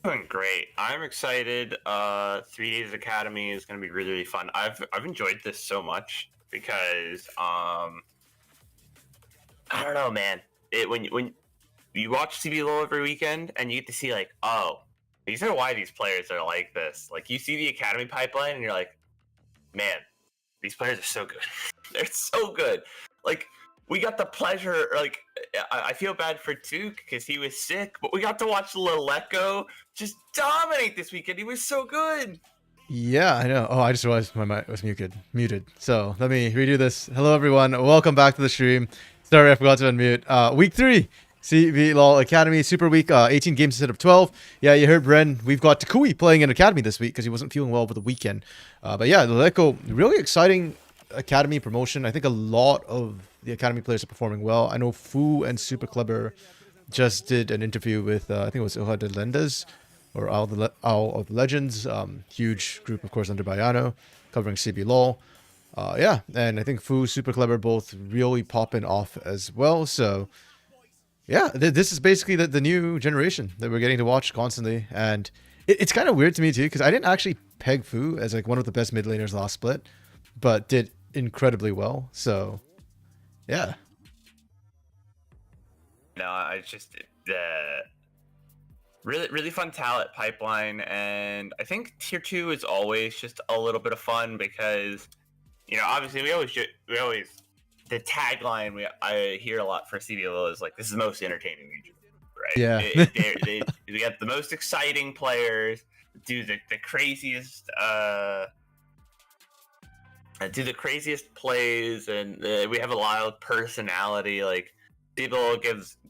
Doing great. I'm excited. 3 Days Academy is going to be really, really fun. I've enjoyed this so much because I don't know, man. When you watch CBLOL every weekend and you get to see like, oh, these are why these players are like this. Like you see the academy pipeline and you're like, man, these players are so good. They're so good. Like we got the pleasure. Like I feel bad for Tuke because he was sick, but we got to watch Leleko just dominate this weekend. He was so good. Yeah, I know. Oh, I just realized my mic was muted. So let me redo this. Hello, everyone. Welcome back to the stream. Sorry, I forgot to unmute. Week 3, CBLOL Academy Super Week. 18 games instead of 12. Yeah, you heard Bren. We've got Takui playing in Academy this week because he wasn't feeling well over the weekend. But yeah, Leleko, really exciting Academy promotion. I think a lot of the Academy players are performing well. I know Fu and Super Clever just did an interview with, I think it was Ilha de Lendes or Owl of the Legends. Huge group, of course, under Bayano, covering CBLOL. Yeah, and I think Fu, Super Clever, both really popping off as well. So, yeah, this is basically the new generation that we're getting to watch constantly. And it's kind of weird to me, too, because I didn't actually peg Fu as like one of the best mid laners last split, but did incredibly well. So, yeah. No, I just really, really fun talent pipeline, and I think tier 2 is always just a little bit of fun because, obviously we always the tagline I hear a lot for CBLOL is like, this is the most entertaining region, right? Yeah. We have the most exciting players, do the craziest plays, and we have a lot of personality. Like CBLOL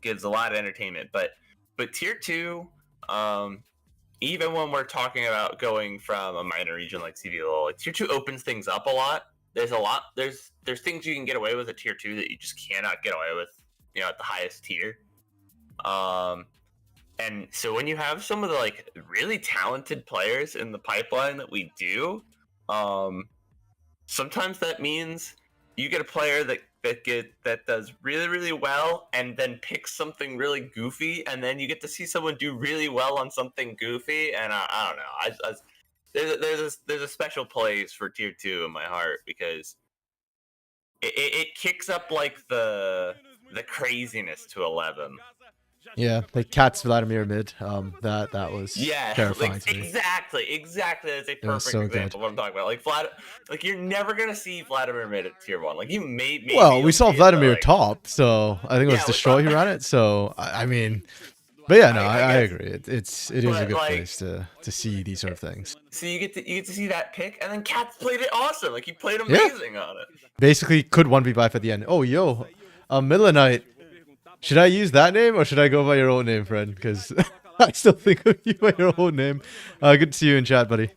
gives a lot of entertainment, but tier 2, even when we're talking about going from a minor region like CBLOL, like tier 2 opens things up a lot. There's things you can get away with at tier 2 that you just cannot get away with, at the highest tier. And so when you have some of the like really talented players in the pipeline that we do, sometimes that means you get a player that does really, really well and then picks something really goofy, and then you get to see someone do really well on something goofy, and I don't know. There's a special place for tier 2 in my heart because it kicks up like the craziness to 11. Yeah, like Cat's Vladimir mid. That was terrifying to me. Exactly. That's a It was perfect so example good. of what I'm talking about. Like you're never gonna see Vladimir mid at tier 1. Like you maybe Well, we you'll saw see it, but, Vladimir like, top, so I think it was yeah, Destroy who ran it. So I mean, but yeah, no, I agree. It is a But good like, place to see these sort of things. so you get to see that pick, and then Cats played it awesome. Like he played Yeah, amazing on it. basically could 1v5 at the end. Oh, yo, Millenite. Should I use that name or should I go by your own name, friend? Because I still think of you by your own name. Good to see you in chat, buddy.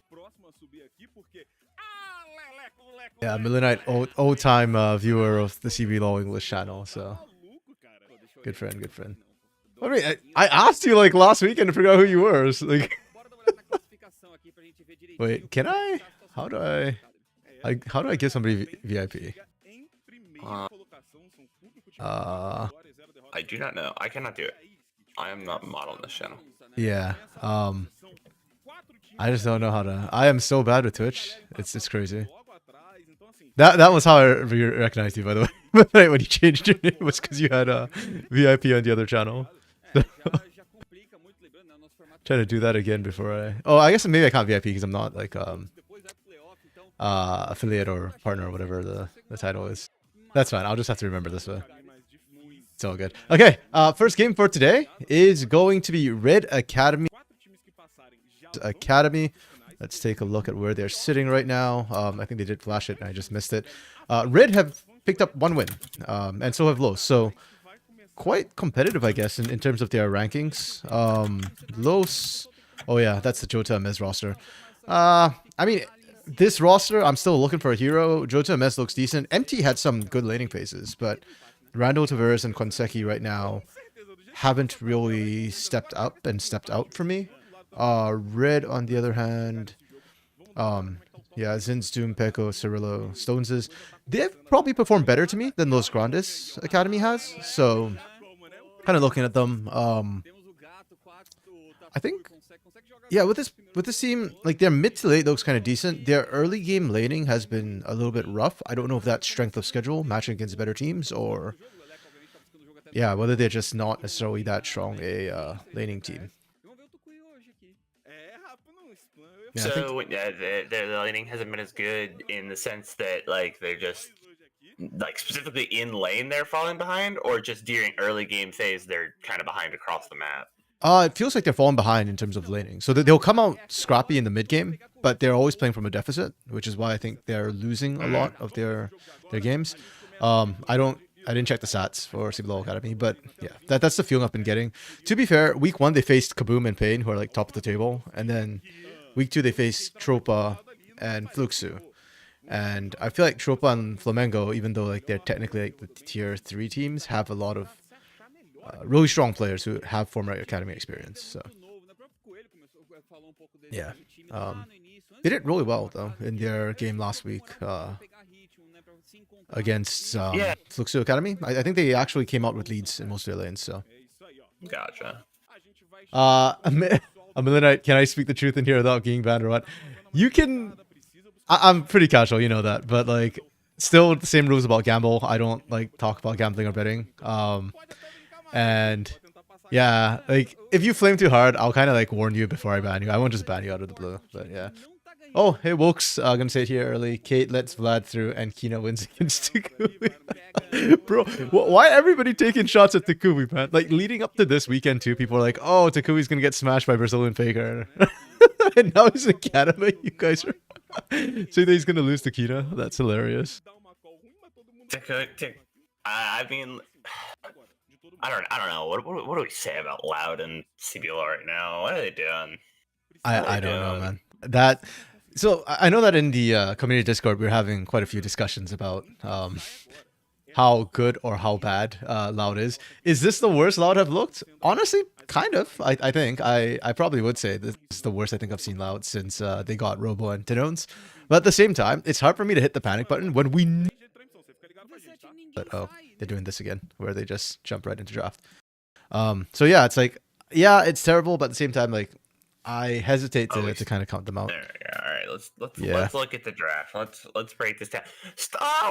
Yeah, Millenite, old time viewer of the CBLOL English channel. So good friend. I mean, I asked you like last weekend to figure out who you were. So, like, wait, can I? How do I give somebody VIP? I do not know. I cannot do it. I am not mod on this channel. Yeah. I just don't know how to. I am so bad with Twitch. It's crazy. That was how I recognized you, by the way. When you changed your name was because you had a VIP on the other channel. So, try to do that again before I. Oh, I guess maybe I can't VIP because I'm not like affiliate or partner or whatever the title is. That's fine. I'll just have to remember this way. It's all good. Okay, first game for today is going to be Red Academy. Let's take a look at where they're sitting right now. I think they did flash it and I just missed it. Red have picked up 1 win, and so have Los. So quite competitive, I guess, in terms of their rankings. Los, oh yeah, that's the Jota Mez roster. I mean, this roster, I'm still looking for a hero. Jota Mez looks decent. MT had some good laning phases, but Randall Tavares and Konseki right now haven't really stepped up and stepped out for me. Red, on the other hand, yeah, Zin's, Doom, Peko, Cirillo, Stoneses, they've probably performed better to me than Los Grandes Academy has. So, kind of looking at them. I think, yeah, with this team, like their mid to late looks kind of decent. Their early game laning has been a little bit rough. I don't know if that's strength of schedule, matching against better teams, or yeah, whether they're just not necessarily that strong a laning team. Yeah, I think So their laning hasn't been as good in the sense that like they're just like specifically in lane they're falling behind, or just during early game phase they're kind of behind across the map. it feels like they're falling behind in terms of laning. So they'll come out scrappy in the mid game, but they're always playing from a deficit, which is why I think they're losing a lot of their games. I didn't check the stats for CBLOL Academy, but yeah, that's the feeling I've been getting. To be fair, week 1 they faced Kaboom and Pain, who are like top of the table, and then week 2 they faced Tropa and Fluxu. And I feel like Tropa and Flamengo, even though like they're technically like the tier 3 teams, have a lot of really strong players who have former academy experience. So yeah, they did really well though in their game last week against Fluxu Academy. I think they actually came out with leads in most of their lanes. So Gotcha. a Millenite, can I speak the truth in here without getting banned or what? You can. I'm pretty casual, you know that, but like still the same rules about gamble. I don't like talk about gambling or betting. And yeah, like if you flame too hard, I'll kind of like warn you before I ban you. I won't just ban you out of the blue, but yeah. Oh, hey Wokes, gonna say it here early. Kate lets Vlad through and Kina wins against Takumi. Bro, why everybody taking shots at Takumi, man? Like leading up to this weekend too, people are like, oh, Takumi's gonna get smashed by Brazilian Faker. And now he's academy. You guys are saying that he's gonna lose to Kina. That's hilarious. I mean, I don't know. What do we say about Loud and CBLOL right now? What are they doing? I don't know, man. So I know that in the community Discord we're having quite a few discussions about how good or how bad Loud is. Is this the worst Loud have looked? Honestly, kind of. I think I probably would say this is the worst I think I've seen Loud since they got Robo and Tenones. But at the same time, it's hard for me to hit the panic button when we know that, oh, they're doing this again, where they just jump right into draft. So yeah, it's like, yeah, it's terrible, but at the same time, like, I hesitate to kind of count them out. There we go. All right, let's look at the draft. Let's break this down.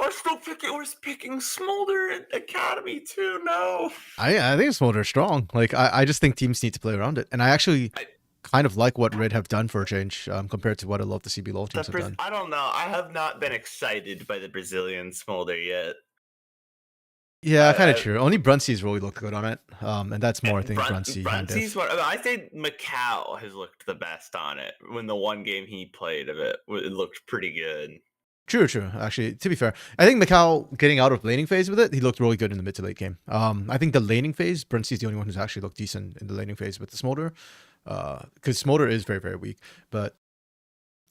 We're picking Smolder Academy too. No, I think Smolder's strong. Like I just think teams need to play around it, and I actually kind of like what Red have done for a change compared to what a lot of the CBLOL teams have done. I don't know. I have not been excited by the Brazilian Smolder yet. Yeah, kind of true. Only Bruncey's really looked good on it, and that's more I think Bruncey's what I think Macau has looked the best on it. When the one game he played of it looked pretty good. True. Actually, to be fair, I think Macau getting out of laning phase with it, he looked really good in the mid to late game. I think the laning phase, Bruncey's the only one who's actually looked decent in the laning phase with the Smolder, because Smolder is very, very weak. But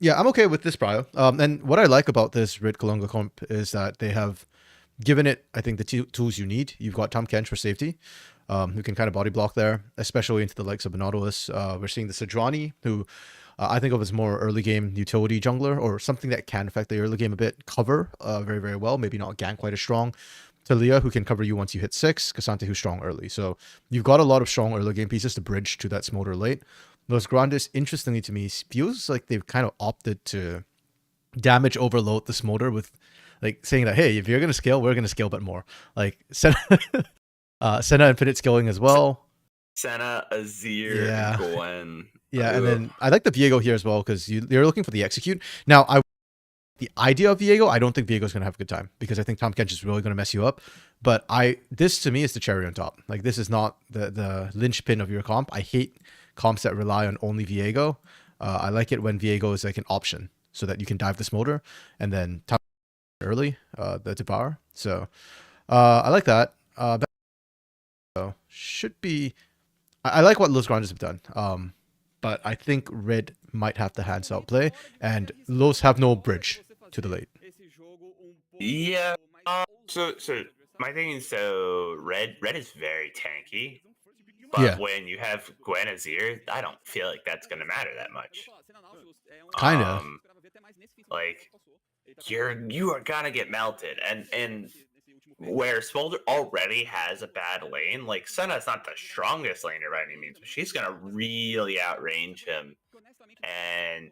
yeah, I'm okay with this prio. And what I like about this Red Kalunga comp is that they have given it, I think, the tools you need. You've got Tom Kench for safety, who can kind of body block there, especially into the likes of Nautilus. We're seeing the Sejuani, who I think of as more early game utility jungler, or something that can affect the early game a bit, cover very, very well. Maybe not gank quite as strong. Talia, who can cover you once you hit 6. Cassante, who's strong early. So you've got a lot of strong early game pieces to bridge to that Smolder late. Los Grandes, interestingly to me, feels like they've kind of opted to damage overload the Smolder with like saying that, hey, if you're going to scale, we're going to scale, but more. Like Senna Infinite scaling as well. Senna, Azir, yeah. Gwen. Yeah, and then I like the Viego here as well, because you're looking for the execute. Now, the idea of Viego, I don't think Viego's going to have a good time, because I think Tom Kench is really going to mess you up. But this to me is the cherry on top. Like, this is not the linchpin of your comp. I hate comps that rely on only Viego. I like it when Viego is like an option, so that you can dive the Smolder, and then Tom early the devour. So I like that. Should be. I like what Los Grandes have done. But I think Red might have the hands out play, and Los have no bridge to the late. Yeah. So my thing is, Red is very tanky. But when you have Gwen Azir, I don't feel like that's gonna matter that much. Kind of. Like you are gonna get melted, and where Smolder already has a bad lane. Like Senna's not the strongest laner by any means, but she's gonna really outrange him. And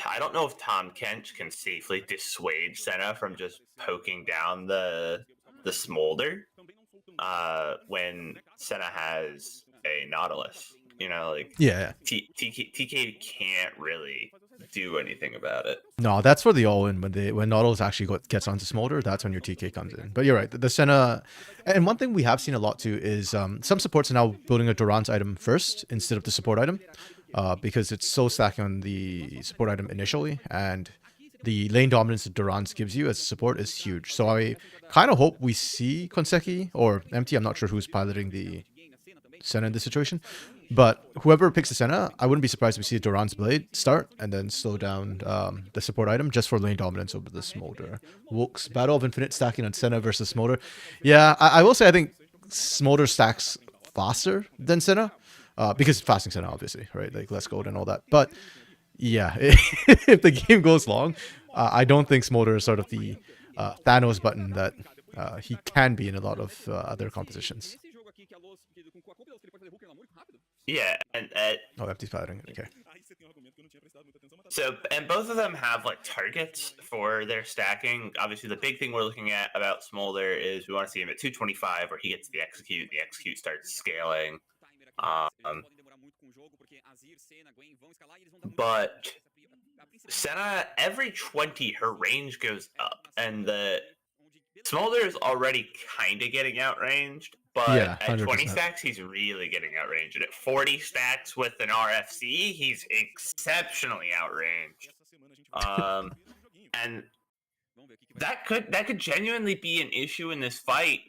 I don't know if Tom Kent can safely dissuade Senna from just poking down the Smolder when Senna has a Nautilus. Like Yeah. TK can't really do anything about it. No, that's for the all-in. When Nautilus actually gets onto Smolder, that's when your TK comes in. But you're right, the Senna, and one thing we have seen a lot too is some supports are now building a Durant's item first instead of the support item, because it's so stacking on the support item initially, and the lane dominance that Durant's gives you as a support is huge. So I kind of hope we see Konseki or MT. I'm not sure who's piloting the Senna in this situation, but whoever picks the Senna, I wouldn't be surprised if we see Durant's Blade start and then slow down the support item just for lane dominance over the Smolder. Wook's Battle of Infinite stacking on Senna versus Smolder. Yeah, I will say I think Smolder stacks faster than Senna, because fasting Senna, obviously, right? Like less gold and all that. But yeah, if the game goes long, I don't think Smolder is sort of the Thanos button that he can be in a lot of other compositions. Yeah, and oh, empty's piloting. Okay. So, and both of them have like targets for their stacking. Obviously, the big thing we're looking at about Smolder is we want to see him at 225, where he gets the execute. The execute starts scaling. But Senna, every 20, her range goes up, and the Smolder is already kind of getting outranged. But yeah, at 20 stacks, he's really getting outranged. And at 40 stacks with an RFC, he's exceptionally outranged. And that could genuinely be an issue in this fight.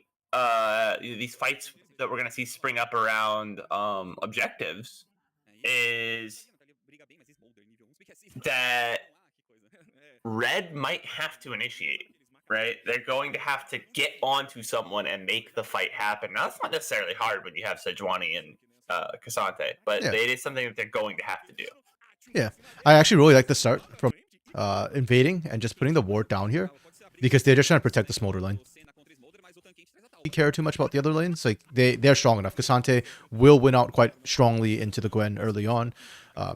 These fights that we're gonna see spring up around objectives is that Red might have to initiate. Right, they're going to have to get onto someone and make the fight happen. Now, that's not necessarily hard when you have Sejuani and Cassante, but it is something that they're going to have to do. Yeah, I actually really like the start from invading and just putting the ward down here, because they're just trying to protect the Smolder lane. They care too much about the other lanes. Like they're strong enough. Cassante will win out quite strongly into the Gwen early on.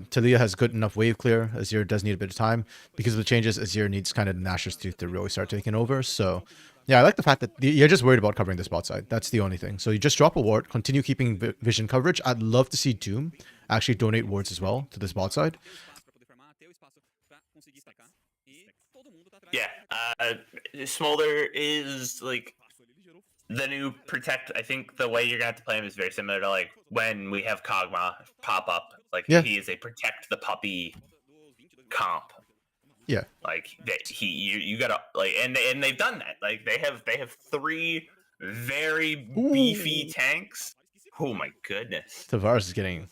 Talia has good enough wave clear. Azir does need a bit of time. Because of the changes, Azir needs kind of Nashor's Tooth to really start taking over. So, yeah, I like the fact that you're just worried about covering the spot side. That's the only thing. So you just drop a ward, continue keeping vision coverage. I'd love to see Doom actually donate wards as well to the spot side. Yeah, Smolder is like the new protect. I think the way you're gonna have to play him is very similar to like when we have Kog'Maw pop up. Like he is a protect the puppy comp. Yeah, like you gotta like, and they've done that. Like they have 3 very beefy tanks. Oh my goodness, Tavares is getting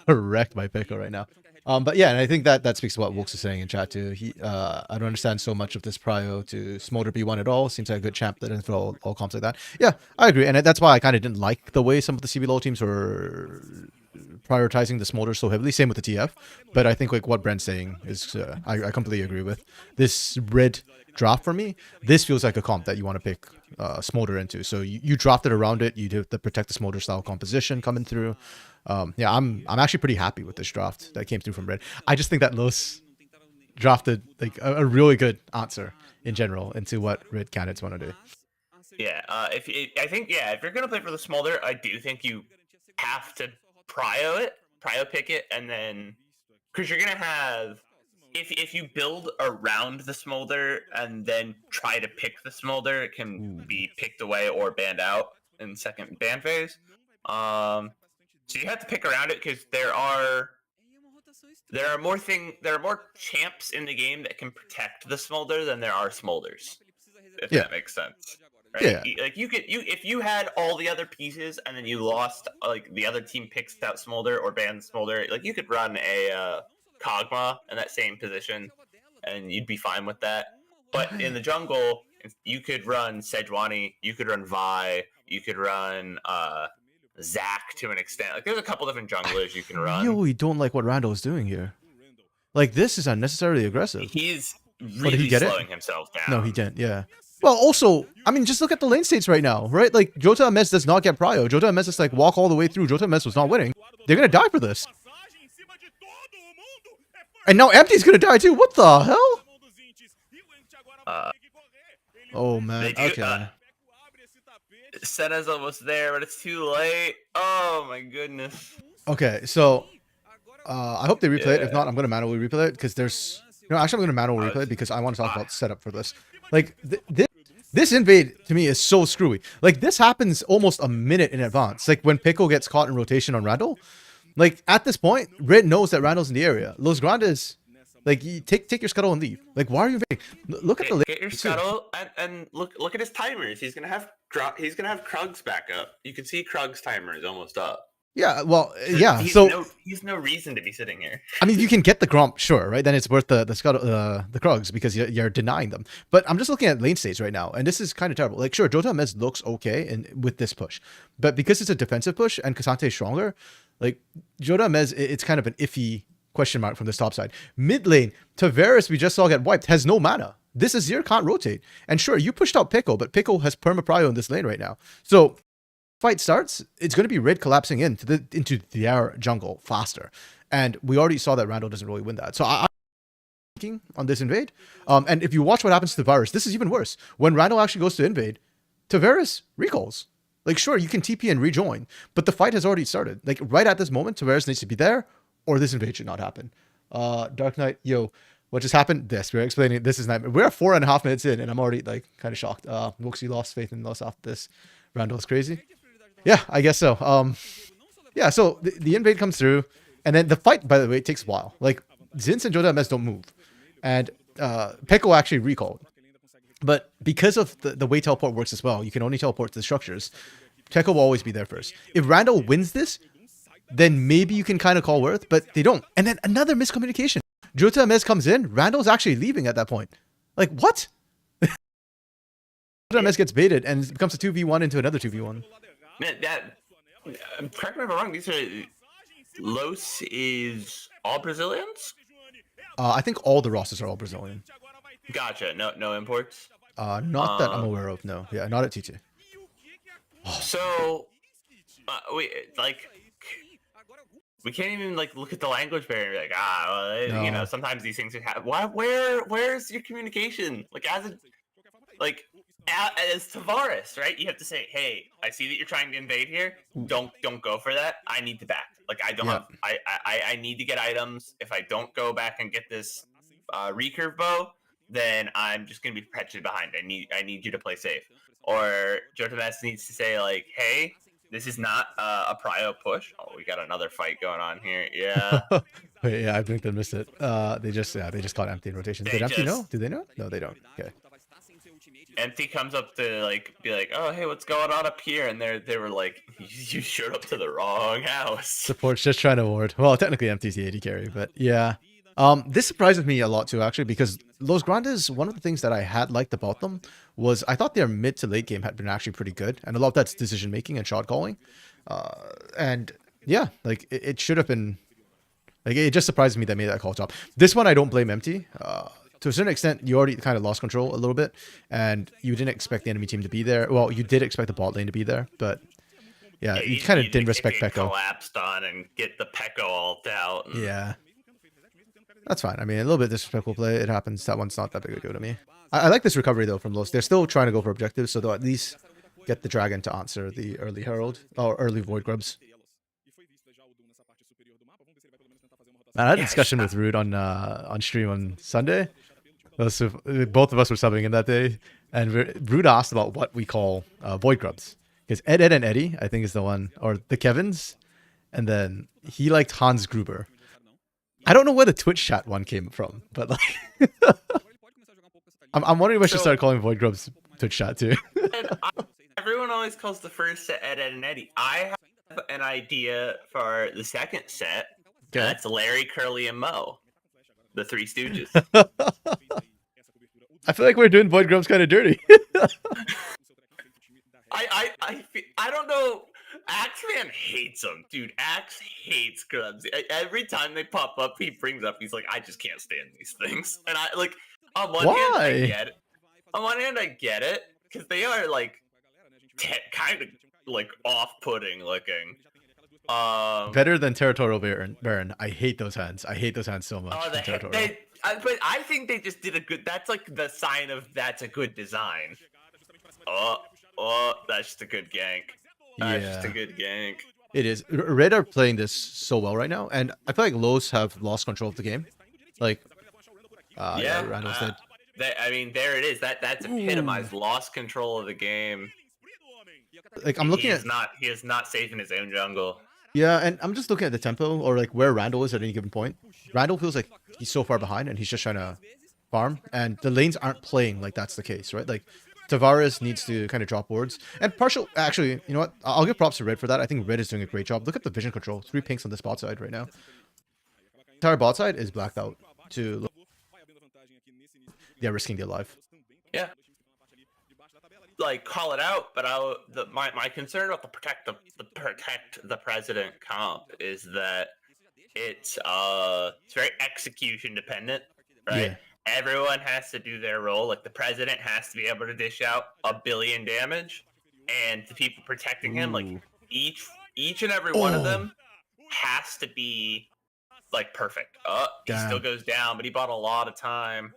wrecked by Pico right now. But yeah, and I think that speaks to what Wooks is saying in chat too. I don't understand so much of this prio to Smolder B1 at all. Seems like a good champ that doesn't fit all comps like that. Yeah, I agree, and that's why I kind of didn't like the way some of the CBLOL teams were prioritizing the Smolder so heavily. Same with the TF, but I think like what Brent's saying is I completely agree with. This red draft for me, this feels like a comp that you want to pick Smolder into. So you drafted around it. You did the protect the Smolder style composition coming through. Yeah, I'm actually pretty happy with this draft that came through from Red. I just think that Los drafted like a really good answer in general into what Red candidates want to do. Yeah, if you're gonna play for the Smolder, I do think you have to prio pick it, and then because you're gonna have if you build around the Smolder and then try to pick the Smolder, it can be picked away or banned out in second ban phase. So you have to pick around it because there are more champs in the game that can protect the Smolder than there are Smolders. If that makes sense. Right? Yeah. Like if you had all the other pieces and then you lost, like the other team picks out Smolder or bans Smolder, like you could run a Kog'Maw in that same position and you'd be fine with that. But in the jungle, you could run Sejuani, you could run Vi, you could run Zac to an extent. Like there's a couple different junglers you can run. I really don't like what Randall is doing here. Like this is unnecessarily aggressive. He's really slowing himself down. No, he didn't. Yeah. Well, also, I mean, just look at the lane states right now, right? Like, Jota Mez does not get prio. Jota Mez just, like, walk all the way through. Jota Mez was not winning. They're gonna die for this. And now Empty's gonna die too. What the hell? Oh, man. Okay. Senna's almost there, but it's too late. Oh, my goodness. Okay, so I hope they replay it. If not, I'm gonna manually replay it because there's actually I'm gonna manually replay it because I want to talk about setup for this. Like this invade to me is so screwy. Like this happens almost a minute in advance. Like when Pickle gets caught in rotation on Randall. Like at this point, Red knows that Randall's in the area. Los Grandes, like you take your scuttle and leave. Like why are you invading? Look at the get your scuttle and look at his timers. He's gonna have Krug's back up. You can see Krug's timer is almost up. Yeah, well, yeah. He's no reason to be sitting here. I mean, you can get the Gromp, sure, right? Then it's worth the Krugs because you're denying them. But I'm just looking at lane states right now, and this is kind of terrible. Like, sure, Jota Mez looks okay with this push, but because it's a defensive push and Kasante is stronger, like Jota Mez, it's kind of an iffy question mark from this top side. Mid lane, Tavares, we just saw get wiped, has no mana. This Azir can't rotate, and sure, you pushed out Pickle, but Pickle has perma prio in this lane right now, so. Fight starts, it's going to be Red collapsing into their jungle faster, and we already saw that Randall doesn't really win that. So I'm thinking on this invade, and if you watch what happens to Tavares, this is even worse. When Randall actually goes to invade, Tavares recalls. Like sure, you can TP and rejoin, but the fight has already started. Like right at this moment, Tavares needs to be there, or this invade should not happen. Dark Knight, yo, what just happened? This we're explaining. This is nightmare. We're 4.5 minutes in, and I'm already like kind of shocked. Wooksy lost faith in us after this. Randall is crazy. Yeah, I guess so. Yeah, so the invade comes through, and then the fight, by the way, it takes a while. Like, Zinz and Jota Mez don't move, and Pekko actually recalled. But because of the way teleport works as well, you can only teleport to the structures. Pekko will always be there first. If Randall wins this, then maybe you can kind of call worth, but they don't. And then another miscommunication. Jota Mez comes in, Randall's actually leaving at that point. Like, what? Jota Mez gets baited, and it becomes a 2v1 into another 2v1. Man, correct me if I'm wrong. These are Los is all Brazilians. I think all the rosters are all Brazilian. Gotcha. No imports. Not that I'm aware of. No. Yeah, not at TT. So, we can't even like look at the language barrier. Like, well, you know, sometimes these things happen. Where's your communication? Like as Tavares, right? You have to say, "Hey, I see that you're trying to invade here. Don't go for that. I need to back. Like, I don't have. I need to get items. If I don't go back and get this recurve bow, then I'm just gonna be perpetually behind. I need you to play safe." Or Jota Mez needs to say like, "Hey, this is not a prio push." Oh, we got another fight going on here. Yeah. Wait, yeah, I blinked and missed it. They just caught Empty in rotation. Did Empty know? Do they know? No, they don't. Okay. Empty comes up to like be like, "Oh, hey, what's going on up here?" And they were like, "You showed up to the wrong house." Support's just trying to ward. Well, technically Empty's the AD carry, but yeah. This surprises me a lot too, actually, because Los Grandes, one of the things that I had liked about them was I thought their mid to late game had been actually pretty good, and a lot of that's decision making and shot calling. And yeah, like it should have been. Like it just surprised me that made that call job. This one I don't blame Empty. To a certain extent, you already kind of lost control a little bit, and you didn't expect the enemy team to be there. Well, you did expect the bot lane to be there, but yeah, you kind of didn't respect Pekko. Collapsed on and get the Pekko ult out. Yeah, that's fine. I mean, a little bit disrespectful play. It happens. That one's not that big a deal to me. I like this recovery though from Los. They're still trying to go for objectives, so they'll at least get the dragon to answer the early Herald or early Void Grubs. I had a discussion with Rude on stream on Sunday. Both of us were subbing in that day, and Rude asked about what we call Void Grubs. Because Ed, and Eddie, I think is the one, or the Kevins, and then he liked Hans Gruber. I don't know where the Twitch chat one came from, but like, I'm wondering if I should start calling Void Grubs Twitch chat too. Everyone always calls the first set Ed, and Eddie. I have an idea for the second set. Okay. That's Larry, Curly, and Mo. The Three Stooges. I feel like we're doing Void Grubs kind of dirty. I don't know. Axeman hates them, dude. Axe hates Grubs. Every time they pop up, he brings up. He's like, I just can't stand these things. And I like on one hand, I get it. on one hand, I get it because they are like kind of like off-putting looking. Better than Territorial Baron. I hate those hands. I hate those hands so much. Oh, but I think they just did a good. That's like the sign of that's a good design. Oh, that's just a good gank. That's just a good gank. It is. Red are playing this so well right now, and I feel like Lowe's have lost control of the game. Like, yeah, Randall's dead. I mean, there it is. That's epitomized lost control of the game. Like, I'm looking at he is not safe in his own jungle. Yeah, and I'm just looking at the tempo or like where Randall is at any given point. Randall feels like he's so far behind and he's just trying to farm, and the lanes aren't playing like that's the case, right? Like Tavares needs to kind of drop wards. And actually, you know what? I'll give props to Red for that. I think Red is doing a great job. Look at the vision control. 3 pinks on this bot side right now. Entire bot side is blacked out to they're risking their life. Yeah. Like call it out, but my concern about the protect the president comp is that it's very execution dependent, right? Yeah. Everyone has to do their role. Like the president has to be able to dish out 1 billion damage, and the people protecting him, like each and every one of them has to be like perfect. He still goes down, but he bought a lot of time.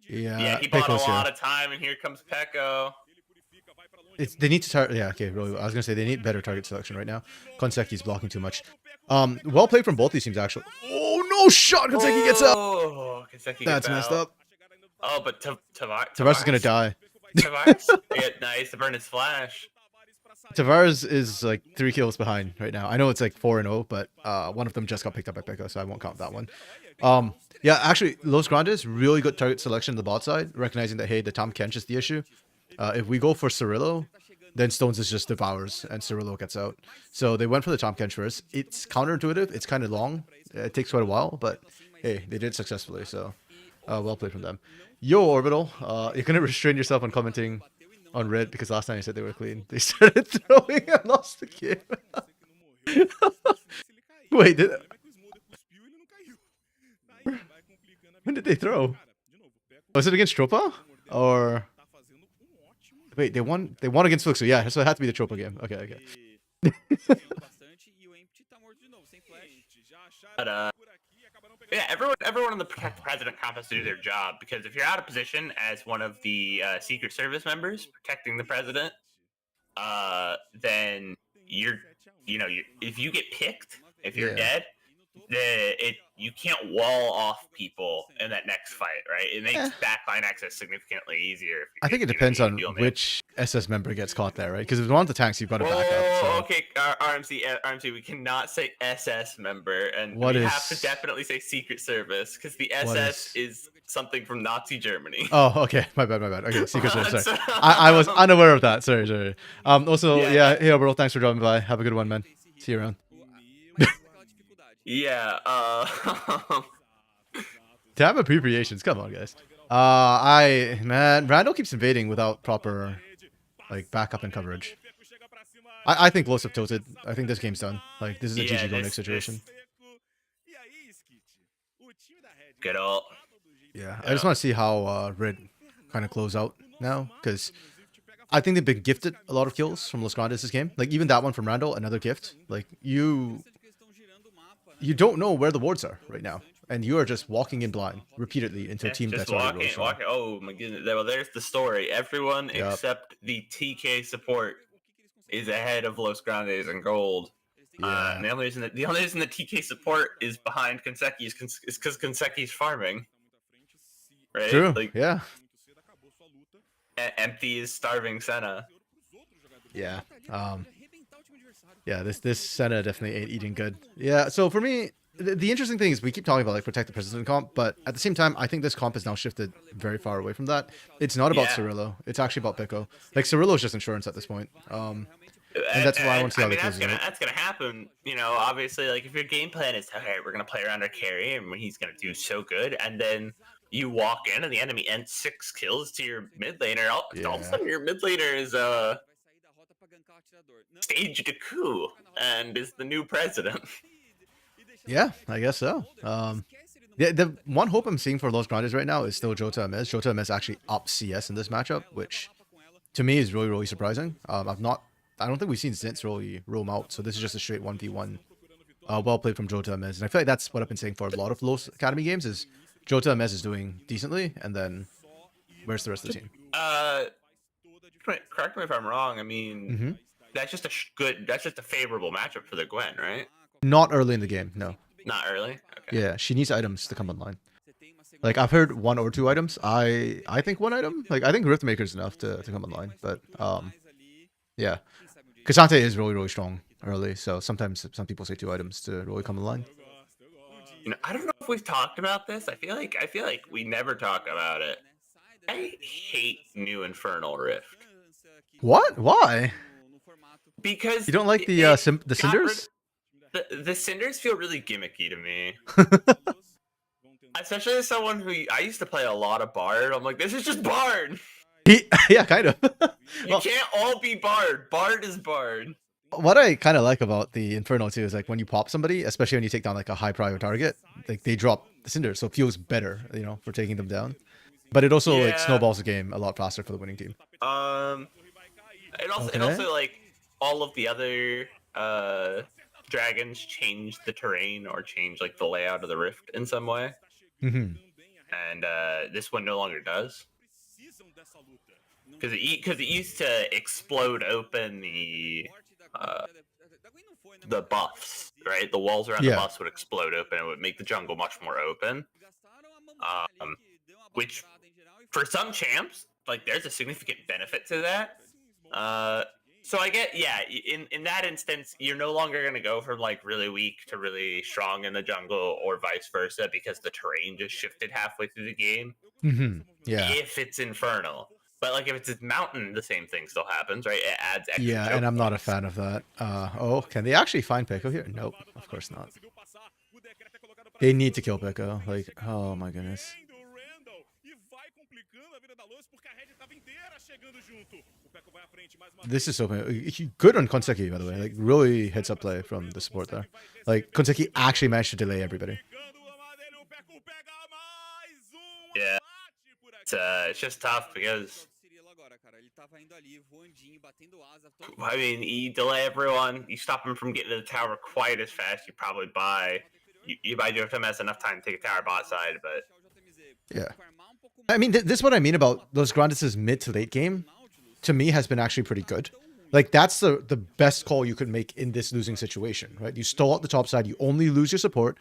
Yeah, he bought a lot of time, and here comes Peko. They need to target. Yeah, okay. Really, I was gonna say they need better target selection right now. Konseki's blocking too much. Well played from both these teams actually. Oh no shot! Konseki gets up. Konseki That's messed up. Oh, but Tavares is gonna die. Tavares, yeah, nice to burn his flash. Tavares is like 3 kills behind right now. I know it's like 4-0, but one of them just got picked up by Peko, so I won't count that one. Yeah, actually, Los Grandes, really good target selection on the bot side, recognizing that, hey, the Tom Kench is the issue. If we go for Cirillo, then Stones is just devours, and Cirillo gets out. So they went for the Tom Kench first. It's counterintuitive. It's kind of long. It takes quite a while, but hey, they did it successfully, so well played from them. Yo, Orbital, you're going to restrain yourself on commenting on Red, because last time you said they were clean. They started throwing and lost the game. Wait, when did they throw? Was it against Tropa? Or wait, they won against Fluxo. Yeah, so it had to be the Tropa game. Okay. But yeah, everyone in the Protect the President comp has to do their job, because if you're out of position as one of the Secret Service members protecting the president, then if you get picked, if you're dead, you can't wall off people in that next fight, right? It makes backline access significantly easier. I think it depends on which SS member gets caught there, right? Because if it's one of the tanks, you've got to back up. So. Okay, RMC, we cannot say SS member, and we have to definitely say Secret Service, because the SS is something from Nazi Germany. Oh, okay, my bad. Okay, Secret Service. Sorry, I was unaware of that. Sorry. Also, hey, bro, thanks for dropping by. Have a good one, man. See you around. Yeah, Tab abbreviations, come on, guys. Randall keeps invading without proper, like, backup and coverage. I think Los have tilted. I think this game's done. Like, this is a GG Go next situation. Good ult. Yeah, I just want to see how Red kind of close out now, because I think they've been gifted a lot of kills from Los Grandes this game. Like, even that one from Randall, another gift. Like, you don't know where the wards are right now, and you are just walking in blind repeatedly into a team that's already really strong. Oh my goodness! Well, there's the story. Everyone except the TK support is ahead of Los Grandes and gold. And the only reason that TK support is behind Konseki is because Konseki's farming. Right? True. Like, yeah. Empty is starving Senna. Yeah. Yeah, this Senna definitely ain't eating good. Yeah, so for me, the interesting thing is we keep talking about like protect the president comp, but at the same time, I think this comp has now shifted very far away from that. It's not about Cirillo. It's actually about Peko. Like, Cirillo is just insurance at this point. And that's why I want to see how they close it. That's gonna happen. You know, obviously, like if your game plan is, okay, we're gonna play around our carry, and when he's gonna do so good, and then you walk in and the enemy ends 6 kills to your mid laner, all of a sudden your mid laner is staged a coup and is the new president. Yeah, I guess so. The one hope I'm seeing for Los Grandes right now is still Jota Amez. Jota Amez actually up CS in this matchup, which to me is really, really surprising. I don't think we've seen Zints really roam out, so this is just a straight 1v1. Well played from Jota Amez. And I feel like that's what I've been saying for a lot of Los Academy games is Jota Amez is doing decently, and then where's the rest of the team? Correct me if I'm wrong. I mean, Mm-hmm. that's just that's just a favorable matchup for the Gwen, right? Not early in the game, no. Not early. Okay. Yeah, she needs items to come online. Like I've heard 1 or 2 items. I think 1 item. Like I think Riftmaker's enough to come online. But yeah. Cassante is really, really strong early, so sometimes some people say 2 items to really come online. You know, I don't know if we've talked about this. I feel like we never talk about it. I hate New Infernal Rift. What? Why? Because You don't like the the cinders? The cinders feel really gimmicky to me. Especially as someone who I used to play a lot of Bard. I'm like, this is just Bard. Yeah, kind of. You can't all be Bard. Bard is Bard. What I kind of like about the Inferno too is like when you pop somebody, especially when you take down like a high prior target, like they drop the cinders, so it feels better, you know, for taking them down. But it also like snowballs the game a lot faster for the winning team. And also like all of the other dragons change the terrain or change like the layout of the rift in some way. Mm-hmm. And this one no longer does. Because it used to explode open the buffs, right? The walls around the buffs would explode open and would make the jungle much more open. Which for some champs, like there's a significant benefit to that. So I get, yeah, in that instance, you're no longer going to go from like really weak to really strong in the jungle or vice versa because the terrain just shifted halfway through the game. Mm-hmm. Yeah. If it's Infernal. But like if it's a mountain, the same thing still happens, right? It adds extra. Yeah, and I'm not a fan of that. Oh, can they actually find Peko here? Nope, of course not. They need to kill Peko. Like, oh my goodness. This is so good on Konseki, by the way. Like, really heads up play from the support there. Like, Konseki actually managed to delay everybody. Yeah. It's just tough because I mean, you delay everyone, you stop them from getting to the tower quite as fast. You probably buy Jota Amez enough time to take a tower bot side, but yeah. I mean, this is what I mean about Los Grandes' mid to late game. To me, has been actually pretty good. Like that's the best call you could make in this losing situation, right? You stall at the top side, you only lose your support.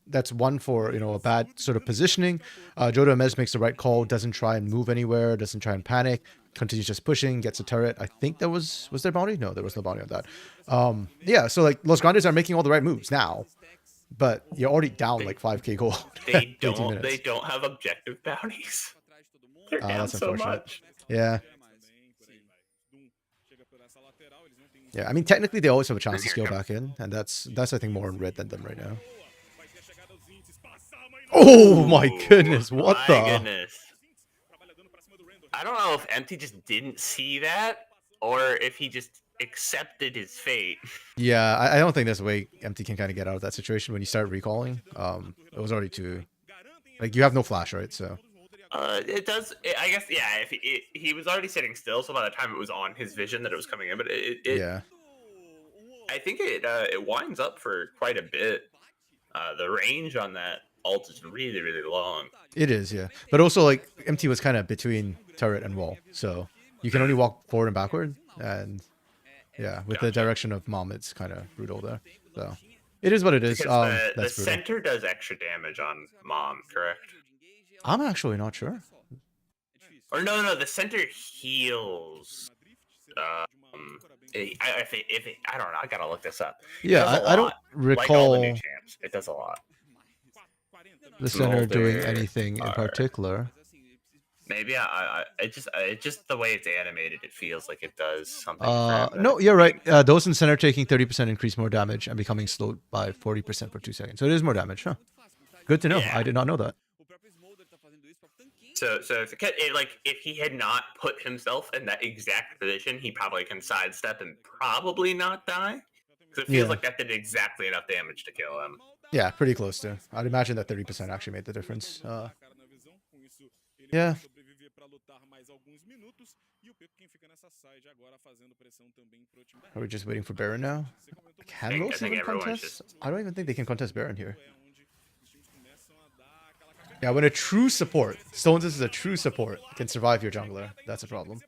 That's one for, you know, a bad sort of positioning. Jota Amez makes the right call, doesn't try and move anywhere, doesn't try and panic, continues just pushing, gets a turret. I think there was there bounty? No, there was no bounty on that. Yeah, so like Los Grandes are making all the right moves now, but you're already down like 5k gold. They don't have objective bounties. They're down that's so unfortunate. much. Yeah. Yeah, I mean technically they always have a chance to scale back in, and that's I think more in red than them right now. Oh my goodness, what the? My goodness. I don't know if MT just didn't see that, or if he just accepted his fate. Yeah, I don't think there's a way MT can kind of get out of that situation when you start recalling. It was already too... Like, you have no flash, right? So... It does... I guess, yeah, if he was already sitting still, so by the time it was on his vision that it was coming in, but yeah. I think it winds up for quite a bit. The range on that ult is really, really long. It is, yeah. But also, like, MT was kind of between turret and wall, so you can only walk forward and backward, and yeah, with the direction of Mom, it's kind of brutal there. So it is what it is. The center does extra damage on Mom, correct? I'm actually not sure. Or no, the center heals. I don't know. I gotta look this up. Yeah, I don't recall. Like all the new champs, it does a lot. The center doing anything in particular. Maybe it's just the way it's animated. It feels like it does something. No, you're right. Those in center taking 30% increase more damage and becoming slowed by 40% for 2 seconds. So it is more damage, huh? Good to know. Yeah. I did not know that. So if he had not put himself in that exact position, he probably can sidestep and probably not die. Because it feels like that did exactly enough damage to kill him. Yeah, pretty close to. I'd imagine that 30% actually made the difference. Yeah. Are we just waiting for Baron now? Can I Rose think even everyone's contest? just I don't even think they can contest Baron here. Yeah, when a true support, Stones is a true support, can survive your jungler. That's a problem.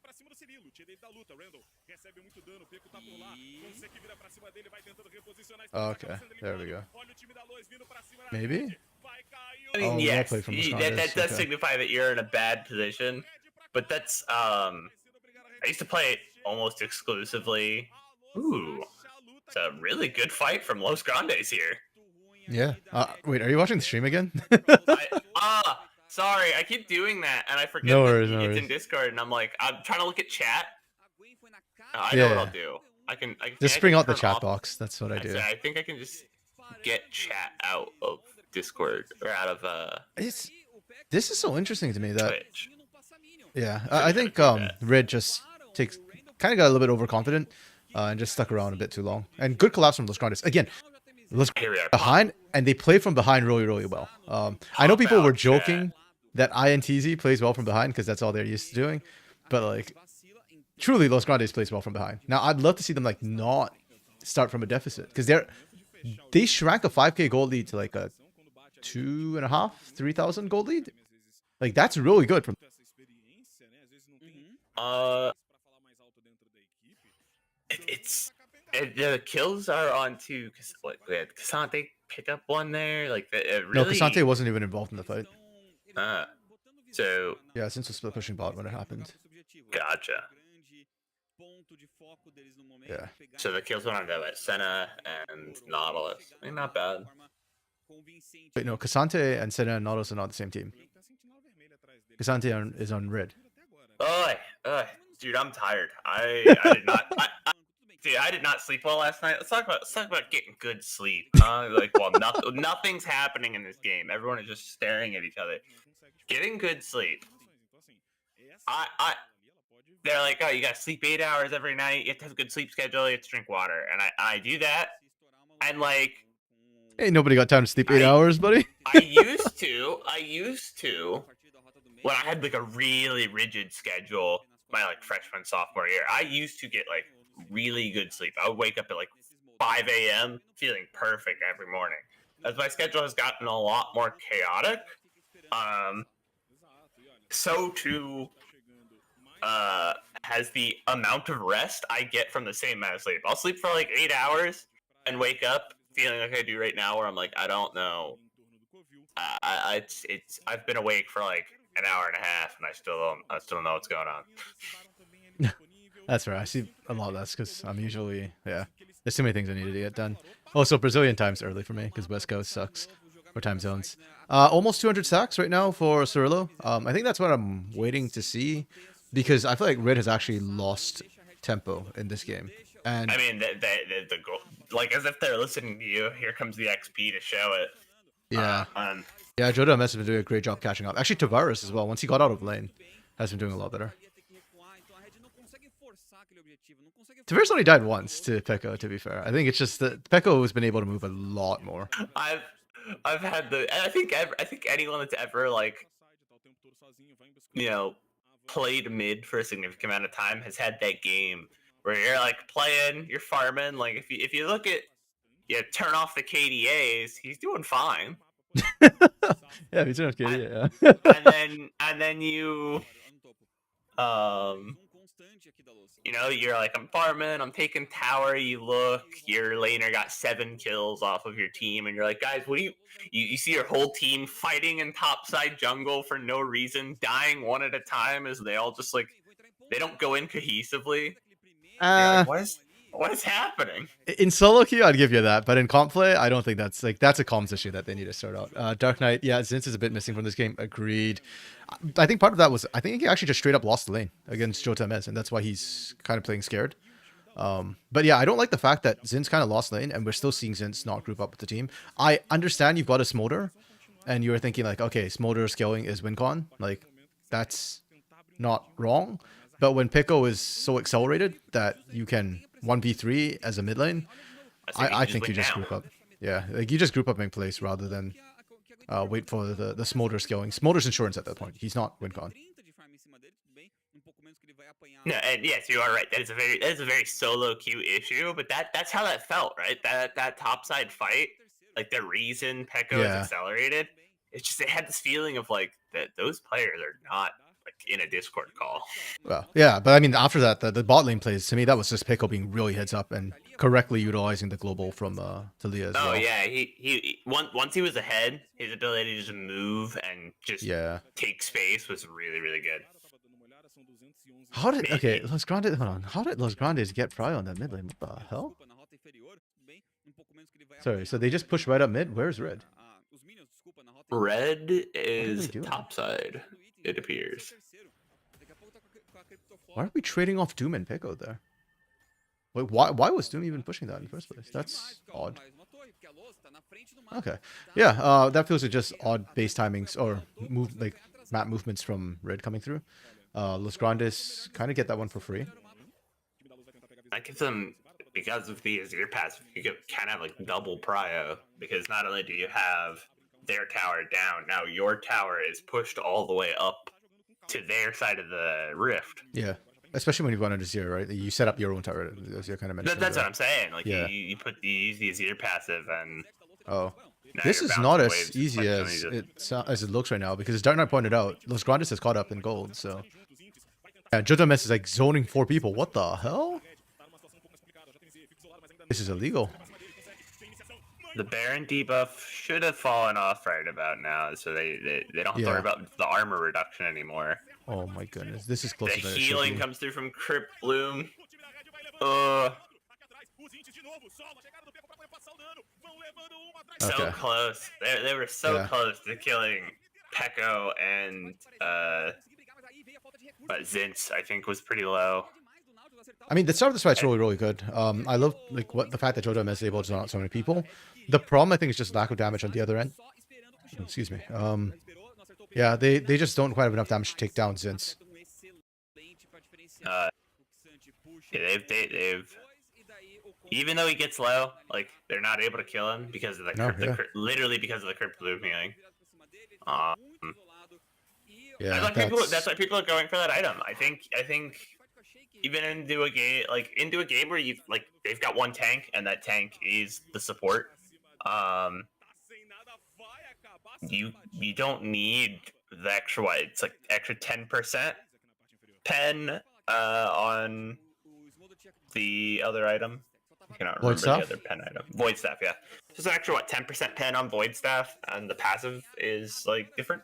Okay, there we go. Maybe? I mean, Oh, well yes, played from that Muscondes. does Okay. signify that you're in a bad position. But that's I used to play it almost exclusively. Ooh, it's a really good fight from Los Grandes here. Yeah. Wait, are you watching the stream again? Sorry, I keep doing that, and I No forget that worries, no it's in worries. Discord, and I'm like, I'm trying to look at chat. I know what I'll Yeah. do. Just I can bring out the turn chat off. box. That's what I do. I think I can just get chat out of Discord or out of This is so interesting to me that Twitch. yeah, Should I be able think to do that. Red just takes kind of got a little bit overconfident and just stuck around a bit too long. And good collapse from Los Grandes. Again, Los Here we are. behind and they play from behind really, really well. I know Pop people were out chat. joking that INTZ plays well from behind because that's all they're used to doing. But like truly Los Grandes plays well from behind. Now I'd love to see them like not start from a deficit because they shrank a 5k gold lead to like a 2.5, 3,000 gold lead. Like that's really good from The kills are on too because what Cassante pick up one there like it No, really Cassante wasn't even involved in the fight. So Yeah, since was split pushing bot when it happened. gotcha. Yeah. So the kills went on to Senna and Nautilus. I mean, not bad. Wait, no, Cassante and Senna and Nautilus are not the same team. Cassante is on red. Dude, I'm tired. I did not. Dude, I did not sleep well last night. Let's talk about getting good sleep. Nothing's happening in this game. Everyone is just staring at each other. Getting good sleep. They're like, oh, you gotta sleep 8 hours every night. You have to have a good sleep schedule. You have to drink water, and I do that. And like, Ain't nobody got time to sleep 8 hours, buddy. I used to. When I had like a really rigid schedule, my like freshman sophomore year, I used to get like really good sleep. I would wake up at like 5 a.m. feeling perfect every morning. As my schedule has gotten a lot more chaotic, so too has the amount of rest I get from the same amount of sleep. I'll sleep for like 8 hours and wake up feeling like I do right now, where I'm like, I don't know. I've been awake for like an hour and a half, and I still don't know what's going on. That's right. I see a lot of that's because I'm usually there's too many things I needed to get done. Also, Brazilian time's early for me because West Coast sucks for time zones. Almost 200 stacks right now for Cirillo. I think that's what I'm waiting to see because I feel like Red has actually lost tempo in this game. And I mean, the goal, like as if they're listening to you. Here comes the XP to show it. Yeah. Yeah, Joda has been doing a great job catching up. Actually, Tavares as well, once he got out of lane, has been doing a lot better. Tavares only died once to Pekka, to be fair. I think it's just that Pekka has been able to move a lot more. I've had I think anyone that's ever like, played mid for a significant amount of time has had that game where you're like playing, you're farming. Like if you look at, turn off the KDAs, he's doing fine. Yeah, he's doing KDA. Yeah. and then you, you're like, I'm farming, I'm taking tower. You look, your laner got 7 kills off of your team, and you're like, guys, what do you see your whole team fighting in topside jungle for no reason, dying one at a time as they all just like, they don't go in cohesively. Like, what is happening? In solo queue, I'd give you that, but in comp play, I don't think that's a comms issue that they need to sort out. Dark Knight, yeah, Zinz is a bit missing from this game. Agreed. I think part of that was I think he actually just straight up lost the lane against Jota Mez, and that's why he's kind of playing scared. But yeah, I don't like the fact that Zinz kind of lost lane, and we're still seeing Zinz not group up with the team. I understand you've got a Smolder, and you're thinking like, okay, Smolder scaling is WinCon, like that's not wrong. But when Pico is so accelerated that you can 1v3 as a mid lane, I think you just group up. Yeah, like you just group up in place rather than wait for the Smolder's going. Smolder's insurance at that point. He's not WinCon. No, and yes, you are right. That is a very solo queue issue, but that's how that felt, right? That topside fight, like the reason Pekko is Yeah. accelerated, it's just it had this feeling of like that those players are not like in a Discord call. Well, yeah, but I mean, after that, the bot lane plays, to me, that was just Pickle being really heads up and correctly utilizing the global from Talia as well. Oh yeah, once he was ahead, his ability to just move and just take space was really good. How did okay? Los Grandes, hold on. How did Los Grandes get Fry on that mid lane? What the hell? Sorry, so they just push right up mid. Where's Red? Red is topside, it appears. Why are we trading off Doom and Pico there? Wait, why was Doom even pushing that in the first place? That's odd. Okay, yeah, that feels like just odd base timings or map movements from Red coming through. Los Grandes kind of get that one for free. That gives them, because of the Azir pass, you kind of have like double prio, because not only do you have their tower down, now your tower is pushed all the way up to their side of the rift. Yeah, especially when you run under Azir, right? You set up your own tower, as you kind of mentioned. That's what I'm saying. Like you use the Azir passive and. Oh. This is not as easy as it looks right now, because as Dark Knight pointed out, Los Grandes has caught up in gold, so... Yeah, Jojo Mess is like zoning 4 people. What the hell? This is illegal. The Baron debuff should have fallen off right about now, so they don't have to worry about the armor reduction anymore. Oh my goodness, this is close. The healing comes through from Crypt Bloom. So close. They were so close to killing Pekko, and but Zinz, I think, was pretty low. I mean, the start of this fight's really good. I love the fact that Jojo is able to knock so many people. The problem, I think, is just lack of damage on the other end. Excuse me. Yeah, they just don't quite have enough damage to take down Zinz. They've even though he gets low, like they're not able to kill him because of the literally because of the Crypt Bloom healing. Yeah, that's why people are going for that item. I think even into a game where they've got one tank and that tank is the support. You don't need the extra it's like extra 10% pen on the other item. I cannot remember the other pen item. Void Staff, yeah. Just an extra 10% pen on Void Staff, and the passive is like different.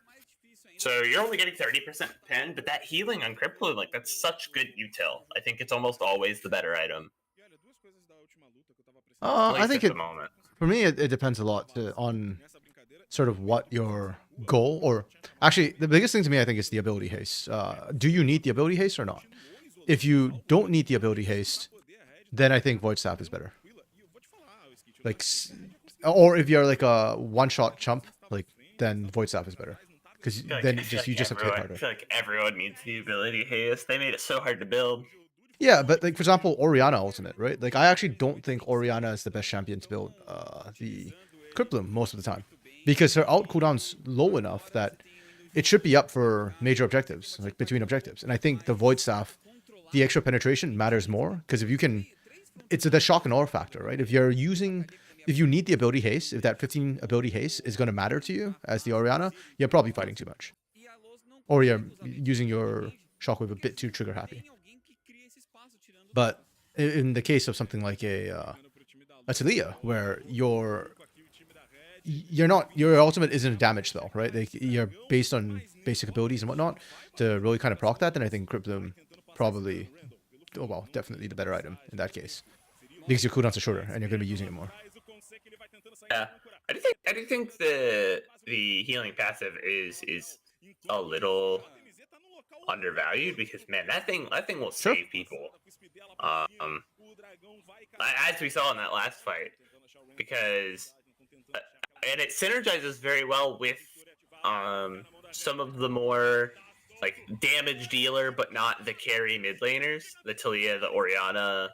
So you're only getting 30% pen, but that healing on Crypt Bloom, like that's such good util. I think it's almost always the better item. I think for me it depends a lot on sort of what your goal, or actually the biggest thing to me I think is the ability haste. Do you need the ability haste or not? If you don't need the ability haste, then I think Void Staff is better. Like, or if you're like a one-shot chump, like then Void Staff is better, because then you just have to hit harder. I feel like everyone needs the ability haste. They made it so hard to build. Yeah, but like for example, Orianna Ultimate, right? Like I actually don't think Orianna is the best champion to build the Crypt Bloom most of the time, because her ult cooldown's low enough that it should be up for major objectives, like between objectives. And I think the Void Staff, the extra penetration matters more, because if you can, it's the shock and awe factor, right? If you need the ability haste, if that 15 ability haste is going to matter to you as the Orianna, you're probably fighting too much, or you're using your shockwave a bit too trigger happy. But in the case of something like a Talia, where your ultimate isn't a damage spell, right? Like you're based on basic abilities and whatnot to really kind of proc that, then I think Crypt Bloom probably, definitely the better item in that case, because your cooldowns are shorter and you're going to be using it more. Yeah, I do think the healing passive is a little undervalued, because man, that thing will save people. As we saw in that last fight, because and it synergizes very well with some of the more like damage dealer but not the carry mid laners, the Talia, the Orianna.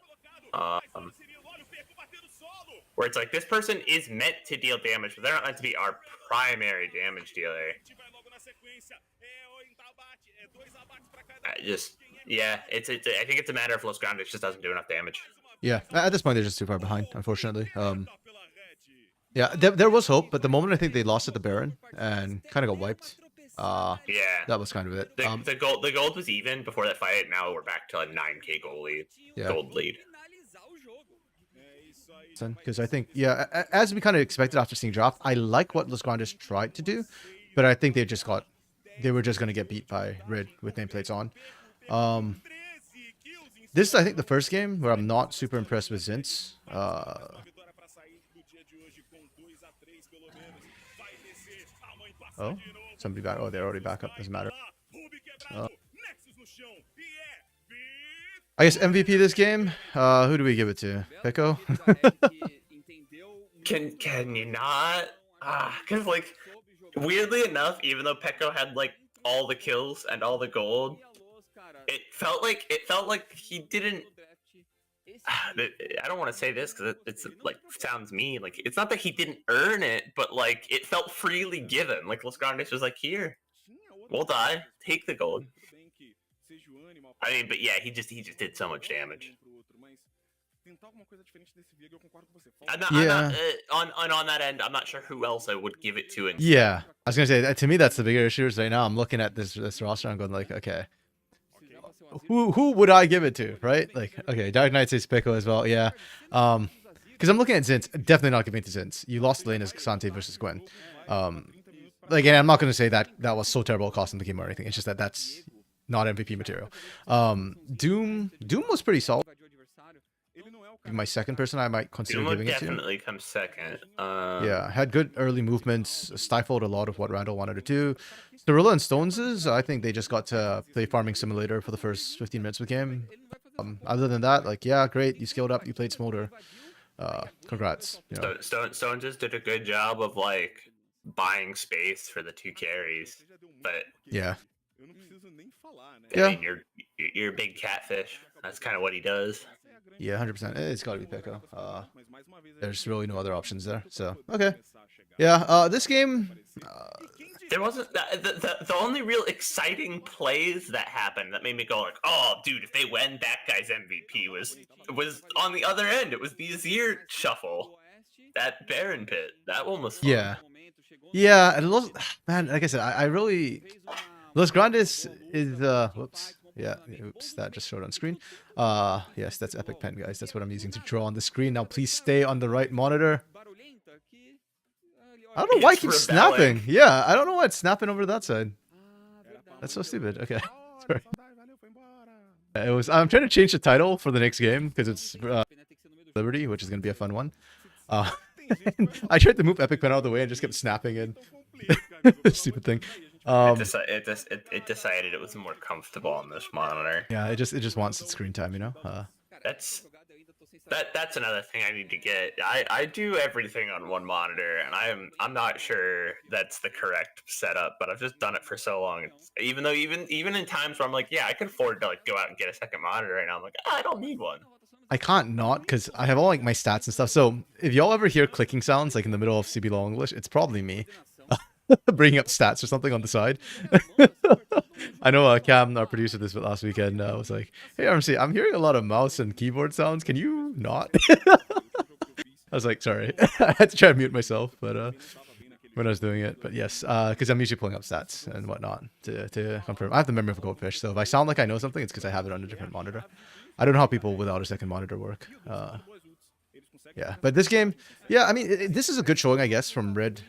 where it's like this person is meant to deal damage, but they're not meant to be our primary damage dealer. Yeah, it's I think it's a matter of Los Grandes just doesn't do enough damage. Yeah, at this point they're just too far behind, unfortunately. Yeah, there was hope, but the moment I think they lost at the Baron and kind of got wiped, yeah, that was kind of it. The gold was even before that fight. Now we're back to a 9k gold lead. Yeah. Gold lead. Because I think, yeah, as we kind of expected after seeing draft, I like what Los Grandes tried to do, but I think they were just going to get beat by Rid with nameplates on. This is, I think, the first game where I'm not super impressed with Zints. Oh, somebody back. Oh, they're already back up. Doesn't matter. I guess MVP this game. Who do we give it to? Peko? Can you not? Because like weirdly enough, even though Peko had like all the kills and all the gold, it felt like he didn't. I don't want to say this because it's like sounds mean. Like it's not that he didn't earn it, but like it felt freely given. Like Los Grandes was like, here, we'll die, take the gold. I mean, but yeah, he just did so much damage. I'm not, on that end, I'm not sure who else I would give it to. Yeah, I was gonna say to me that's the bigger issue. Is right now I'm looking at this roster, I'm going like, okay, who would I give it to? Right? Like, okay, Dark Knight says Peko as well. Yeah, because I'm looking at Zints. Definitely not giving it to Zints. You lost lane as Xante versus Gwen. Again, I'm not gonna say that was so terrible costing the game or anything. It's just that's not MVP material. Doom was pretty solid. My second person I might consider giving it to. Definitely comes second. Yeah, had good early movements, stifled a lot of what Randall wanted to do. Cirilla and Stones' I think they just got to play Farming Simulator for the first 15 minutes of the game. Other than that, like, yeah, great, you scaled up, you played Smolder. Congrats. You know. Stones just did a good job of like buying space for the two carries, but yeah. I mean, you're a big catfish. That's kind of what he does. Yeah, 100%. It's got to be Peko. There's really no other options there. So, okay. Yeah, this game... there wasn't... The only real exciting plays that happened that made me go like, oh, dude, if they win, that guy's MVP was on the other end. It was the Azir shuffle. That Baron pit. That one was fun. Yeah. Yeah, and man, like I said, I really... Los Grandes is... whoops. Yeah, oops, that just showed on screen. Yes, that's Epic Pen, guys. That's what I'm using to draw on the screen. Now, please stay on the right monitor. I don't know why it keeps snapping. Yeah, I don't know why it's snapping over that side. That's so stupid. Okay, sorry. I'm trying to change the title for the next game because it's Liberty, which is going to be a fun one. I tried to move Epic Pen out of the way and just kept snapping in. Stupid thing. It decided it was more comfortable on this monitor. Yeah, it just wants its screen time, you know. That's another thing I need to get. I do everything on one monitor, and I'm not sure that's the correct setup, but I've just done it for so long. Even in times where I'm like, yeah, I could afford to like go out and get a second monitor right now. I'm like, I don't need one. I can't not because I have all like my stats and stuff. So if y'all ever hear clicking sounds like in the middle of CBLOL English, it's probably me. Bringing up stats or something on the side. I know Cam, our producer, this last weekend was like, "Hey RMC, I'm hearing a lot of mouse and keyboard sounds. Can you not?" I was like, "Sorry." I had to try to mute myself, but when I was doing it, but yes, because I'm usually pulling up stats and whatnot to confirm. I have the memory of a goldfish, so if I sound like I know something, it's because I have it on a different monitor. I don't know how people without a second monitor work. Yeah, but this game, yeah, I mean, this is a good showing, I guess, from Red,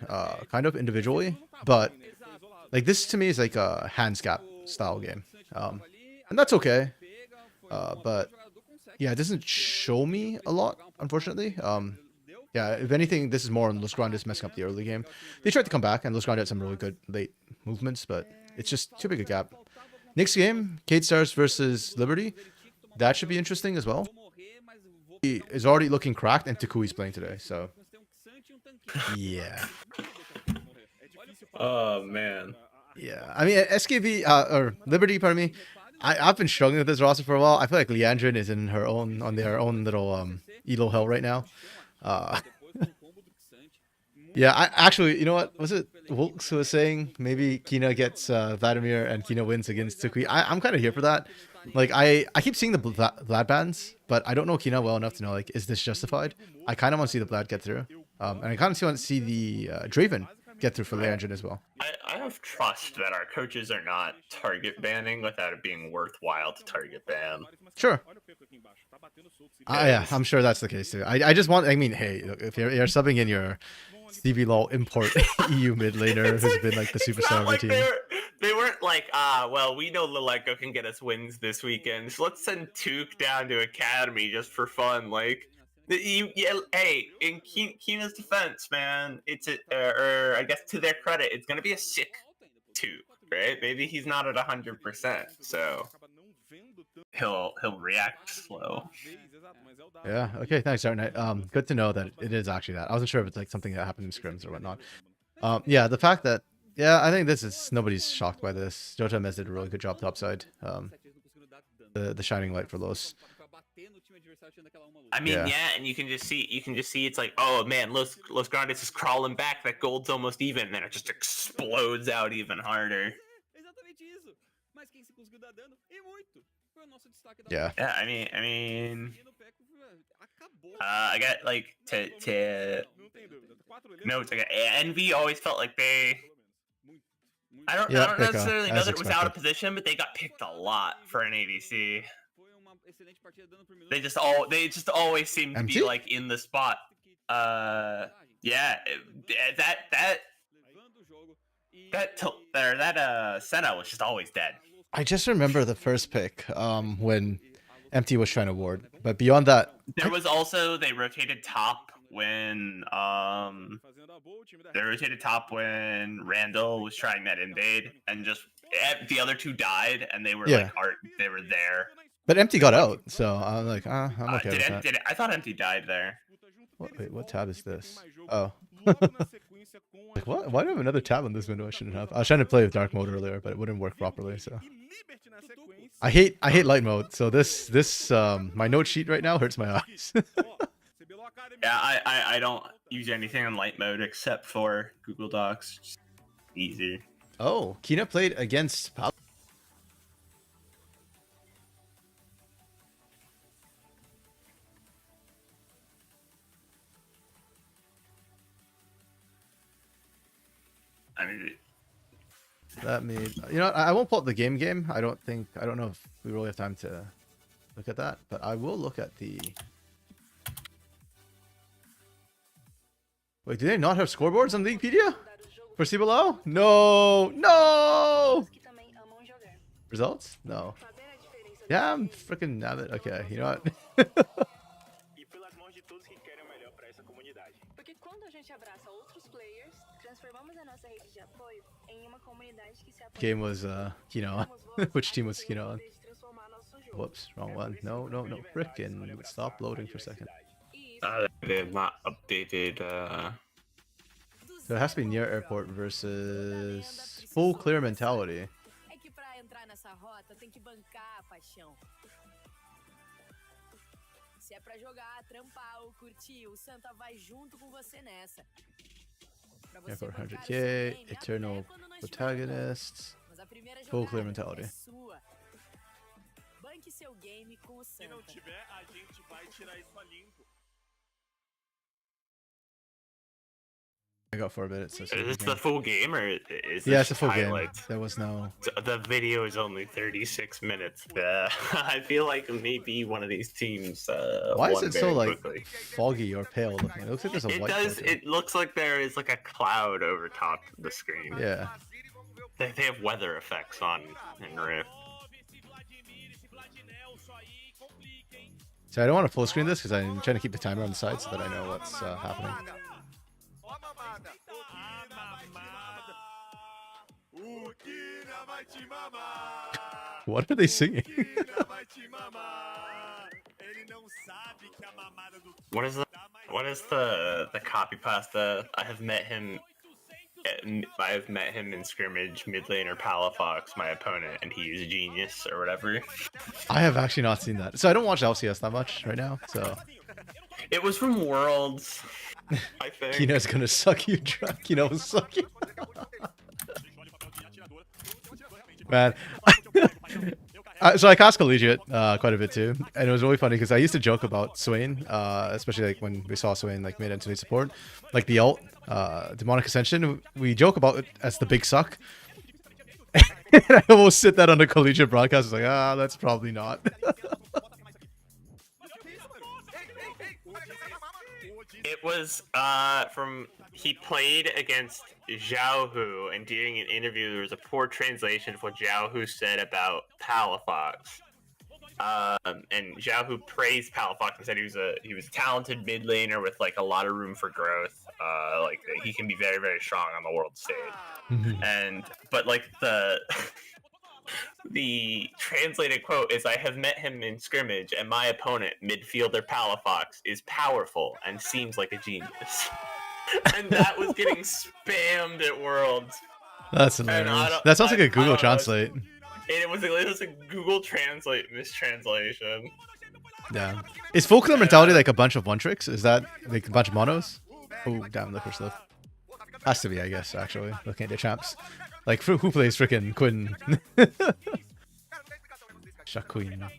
kind of individually, but like this to me is like a hands gap style game, and that's okay. But yeah, it doesn't show me a lot, unfortunately. Yeah, if anything, this is more on Los Grandes messing up the early game. They tried to come back, and Los Grandes had some really good late movements, but it's just too big a gap. Next game, Kate Stars versus Liberty. That should be interesting as well. He is already looking cracked, and Takui's playing today, so yeah. Oh man. Yeah, I mean SKV or Liberty, pardon me. I've been struggling with this roster for a while. I feel like Leandrin is in her own their own little elo hell right now. Yeah, I actually, you know what? Was it Wilkes who was saying maybe Kina gets Vladimir and Kina wins against Tukui? I'm kind of here for that. Like, I keep seeing the Vlad bans, but I don't know Kina well enough to know, like, is this justified? I kind of want to see the Vlad get through. And I kind of want to see the Draven get through for Leandrin as well. I have trust that our coaches are not target banning without it being worthwhile to target ban. Sure. Yeah, I'm sure that's the case too. I just want, I mean, hey, look, if you're subbing in your CBLOL import EU mid laner who's been like the superstar of the team. They weren't like, well, we know Leleko can get us wins this weekend, so let's send Took down to Academy just for fun. Like, hey, in Kina's defense, man, or I guess to their credit, it's gonna be a sick Took, right? Maybe he's not at 100%, so he'll react slow. Yeah. Okay. Thanks, Dark Knight. Good to know that it is actually that. I wasn't sure if it's like something that happened in scrims or whatnot. Yeah, the fact that I think this is nobody's shocked by this. Jota Mez did a really good job topside. The shining light for Los. I mean, yeah, and you can just see it's like, oh man, Los Grandes is crawling back. That gold's almost even, and then it just explodes out even harder. Yeah. Yeah, I mean, I got like to notes. I got Envy always felt like they. I don't necessarily know that it was out of position, but they got picked a lot for an ADC. They just always seem to be like in the spot. Yeah, that Senna was just always dead. I just remember the first pick when Empty was trying to ward, but beyond that, there was also they rotated top when Randall was trying that invade, and just the other two died, and they were like they were there. But Empty got out, so I'm like, I'm okay with that. I thought Empty died there. Wait, what tab is this? Oh. Like, what? Why do I have another tab on this window? I shouldn't have. I was trying to play with dark mode earlier, but it wouldn't work properly. So I hate light mode. So this my note sheet right now hurts my eyes. Yeah, I don't use anything on light mode except for Google Docs. Just easy. Oh, Kina played against Pal. I mean, that made, you know, I won't pull up the game. I don't know if we really have time to look at that, but I will look at the. Wait, do they not have scoreboards on Leaguepedia for CBLOL? No. Results? No. Yeah, I'm freaking nabbit. Okay, you know what? Game was Kino. Which team was Kino on? Whoops, wrong one. No, frickin' stop loading for a second. They have not updated. So it has to be near airport versus full clear mentality. Yeah, for 100k, eternal protagonists, full clear mentality. I got 4 minutes. Is this the full game or is this it's a full highlights? Game. There was no. The video is only 36 minutes. I feel like maybe one of these teams. Why is it so quickly. Like foggy or pale looking? It looks like there's a white. It looks like there is like a cloud over top of the screen. Yeah. They have weather effects on in Rift. So I don't want to full screen this because I'm trying to keep the timer on the side so that I know what's happening. What are they singing? What is the copy pasta? I have met him in scrimmage, mid lane or Palafox, my opponent, and he is a genius or whatever. I have actually not seen that. So I don't watch LCS that much right now. So It was from Worlds, I think. Kino's gonna suck you, Drunk. Kino will suck you. Man. So I cast Collegiate quite a bit too, and it was really funny because I used to joke about Swain, especially like when we saw Swain like mid and support, like the ult, Demonic Ascension. We joke about it as the big suck. And I almost sit that on the Collegiate broadcast. It's like, that's probably not. It was he played against Zhao Hu, and during an interview there was a poor translation of what Zhao Hu said about Palafox. And Zhao Hu praised Palafox and said he was a talented mid laner with like a lot of room for growth. Like he can be very, very strong on the world stage. But like the translated quote is, "I have met him in scrimmage, and my opponent, midfielder Palafox, is powerful and seems like a genius." And that was getting spammed at Worlds. That's hilarious. That sounds like a Google Translate. It was a Google Translate mistranslation. Yeah. Is Full Clear Mentality like a bunch of one tricks? Is that like a bunch of monos? Oh, damn, Liquor Slip. Has to be, I guess, actually, looking at the champs. Like, who plays freaking Quinn? Shaquin.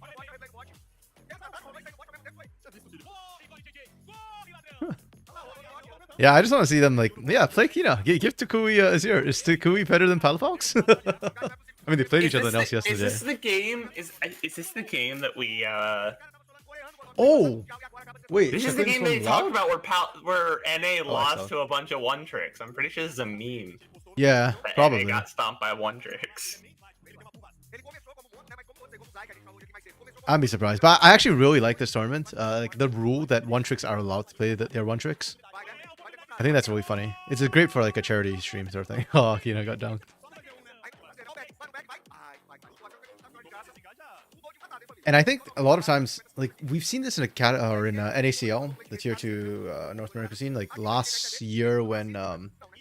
Yeah, I just want to see them like, play Kina. Give Takui Azir. Is Takui better than Palafox? I mean, they played each other else yesterday. Is this the game? Is this the game that we? Oh, wait. This is the game they talked about where NA lost to a bunch of one tricks. I'm pretty sure this is a meme. Yeah, probably. NA got stomped by one tricks. I'd be surprised, but I actually really like this tournament. Like the rule that one tricks are allowed to play their one tricks. I think that's really funny. It's great for like a charity stream sort of thing. Oh, Kino got dunked. And I think a lot of times, like we've seen this in a NACL, the tier 2 North America scene, like last year when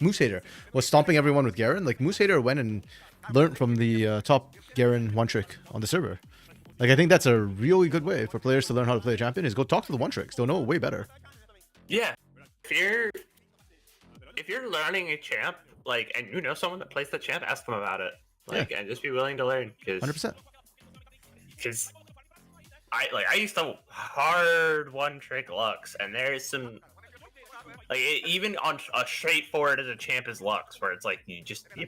Moose Hater was stomping everyone with Garen. Like Moose Hater went and learned from the top Garen one trick on the server. Like I think that's a really good way for players to learn how to play a champion, is go talk to the one tricks. They'll know it way better. Yeah, if you're learning a champ, like, and you know someone that plays the champ, ask them about it. Like, and just be willing to learn. 100%. Because I used to hard one trick Lux, and there's some like even on a straightforward as a champ is Lux, where it's like you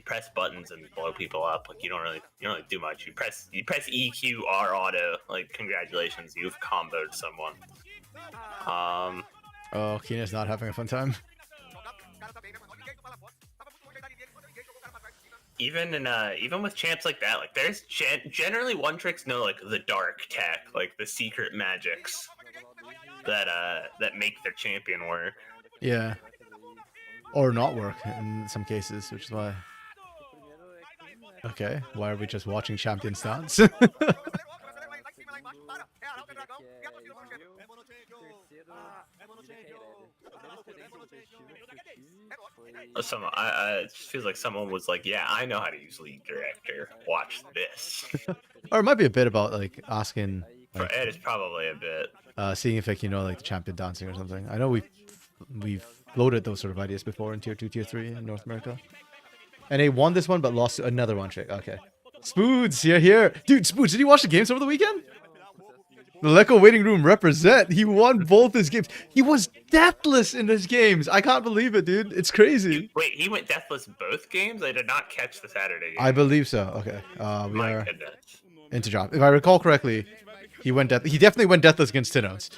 press buttons and blow people up. Like you don't really do much. You press EQ R auto. Like congratulations, you've comboed someone. Oh, Kina's not having a fun time. Even with champs like that, like there's generally one tricks know like the dark tech, like the secret magics that make their champion work. Yeah, or not work in some cases, which is why. Okay, why are we just watching champion stats? It just feels like someone was like, "Yeah, I know how to use League Director. Watch this." Or it might be a bit about like asking. Like, it is probably a bit. Seeing if like like the champion dancing or something. I know we've floated those sort of ideas before in tier 2, tier 3 in North America. And they won this one, but lost to another one trick. Okay. Spoods, you're here. Dude, Spoods, did you watch the games over the weekend? The Leco waiting room represent. He won both his games. He was deathless in his games. I can't believe it, dude. It's crazy. Wait, he went deathless both games? I did not catch the Saturday game. I believe so. Okay. We My are goodness. into drop. If I recall correctly, he definitely went deathless against Tinones.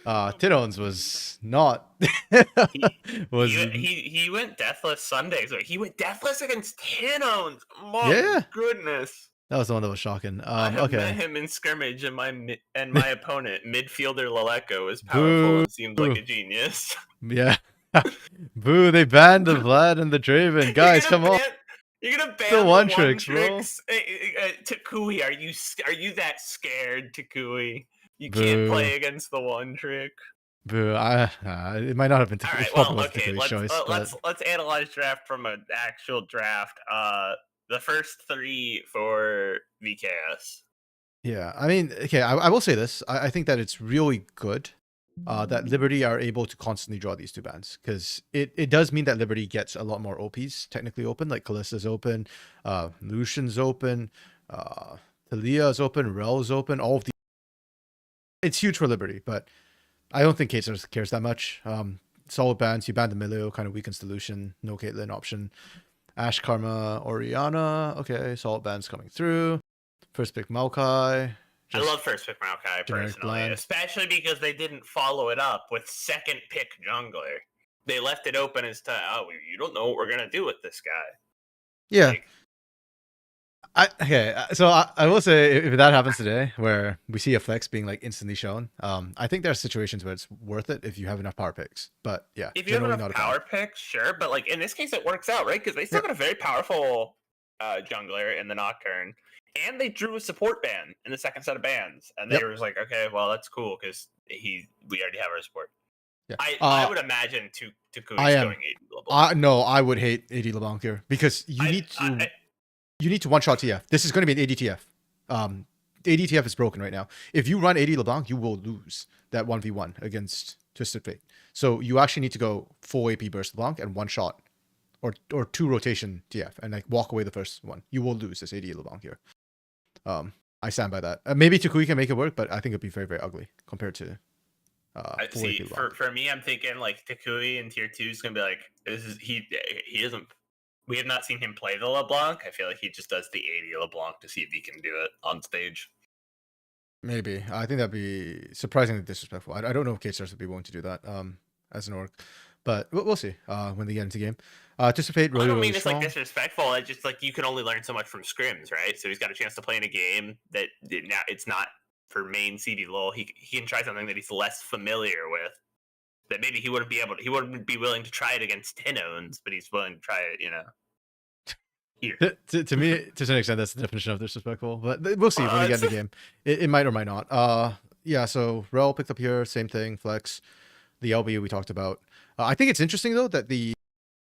Tinones was not. he went deathless Sunday. So he went deathless against Tinones. My goodness. That was the one that was shocking. I have met him in scrimmage, and my opponent, midfielder Laleko, is powerful and seems like a genius. Yeah. Boo, they banned the Vlad and the Draven. Guys, come on. You're gonna ban the one tricks, bro. Takui, are you that scared, Takui? You can't play against the one trick. Boo, it might not have been Alright, well, okay, let's analyze draft from an actual draft. The first 3 for VKS. Yeah, I mean, okay, I will say this. I think that it's really good that Liberty are able to constantly draw these two bans, because it does mean that Liberty gets a lot more OPs technically open, like Kallista's open, Lucian's open, Talia's open, Rel's open, all of these. It's huge for Liberty, but I don't think Caitlyn cares that much. Solid bans. You ban the Milio, kind of weakens the Lucian. No Caitlyn option. Ash, Karma, Orianna. Okay, solid bans coming through. First pick Maokai. I love first pick Maokai personally, especially because they didn't follow it up with second pick jungler. They left it open as to, oh, you don't know what we're gonna do with this guy. Yeah. So I will say, if that happens today, where we see a flex being like instantly shown, I think there are situations where it's worth it if you have enough power picks. But yeah, if you have enough power picks, sure. But like in this case, it works out, right? Because they still got a very powerful jungler in the Nocturne, and they drew a support ban in the second set of bans, and they were just like, okay, well that's cool because we already have our support. Yeah. I would imagine Tukui's going AD LeBlanc. No, I would hate AD LeBlanc here because you need to one-shot TF. This is going to be an ADTF. ADTF is broken right now. If you run AD LeBlanc, you will lose that 1v1 against Twisted Fate. So you actually need to go full AP burst LeBlanc and one shot or two rotation TF and like walk away the first one. You will lose this AD LeBlanc here. I stand by that. Maybe Tukui can make it work, but I think it'd be very, very ugly compared to see, for me, I'm thinking like Tukui in tier 2 is going to be like, he doesn't. We have not seen him play the LeBlanc. I feel like he just does the 80 LeBlanc to see if he can do it on stage. Maybe. I think that'd be surprisingly disrespectful. I don't know if K-Stars would be willing to do that as an org. But we'll see when they get into the game. Anticipate really, I don't mean really it's strong. like disrespectful. It's just like you can only learn so much from scrims, right? So he's got a chance to play in a game that now it's not for main CBLOL. He can try something that he's less familiar with. That maybe he wouldn't be willing to try it against Tinones, but he's willing to try it, here. To me, to some extent, that's the definition of disrespectful. But we'll see when we get in the game. It might or might not. Yeah, so Rel picked up here, same thing, flex. The LB we talked about. I think it's interesting, though, that the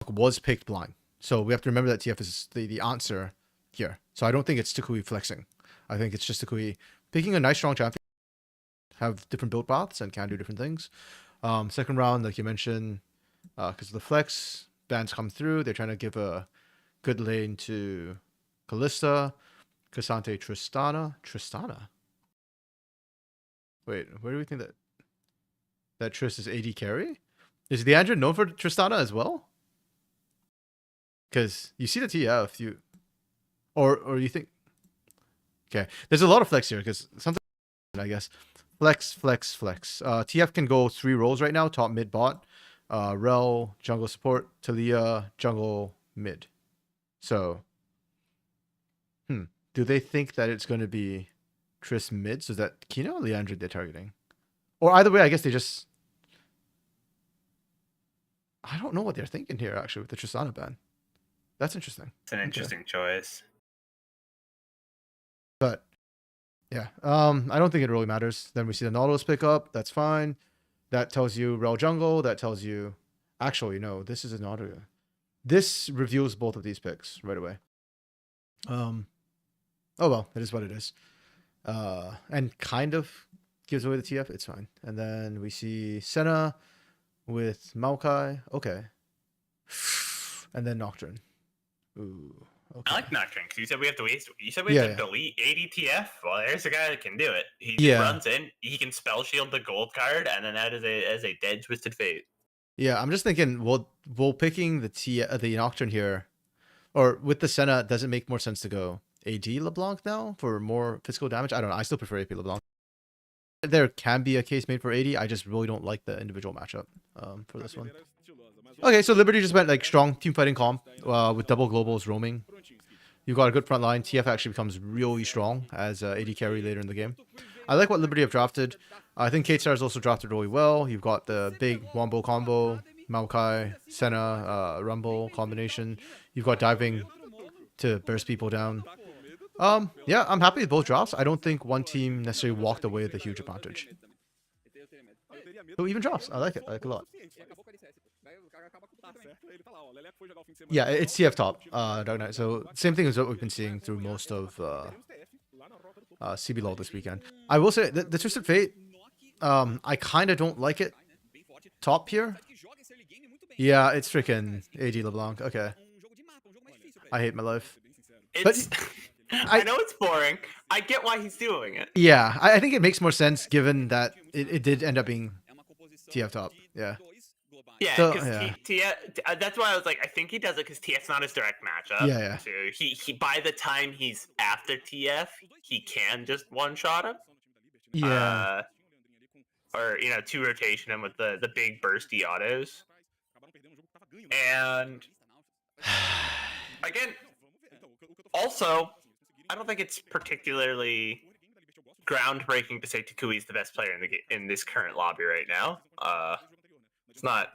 was picked blind. So we have to remember that TF is the answer here. So I don't think it's Tukui flexing. I think it's just Tukui picking a nice, strong champion, have different build paths, and can do different things. Second round, like you mentioned, because the flex bans come through, they're trying to give a good lane to Kalista, Cassante, Tristana. Wait, where do we think that Triss is AD carry? Is the Andrew known for Tristana as well? Because you see the TF, or you think, okay, there's a lot of flex here because something, I guess. Flex. TF can go 3 roles right now. Top, mid, bot. Rel, jungle support. Talia, jungle, mid. So, do they think that it's going to be Triss mid? So is that Kino or Leandra they're targeting? Or either way, I guess they just... I don't know what they're thinking here, actually, with the Tristana ban. That's interesting. It's an interesting choice. But... yeah, I don't think it really matters. Then we see the Nautilus pick up. That's fine. That tells you Rel jungle. That tells you... actually, no, this is a Nautilus. This reveals both of these picks right away. Oh, well, it is what it is. And kind of gives away the TF. It's fine. And then we see Senna with Maokai. Okay. And then Nocturne. Ooh. Okay. I like Nocturne because you said we have to waste. You said we have to delete ADTF. Well, there's a guy that can do it. He runs in. He can spell shield the gold card, and then that is a dead Twisted Fate. Yeah, I'm just thinking. Well, picking the Nocturne here, or with the Senna, does it make more sense to go AD LeBlanc now for more physical damage? I don't know. I still prefer AP LeBlanc. There can be a case made for AD. I just really don't like the individual matchup for this one. Okay, so Liberty just went like strong team fighting comp with double globals roaming. You've got a good front line. TF actually becomes really strong as AD carry later in the game. I like what Liberty have drafted. I think K-Stars also drafted really well. You've got the big Wombo combo, Maokai, Senna, Rumble combination. You've got diving to burst people down. Yeah, I'm happy with both drafts. I don't think one team necessarily walked away with a huge advantage. So even drops, I like it. I like it a lot. Yeah, it's TF top, Dark Knight. So same thing as what we've been seeing through most of CBLOL this weekend. I will say the Twisted Fate, I kind of don't like it. Top here? Yeah, it's freaking AD LeBlanc. Okay. I hate my life. It's. I I know it's boring. I get why he's doing it. Yeah, I think it makes more sense given that it did end up being TF top. Yeah. Yeah, So because yeah. that's why I was like, I think he does it because TF's not his direct matchup. Yeah, yeah. So he by the time he's after TF, he can just one shot him. Yeah. Or two rotation him with the big bursty autos. And again, also, I don't think it's particularly groundbreaking to say Takui is the best player in this current lobby right now. It's not.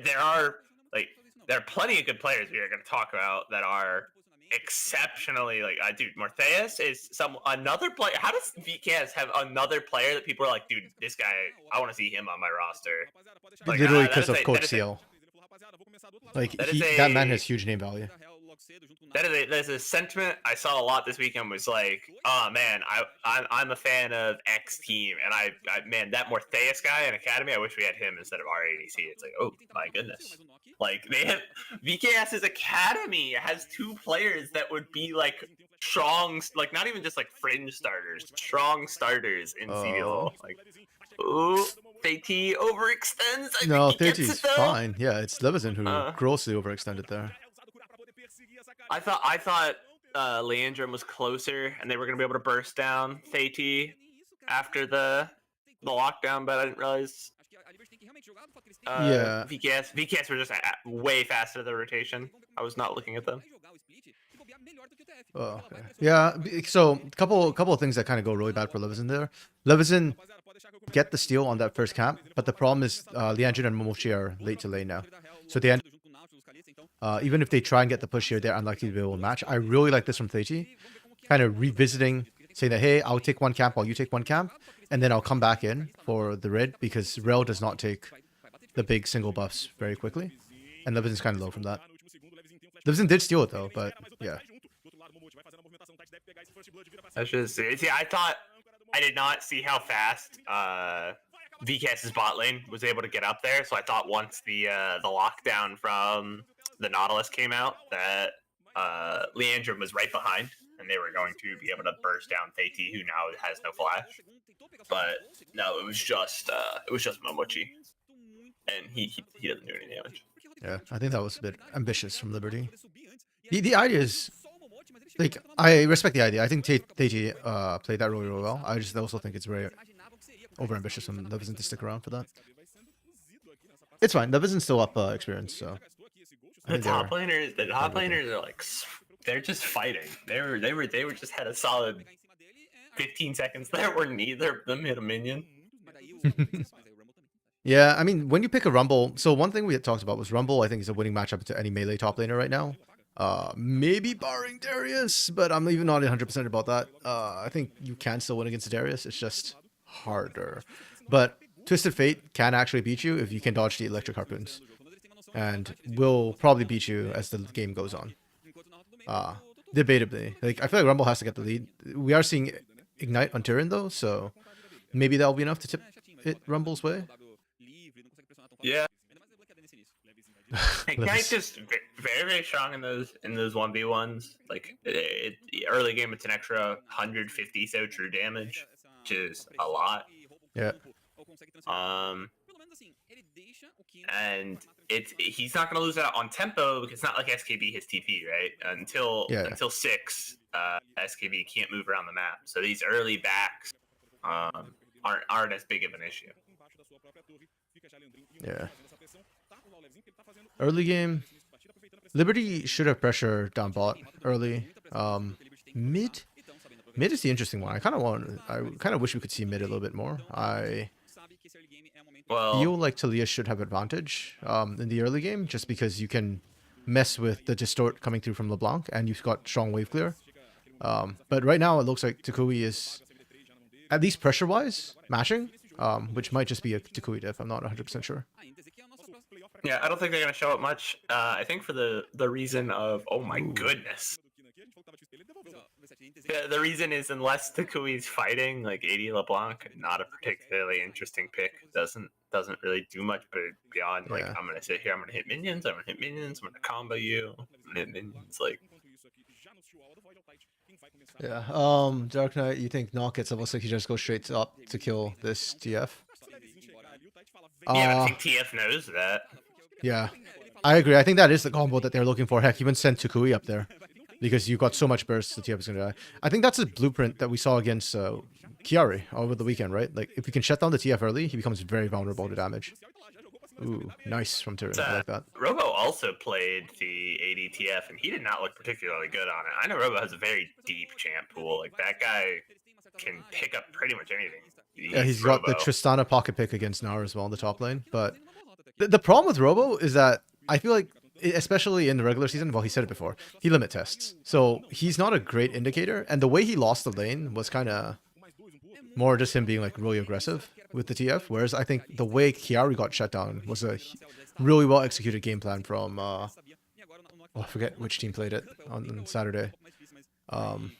There are plenty of good players we are going to talk about that are exceptionally dude. Morpheus is another player. How does VKS have another player that people are like, dude, this guy, I want to see him on my roster? Like, Literally because of Code CL. Like that man has huge name value. There's a sentiment I saw a lot this weekend was like, oh man, I'm a fan of X team, and I man, that Morpheus guy in Academy, I wish we had him instead of R80C. It's like, oh my goodness. Like they have VKS's Academy has 2 players that would be like strong, like not even just like fringe starters, strong starters in CBLOL. Like, ooh, Fate overextends. No, Thety's fine. Yeah, it's Levison who grossly overextended there. I thought Leandrum was closer, and they were going to be able to burst down Fate after the lockdown, but I didn't realize. Yeah. VKS were just way faster to the rotation. I was not looking at them. Oh, okay. Yeah. So a couple of things that kind of go really bad for Levison there. Levison get the steal on that first camp, but the problem is Leandrin and Momochi are late to lane now. So they end even if they try and get the push here, they're unlikely to be able to match. I really like this from Theity. Kind of revisiting, saying that, hey, I'll take one camp while you take one camp, and then I'll come back in for the red, because Rel does not take the big single buffs very quickly. And Levison's kind of low from that. Levison did steal it, though, but yeah. That's just, see, I did not see how fast VKS's bot lane was able to get up there, so I thought once the lockdown from the Nautilus came out that Leandrum was right behind, and they were going to be able to burst down Theity, who now has no flash. But no, it was just Momochi, and he doesn't do any damage. Yeah, I think that was a bit ambitious from Liberty. The idea is, like, I respect the idea. I think Theity played that really, really well. I just also think it's very overambitious from Levison to stick around for that. It's fine. Levison's still up experience, so. The top laners are like, they're just fighting. They were just had a solid 15 seconds there where neither of them hit a minion. Yeah, I mean, when you pick a Rumble, so one thing we had talked about was Rumble, I think, is a winning matchup to any melee top laner right now. Maybe barring Darius, but I'm even not 100% about that. I think you can still win against Darius. It's just harder. But Twisted Fate can actually beat you if you can dodge the electric harpoons, and will probably beat you as the game goes on. Debatably, like, I feel like Rumble has to get the lead. We are seeing Ignite on Tyrion though, so maybe that'll be enough to tip it Rumble's way. Yeah. Ignite just very, very strong in those 1v1s. Like, early game, it's an extra 150 so true damage, which is a lot. Yeah. And he's not going to lose out on tempo, because it's not like SKB his TP, right? Until 6, SKB can't move around the map. So these early backs aren't as big of an issue. Yeah. Early game, Liberty should have pressure down bot early. Mid is the interesting one. I kind of wish we could see mid a little bit more. I feel like Talia should have advantage in the early game, just because you can mess with the distort coming through from LeBlanc, and you've got strong wave clear. But right now it looks like Takui is, at least pressure-wise, mashing, which might just be a Takui diff. I'm not 100% sure. Yeah, I don't think they're going to show up much. I think for the reason of, oh my goodness. The reason is unless Takui's fighting, like 80 LeBlanc, not a particularly interesting pick. Doesn't really do much, but beyond like Yeah. I'm gonna sit here, I'm gonna hit minions, I'm gonna combo you, I'm gonna hit minions. Like Yeah. Dark Knight, you think Knock gets level 6, he just goes straight up to kill this TF? yeah, but I think TF knows that. Yeah. I agree. I think that is the combo that they're looking for. Heck, even send Tukui up there. Because you got so much burst, the TF is going to die. I think that's a blueprint that we saw against Chiari over the weekend, right? Like, if we can shut down the TF early, he becomes very vulnerable to damage. Ooh, nice from Turin. I like that. Robo also played the AD/TF, and he did not look particularly good on it. I know Robo has a very deep champ pool. Like, that guy can pick up pretty much anything. Yeah, he's got the Tristana pocket pick against Nara as well in the top lane. But the problem with Robo is that I feel like, especially in the regular season, well, he said it before, he limit tests. So he's not a great indicator. And the way he lost the lane was kind of more just him being like really aggressive with the TF. Whereas I think the way Chiari got shut down was a really well executed game plan from, I forget which team played it on Saturday. Can't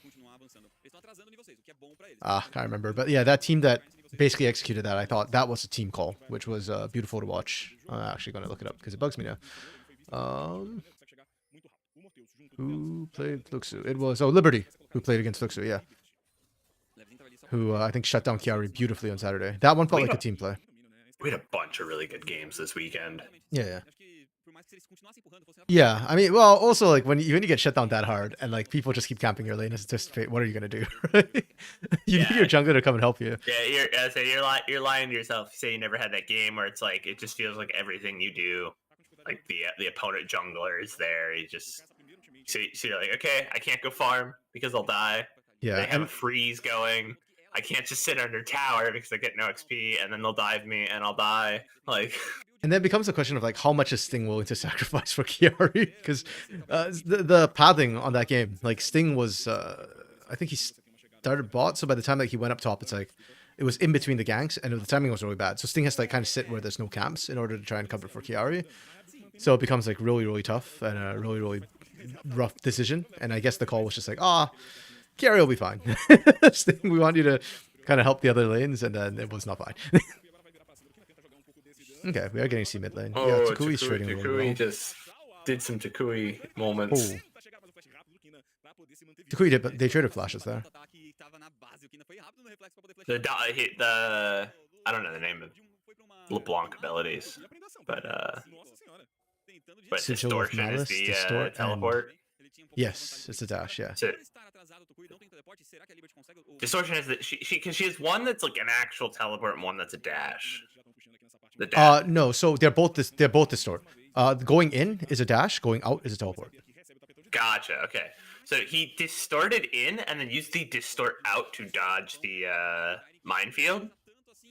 remember. But yeah, that team that basically executed that, I thought that was a team call, which was beautiful to watch. I'm actually going to look it up because it bugs me now. Who played Fluxu? It was Liberty who played against Fluxu, yeah. Who I think shut down Chiari beautifully on Saturday. That one felt like a team play. We had a bunch of really good games this weekend. Yeah. Yeah, I mean, well, also like when you get shut down that hard and like people just keep camping your lane, it's just what are you gonna do? You need your jungler to come and help you. Yeah, you're lying to yourself. You say you never had that game where it's like it just feels like everything you do, like the opponent jungler is there. You just so you're like, okay, I can't go farm because I'll die. Yeah, they have a freeze going. I can't just sit under tower because I get no XP, and then they'll dive me and I'll die. Like. And then it becomes a question of like how much is Sting willing to sacrifice for Chiari? Because the pathing on that game, like Sting was, I think he started bot, so by the time that he went up top, it's like it was in between the ganks, and the timing was really bad. So Sting has to like kind of sit where there's no camps in order to try and cover for Chiari. So it becomes like really, really tough and a really, really rough decision. And I guess the call was just like, Chiari will be fine. Sting, we want you to kind of help the other lanes, and then it was not fine. Okay, we are getting C mid lane. Oh, yeah, Takui's trading a little Takui just did some Takui moments. Oh. Takui did, but they traded flashes there. I don't know the name of LeBlanc abilities, but distortion is the teleport. Yes, it's a dash. Yeah. So, distortion is that she has one that's like an actual teleport and one that's a dash. The dash. No, so they're both distort. Going in is a dash, going out is a teleport. Gotcha. Okay. So he distorted in and then used the distort out to dodge the minefield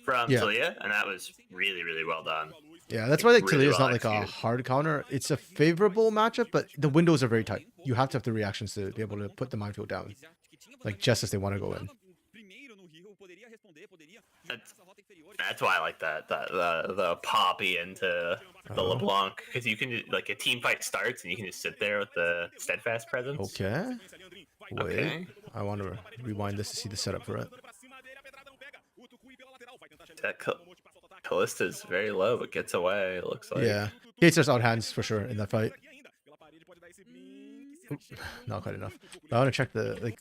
from Talia, and that was really, really well done. Yeah, that's why like really Talia is not like a hard counter. It's a favorable matchup, but the windows are very tight. You have to have the reactions to be able to put the minefield down, like just as they want to go in. That's why I like the poppy into the LeBlanc, because you can like a team fight starts and you can just sit there with the steadfast presence. Okay. Wait, I want to rewind this to see the setup for it. That Callista's very low, but gets away. It looks like. Yeah, Gatestar's out hands for sure in that fight. Not quite enough. But I want to check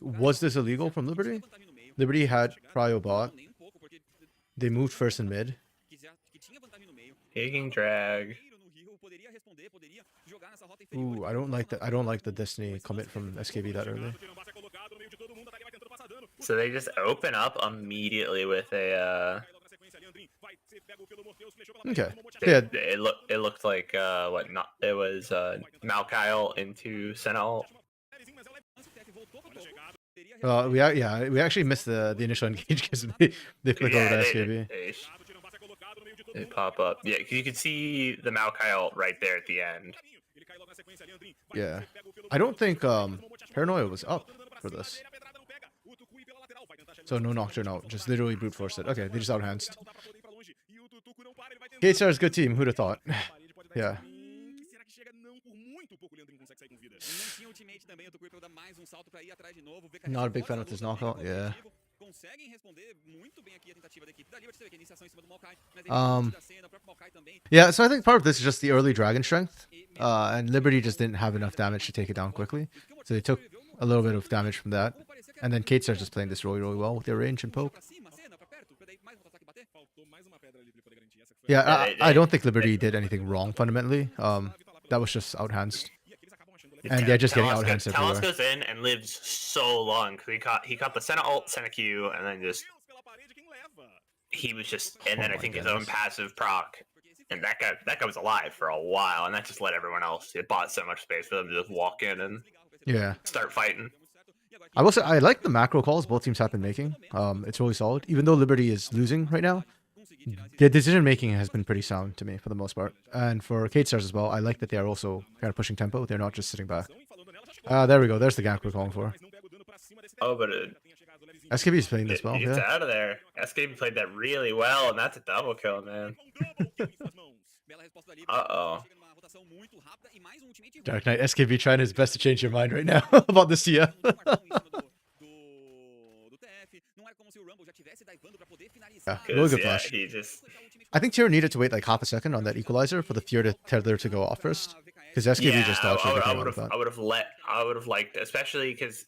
was this illegal from Liberty? Liberty had prio bot. They moved first and mid. Taking drag. Ooh, I don't like that. I don't like the Destiny commit from SKB that early. So they just open up immediately with a. Okay. Yeah. It looked like it was Malkyle into Sentinel. We actually missed the initial engage because they flick over to SKB. They pop up. Yeah, because you can see the Malkyle right there at the end. Yeah. I don't think Paranoia was up for this. So no Nocturne out. Just literally brute forced it. Okay, they just outhandsed. Gatestar's good team. Who'd have thought? Yeah. Not a big fan of this knockout, yeah. Yeah, so I think part of this is just the early dragon strength, and Liberty just didn't have enough damage to take it down quickly, so they took a little bit of damage from that, and then Kate starts just playing this really well with their range and poke. Yeah, I don't think Liberty did anything wrong fundamentally. That was just outhands. And yeah, just getting outhands everywhere. Talos goes in and lives so long because he caught the Senna ult, Senna Q, and then he was just, and then I think his own passive proc, and that guy was alive for a while, and that just let everyone else. It bought so much space for them to just walk in and start fighting. I will say I like the macro calls both teams have been making. It's really solid, even though Liberty is losing right now. The decision making has been pretty sound to me for the most part, and for Kate Stars as well. I like that they are also kind of pushing tempo. They're not just sitting back. There we go. There's the gank we're calling for. Oh, but SKB's playing this well. It's out of there. SKB played that really well, and that's a double kill, man. Uh-oh. Dark Knight SKB trying his best to change your mind right now about this TF. Yeah, really good flash. I think Tyr needed to wait like half a second on that equalizer for the Fear to Tether to go off first, because SKB just dodged everything out of that. I would have liked, especially because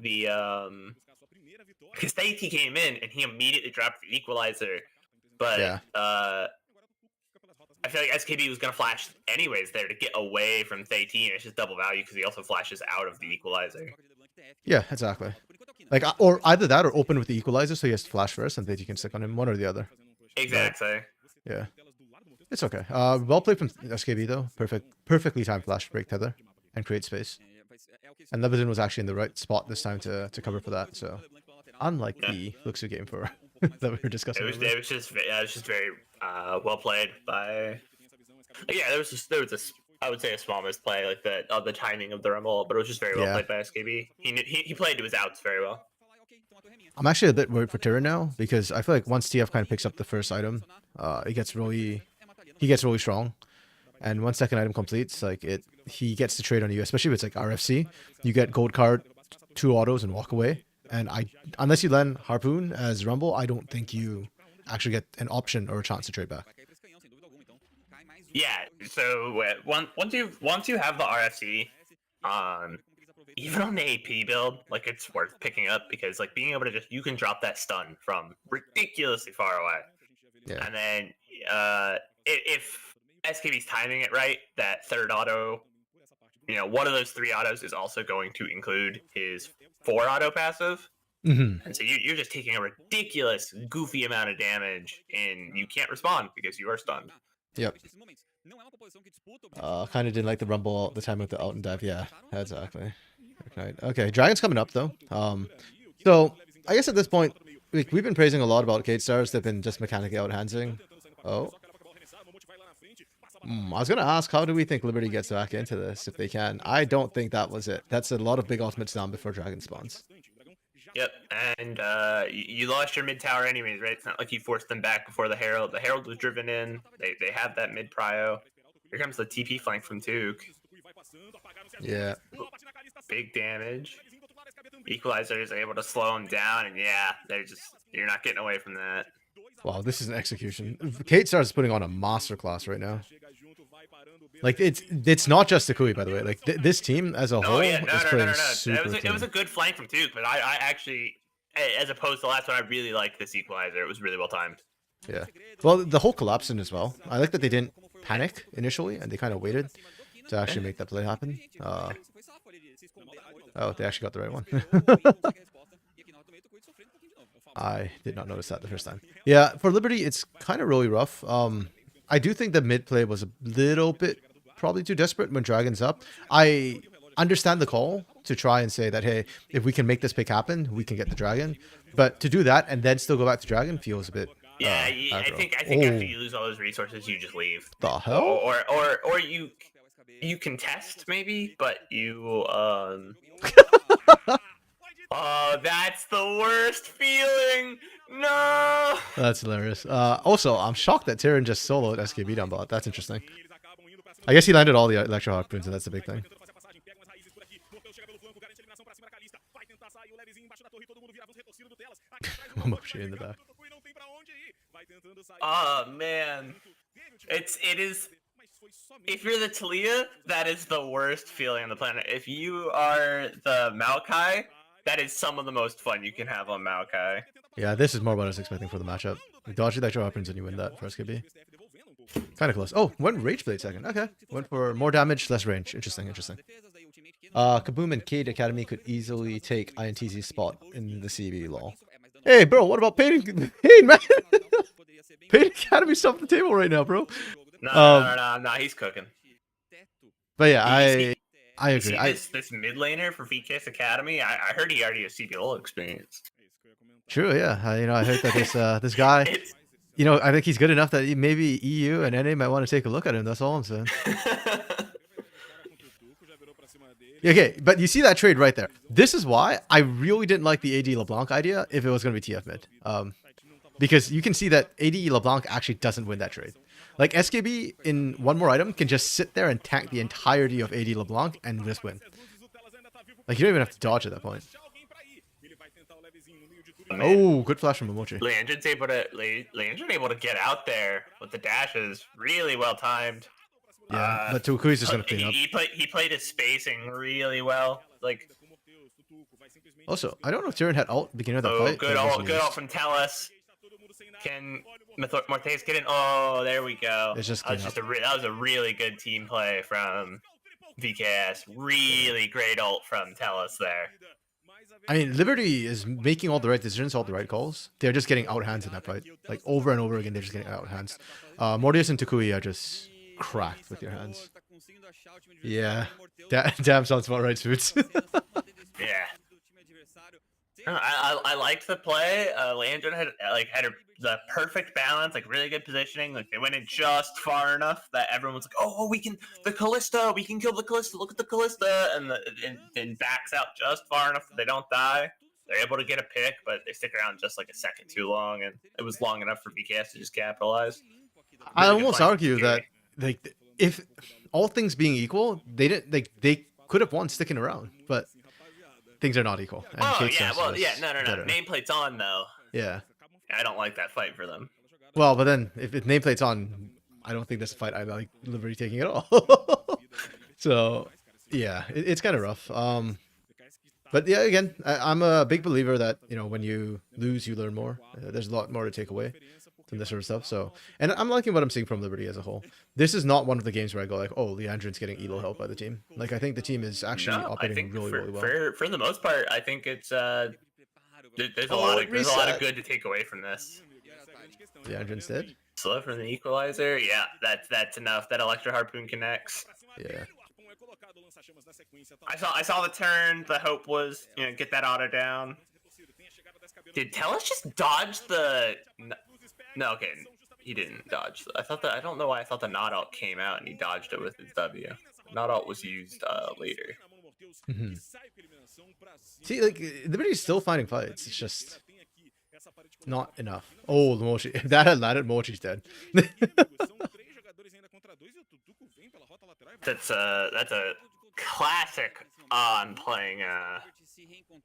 because Theiti came in and he immediately dropped the equalizer, but I feel like SKB was gonna flash anyways there to get away from Theiti, and it's just double value because he also flashes out of the equalizer. Yeah, exactly. Like, or either that or open with the equalizer so he has to flash first and Theiti can stick on him, one or the other. Exactly. But, yeah. It's okay. Well played from SKB though. Perfectly timed flash to break tether and create space. And Lebanon was actually in the right spot this time to cover for that, so unlike the Luxu game for that we were discussing. It was just very well played by. Yeah, there was I would say a small misplay, like the timing of the rumble, but it was just very well played by SKB. He played to his outs very well. I'm actually a bit worried for Tyrion now because I feel like once TF kind of picks up the first item, he gets really strong, and once second item completes, like he gets to trade on you, especially if it's like RFC. You get gold card, 2 autos, and walk away. And unless you land Harpoon as Rumble, I don't think you actually get an option or a chance to trade back. Yeah, so once you have the RFC, even on the AP build, like it's worth picking up because like being able to you can drop that stun from ridiculously far away. Yeah. And then if SKB's timing it right, that third auto, one of those 3 autos is also going to include his 4 auto passive. Mm-hmm. And so you're just taking a ridiculous, goofy amount of damage, and you can't respond because you are stunned. Yep. Kind of didn't like the rumble the time with the out and dive. Yeah, exactly. Okay, Dragon's coming up though. So I guess at this point, we've been praising a lot about Kate Stars. They've been just mechanically outhandsing. Oh. I was going to ask, how do we think Liberty gets back into this if they can? I don't think that was it. That's a lot of big ultimates down before Dragon spawns. Yep, and you lost your mid tower anyways, right? It's not like you forced them back before the Herald. The Herald was driven in. They have that mid prio. Here comes the TP flank from Tuke. Yeah. Big damage. Equalizer is able to slow him down, and yeah, you're not getting away from that. Wow, this is an execution. Kate Stars putting on a masterclass right now. Like it's not just the Kui, by the way. Like this team as a whole is playing super clean. It was a good flank from Tuke, but I actually, as opposed to the last one, I really liked this equalizer. It was really well timed. Yeah. Well, the whole collapse in as well. I like that they didn't panic initially and they kind of waited to actually make that play happen. Oh, they actually got the right one. I did not notice that the first time. Yeah, for Liberty, it's kind of really rough. I do think the mid play was a little bit probably too desperate when Dragon's up. I understand the call to try and say that, hey, if we can make this pick happen, we can get the Dragon. But to do that and then still go back to Dragon feels a bit... Yeah, I think after you lose all those resources, you just leave. The hell? Or you contest, maybe, but you... Oh, that's the worst feeling. No. That's hilarious. Also, I'm shocked that Tyrion just soloed SKB down bot. That's interesting. I guess he landed all the Electro Harpoons, and that's the big thing. Momochi in the back. Oh man, it is. If you're the Talia, that is the worst feeling on the planet. If you are the Maokai, that is some of the most fun you can have on Maokai. Yeah, this is more what I was expecting for the matchup. You dodge the extra weapons and you win that for SKB. Kind of close. Oh, went Rage Blade second. Okay. Went for more damage, less range. Interesting, interesting. Kaboom and Cade Academy could easily take INTZ's spot in the CBLOL. Hey, bro, what about Pain? Hey, man! Pain Academy's off the table right now, bro. No, he's cooking. But yeah, I agree. This mid laner for VKS Academy, I heard he already has CBLOL experience. True, yeah. I heard that this guy, I think he's good enough that maybe EU and NA might want to take a look at him. That's all I'm saying. Okay, but you see that trade right there. This is why I really didn't like the AD LeBlanc idea if it was going to be TF mid. Because you can see that AD LeBlanc actually doesn't win that trade. Like, SKB in one more item can just sit there and tank the entirety of AD LeBlanc and just win. Like, you don't even have to dodge at that point. Man. Oh, good flash from Momochi. Leandrin's able to get out there with the dashes. Really well timed. Yeah, but Tukui's just going to clean up. He played his spacing really well. Like, also, I don't know if Tyrion had ult beginning of the fight. Good ult from Tellus. Can Mortez get in? Oh, there we go. It's just that was a really good team play from VKS. Really great ult from Tellus there. I mean, Liberty is making all the right decisions, all the right calls. They're just getting outhands in that fight. Like, over and over again, they're just getting outhands. Mortius and Tukui are just cracked with your hands. Yeah. Damn sounds about right, Suits. Yeah. I liked the play. Landon had the perfect balance, like really good positioning. Like they went in just far enough that everyone was like, "Oh, we can the Callista. We can kill the Callista. Look at the Callista!" And backs out just far enough that they don't die. They're able to get a pick, but they stick around just like a second too long, and it was long enough for VKS to just capitalize. Really I almost argue that like if all things being equal, they could have won sticking around, but things are not equal. And no. Nameplate's on though. Yeah. I don't like that fight for them. Well, but then if nameplate's on, I don't think this fight I like Liberty taking it all. So yeah, it's kind of rough. But yeah, again, I'm a big believer that when you lose, you learn more. There's a lot more to take away from this sort of stuff. So, and I'm liking what I'm seeing from Liberty as a whole. This is not one of the games where I go like, oh, Leandrin's getting elo help by the team. Like, I think the team is actually operating really well. For the most part, I think it's there's a lot of good to take away from this. Leandrin's dead. Slow from the equalizer. Yeah, that's enough. That Electro Harpoon connects. Yeah. I saw the turn. The hope was get that auto down. Did Tellus just dodge the? No, okay, he didn't dodge. I don't know why I thought the not alt came out and he dodged it with his W. Not alt was used later. Mm-hmm. See, like Liberty's still finding fights. It's just not enough. Oh, Momochi. If that had landed, Momochi's dead. That's a classic on playing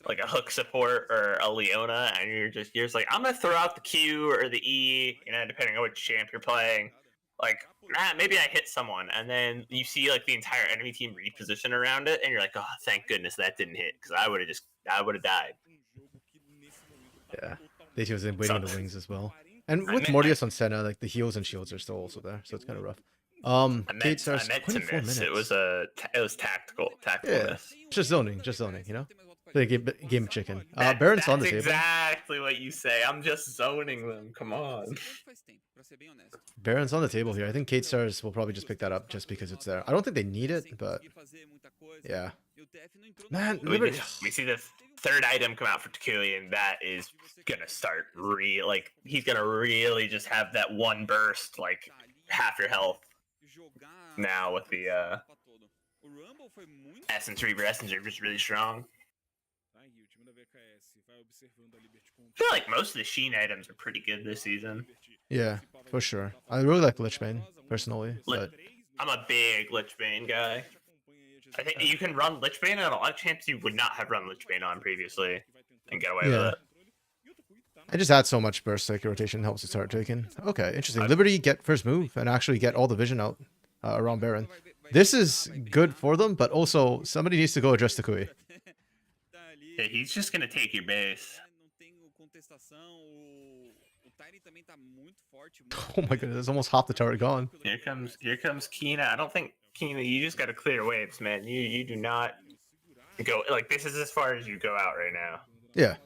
like a hook support or a Leona, and you're just like, I'm gonna throw out the Q or the E, depending on which champ you're playing. Like, maybe I hit someone, and then you see like the entire enemy team reposition around it, and you're like, oh, thank goodness that didn't hit, because I would have died. Yeah, they was waiting in the wings as well. And with Mortius on Senna, like the heals and shields are still also there, so it's kind of rough. I meant to miss. It was tactical. Yeah, just zoning, The game of chicken. Baron's on the table. Exactly what you say. I'm just zoning them. Come on. Baron's on the table here. I think Kate Stars will probably just pick that up just because it's there. I don't think they need it, but yeah. Man, we see the third item come out for Takui, and that is gonna start he's gonna really just have that one burst, like half your health. Now with the Essence Reaver is really strong. I feel like most of the Sheen items are pretty good this season. Yeah, for sure. I really like Lichbane, personally. But I'm a big Lichbane guy. I think you can run Lichbane on a lot of champs you would not have run Lichbane on previously and get away with it. I just add so much burst like rotation helps it start taking. Okay, interesting. Liberty get first move and actually get all the vision out around Baron. This is good for them, but also somebody needs to go address the Kui. Yeah, he's just gonna take your base. Oh my goodness, there's almost half the turret gone. Here comes Kina. I don't think Kina. You just gotta clear waves, man. You do not go like this is as far as you go out right now. Yeah,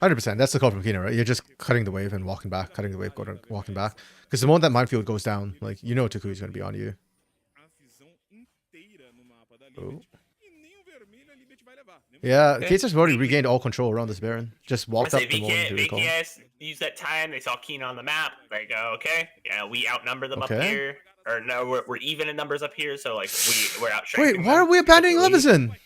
100%. That's the call from Kina, right? You're just cutting the wave and walking back, cutting the wave, walking back. Because the moment that minefield goes down, like you know Tukui's gonna be on you. Oh. Yeah, Okay. Kate's already regained all control around this Baron. Just walked up the moment to the call. VKS use that time. They saw Kina on the map. They go, okay, yeah, we outnumber them up Okay. here. Or no, we're even in numbers up here, so like we're out. Wait, why are we abandoning Levison?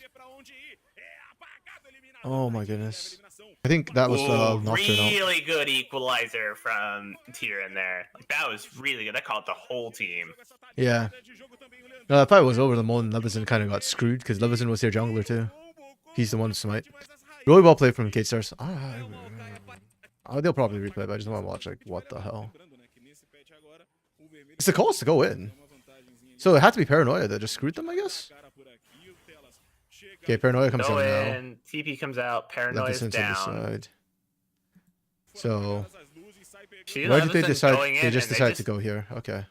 Oh my goodness. I think that was Nocturne out. Really good equalizer from Tyrion there. Like that was really good. That caught the whole team. Yeah. No, that fight was over the moment Levison kind of got screwed because Levison was their jungler too. He's the one to smite. Really well played from Kate Stars. They'll probably replay, but I just want to watch like what the hell. It's the calls to go in. So it had to be Paranoia that just screwed them, I guess. Okay, Paranoia comes in now. TP comes out. Paranoia's down. Side. So She why did they decide? They They just decided to go here. Okay.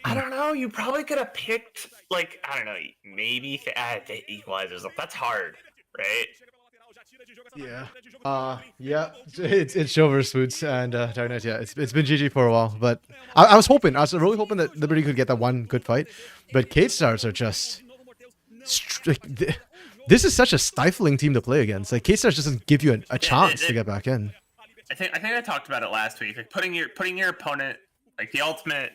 I don't know. You probably could have picked like I don't know. Maybe to add the equalizers. That's hard, right? Yeah. Yeah. It's Show versus Foods and Dark Knight. Yeah, it's been GG for a while, but I was really hoping that Liberty could get that one good fight, but Kate Stars are just. This is such a stifling team to play against. Like Kate Stars doesn't give you a chance to get back in. I think I talked about it last week. Like putting your opponent, like the ultimate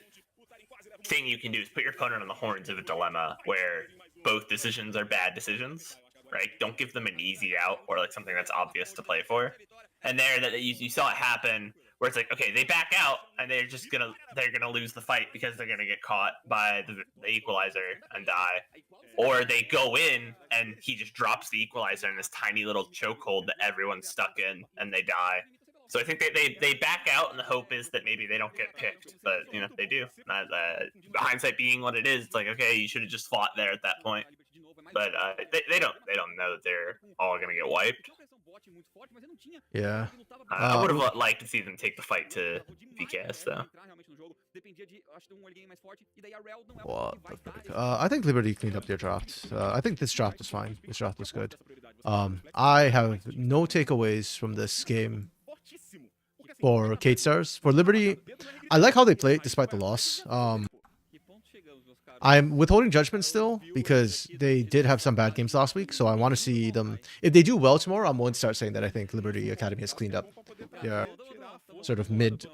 thing you can do is put your opponent on the horns of a dilemma where both decisions are bad decisions, right? Don't give them an easy out or like something that's obvious to play for. And there, that you saw it happen where it's like, okay, they back out and they're gonna lose the fight because they're gonna get caught by the equalizer and die, or they go in and he just drops the equalizer in this tiny little chokehold that everyone's stuck in and they die. So I think they back out, and the hope is that maybe they don't get picked, but you know they do. Hindsight being what it is, it's like okay, you should have just fought there at that point. But they don't know that they're all gonna get wiped. Yeah. I would have liked to see them take the fight to VKS though. What the frick? I think Liberty cleaned up their draft. I think this draft was fine. This draft was good. I have no takeaways from this game. For Kate Stars. For Liberty, I like how they play despite the loss. I'm withholding judgment still because they did have some bad games last week, so I want to see them. If they do well tomorrow, I'm going to start saying that I think Liberty Academy has cleaned up their sort of mid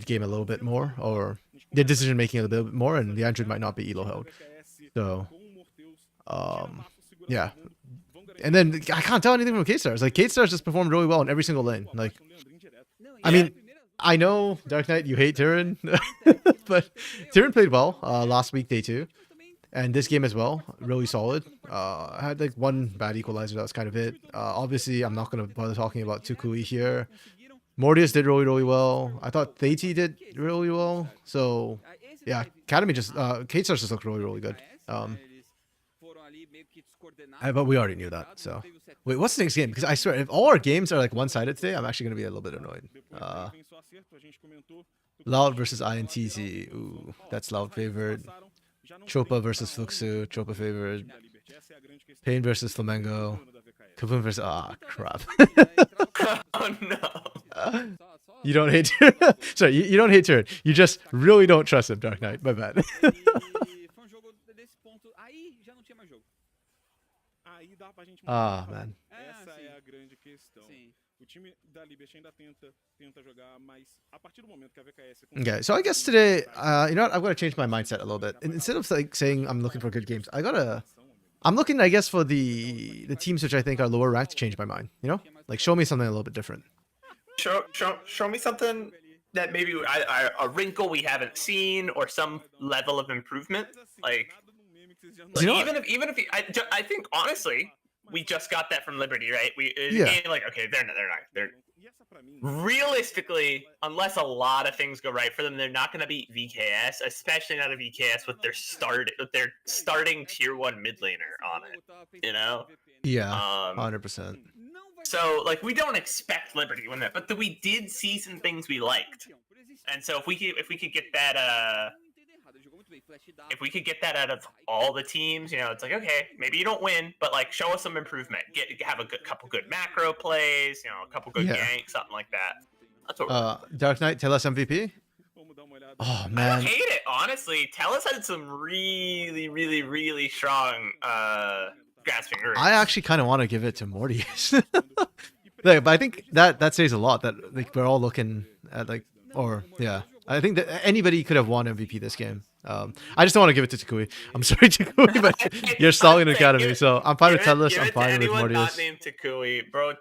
game a little bit more, or their decision making a little bit more, and the Android might not be elo held. So, yeah. And then I can't tell anything from Kate Stars. Like Kate Stars just performed really well in every single lane. Like, I mean, I know Dark Knight, you hate Tyrion, but Tyrion played well last week, day 2, and this game as well, really solid. I had like one bad equalizer, that was kind of it. Obviously, I'm not gonna bother talking about Tukui here. Mortius did really well. I thought Theiti did really well. So yeah, Academy just Kate Stars just looked really good. But we already knew that. So wait, what's the next game? Because I swear, if all our games are like one-sided today, I'm actually gonna be a little bit annoyed. Loud versus INTZ. Ooh, that's Loud favored. Chopa versus Fluxu. Chopa favored. Pain versus Flamengo. Kapun versus crap. Oh no. You don't hate Tyrion. Sorry, you don't hate Tyrion. You just really don't trust him, Dark Knight. My bad. Man. Okay, so I guess today, you know what? I'm gonna change my mindset a little bit. Instead of like saying I'm looking for good games, I'm looking, I guess, for the teams which I think are lower ranked to change my mind. You know, like show me something a little bit different. Show me something that maybe a wrinkle we haven't seen or some level of improvement. Like You know even if I think honestly, we just got that from Liberty, right? Yeah. Like, okay, they're realistically, unless a lot of things go right for them, they're not going to beat VKS, especially not a VKS with their starting tier 1 mid laner on it, you know? Yeah, 100%. So, like, we don't expect Liberty to win that, but we did see some things we liked. And so if we could get that out of all the teams, you know, it's like, okay, maybe you don't win, but like show us some improvement. Have a couple good macro plays, you know, a couple good ganks, something like that. That's what Dark Knight, tell us MVP. Oh man, I don't hate it, honestly. Tellus had some really strong grasping roots. I actually kind of want to give it to Mortius. Like, but I think that says a lot, that like we're all looking at like, or yeah, I think that anybody could have won MVP this game. I just don't want to give it to Takui. I'm sorry, Takui, but you're stalling an academy, so I'm fine with Tellus. I'm fine with Mortius. Not named Takui, bro.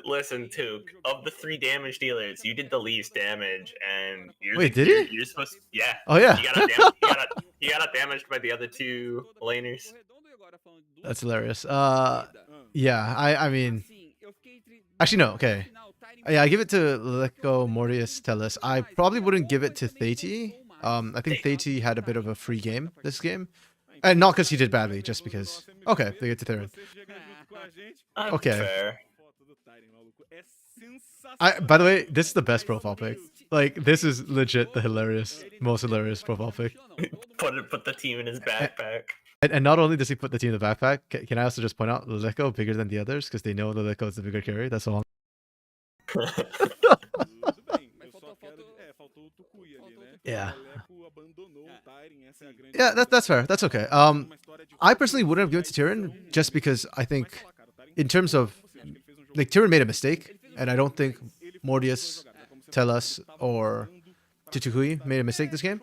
Listen, Took. Of the 3 damage dealers, you did the least damage, and wait, did he? You're supposed, yeah. Oh yeah. You got damaged by the other 2 laners. That's hilarious. Yeah, I mean, actually no. Okay. Yeah, I give it to Leko, Mortius, Tellus. I probably wouldn't give it to Theiti. I think Theiti had a bit of a free game this game. And not because he did badly, just because... Okay, they get to Theron. Okay. By the way, this is the best profile pic. Like, this is legit the most hilarious profile pic. Put the team in his backpack. And not only does he put the team in the backpack, can I also just point out Leko bigger than the others? Because they know Leko is the bigger carry. That's all. Yeah. Yeah, that's fair. That's okay. I personally wouldn't have given it to Tyrion just because I think, in terms of, like, Tyrion made a mistake, and I don't think Mortius, Tellus, or Tutukui made a mistake this game.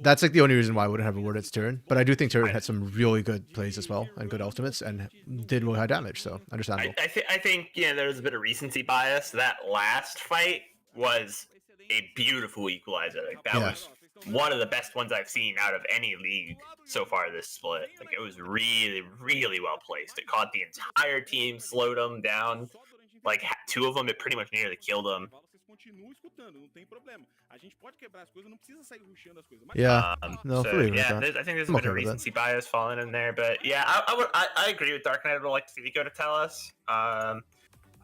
That's like the only reason why I wouldn't have awarded it to Tyrion. But I do think Tyrion had some really good plays as well and good ultimates and did really high damage, so understandable. I think there was a bit of recency bias. That last fight was a beautiful equalizer. Like, that was one of the best ones I've seen out of any league so far this split. Like, it was really well placed. It caught the entire team, slowed them down. Like, 2 of them, it pretty much nearly killed them. Yeah, no, so, yeah, I think there's a bit of recency bias falling in there, but yeah, I agree with Dark Knight. I would like to see Vico to tell us. I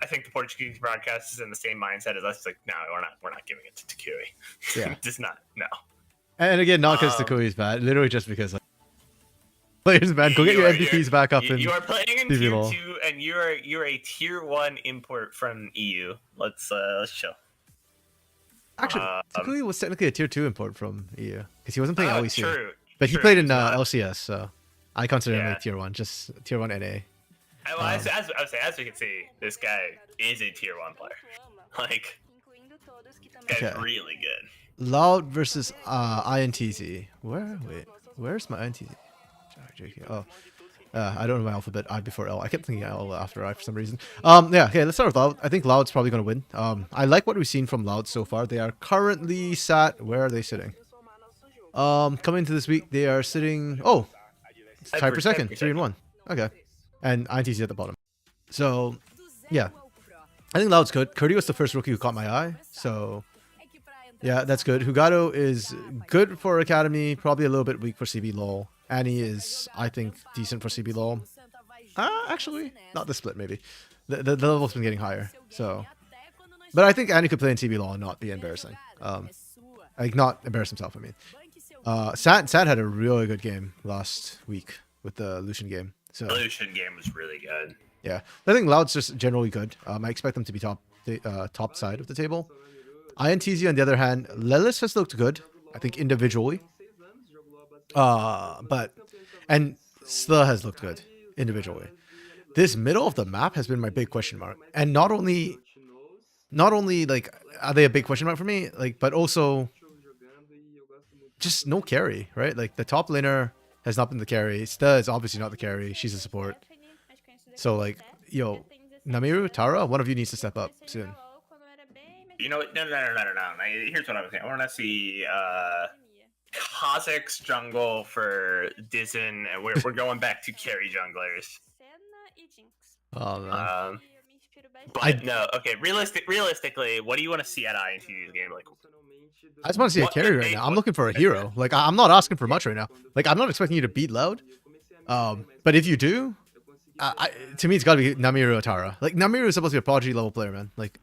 think the Portuguese broadcast is in the same mindset as us. It's like, no, we're not giving it to Takui. Yeah, just not. No. And again, not because Takui is bad, literally just because like, players, man, go get your MVPs back up. You are playing in tier 2, and you're a tier 1 import from EU. Let's chill. Actually, Takui was technically a tier 2 import from EU because he wasn't playing LEC. True. But he played in LCS, so I consider him like tier 1, just tier 1 NA. Well, as we can see, this guy is a tier 1 player. Like, this guy's really good. Loud versus INTZ. Where's my INTZ? Oh, I don't know my alphabet. I before L. I kept thinking L after I for some reason. Yeah. Okay, let's start with Loud. I think Loud's probably gonna win. I like what we've seen from Loud so far. They are currently sat. Where are they sitting? Coming into this week, they are sitting. Oh, it's tied for second, 3-1. Okay, and INTZ at the bottom. So, yeah, I think Loud's good. Curdy was the first rookie who caught my eye. So, yeah, that's good. Hugado is good for Academy. Probably a little bit weak for CBLOL. Annie is, I think, decent for CBLOL. Actually, not the split, maybe. The level's been getting higher, so. But I think Annie could play in CBLOL and not be embarrassing. Like, not embarrass himself, I mean. Sad had a really good game last week with the Lucian game. So, the Lucian game was really good. Yeah. I think Loud's just generally good. I expect them to be top side of the table. INTZ, on the other hand, Lelis has looked good, I think, individually. And Sla has looked good individually. This middle of the map has been my big question mark. And not only like, are they a big question mark for me? Like, but also just no carry, right? Like, the top laner has not been the carry. Sta is obviously not the carry. She's a support. So, like, yo, Namiru, Tara, one of you needs to step up soon. You know what? No. Here's what I was saying. I want to see Kazakh's jungle for Dizen, and we're going back to carry junglers. Oh man. But no, okay. Realistically, what do you want to see at INT's game? Like, I just want to see a what carry could right they- now. I'm what- looking for a hero. Like I'm not asking for much right now. Like I'm not expecting you to beat Loud. But if you do, to me it's got to be Namiru Atara. Like Namiru is supposed to be a prodigy level player, man. Like,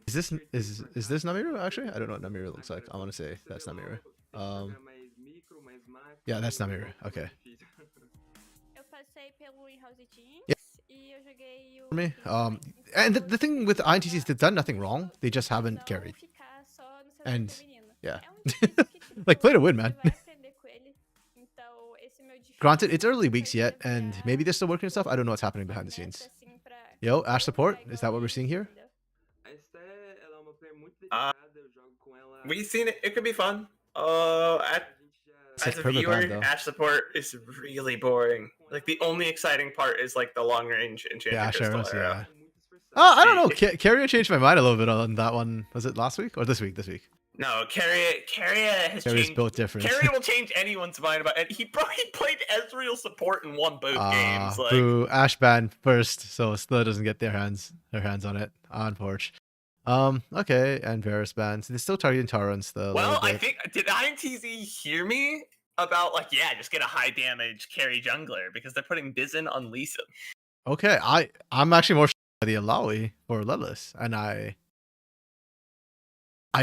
is this Namiru actually? I don't know what Namiru looks like. I want to say that's Namiru. Yeah, that's Namiru. Okay. Yeah. For me, and the thing with INTC is they've done nothing wrong. They just haven't carried. And yeah, like play to win, man. Granted, it's early weeks yet, and maybe they're still working on stuff. I don't know what's happening behind the scenes. Yo, Ash support? Is that what we're seeing here? We've seen it. It could be fun. It's As like a perfect viewer, band, though. Ash support is really boring. Like the only exciting part is like the long range enchanted Yeah, crystal sure. arrow. Yeah. I don't know. Carrier changed my mind a little bit on that one. Was it last week or this week? This week. No, Carrier has Carrier's changed. built different. Carrier will change anyone's mind about it. He played Ezreal support and won both games. Like, Boo. Ash ban first, so Slur doesn't get their hands on it on Porch. Okay, and Varus bans. They're still targeting Tara and stuff. well, I think did INTZ hear me about like just get a high damage carry jungler because they're putting Bizen on Lisa. Okay, I'm actually more by the Alawi or Lelis, and I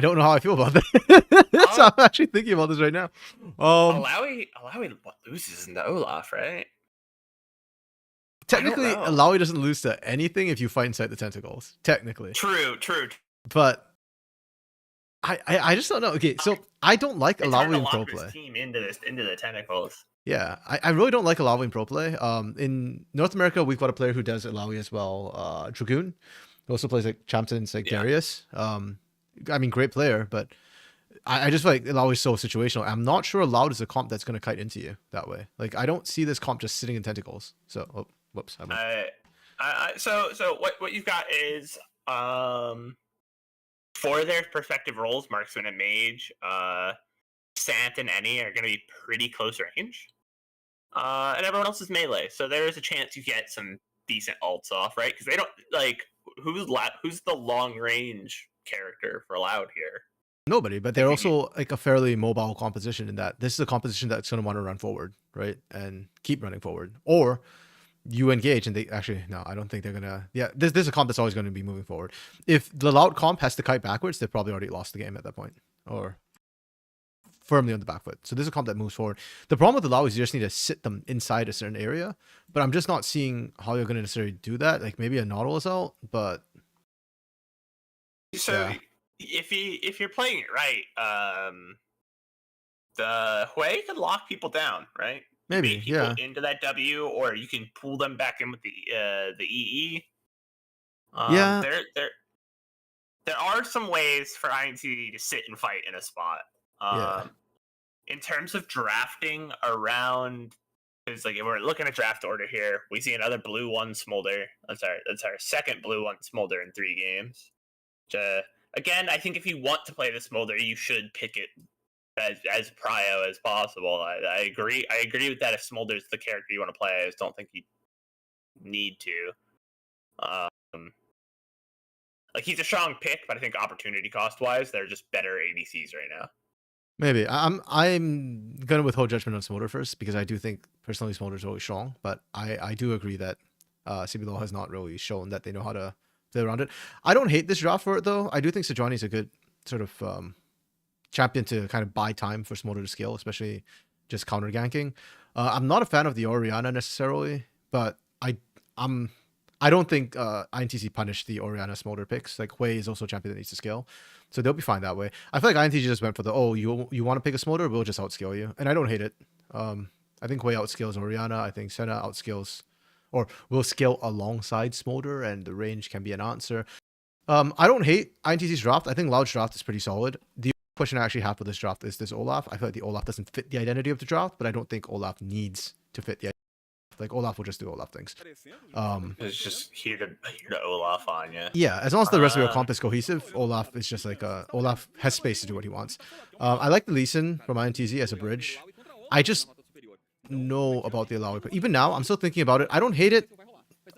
don't know how I feel about that. So I'm actually thinking about this right now. Alawi loses into Olaf, right? Technically, Alawi doesn't lose to anything if you fight inside the tentacles. Technically. True. But I just don't know. Okay, so I don't like Alawi in pro play. Team into the tentacles. Yeah, I really don't like Alawi in pro play. In North America, we've got a player who does Alawi as well, Dragoon. He also plays like champions like Darius. I mean, great player, but I just feel like Alawi is so situational. I'm not sure Loud is a comp that's going to kite into you that way. Like, I don't see this comp just sitting in tentacles. So, whoops. So what you've got is for their respective roles, Marksman and Mage, Sant and Any are going to be pretty close range, and everyone else is melee. So there is a chance you get some decent ults off, right? Because they don't like who's the long range character for Loud here. Nobody, but they're also like a fairly mobile composition in that this is a composition that's going to want to run forward, right? And keep running forward. Or you engage and they actually, no, I don't think they're going to. Yeah, this is a comp that's always going to be moving forward. If the Loud comp has to kite backwards, they've probably already lost the game at that point. Or firmly on the back foot. So this is a comp that moves forward. The problem with the Loud is you just need to sit them inside a certain area. But I'm just not seeing how you're going to necessarily do that. Like maybe a Nautilus out, but. So. Yeah. If you're playing it right, the Hui could lock people down, right? Maybe, yeah. Into that W, or you can pull them back in with the EE. Yeah. There are some ways for INTZ to sit and fight in a spot. In terms of drafting around, because like if we're looking at draft order here, we see another blue one Smolder. That's our second blue one Smolder in 3 games. Again, I think if you want to play the Smolder, you should pick it as prio as possible. I agree. I agree with that. If Smolder's the character you want to play, I just don't think you need to. Like he's a strong pick, but I think opportunity cost wise, they're just better ADCs right now. Maybe I'm gonna withhold judgment on Smolder first because I do think personally Smolder's always strong, but I do agree that CBLOL has not really shown that they know how to play around it. I don't hate this draft for it though. I do think Sejuani's a good sort of champion to kind of buy time for Smolder to scale, especially just counter ganking. I'm not a fan of the Orianna necessarily, but I don't think INTZ punished the Orianna Smolder picks. Like Hui is also a champion that needs to scale, so they'll be fine that way. I feel like INTZ just went for the you want to pick a Smolder, we'll just outscale you, and I don't hate it. I think Hui outscales Orianna. I think Senna outscales or will scale alongside Smolder, and the range can be an answer. I don't hate INTZ's draft. I think Loud's draft is pretty solid. The question I actually have for this draft is this Olaf. I feel like the Olaf doesn't fit the identity of the draft, but I don't think Olaf needs to fit the identity. Like Olaf will just do Olaf things. It's just here to Olaf on you. Yeah, as long as the rest of your comp is cohesive, Olaf is just like Olaf has space to do what he wants. I like the Lee Sin from INTZ as a bridge. I just know about the Alawi, but even now I'm still thinking about it. I don't hate it.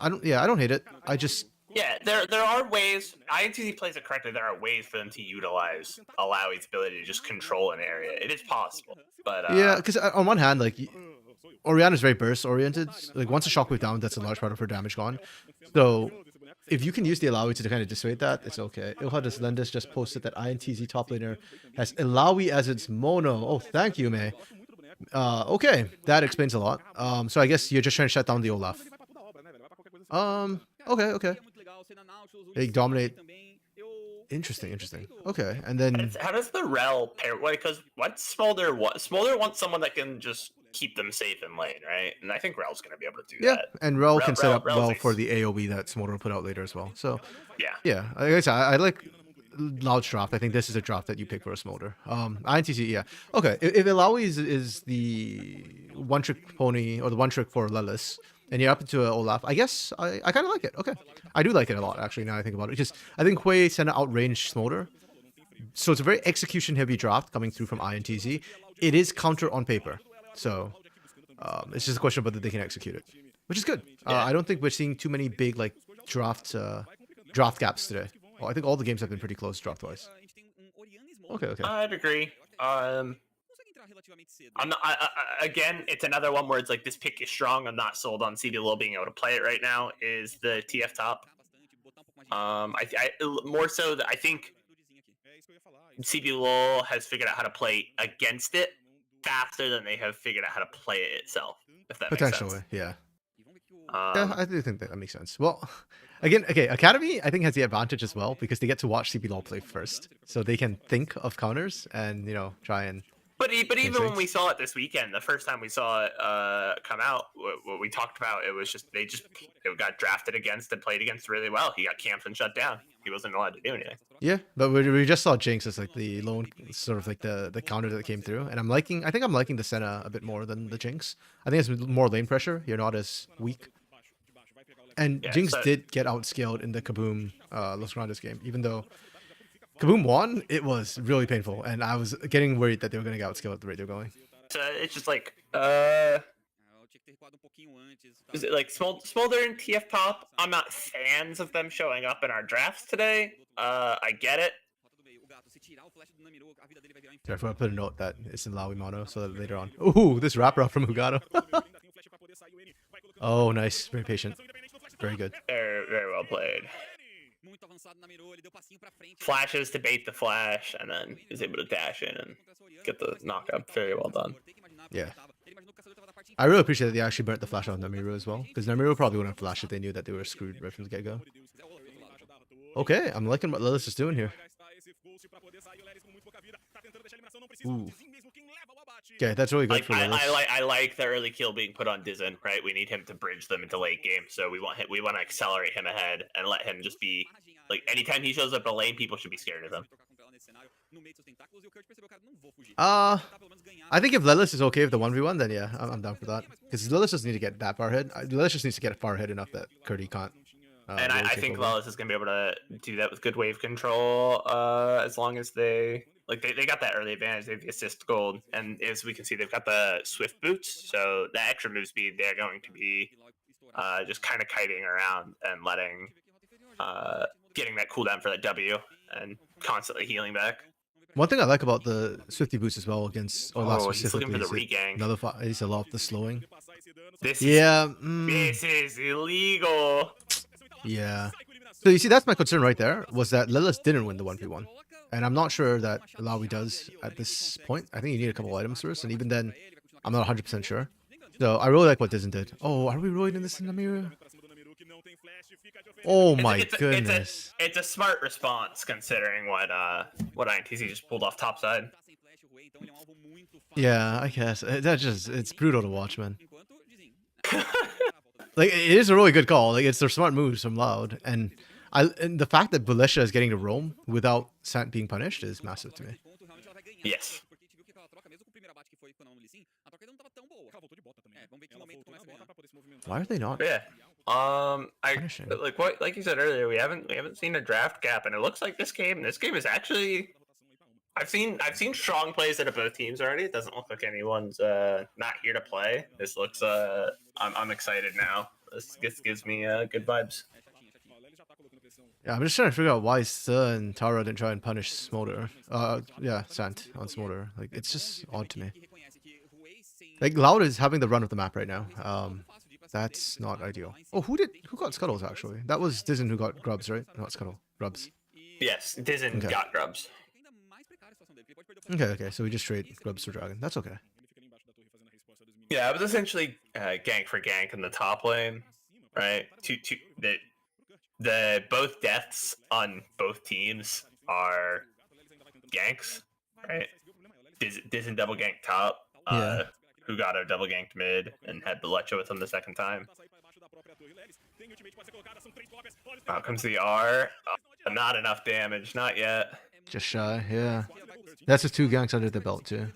I don't hate it. I just Yeah, there are ways. INTZ plays it correctly. There are ways for them to utilize Alawi's ability to just control an area. It is possible, but yeah, because on one hand, like Orianna is very burst oriented. Like once a shockwave down, that's a large part of her damage gone. So if you can use the Alawi to kind of dissuade that, it's okay. Ilhadis Lendis just posted that INTZ top laner has Alawi as its mono. Oh, thank you, May. Okay, that explains a lot. So I guess you're just trying to shut down the Olaf. Okay. They dominate. Interesting. Okay, and then how does the Rel pair? Because what Smolder wants? Smolder wants someone that can just keep them safe in lane, right? And I think Rel's going to be able to do yeah, that. and Rel can set up Rel's well for the AOE that Smolder will put out later as well. So yeah, like I said, I like Loud's draft. I think this is a draft that you pick for a Smolder. INTC, yeah. Okay, if Ilawi is the one trick pony or the one trick for Lelis, and you're up into an Olaf, I guess I kind of like it. Okay, I do like it a lot actually. Now I think about it, because I think Hui sent an outranged Smolder, so it's a very execution heavy draft coming through from INTZ. It is counter on paper, so it's just a question of whether they can execute it, which is good. I don't think we're seeing too many big like draft gaps today. Well, I think all the games have been pretty close draft-wise. Okay. I'd agree. I'm not, again, it's another one where it's like this pick is strong. I'm not sold on CBLOL being able to play it right now. Is the TF top? I more so that I think CBLOL has figured out how to play against it faster than they have figured out how to play it itself. If that makes sense. Potentially, yeah. Yeah, I do think that makes sense. Well, again, okay, Academy I think has the advantage as well because they get to watch CBLOL play first, so they can think of counters and try and. But even when we saw it this weekend, the first time we saw it come out, what we talked about, it was just it got drafted against and played against really well. He got camped and shut down. He wasn't allowed to do anything. Yeah, but we just saw Jinx as like the lone sort of like the counter that came through, and I think I'm liking the Senna a bit more than the Jinx. I think it's more lane pressure. You're not as weak. And yeah, Jinx did get outscaled in the Kaboom Los Grandes game, even though Kaboom won. It was really painful, and I was getting worried that they were going to get outscaled at the rate they're going. So it's just like, is it like Smolder and TF Pop? I'm not fans of them showing up in our drafts today. I get it. Careful, I put a note that it's in Lawi mono so that later on. Ooh, this wrap up from Hugato. Oh, nice. Very patient. Very good. Very well played. Flashes to bait the flash, and then is able to dash in and get the knockup. Very well done. Yeah. I really appreciate that they actually burnt the flash on Namiru as well, because Namiru probably wouldn't flash if they knew that they were screwed right from the get-go. Okay, I'm liking what Lilith is doing here. Ooh. Okay, that's really good for Lilith. I like the early kill being put on Dizen, right? We need him to bridge them into late game, so we want to accelerate him ahead and let him just be like anytime he shows up in lane, people should be scared of him. I think if Lelis is okay with the 1v1, then yeah, I'm down for that. Because Lelis doesn't need to get that far ahead. Lelis just needs to get far ahead enough that Curdy can't. And really I think Lelis is going to be able to do that with good wave control as long as they got that early advantage. They have the assist gold, and as we can see, they've got the swift boots, so the extra move speed, they're going to be just kind of kiting around and letting getting that cooldown for that W and constantly healing back. One thing I like about the Swifty boots as well against Olaf specifically, he's looking for the regang. He's a lot of the slowing. This is illegal. Yeah. So you see, that's my concern right there, was that Lilith didn't win the 1v1. And I'm not sure that Alawi does at this point. I think you need a couple items first, and even then, I'm not 100% sure. So I really like what Dizen did. Oh, are we really in this in Namiru? Oh my goodness. It's a smart response considering what INTZ just pulled off topside. Yeah, I guess. It's brutal to watch, man. Like, it is a really good call. Like, it's their smart moves from Loud, and the fact that Bulisha is getting to roam without Sant being punished is massive to me. Yes. Why are they not? Yeah. Like you said earlier, we haven't seen a draft gap, and it looks like this game is actually. I've seen strong plays out of both teams already. It doesn't look like anyone's not here to play. This looks I'm excited now. This gives me good vibes. Yeah, I'm just trying to figure out why Sir and Tara didn't try and punish Smolder. Yeah, Sant on Smolder. Like, it's just odd to me. Like, Loud is having the run of the map right now. That's not ideal. Oh, who got Scuttles, actually? That was Dizen who got Grubs, right? Not Scuttle. Grubs. Yes, Dizen got Grubs. Okay, so we just trade Grubs for Dragon. That's okay. Yeah, it was essentially gank for gank in the top lane, right? The both deaths on both teams are ganks, right? Dizen double gank top. Yeah. Who got a double ganked mid and had the Lecha with him the second time. Out comes the R. Not enough damage, not yet. Just shy, yeah. That's just 2 ganks under the belt too.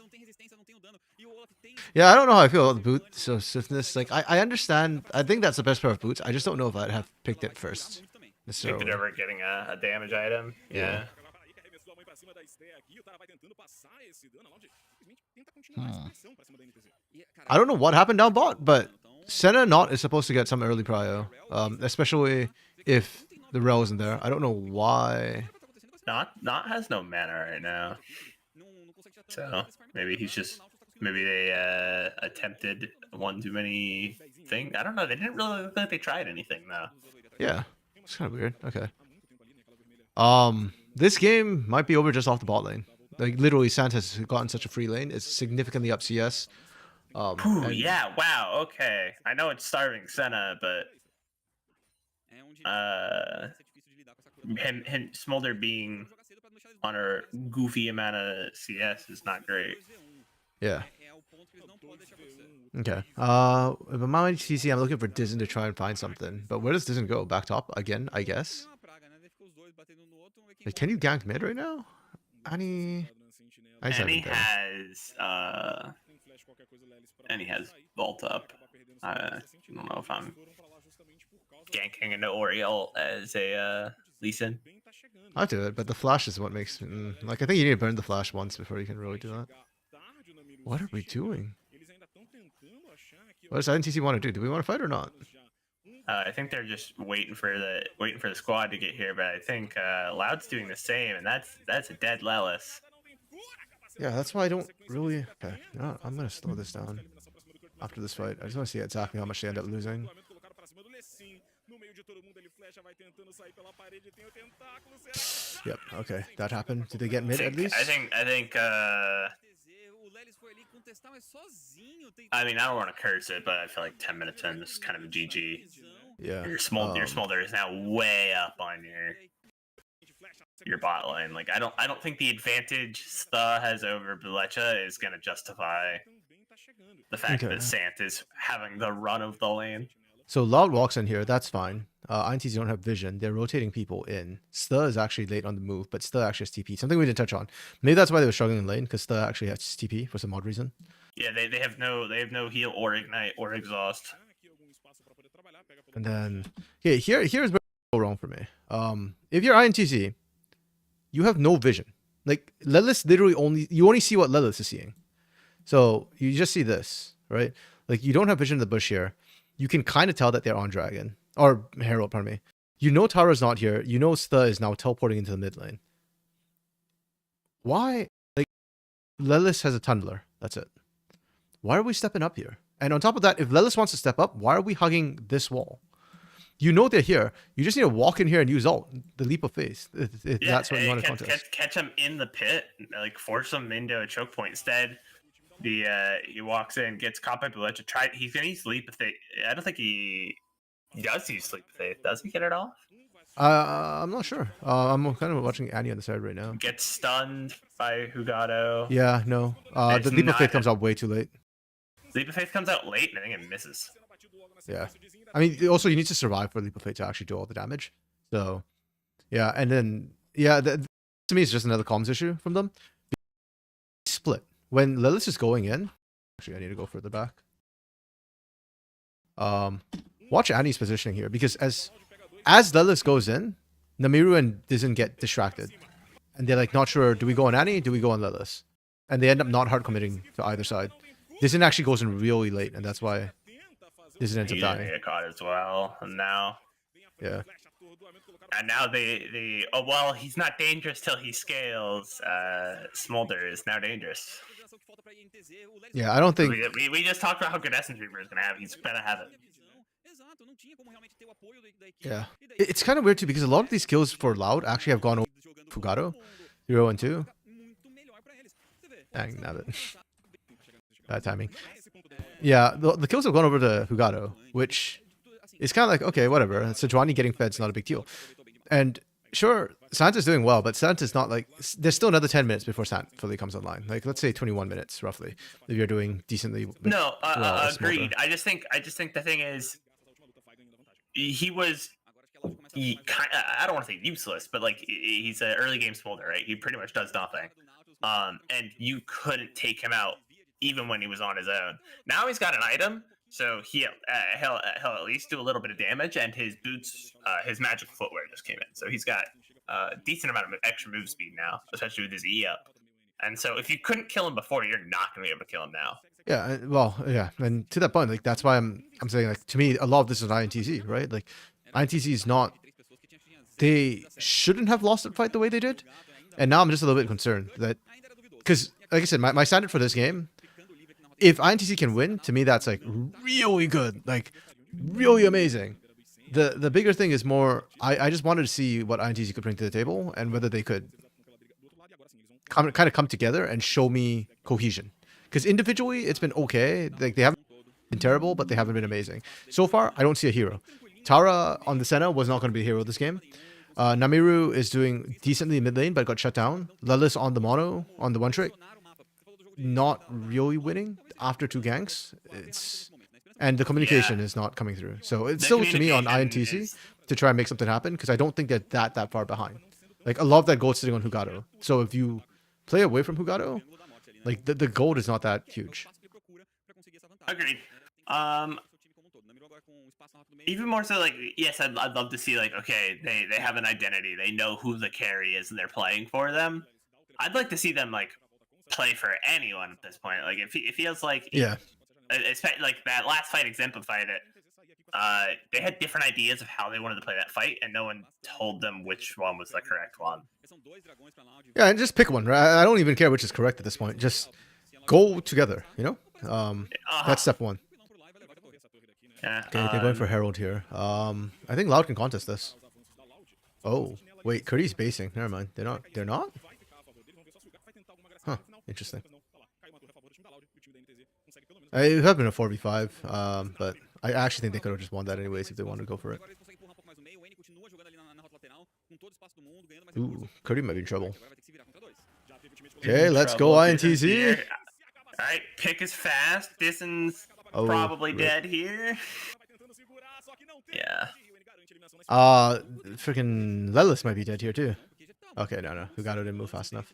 Yeah, I don't know how I feel about the boot so swiftness. Like, I understand. I think that's the best pair of boots. I just don't know if I'd have picked it first. Picked it over getting a damage item. Yeah. I don't know what happened down bot, but Senna not is supposed to get some early prio, especially if the rel isn't there. I don't know why. Not has no mana right now, so maybe they attempted one too many thing. I don't know. They didn't really look like they tried anything though. Yeah, it's kind of weird. Okay. This game might be over just off the bot lane. Like, literally, Sant has gotten such a free lane. It's significantly up CS. Yeah, wow, okay. I know it's starving Senna, but him Smolder being on a goofy amount of CS is not great. Yeah. Okay. If I'm on TC, I'm looking for Dizen to try and find something. But where does Dizen go? Back top again, I guess. Like, can you gank mid right now? Annie has vault up. I don't know if I'm ganking into Oriole as a Lee Sin. I'll do it, but the flash is what makes like, I think you need to burn the flash once before you can really do that. What are we doing? What does INTC want to do? Do we want to fight or not? I think they're just waiting for the squad to get here, but I think Loud's doing the same, and that's a dead Lelis. Yeah, that's why I don't really. Okay, no, I'm gonna slow this down after this fight. I just want to see exactly how much they end up losing. Yep. Okay, that happened. Did they get mid at least? I think. I mean, I don't want to curse it, but I feel like 10 minutes in, this is kind of a GG. Yeah. Your Smolder is now way up on your bot lane. Like, I don't think the advantage Sta has over Blecha is gonna justify the fact that Sant is having the run of the lane. So Loud walks in here, that's fine. INTs don't have vision. They're rotating people in. Sta is actually late on the move, but Sta actually has TP. Something we didn't touch on. Maybe that's why they were struggling in lane, because Sta actually has TP for some odd reason. Yeah, they have no heal or ignite or exhaust. And then here's where it go wrong for me. If you're INTC, you have no vision. Like, Lelis literally you only see what Lelis is seeing. So you just see this, right? Like, you don't have vision in the bush here. You can kind of tell that they're on Dragon. Or Herald, pardon me. You know Tara's not here. You know Sta is now teleporting into the mid lane. Why? Like, Lelis has a Tunneler. That's it. Why are we stepping up here? And on top of that, if Lelis wants to step up, why are we hugging this wall? You know they're here. You just need to walk in here and use ult. The leap of faith. If that's what you want to contest. Catch him in the pit. Like, force him into a choke point. Instead, he walks in, gets caught by Blecha. He's going to use leap of faith. I don't think he does use leap of faith. Does he get it off? I'm not sure. I'm kind of watching Annie on the side right now. Gets stunned by Hugado. Yeah, no. The leap of faith comes out way too late. Leap of faith comes out late, and I think it misses. Yeah. I mean, also, you need to survive for leap of faith to actually do all the damage. So, yeah. And then, yeah, to me, it's just another comms issue from them. Split. When Lelis is going in, actually, I need to go further back. Watch Annie's positioning here, because as Lelis goes in, Namiru and Dizen get distracted. And they're like, not sure, do we go on Annie? Do we go on Lelis? And they end up not hard committing to either side. Dizen actually goes in really late, and that's why This ends up He's dying. gonna get caught as well, and now Yeah. well, he's not dangerous till he scales. Smolder is now dangerous. Yeah, I don't think. We just talked about how good Essence Reaper is gonna have. He's gonna have it. Yeah, it's kind of weird too because a lot of these skills for Loud actually have gone over Fugato, 0 and 2. Dang, nabbit. Bad timing. Yeah, the kills have gone over to Fugato, which is kind of like, okay, whatever. Sejuani getting fed's not a big deal. And sure, Santa's doing well, but Santa's not like, there's still another 10 minutes before Sant fully comes online. Like, let's say 21 minutes roughly, if you're doing decently. No, agreed. I just think the thing is, he was, I don't want to say useless, but like he's an early game smolder, right? He pretty much does nothing. And you couldn't take him out even when he was on his own. Now he's got an item, so he'll at least do a little bit of damage, and his boots, his magic footwear just came in, so he's got a decent amount of extra move speed now, especially with his E up. And so if you couldn't kill him before, you're not going to be able to kill him now. Yeah, well, yeah, and to that point, like that's why I'm saying, like, to me, a lot of this is INTZ, right? Like, INTZ is not. They shouldn't have lost the fight the way they did, and now I'm just a little bit concerned that, because, like I said, my standard for this game, if INTZ can win, to me that's like really good, like really amazing. The bigger thing is more, I just wanted to see what INTZ could bring to the table and whether they could kind of come together and show me cohesion. Because individually, it's been okay. Like, they haven't been terrible, but they haven't been amazing. So far, I don't see a hero. Tara on the Senna was not going to be a hero this game. Namiru is doing decently mid lane, but got shut down. Lelis on the mono, on the one trick, not really winning after 2 ganks. And the communication is not coming through. So it's still, to me, on INTC to try and make something happen, because I don't think they're that far behind. Like, a lot of that gold sitting on Hugato. So if you play away from Hugato, like, the gold is not that huge. Agreed. Even more so, like, yes, I'd love to see, like, okay, they have an identity. They know who the carry is and they're playing for them. I'd like to see them, like, play for anyone at this point. Like, it feels like... Yeah. Like, that last fight exemplified it. They had different ideas of how they wanted to play that fight, and no one told them which one was the correct one. Yeah, and just pick one, right? I don't even care which is correct at this point. Just go together, you know? That's step 1. Yeah, okay, they're going for Herald here. I think Loud can contest this. Oh, wait, Curdy's basing. Never mind. They're not? They're not? Huh, interesting. It would have been a 4v5, but I actually think they could have just won that anyways if they wanted to go for it. Ooh, Curdy might be in trouble. Okay, let's go INTZ. Alright, pick is fast. Disson's probably dead here. Yeah. Freaking Lelis might be dead here too. Okay, no. Hugato didn't move fast enough.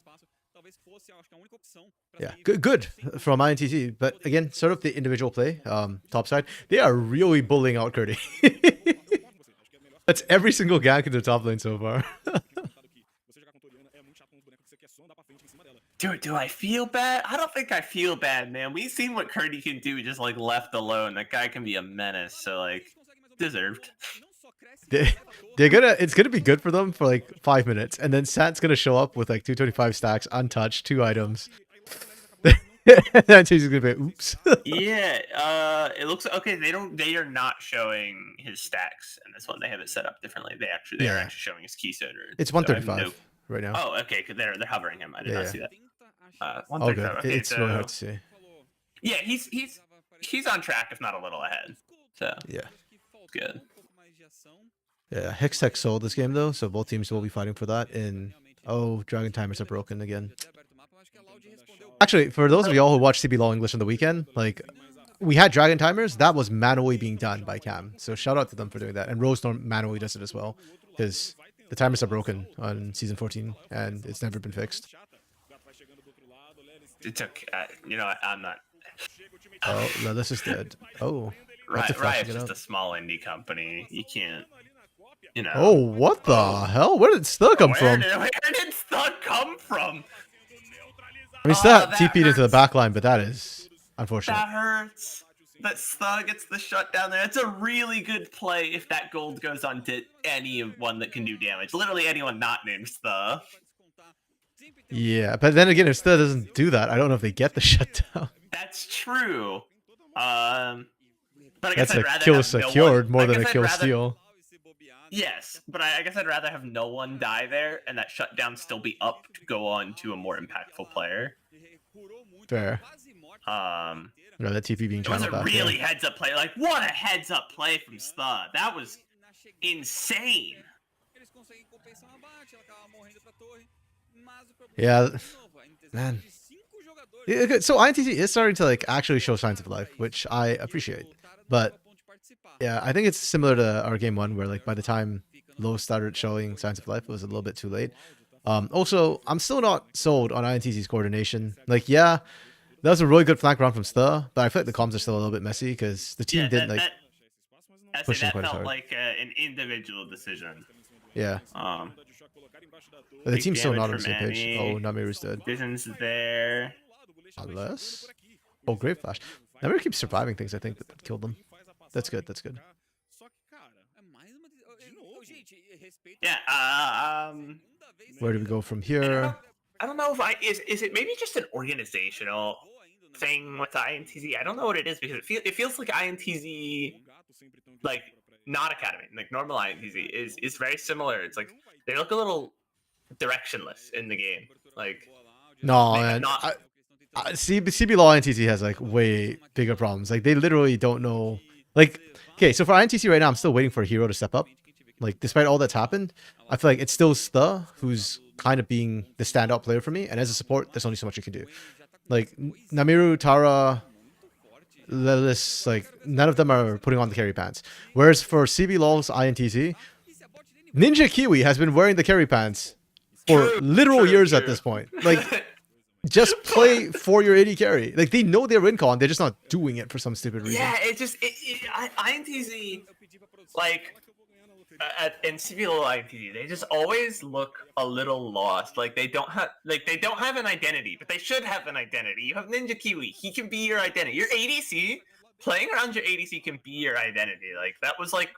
Yeah, good from INTZ, but again, sort of the individual play, top side, they are really bullying out Curdy. That's every single gank in the top lane so far. Dude, do I feel bad? I don't think I feel bad, man. We've seen what Curdy can do just, like, left alone. That guy can be a menace, so, like, deserved. It's gonna be good for them for like 5 minutes, and then Sant's gonna show up with like 225 stacks, untouched, 2 items. That's he's gonna be oops. Yeah, it looks okay. They are not showing his stacks in this one. They have it set up differently. They are actually showing his key center. It's 135 right now. Oh, okay. Cause they're hovering him. I did not see that. 135. Okay, it's really hard to see. Yeah, he's on track, if not a little ahead. So yeah, good. Yeah, Hextech sold this game though, so both teams will be fighting for that. And oh, Dragon Timers are broken again. Actually, for those of y'all who watched CBLOL English on the weekend, like, we had Dragon Timers, that was manually being done by Cam. So shout out to them for doing that. And Rose manually does it as well, because the timers are broken on season 14 and it's never been fixed. It took, you know, I'm not. Oh, no, this is dead. Oh, Riot's just a small indie company. You can't. You know. Oh, what the hell? Where did Stug come from? Where did Stug come from? I mean, Stug TP'd into the back line, but that is unfortunate. That hurts. that Stha gets the shutdown there. It's a really good play if that gold goes on to anyone that can do damage. Literally anyone not named Stha. Yeah, but then again, if Stha doesn't do that, I don't know if they get the shutdown. That's true. But I guess That's I'd a rather kill have secured no more one. than a kill steal. Yes, but I guess I'd rather have no one die there and that shutdown still be up to go on to a more impactful player. Fair. No, that TP being It was channeled a back. really Yeah. heads up play. Like, what a heads up play from Stha. That was insane. Yeah, man. Yeah, okay, so INTZ is starting to like actually show signs of life, which I appreciate. But yeah, I think it's similar to our game one, where like by the time Low started showing signs of life, it was a little bit too late. Also, I'm still not sold on INTZ's coordination. Like, yeah, that was a really good flank round from Stha, but I feel like the comms are still a little bit messy because the team didn't like push him quite as felt hard. like an individual decision. Yeah. Um, But the big team's still not on damage the same from page. Annie. Oh, Namiru's dead. Vision's there. Unless... Oh, Grave Flash. Namiru keeps surviving things, I think, that killed them. That's good, that's good. Yeah, Where do we go from here? I don't know if is it maybe just an organizational thing with INTZ? I don't know what it is because it feels like INTZ, like not Academy, like normal INTZ is very similar. It's like they look a little directionless in the game. Like No, they have man. not- CBLOL INTZ has like way bigger problems. Like they literally don't know. Like, okay, so for INTZ right now, I'm still waiting for a hero to step up. Like, despite all that's happened, I feel like it's still Stha who's kind of being the standout player for me. And as a support, there's only so much you can do. Like, Namiru, Tara, Lelis, like, none of them are putting on the carry pants. Whereas for CBLOL's INTZ, Ninja Kiwi has been wearing the carry pants for literal years at this point. Like, just play for your AD carry. Like, they know they're in con, they're just not doing it for some stupid reason. Yeah, INTZ, like, in CBLOL INTZ, they just always look a little lost. Like they don't have an identity, but they should have an identity. You have Ninja Kiwi, he can be your identity. Your ADC, playing around your ADC can be your identity. Like that was like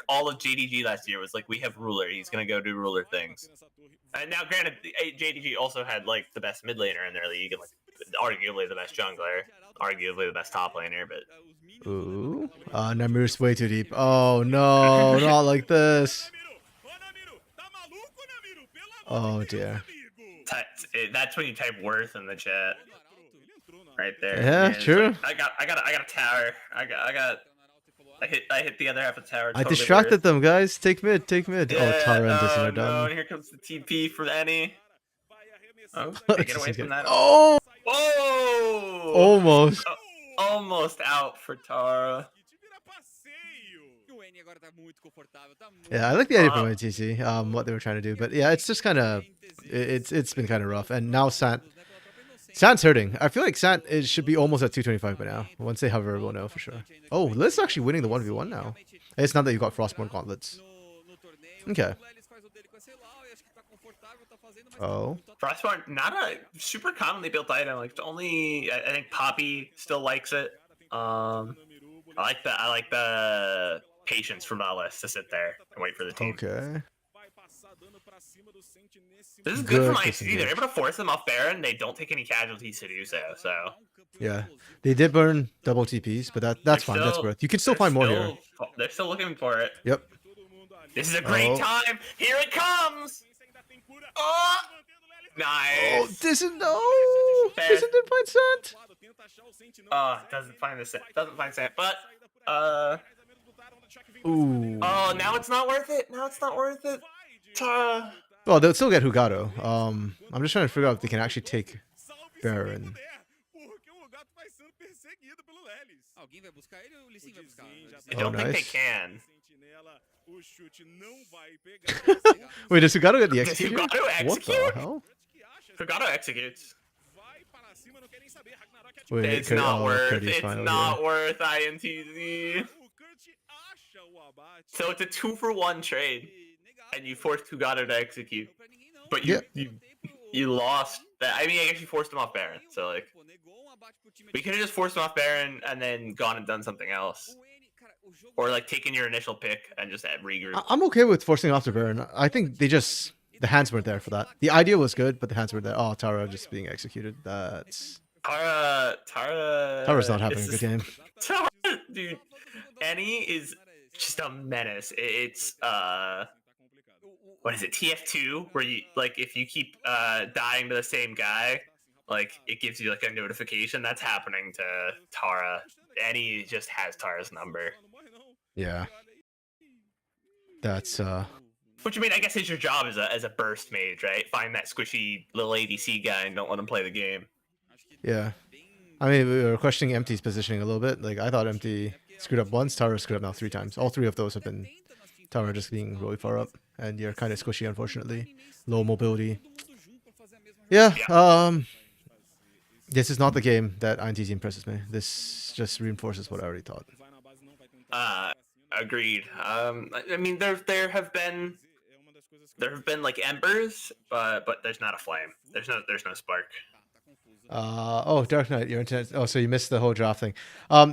all of JDG last year was like, we have Ruler, he's gonna go do Ruler things. And now, granted, JDG also had like the best mid laner in their league and like arguably the best jungler, arguably the best top laner, but. Ooh. Namiru's way too deep. Oh no, not like this. Oh dear. That's when you type worth in the chat. Right there. Yeah, Man, true. like, I got a tower. I hit the other half of the tower. I Totally distracted worth. them, guys. Take mid, take mid. Yeah, Oh, Tara and Disney are no, done. and here comes the TP for Annie. Oh, get away from that. Oh, Oh! almost. Almost out for Tara. Yeah, I like the idea from ITC, what they were trying to do, but yeah, it's just kind of, it's been kind of rough. And now Sant's hurting. I feel like Sant should be almost at 225 by now. Once they hover, we'll know for sure. Oh, Liz actually winning the 1v1 now. It's not that you've got Frostborn gauntlets. Okay. Oh. Frostborn, not a super commonly built item. Like, it's only, I think Poppy still likes it. I like the patience from Alice to sit there and wait for the team. Okay. This is good for Good ICD. They're able to force them off Baron. They don't take any casualties to do so. So Yeah, they did burn double TPs, but that's fine. That's worth. You can still find more here. They're still looking for it. Yep. This is a great time. Here it comes. Oh, nice. Oh, this is no. Fair. This didn't find Sant. Doesn't find Sand, but Ooh. oh, now it's not worth it. Well, they'll still get Hugato. I'm just trying to figure out if they can actually take Baron. I don't think they nice. can. Wait, does Hugato get the Does execute? Hugato What execute? the hell? Hugato executes. Wait, It's Cody- not oh, worth. Cody's It's finally not here. worth INTZ. So it's a 2-for-1 trade, and you forced Hugato to execute, but you lost that. I mean, I guess you forced him off Baron. So like, We could have just forced him off Baron and then gone and done something else. Or like taken your initial pick and just regroup. I'm okay with forcing off the Baron. I think the hands weren't there for that. The idea was good, but the hands weren't there. Oh, Tara just being executed. That's Tara's not having a good game. Tara, dude, Annie is just a menace. It's what is it? TF2, where you like if you keep dying to the same guy, like it gives you like a notification. That's happening to Tara. Annie just has Tara's number. Yeah. That's Which I mean, I guess is your job as a burst mage, right? Find that squishy little ADC guy and don't let him play the game. yeah. I mean, we were questioning Empty's positioning a little bit. Like I thought Empty screwed up once, Tara screwed up now 3 times. All 3 of those have been Tara just being really far up, and you're kind of squishy, unfortunately. Low mobility. Yeah. This is not the game that INTZ impresses me. This just reinforces what I already thought. Agreed. I mean, there have been like embers, but there's not a flame. There's no spark. Oh, Dark Knight, your internet. Oh, so you missed the whole draft thing.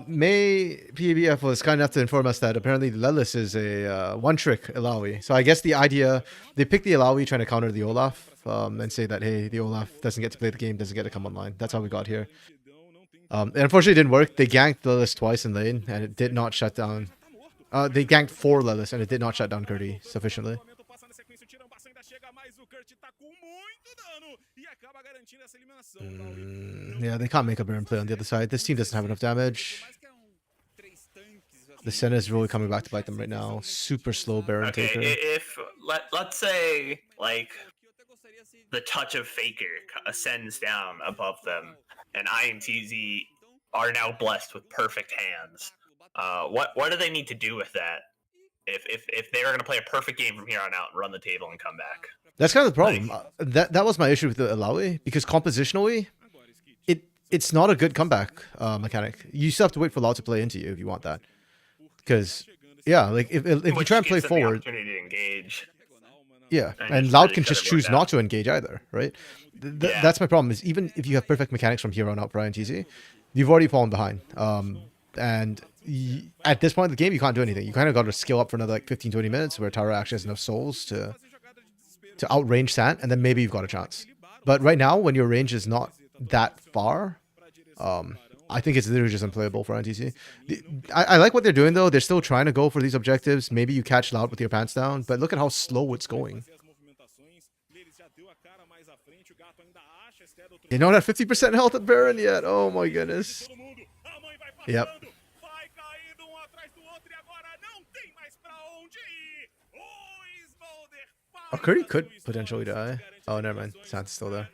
May PBF was kind enough to inform us that apparently Lelis is a one-trick Ilaoi. So I guess the idea, they picked the Ilaoi trying to counter the Olaf, and say that, hey, the Olaf doesn't get to play the game, doesn't get to come online. That's how we got here. And unfortunately, it didn't work. They ganked Lelis twice in lane, and it did not shut down. They ganked 4 Lelis, and it did not shut down Curdy sufficiently. Yeah, they can't make a Baron play on the other side. This team doesn't have enough damage. The Senna is really coming back to bite them right now. Super slow Baron taker. If let's say like the touch of Faker ascends down above them, and INTZ are now blessed with perfect hands. What do they need to do with that? If they are going to play a perfect game from here on out and run the table and come back. That's kind of the problem. That was my issue with the Ilaoi, because compositionally, it's not a good comeback mechanic. You still have to wait for Lao to play into you if you want that. Because yeah, like if you try and play forward, to engage. Yeah, and Loud can just choose not to engage either, right? That's my problem. Is even if you have perfect mechanics from here on out for INTZ, you've already fallen behind. And at this point in the game, you can't do anything. You kind of got to skill up for another like 15-20 minutes where Tara actually has enough souls to outrange Sant, and then maybe you've got a chance. But right now, when your range is not that far, I think it's literally just unplayable for INTZ. I like what they're doing, though. They're still trying to go for these objectives. Maybe you catch Loud with your pants down, but look at how slow it's going. You're not at 50% health at Baron yet. Oh my goodness. Yep. Oh, Curdy could potentially die. Oh, never mind. Sant's still there.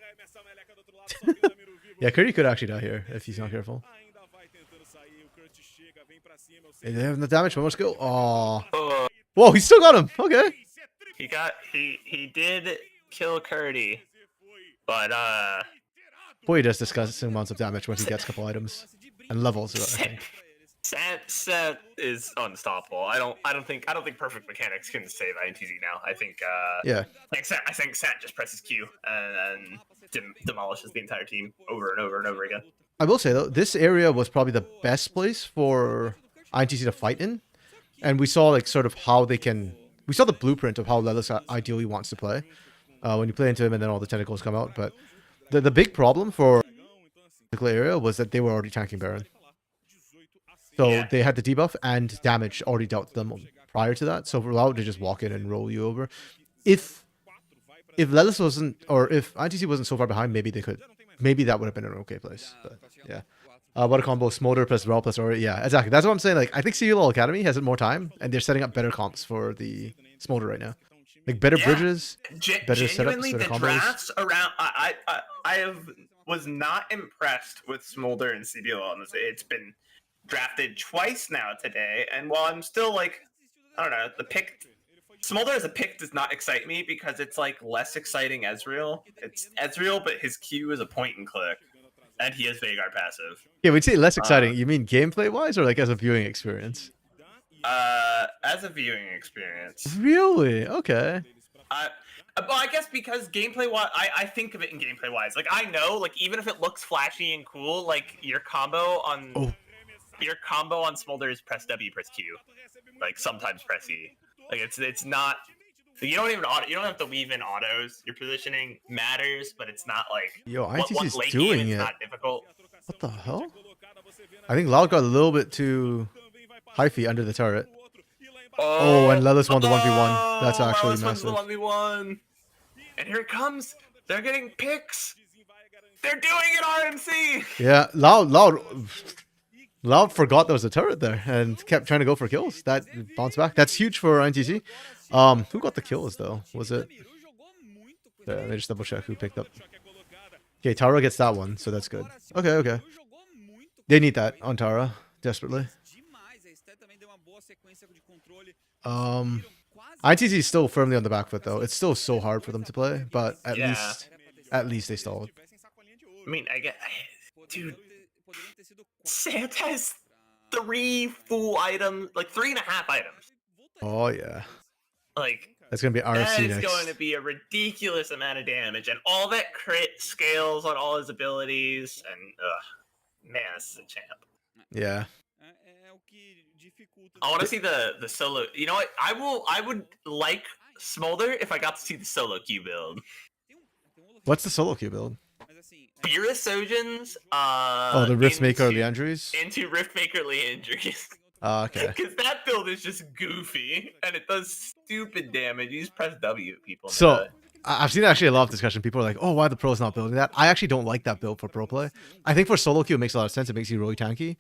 Yeah, Curdy could actually die here if he's not careful. They have the damage, but more skill. Oh. Whoa, he still got him. Okay. He did kill Curdy, but boy, he does disgusting amounts of damage once he gets a couple items and levels. I think. Sant is unstoppable. I don't think perfect mechanics can save INTZ now. I think I think Sant just presses Q and demolishes the entire team over and over and over again. I will say though, this area was probably the best place for INTZ to fight in, and we saw like sort of how they can. We saw the blueprint of how Lelis ideally wants to play when you play into him, and then all the tentacles come out. But the big problem for the particular area was that they were already tanking Baron. So they had the debuff and damage already dealt to them prior to that. So we're allowed to just walk in and roll you over. If Lelis wasn't, or if INTZ wasn't so far behind, maybe they could. Maybe that would have been an okay place. But yeah. What a combo. Smolder plus Raw plus Ori. Yeah, exactly. That's what I'm saying. Like, I think CBLOL Academy has more time, and they're setting up better comps for the Smolder right now. Like better bridges, better setups, better combos. Drafts around, I was not impressed with Smolder and CBLOL. It's been drafted twice now today, and while I'm still like, I don't know, the pick Smolder as a pick does not excite me because it's like less exciting Ezreal. It's Ezreal, but his Q is a point and click, and he has Veigar passive. Yeah, we'd say less exciting. You mean gameplay wise, or like as a viewing experience? As a viewing experience. Really? Okay. Well, I guess because gameplay wise, I think of it in gameplay wise. Like I know, like even if it looks flashy and cool, like your combo on Smolder is press W, press Q, like sometimes press E. Like it's not. You don't even you don't have to weave in autos. Your positioning matters, but it's not like Yo, what ITC's late doing game is it. not difficult. What the hell? I think Loud got a little bit too hyphy under the turret. Oh, and Lelis won the 1v1. That's actually Lelis wins the massive. 1v1. And here it comes. They're getting picks. They're doing it, RMC. Yeah, Loud forgot there was a turret there and kept trying to go for kills. That bounced back. That's huge for NTC. Who got the kills though? Was it? Yeah, let me just double check who picked up. Okay, Tara gets that one, so that's good. Okay. They need that on Tara desperately. ITC is still firmly on the back foot though. It's still so hard for them to play, but at least they stalled. I mean, I get, dude. Santa has 3 full items, like 3.5 items. Oh yeah. Like that's gonna be RFC that is next. going to be a ridiculous amount of damage, and all that crit scales on all his abilities, and man, this is a champ. Yeah. I want to see the solo. You know what? I would like Smolder if I got to see the solo Q build. What's the solo Q build? Beerus Sojins. The Riftmaker Leandries? Into Riftmaker Leandries. Okay. Because that build is just goofy and it does stupid damage. You just press W at people. So I've seen actually a lot of discussion. People are like, "Oh, why the pro's not building that?" I actually don't like that build for pro play. I think for solo queue it makes a lot of sense. It makes you really tanky,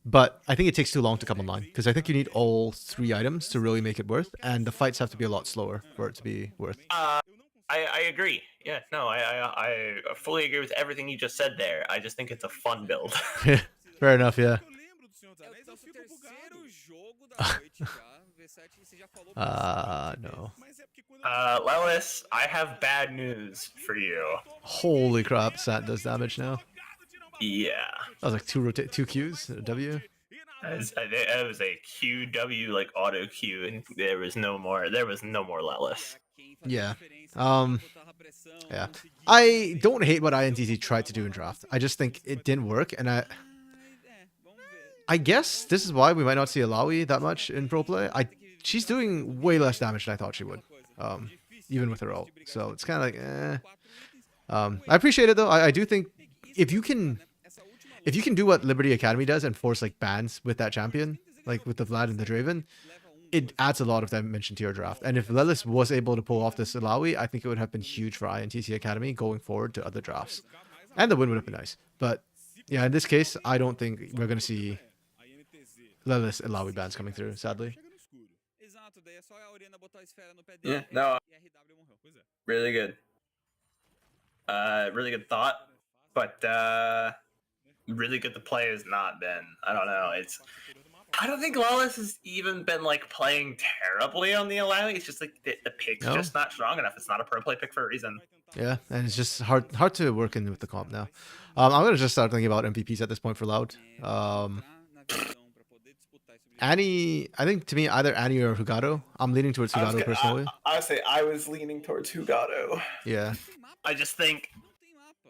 but I think it takes too long to come online because I think you need all 3 items to really make it worth, and the fights have to be a lot slower for it to be worth. I agree. Yeah, no, I fully agree with everything you just said there. I just think it's a fun build. Fair enough, yeah. No. Lelis, I have bad news for you. Holy crap, Sat does damage now. Yeah. That was like 2 Qs, a W. That was a QW like auto Q, and there was no more Lelis. Yeah. Yeah. I don't hate what INTZ tried to do in draft. I just think it didn't work, and I guess this is why we might not see Alawi that much in pro play. She's doing way less damage than I thought she would, even with her ult. So it's kind of like, I appreciate it though. I do think if you can do what Liberty Academy does and force like bans with that champion, like with the Vlad and the Draven, it adds a lot of dimension to your draft. And if Lelis was able to pull off this Alawi, I think it would have been huge for INTC Academy going forward to other drafts. And the win would have been nice. But yeah, in this case, I don't think we're going to see Lelis Alawi bans coming through, sadly. Yeah, no. Really good. Really good thought. But really good to play has not been. I don't know. I don't think Lelis has even been like playing terribly on the Alawi. It's just like the pick's just not strong enough. It's not a pro play pick for a reason. Yeah, and it's just hard to work in with the comp now. I'm gonna just start thinking about MVPs at this point for Loud. Annie, I think to me either Annie or Hugado. I'm leaning towards Hugado personally. Honestly, I was leaning towards Hugado. Yeah. I just think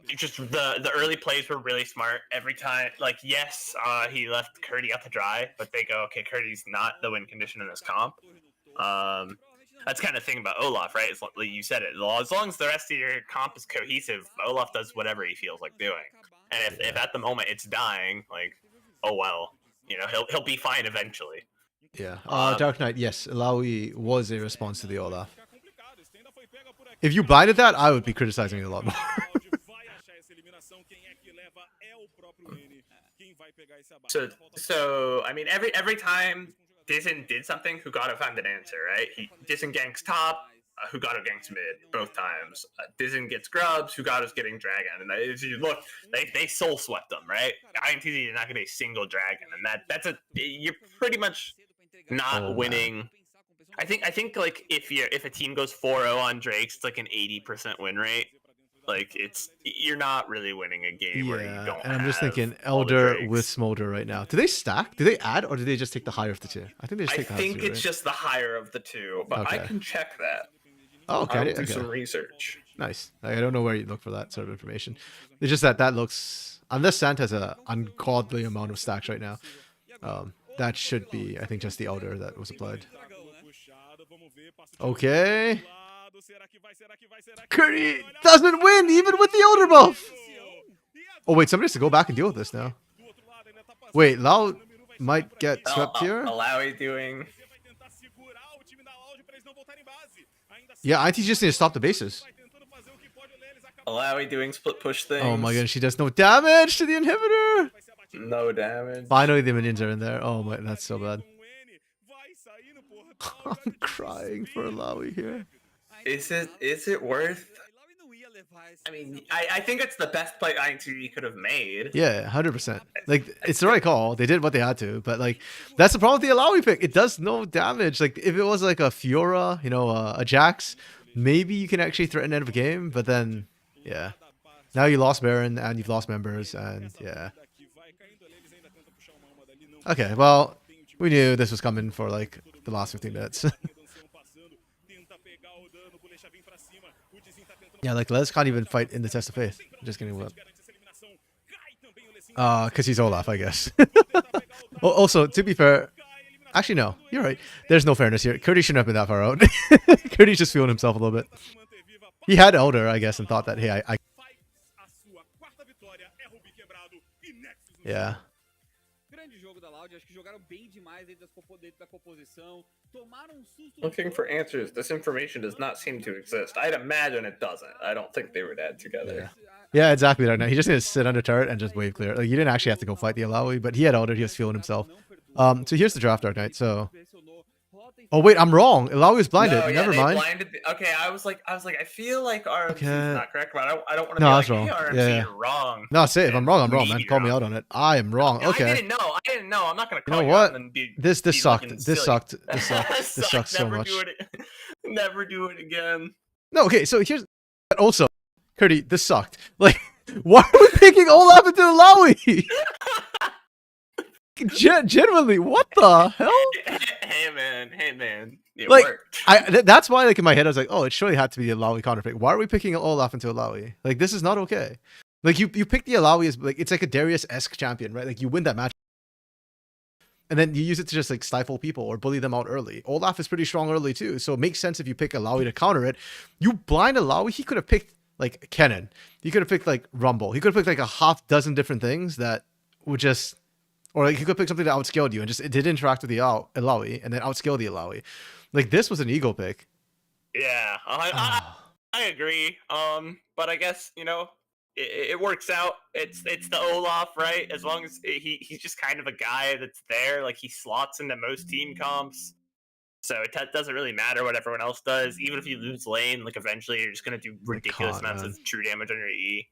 just the early plays were really smart. Every time, like, yes, he left Curdy out to dry, but they go, okay, Curdy's not the win condition in this comp. That's kind of thing about Olaf, right? It's like you said it. As long as the rest of your comp is cohesive, Olaf does whatever he feels like doing. And if at the moment it's dying, like, oh well, you know, he'll be fine eventually. Yeah. Dark Knight, yes, Alawi was a response to the Olaf. If you blinded that, I would be criticizing it a lot more. So I mean, every time Dizen did something, Hugado found an answer, right? Dizen ganks top, Hugado ganks mid both times. Dizen gets grubs, Hugado's getting dragon, and if you look, they soul swept them, right? INTZ is not gonna be a single dragon, and you're pretty much not winning. I think like if a team goes 4-0 on Drakes, it's like an 80% win rate. Like you're not really winning a game where you don't. And I'm just thinking Elder with Smolder right now. Do they stack? Do they add, or do they just take the higher of the two? I think they just take the higher of the two. I think it's just the higher of the two, but okay. I can check that. Oh, okay. I'll do some research. Nice. I don't know where you look for that sort of information. It's just that looks, unless Sant has an ungodly amount of stacks right now, that should be, I think, just the Elder that was applied. Okay. Curry doesn't win even with the Elder buff. Oh wait, somebody has to go back and deal with this now. Wait, Lao might get swept here. Alawi doing. Yeah, IT just need to stop the bases. Alawi doing split push things. Oh my goodness, she does no damage to the inhibitor. No damage. Finally, the minions are in there. Oh my, that's so bad. I'm crying for Alawi here. Is it worth? I mean, I think it's the best play INTZ could have made. Yeah, 100%. Like, it's the right call. They did what they had to, but like, that's the problem with the Alawi pick. It does no damage. Like, if it was like a Fiora, you know, a Jax, maybe you can actually threaten end of a game. But then, yeah, now you lost Baron and you've lost members, and yeah. Okay, well, we knew this was coming for like the last 15 minutes. Yeah, like Les can't even fight in the test of faith. I'm just kidding. Because he's Olaf, I guess. Also, to be fair, actually no, you're right. There's no fairness here. Curdy shouldn't have been that far out. Curdy's just feeling himself a little bit. He had Elder, I guess, and thought that, hey, I yeah. Looking for answers. This information does not seem to exist. I'd imagine it doesn't. I don't think they would add together. Yeah, exactly. Right now, he just needs to sit under turret and just wave clear. Like, you didn't actually have to go fight the Alawi, but he had Elder. He was feeling himself. So here's the draft, Dark Knight. So, oh wait, I'm wrong. Alawi was blinded. No, yeah, Never mind. Okay, I was like, I feel like RMC is not correct, but I don't want to No, be that's like, wrong. hey, RMC, Yeah. you're wrong. No, say if I'm wrong, I'm wrong, man. Call me out on it. I am wrong. Okay. I didn't know. I'm not gonna You call know you what? out and be. This be sucked. looking This silly. sucked. This sucked. This sucks so Never much. do it. Never do it again. No, okay. So here's also, Curdy. This sucked. Like, why are we picking Olaf into Alawi? Genuinely, what the hell? Hey man, it Like, worked. that's why, like, in my head, I was like, oh, it surely had to be the Alawi counter pick. Why are we picking Olaf into Alawi? Like, this is not okay. Like, you pick the Alawi as, like, it's like a Darius-esque champion, right? Like, you win that match, and then you use it to just, like, stifle people or bully them out early. Olaf is pretty strong early too, so it makes sense if you pick Alawi to counter it. You blind Alawi, he could have picked, like, Kennen. He could have picked, like, Rumble. He could have picked, like, a half dozen different things that would just... Or like, he could pick something that outscaled you and just it did interact with the Alawi and then outscale the Alawi. Like, this was an ego pick. Yeah, I agree. But I guess, you know, it works out. It's the Olaf, right? As long as he's just kind of a guy that's there. Like, he slots into most team comps, so it doesn't really matter what everyone else does. Even if you lose lane, like, eventually you're just gonna do ridiculous amounts of true damage on your E.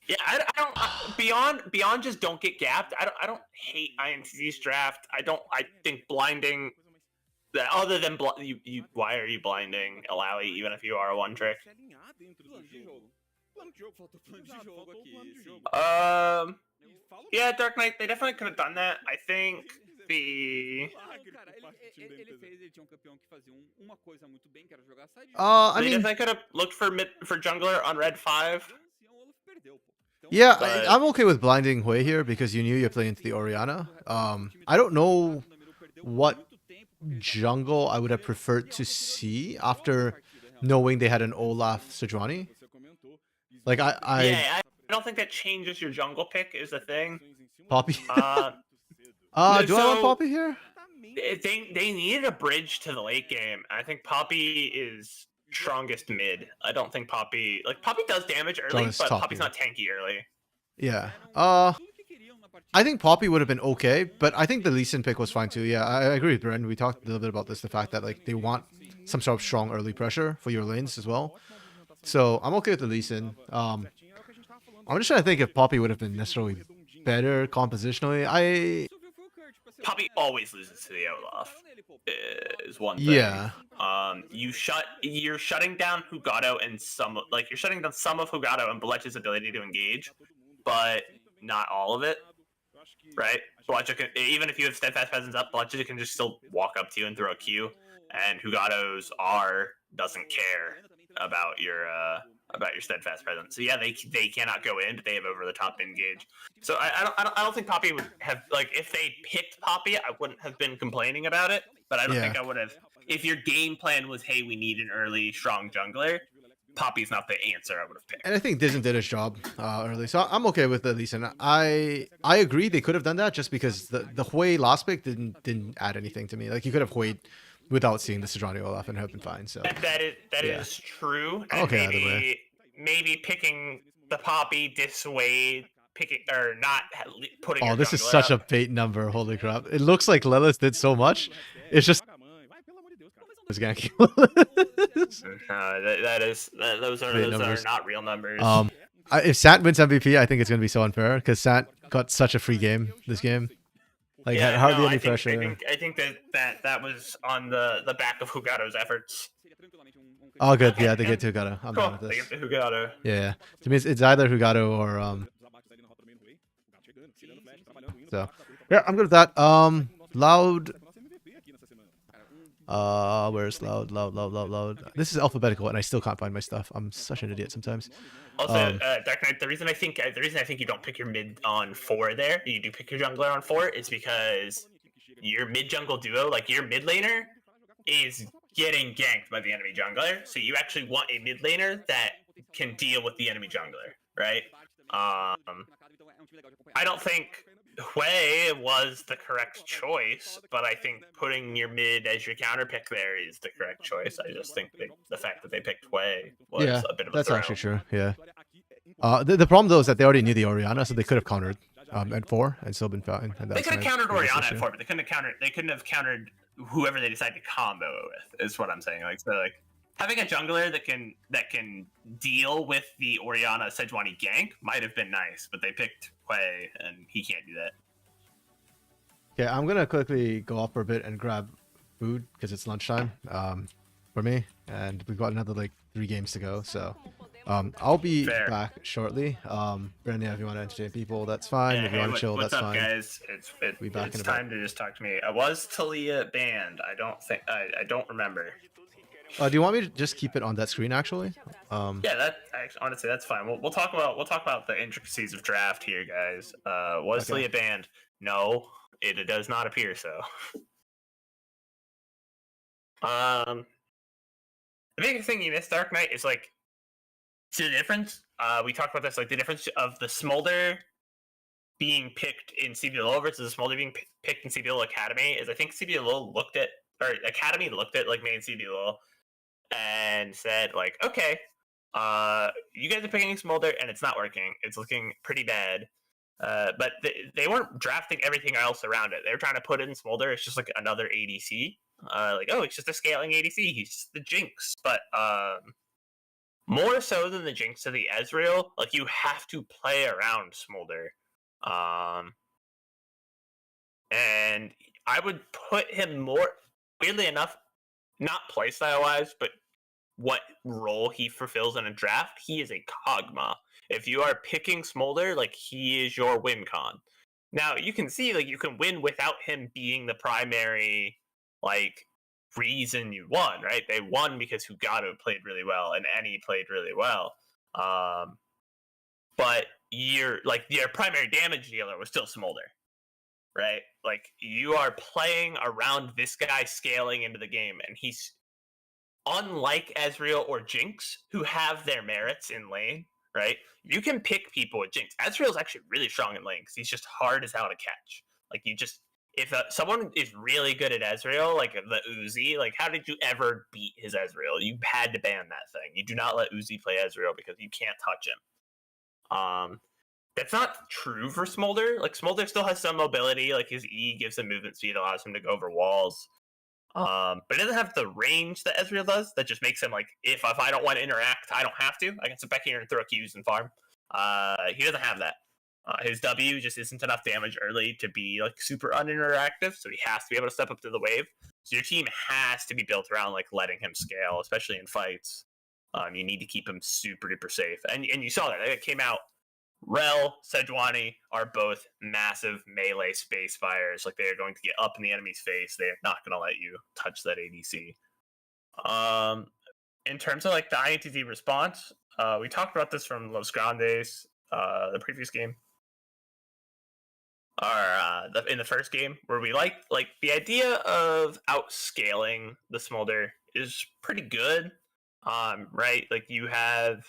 Yeah, I don't beyond just don't get gapped. I don't hate INTZ's draft. I think blinding. Other than you, why are you blinding Alawi even if you are a one trick? Yeah, Dark Knight. They definitely could have done that. I think the. I They mean, definitely could have looked for jungler on red 5. yeah, I'm okay with blinding Hui here because you knew you're playing into the Orianna. I don't know what jungle I would have preferred to see after knowing they had an Olaf Sejuani. Like, I don't think that changes your jungle pick is the thing. Poppy. Do I want Poppy here? They needed a bridge to the late game. I think Poppy is strongest mid. I don't think Poppy does damage early, but Poppy's not tanky early. Yeah. I think Poppy would have been okay, but I think the Lee Sin pick was fine too. Yeah, I agree with Bren. We talked a little bit about this, the fact that like they want some sort of strong early pressure for your lanes as well. So I'm okay with the Lee Sin. I'm just trying to think if Poppy would have been necessarily better compositionally. Poppy always loses to the Olaf. Is one thing. Yeah. You're shutting down Hugado and you're shutting down some of Hugado and Bletch's ability to engage, but not all of it. Right? Bletch even if you have steadfast presence up, Bletch can just still walk up to you and throw a Q. and Hugato's R doesn't care about your steadfast presence. So yeah, they cannot go in, but they have over the top engage. So I don't think Poppy would have, like, if they picked Poppy, I wouldn't have been complaining about it. But I don't think I would have, if your game plan was, hey, we need an early strong jungler, Poppy's not the answer I would have picked. And I think Disn't did his job early, so I'm okay with it, at least. And I agree they could have done that just because the Hui last pick didn't add anything to me. Like, you could have Hui'd without seeing the Sejuani Olaf and have been fine. So that is true. And okay, either way. Maybe picking the Poppy dissuade picking or not putting. Oh, this is such a bait number. Holy crap! It looks like Lilith did so much. It's just ganking. Those are not real numbers. If Sant wins MVP, I think it's gonna be so unfair because Sant got such a free game this game. Like, had hardly any pressure. I think that was on the back of Hugato's efforts. Oh, good. Yeah, they get to Hugato. I'm down with this. They get to Hugato. Yeah. To me, it's either Hugato or So yeah, I'm good with that. Loud. Where's Loud? This is alphabetical, and I still can't find my stuff. I'm such an idiot sometimes. Also, Dark Knight, the reason I think you don't pick your mid on 4 there, you do pick your jungler on 4, is because your mid jungle duo, like your mid laner, is getting ganked by the enemy jungler. So you actually want a mid laner that can deal with the enemy jungler, right? I don't think Hui was the correct choice, but I think putting your mid as your counter pick there is the correct choice. I just think the fact that they picked Hui was a bit of a that's throw. actually true. Yeah. The problem though is that they already knew the Orianna, so they could have countered at 4 and still been fine. And they could have countered Orianna at 4, but they couldn't have countered whoever they decided to combo with. Is what I'm saying. Like, so, like, having a jungler that can deal with the Orianna Sejuani gank might have been nice, but they picked Hui, and he can't do that. Okay, I'm gonna quickly go off for a bit and grab food because it's lunchtime for me, and we've got another like 3 games to go. So I'll be back shortly. Brandon, if you want to entertain people, that's fine. Yeah, if you want to chill, that's fine. Guys? It's time to just talk to me. Was Talia banned? I don't remember. Do you want me to just keep it on that screen actually? Yeah, honestly that's fine. We'll talk about the intricacies of draft here, guys. Was Talia banned? No, it does not appear so. The biggest thing you missed, Dark Knight, is like, see the difference. We talked about this, like the difference of the Smolder being picked in CBLOL versus the Smolder being picked in CBLOL Academy is, I think CBLOL Academy looked at like main CBLOL and said, like, okay, you guys are picking Smolder and it's not working. It's looking pretty bad. But they weren't drafting everything else around it. They were trying to put in Smolder. It's just like another ADC. Like, oh, it's just a scaling ADC. He's just the Jinx. But more so than the Jinx to the Ezreal, like, you have to play around Smolder. And I would put him more, weirdly enough, not playstyle wise, but what role he fulfills in a draft, he is a Kog'Maw. If you are picking Smolder, like, he is your win con. Now, you can see, like, you can win without him being the primary, like, reason you won, right? They won because Hugado played really well and Annie played really well. But your primary damage dealer was still Smolder, right? Like, you are playing around this guy scaling into the game, and he's, unlike Ezreal or Jinx, who have their merits in lane, right? You can pick people with Jinx. Ezreal's actually really strong in lane because he's just hard as hell to catch. Like, you just, if someone is really good at Ezreal, like the Uzi, like, how did you ever beat his Ezreal? You had to ban that thing. You do not let Uzi play Ezreal because you can't touch him. That's not true for Smolder. Like, Smolder still has some mobility. Like, his E gives him movement speed, allows him to go over walls. But it doesn't have the range that Ezreal does. That just makes him, like, if I don't want to interact, I don't have to. I can sit back here and throw Qs and farm. He doesn't have that. His W just isn't enough damage early to be, like, super uninteractive, so he has to be able to step up to the wave. So your team has to be built around, like, letting him scale, especially in fights. You need to keep him super duper safe. And you saw that. It came out Rel, Sejuani are both massive melee space fires. Like, they are going to get up in the enemy's face. They are not going to let you touch that ADC. In terms of like the INTZ response, we talked about this from Los Grandes, the previous game, or in the first game, where we like the idea of outscaling the Smolder is pretty good. Right? Like you have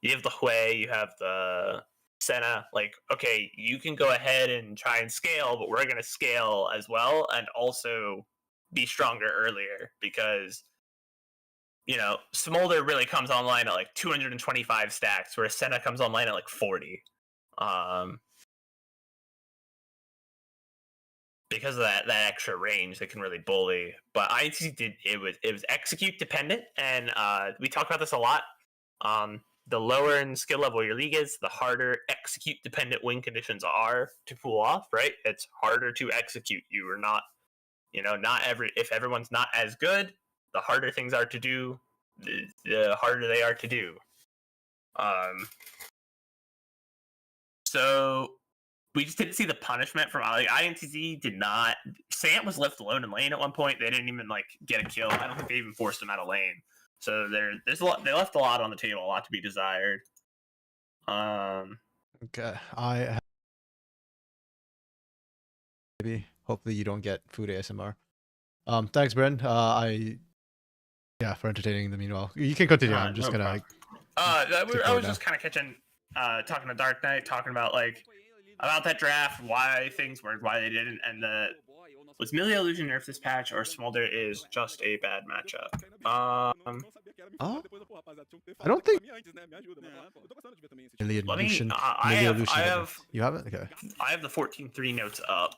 the Hui, you have the Senna. Like, okay, you can go ahead and try and scale, but we're gonna scale as well, and also be stronger earlier because Smolder really comes online at like 225 stacks, whereas Senna comes online at like 40. Because of that extra range, they can really bully. But INTZ it was execute dependent, and we talk about this a lot. The lower in skill level your league is, the harder execute dependent win conditions are to pull off. Right? It's harder to execute. You are not, if everyone's not as good, the harder things are to do, the harder they are to do. So we just didn't see the punishment from INTZ. Did not. Sant was left alone in lane at one point. They didn't even like get a kill. I don't think they even forced him out of lane. So there's a lot. They left a lot on the table, a lot to be desired. Okay, maybe hopefully you don't get food ASMR. Thanks, Bren. For entertaining the meanwhile. You can continue. I'm just gonna I was just kind of catching, talking to Dark Knight, talking about about that draft, why things worked, why they didn't, and was Millie Illusion nerfed this patch, or Smolder is just a bad matchup? I don't think. You have it? Okay. I have the 14.3 notes up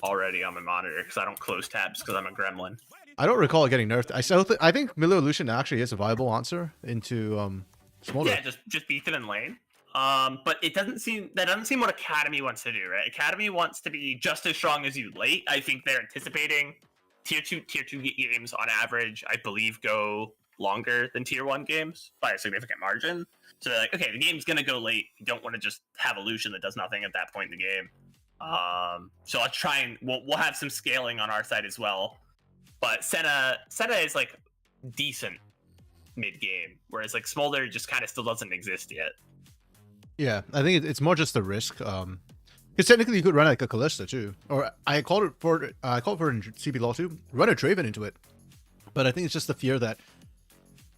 already on my monitor because I don't close tabs because I'm a gremlin. I don't recall it getting nerfed. I think Millie Illusion actually is a viable answer into Smolder. Yeah, just beat them in lane. But that doesn't seem what Academy wants to do, right? Academy wants to be just as strong as you late. I think they're anticipating tier 2 games on average, I believe, go longer than tier 1 games by a significant margin. So they're like, okay, the game's gonna go late. You don't want to just have a Lucian that does nothing at that point in the game. So let's try and we'll have some scaling on our side as well. But Senna is like decent mid game, whereas like Smolder just kind of still doesn't exist yet. Yeah, I think it's more just the risk. Because technically you could run like a Kalista too, or I called it for in CBLOL too. Run a Draven into it, but I think it's just the fear that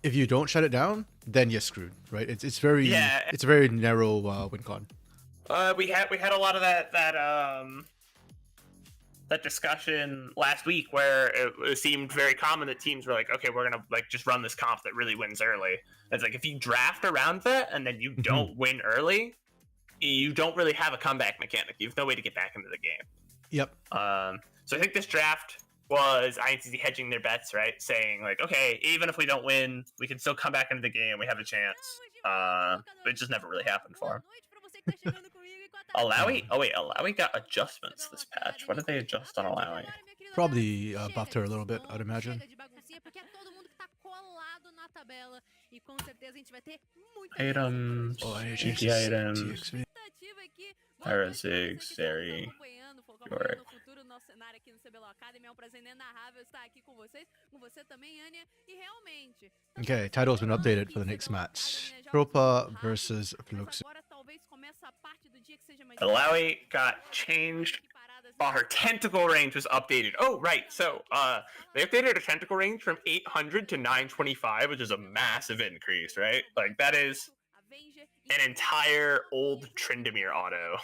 if you don't shut it down, then you're screwed, right? It's very it's a very narrow win con. We had a lot of that discussion last week where it seemed very common that teams were like, okay, we're gonna just run this comp that really wins early. It's like if you draft around that and then you don't win early, you don't really have a comeback mechanic. You have no way to get back into the game. Yep. So I think this draft was INTZ hedging their bets, right? Saying like, okay, even if we don't win, we can still come back into the game. We have a chance. But it just never really happened for him. Alawi? Oh wait, Alawi got adjustments this patch. What did they adjust on Alawi? Probably buffed her a little bit, I'd imagine. Items. Items. Parazig, Seri, Yorick. Okay, title's been updated for the next match. Tropa versus Fluxu. Alawi got changed. Her tentacle range was updated. Oh, right. So, they updated her tentacle range from 800 to 925, which is a massive increase, right? Like, that is an entire old Tryndamere auto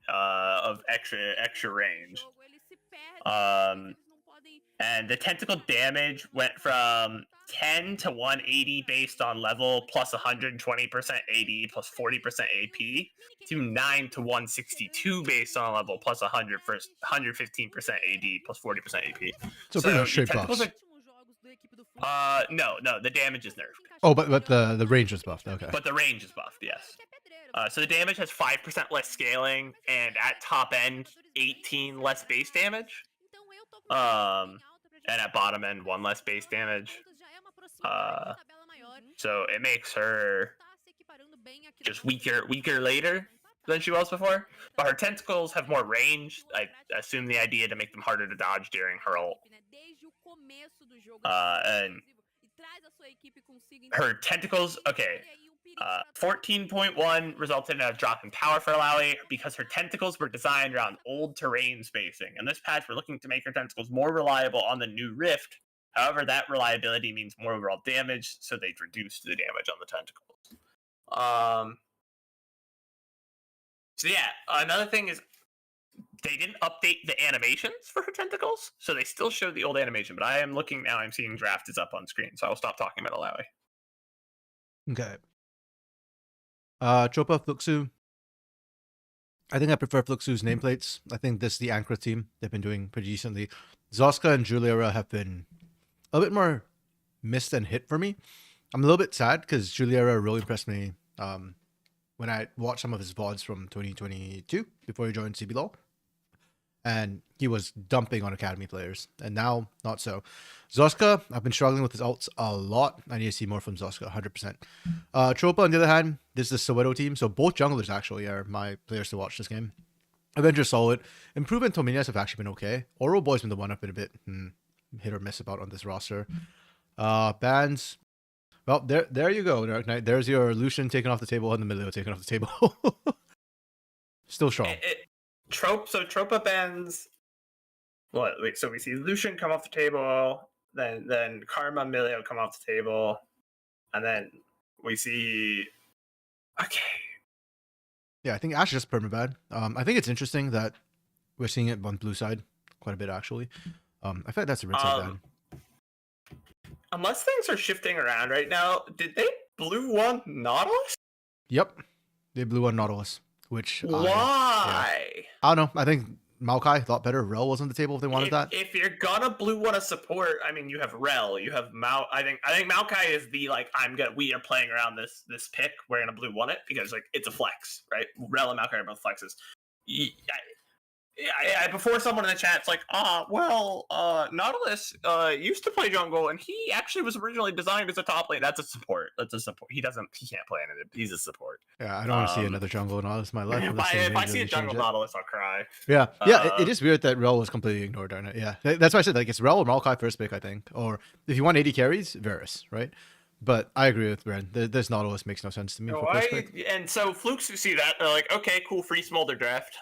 of extra range. And the tentacle damage went from 10 to 180 based on level plus 120% AD plus 40% AP to 9 to 162 based on level plus 115% AD plus 40% AP. So pretty much straight buffs. No, the damage is nerfed. Oh, but the range is buffed. Okay. But the range is buffed, yes. So the damage has 5% less scaling, and at top end, 18 less base damage. And at bottom end, 1 less base damage. So it makes her just weaker later than she was before. But her tentacles have more range. I assume the idea to make them harder to dodge during her ult. And her tentacles, okay. 14.1 resulted in a drop in power for Alawi because her tentacles were designed around old terrain spacing. And this patch, we're looking to make her tentacles more reliable on the new Rift. However, that reliability means more overall damage, so they've reduced the damage on the tentacles. So yeah, another thing is they didn't update the animations for her tentacles, so they still show the old animation. But I am looking now, I'm seeing draft is up on screen, so I'll stop talking about Alawi. Okay. Chopa, Fluxu. I think I prefer Fluxu's nameplates. I think this is the Ankra team. They've been doing pretty decently. Zoska and Juliera have been a bit more missed than hit for me. I'm a little bit sad because Juliera really impressed me when I watched some of his VODs from 2022 before he joined CBLOL. And he was dumping on Academy players. And now, not so. Zoska, I've been struggling with his ults a lot. I need to see more from Zoska, 100%. Tropa, on the other hand, this is the Soweto team. So both junglers actually are my players to watch this game. Avenger solid. Improvement Tominias have actually been okay. Oro Boy's been the one I've been a bit hit or miss about on this roster. Bans. Well, there you go, Dark Knight. There's your Lucian taken off the table and the Milio taken off the table. Still strong. Tropa bans. What? Wait. So we see Lucian come off the table, then Karma, Milio come off the table, and then we see. Okay. Yeah, I think Ash is just permabad. I think it's interesting that we're seeing it on blue side quite a bit actually. I feel like that's a red side bad. Unless things are shifting around right now, did they blue one Nautilus? Yep, they blew on Nautilus. Which why? I don't know. I think Maokai thought better. Rel was on the table if they wanted that. If you're gonna blue one a support, I mean, you have Rel, you have Mao. I think Maokai is the we are playing around this pick. We're gonna blue one it because like it's a flex, right? Rel and Maokai are both flexes. Before someone in the chat's like, Nautilus used to play jungle, and he actually was originally designed as a top lane. That's a support. He can't play in it. He's a support. Yeah, I don't want to see another jungle Nautilus in my life. If I see a jungle Nautilus, I'll cry. Yeah, it is weird that Rel was completely ignored during it. Yeah, that's why I said like it's Rel or Maokai first pick, I think. Or if you want 80 carries, Varus, right? But I agree with Bren. This Nautilus makes no sense to me. And so Flukes who see that, they're like, okay, cool, free Smolder draft.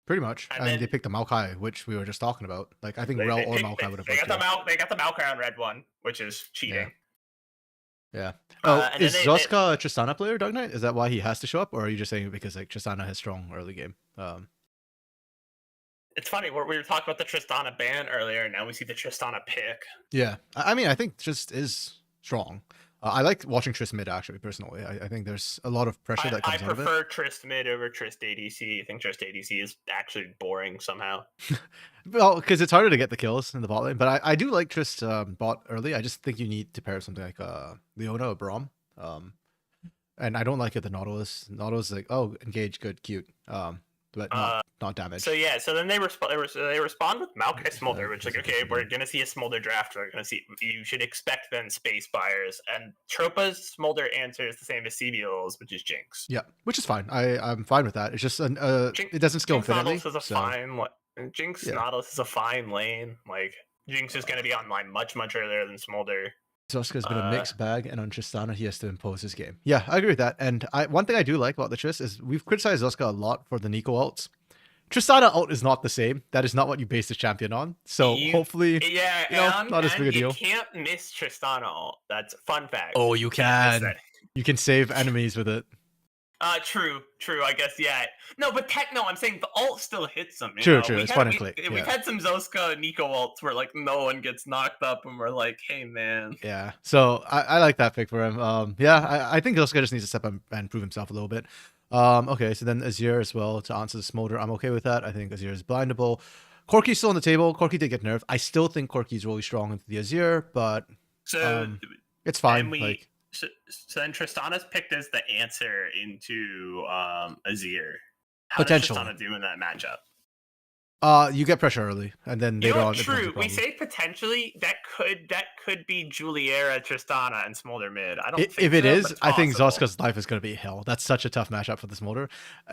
Pretty much. And they picked the Maokai, which we were just talking about. Like, I think Rel or Maokai would have picked it. They got the Maokai on red one, which is cheating. Yeah. Oh, is Zoska a Tristana player, Dark Knight? Is that why he has to show up? Or are you just saying it because, like, Tristana has strong early game? It's funny. We were talking about the Tristana ban earlier, and now we see the Tristana pick. Yeah. I mean, I think Trist is strong. I like watching Trist mid, actually, personally. I think there's a lot of pressure that comes out of it. I prefer Trist mid over Trist ADC. I think Trist ADC is actually boring somehow. Well, because it's harder to get the kills in the bot lane. But I do like Trist bot early. I just think you need to pair with something like Leona or Braum. And I don't like it, the Nautilus. Nautilus is like, oh, engage, good, cute. But not damage. So yeah, so then they respond with Maokai Smolder, which like, okay, we're gonna see a Smolder draft. We're gonna see. You should expect then space buyers, and Tropa's Smolder answer is the same as CBLOL's, which is Jinx. Yeah, which is fine. I'm fine with that. It's just it doesn't scale infinitely. Jinx Nautilus is a fine lane. Like Jinx is gonna be online much earlier than Smolder. Zoska's been a mixed bag, and on Tristana, he has to impose his game. Yeah, I agree with that. And one thing I do like about the Trist is we've criticized Zoska a lot for the Nico ults. Tristana ult is not the same. That is not what you base the champion on. So hopefully, not as big a deal. You can't miss Tristana ult. That's a fun fact. Oh, you can. You can save enemies with it. True. I guess, yeah. No, but I'm saying the ult still hits them. True. It's fun and click. We've had some Zoska Nico ults where like no one gets knocked up, and we're like, hey man. Yeah. So I like that pick for him. I think Zoska just needs to step up and prove himself a little bit. Okay, so then Azir as well to answer the Smolder. I'm okay with that. I think Azir is blindable. Corki's still on the table. Corki did get nerfed. I still think Corki's really strong into the Azir, but it's fine. So then Tristana's picked as the answer into Azir. How does Tristana do in that matchup? You get pressure early, and then You later know on what? it becomes a True. We problem. say potentially that could be Juliera, Tristana, and Smolder mid. I don't If think it so, is, but it's I think possible. Zoska's life is going to be hell. That's such a tough matchup for the Smolder.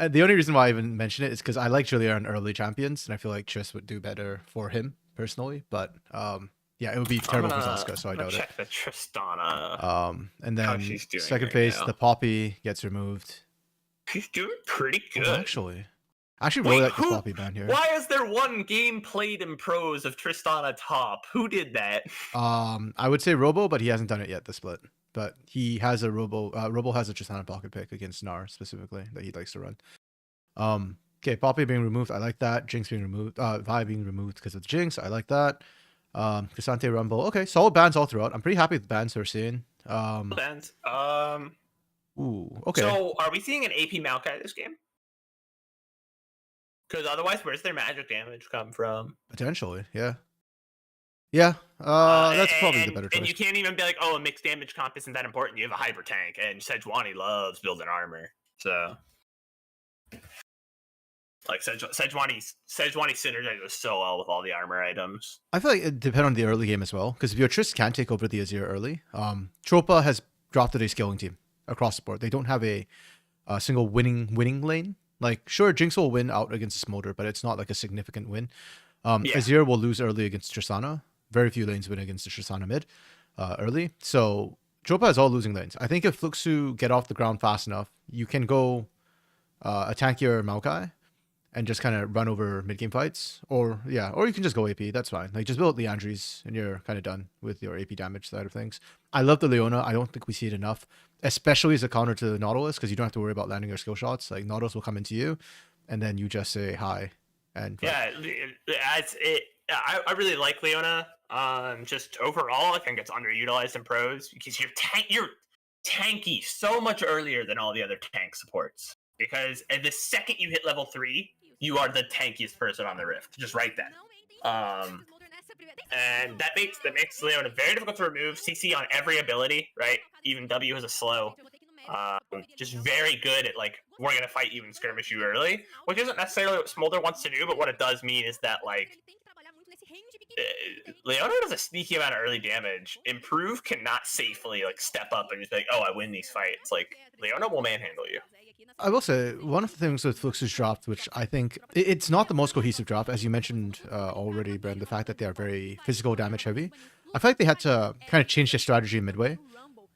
The only reason why I even mention it is because I like Julia in early champions, and I feel like Tris would do better for him personally. But yeah, it would be terrible for Zoska, so I I'm gonna doubt it. check the Tristana. And How then she's doing second right phase, now. the Poppy gets removed. She's doing pretty Oh, good. I actually really Wait, like the who? Poppy ban here. Why is there one game played in pros of Tristana top? Who did that? I would say Robo, but he hasn't done it yet. The split, but he has a Robo. Robo has a Tristana pocket pick against Gnar specifically that he likes to run. Okay, Poppy being removed, I like that. Jinx being removed, Vi being removed because of Jinx, I like that. Cassante Rumble, okay, solid bans all throughout. I'm pretty happy with the bans we're seeing. Bands. Ooh, okay, So are we seeing an AP Maokai this game? Because otherwise, where's their magic damage come from? potentially, yeah. That's probably the better And choice. you can't even be like, oh, a mixed damage comp isn't that important. You have a hyper tank, and Sejuani loves building armor. So, like Sejuani synergizes so well with all the armor items. I feel like it depends on the early game as well, because if your Triss can take over the Azir early, Tropa has drafted a scaling team across the board. They don't have a single winning lane. Like, sure, Jinx will win out against Smolder, but it's not like a significant win. Yeah. Azir will lose early against Tristana. Very few lanes win against the Tristana mid early. So Tropa is all losing lanes. I think if Fluxu get off the ground fast enough, you can go a tankier Maokai and just kind of run over mid game fights. Or you can just go AP. That's fine. Like, just build Leandries and you're kind of done with your AP damage side of things. I love the Leona. I don't think we see it enough, especially as a counter to Nautilus, because you don't have to worry about landing your skill shots. Like, Nautilus will come into you, and then you just say hi. And Yeah, I really like Leona. Just overall, I think it's underutilized in pros because you're tanky so much earlier than all the other tank supports. Because the second you hit level 3, you are the tankiest person on the Rift. Just right then. And that makes Leona very difficult to remove. CC on every ability, right? Even W has a slow. Just very good at, like, we're gonna fight you and skirmish you early, which isn't necessarily what Smolder wants to do, but what it does mean is that, like, Leona does a sneaky amount of early damage. Improve cannot safely, like, step up and just be like, oh, I win these fights. Like, Leona will manhandle you. I will say, one of the things with Flux's draft, which I think it's not the most cohesive draft, as you mentioned already, Bren, the fact that they are very physical damage heavy. I feel like they had to kind of change their strategy midway.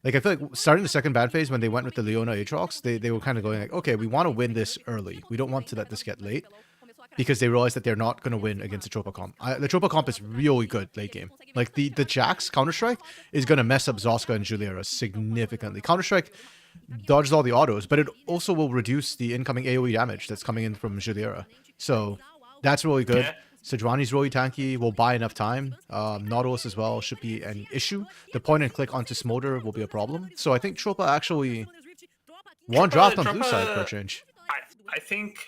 Like, I feel like starting the second bad phase when they went with the Leona Aatrox, they were kind of going like, okay, we want to win this early. We don't want to let this get late, because they realized that they're not going to win against the Tropa comp. The Tropa comp is really good late game. Like, the Jax Counter-Strike is going to mess up Zoska and Juliera significantly. Counter-Strike dodges all the autos, but it also will reduce the incoming AoE damage that's coming in from Juliera. So that's really good. Yeah. Sejuani's really tanky, will buy enough time. Nautilus as well should be an issue. The point and click onto Smolder will be a problem. So I think Tropa actually won draft on blue side for a change. I think,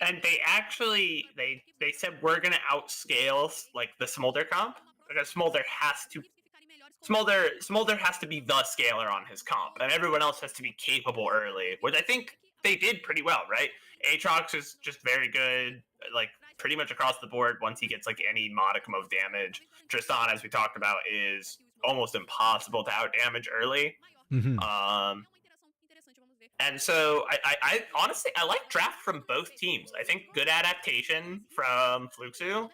and they actually they said we're gonna outscale, like, the Smolder comp, because Smolder has to be the scaler on his comp, and everyone else has to be capable early, which I think they did pretty well, right? Aatrox is just very good, like, pretty much across the board once he gets, like, any modicum of damage. Tristan, as we talked about, is almost impossible to out damage early. And so I honestly, I like draft from both teams. I think good adaptation from Fluxu.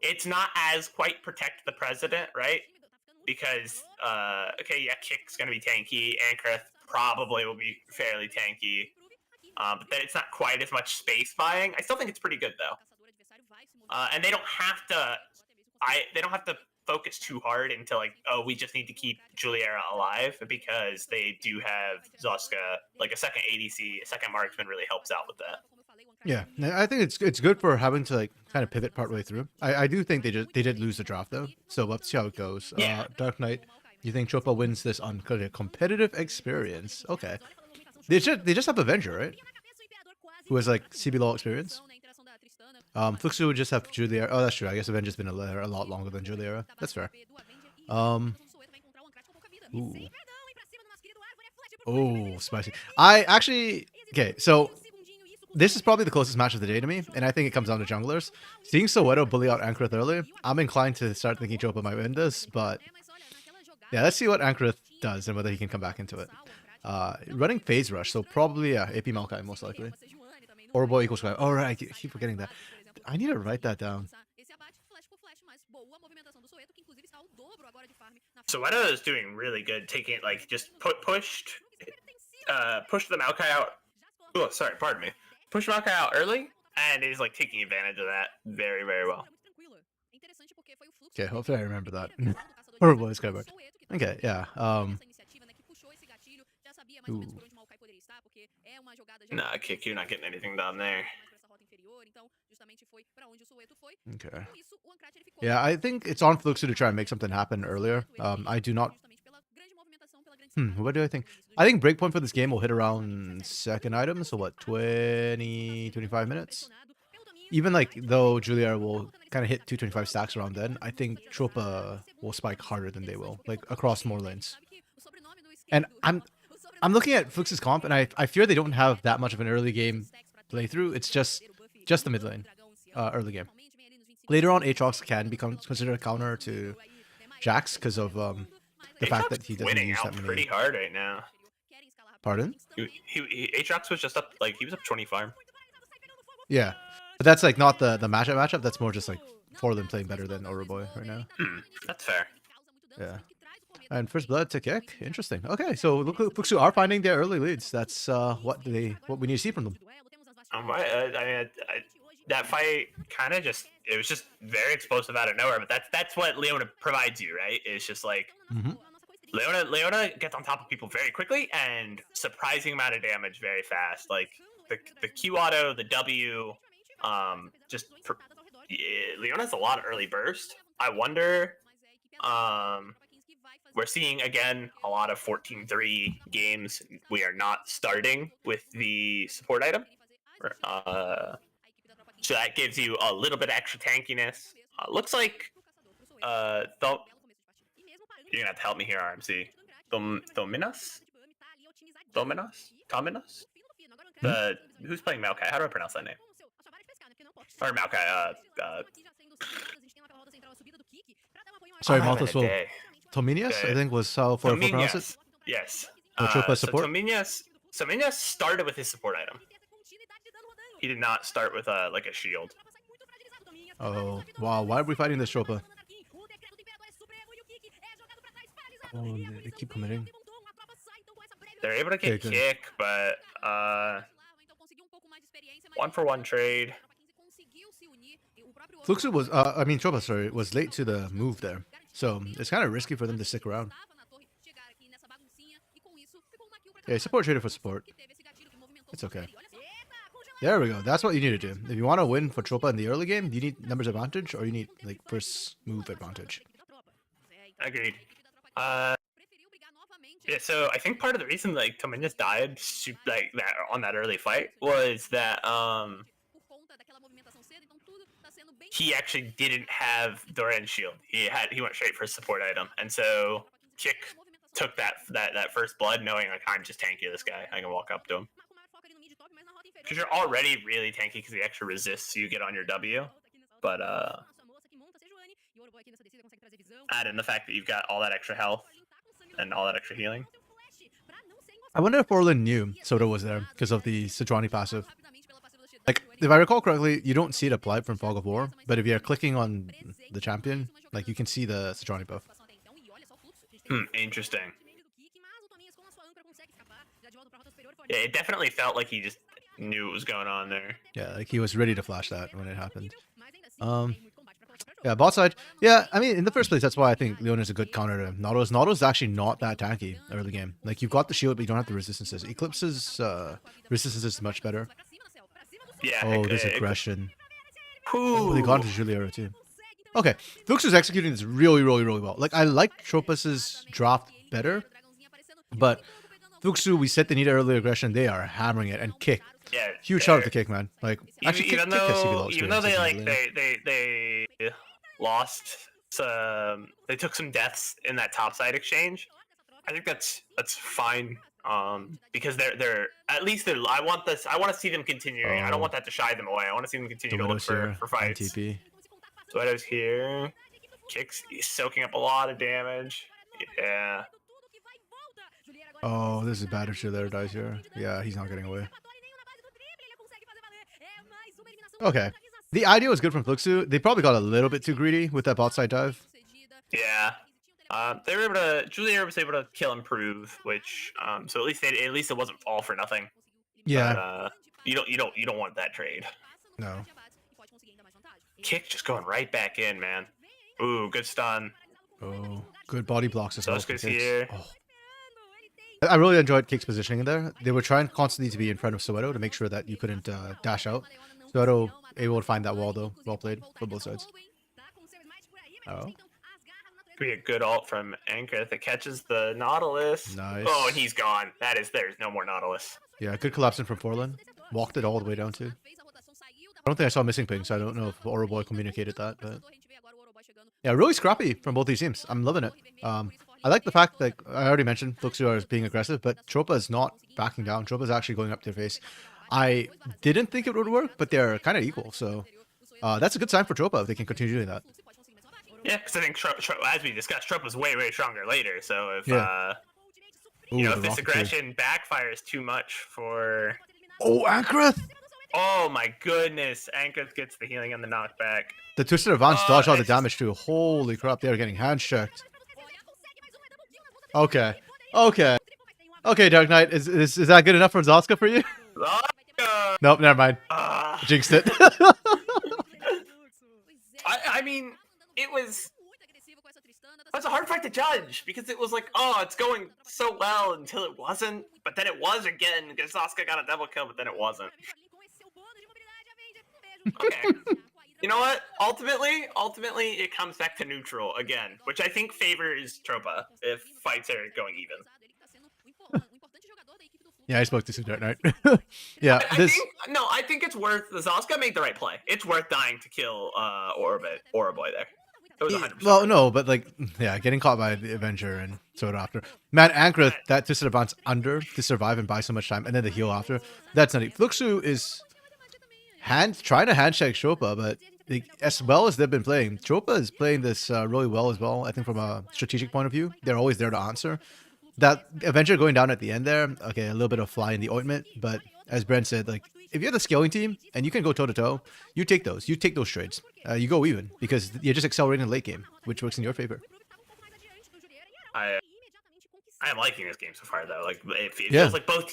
It's not as quite protect the president, right? Because Kick's gonna be tanky. Ankrith probably will be fairly tanky. But then it's not quite as much space buying. I still think it's pretty good though. And they don't have to focus too hard into, like, oh, we just need to keep Juliera alive, because they do have Zoska, like, a second ADC, a second marksman really helps out with that. Yeah, I think it's good for having to, like, kind of pivot partway through. I do think they did lose the draft though, so let's see how it goes. Yeah. Dark Knight, you think Tropa wins this on a competitive experience? Okay, they just have Avenger, right? Who has, like, CBLOL experience. Fluxu would just have Juliera. Oh, that's true. I guess Avenger's been a lot longer than Juliera. That's fair. Ooh. Oh, spicy. I actually... Okay, so this is probably the closest match of the day to me, and I think it comes down to junglers. Seeing Soweto bully out Ankrith early, I'm inclined to start thinking Chopa might win this, but yeah, let's see what Ankrith does and whether he can come back into it. Running phase rush, so probably AP Maokai most likely. Orbo equals 5. Oh, right, I keep forgetting that. I need to write that down. Soweto is doing really good, taking it like just pushed the Maokai out. Oh, sorry, pardon me. Pushed Maokai out early, and is like taking advantage of that very, very well. Okay, hopefully I remember that. Horrible is covered. Okay, yeah. Ooh. Nah, Kick, you're not getting anything done there. Okay. Yeah, I think it's on Fluxu to try and make something happen earlier. I do not. What do I think? I think breakpoint for this game will hit around second item, so what, 20, 25 minutes? Even like though Julia will kind of hit 225 stacks around then, I think Tropa will spike harder than they will, like across more lanes. And I'm looking at Flux's comp, and I fear they don't have that much of an early game playthrough. It's just the mid lane, early game. Later on, Aatrox can become considered a counter to Jax because of the fact that he doesn't use that many. Pretty hard right now. Pardon? Aatrox was just up, like he was up 25. Yeah, but that's like not the matchup. That's more just like Forlin playing better than Oroboy right now. That's fair. Yeah. And first blood to kick. Interesting. Okay, so look, Fluxu are finding their early leads. That's what we need to see from them. I mean, that fight kind of it was just very explosive out of nowhere. But that's what Leona provides you, right? It's just like Leona gets on top of people very quickly and surprising amount of damage very fast. Like the Q auto, the W, Leona has a lot of early burst. I wonder. We're seeing, again, a lot of 14-3 games. We are not starting with the support item. So that gives you a little bit of extra tankiness. Looks like... you're going to have to help me here, RMC. Dominos? Who's playing Maokai? How do I pronounce that name? Or Maokai, Sorry, Malthus will... Tominius, I think, was how for pronounce it. Yes. Chopa support. So Tominius started with his support item. He did not start with like a shield. Oh wow! Why are we fighting this Chopa? Oh, they keep committing. They're able to get kick, but 1-for-1 trade. Fluxu was, Chopa, sorry, was late to the move there. So it's kind of risky for them to stick around. Okay, support traded for support. It's okay. There we go. That's what you need to do. If you want to win for Tropa in the early game, you need numbers advantage or you need like first move advantage. Agreed. Yeah, so I think part of the reason like Tominius died like that on that early fight was that he actually didn't have Doran's shield. He went straight for a support item, and so Kick took that first blood, knowing like I'm just tanky this guy. I can walk up to him because you're already really tanky because the extra resists you get on your W, but add in the fact that you've got all that extra health and all that extra healing. I wonder if Orlin knew Soto was there because of the Sejuani passive. Like, if I recall correctly, you don't see it applied from Fog of War, but if you're clicking on the champion, like, you can see the Sejuani buff. Interesting. Yeah, it definitely felt like he just knew what was going on there. Yeah, like he was ready to flash that when it happened. Yeah, bot side. Yeah, I mean, in the first place, that's why I think Leon is a good counter to Nautilus. Nautilus is actually not that tanky early game. Like, you've got the shield, but you don't have the resistances. Eclipse's resistance is much better. Yeah. Oh, this aggression. Oh, they got into Juliera too. Okay, Flux is executing this really, really, really well. Like, I like Tropus's draft better, but Fluxu, we said they need early aggression. They are hammering it and kick. Yeah, huge shout out to Kick, man. Like, actually, even though they like they lost some, they took some deaths in that topside exchange. I think that's fine Because they're at least they're. I want to see them continuing. I don't want that to shy them away. I want to see them continue to look for fights. TP. Sweato's here. Kicks. He's soaking up a lot of damage. Yeah. Oh, this is bad if Shiller dies here. Yeah, he's not getting away. Okay. The idea was good from Fluxu. They probably got a little bit too greedy with that bot side dive. Yeah. They were able to. Julier was able to kill Improve, which so at least it wasn't all for nothing. Yeah. But, you don't want that trade. No. Kick just going right back in, man. Ooh, good stun. Oh, good body blocks as well. Soska's here. Oh. I really enjoyed Kick's positioning in there. They were trying constantly to be in front of Soweto to make sure that you couldn't dash out. Soweto able to find that wall though. Well played for both sides. Oh. Could be a good ult from Anchor that catches the Nautilus. Nice. Oh, and he's gone. There's no more Nautilus. Yeah, good collapsing from Forlin. Walked it all the way down too. I don't think I saw missing ping, so I don't know if Oroboy communicated that, but yeah, really scrappy from both these teams. I'm loving it. I like the fact that I already mentioned Fluxu is being aggressive, but Tropa is not backing down. Tropa is actually going up to their face. I didn't think it would work, but they're kind of equal, so that's a good sign for Tropa if they can continue doing that. Yeah, because I think as we discussed, Tropa's way stronger later. So if if this aggression backfires too much for Ankrith. Oh my goodness, Ankrith gets the healing and the knockback. The Twisted Advance dodged all the damage too. Holy crap, they're getting hand checked. Okay. Dark Knight, is that good enough for Zoska for you? Nope, never mind. Jinxed it. I mean, it's a hard fight to judge because it was like, oh, it's going so well until it wasn't, but then it was again because Zoska got a double kill, but then it wasn't. Okay. You know what? Ultimately, it comes back to neutral again, which I think favors Tropa if fights are going even. Yeah, I spoke to some Dark Knight. Yeah, I think it's worth. Zoska made the right play. It's worth dying to kill Oroboy there. It was 100%. Well, no, but like, yeah, getting caught by the Avenger and so after. Man, Ankrith, that Twisted Advance under to survive and buy so much time, and then the heal after. That's not it. Fluxu is trying to handshake Tropa, but as well as they've been playing, Tropa is playing this really well as well. I think from a strategic point of view, they're always there to answer. That Avenger going down at the end there, okay, a little bit of fly in the ointment, but as Brent said, like, if you're the scaling team and you can go toe-to-toe, you take those trades. You go even, because you're just accelerating the late game, which works in your favor. I am liking this game so far, though. Like, it feels like both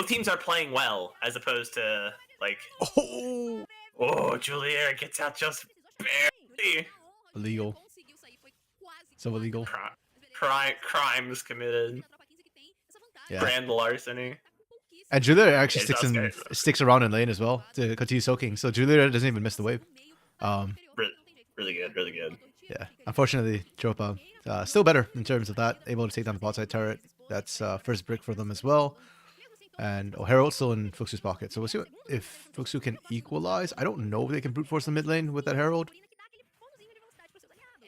teams are playing well, as opposed to, like... Oh, Julier gets out just barely. Illegal. So illegal. Crimes committed. Yeah. Brand larceny. And Julier actually sticks around in lane as well to continue soaking. So Julier doesn't even miss the wave. Really good. Yeah. Unfortunately, Tropa still better in terms of that. Able to take down the bot side turret. That's first brick for them as well. And Herald's still in Fluxu's pocket. So we'll see if Fluxu can equalize. I don't know if they can brute force the mid lane with that Herald.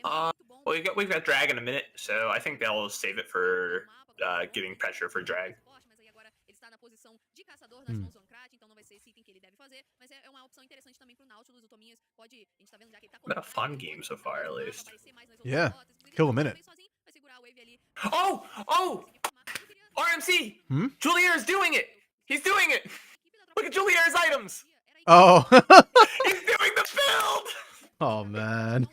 Well, we've got Drag in a minute, so I think they'll save it for giving pressure for Drag. Been a fun game so far, at least. Yeah, kill a minute. Oh! RMC! Julier's doing it! He's doing it! Look at Julier's items! Oh! He's doing the build! Oh, man.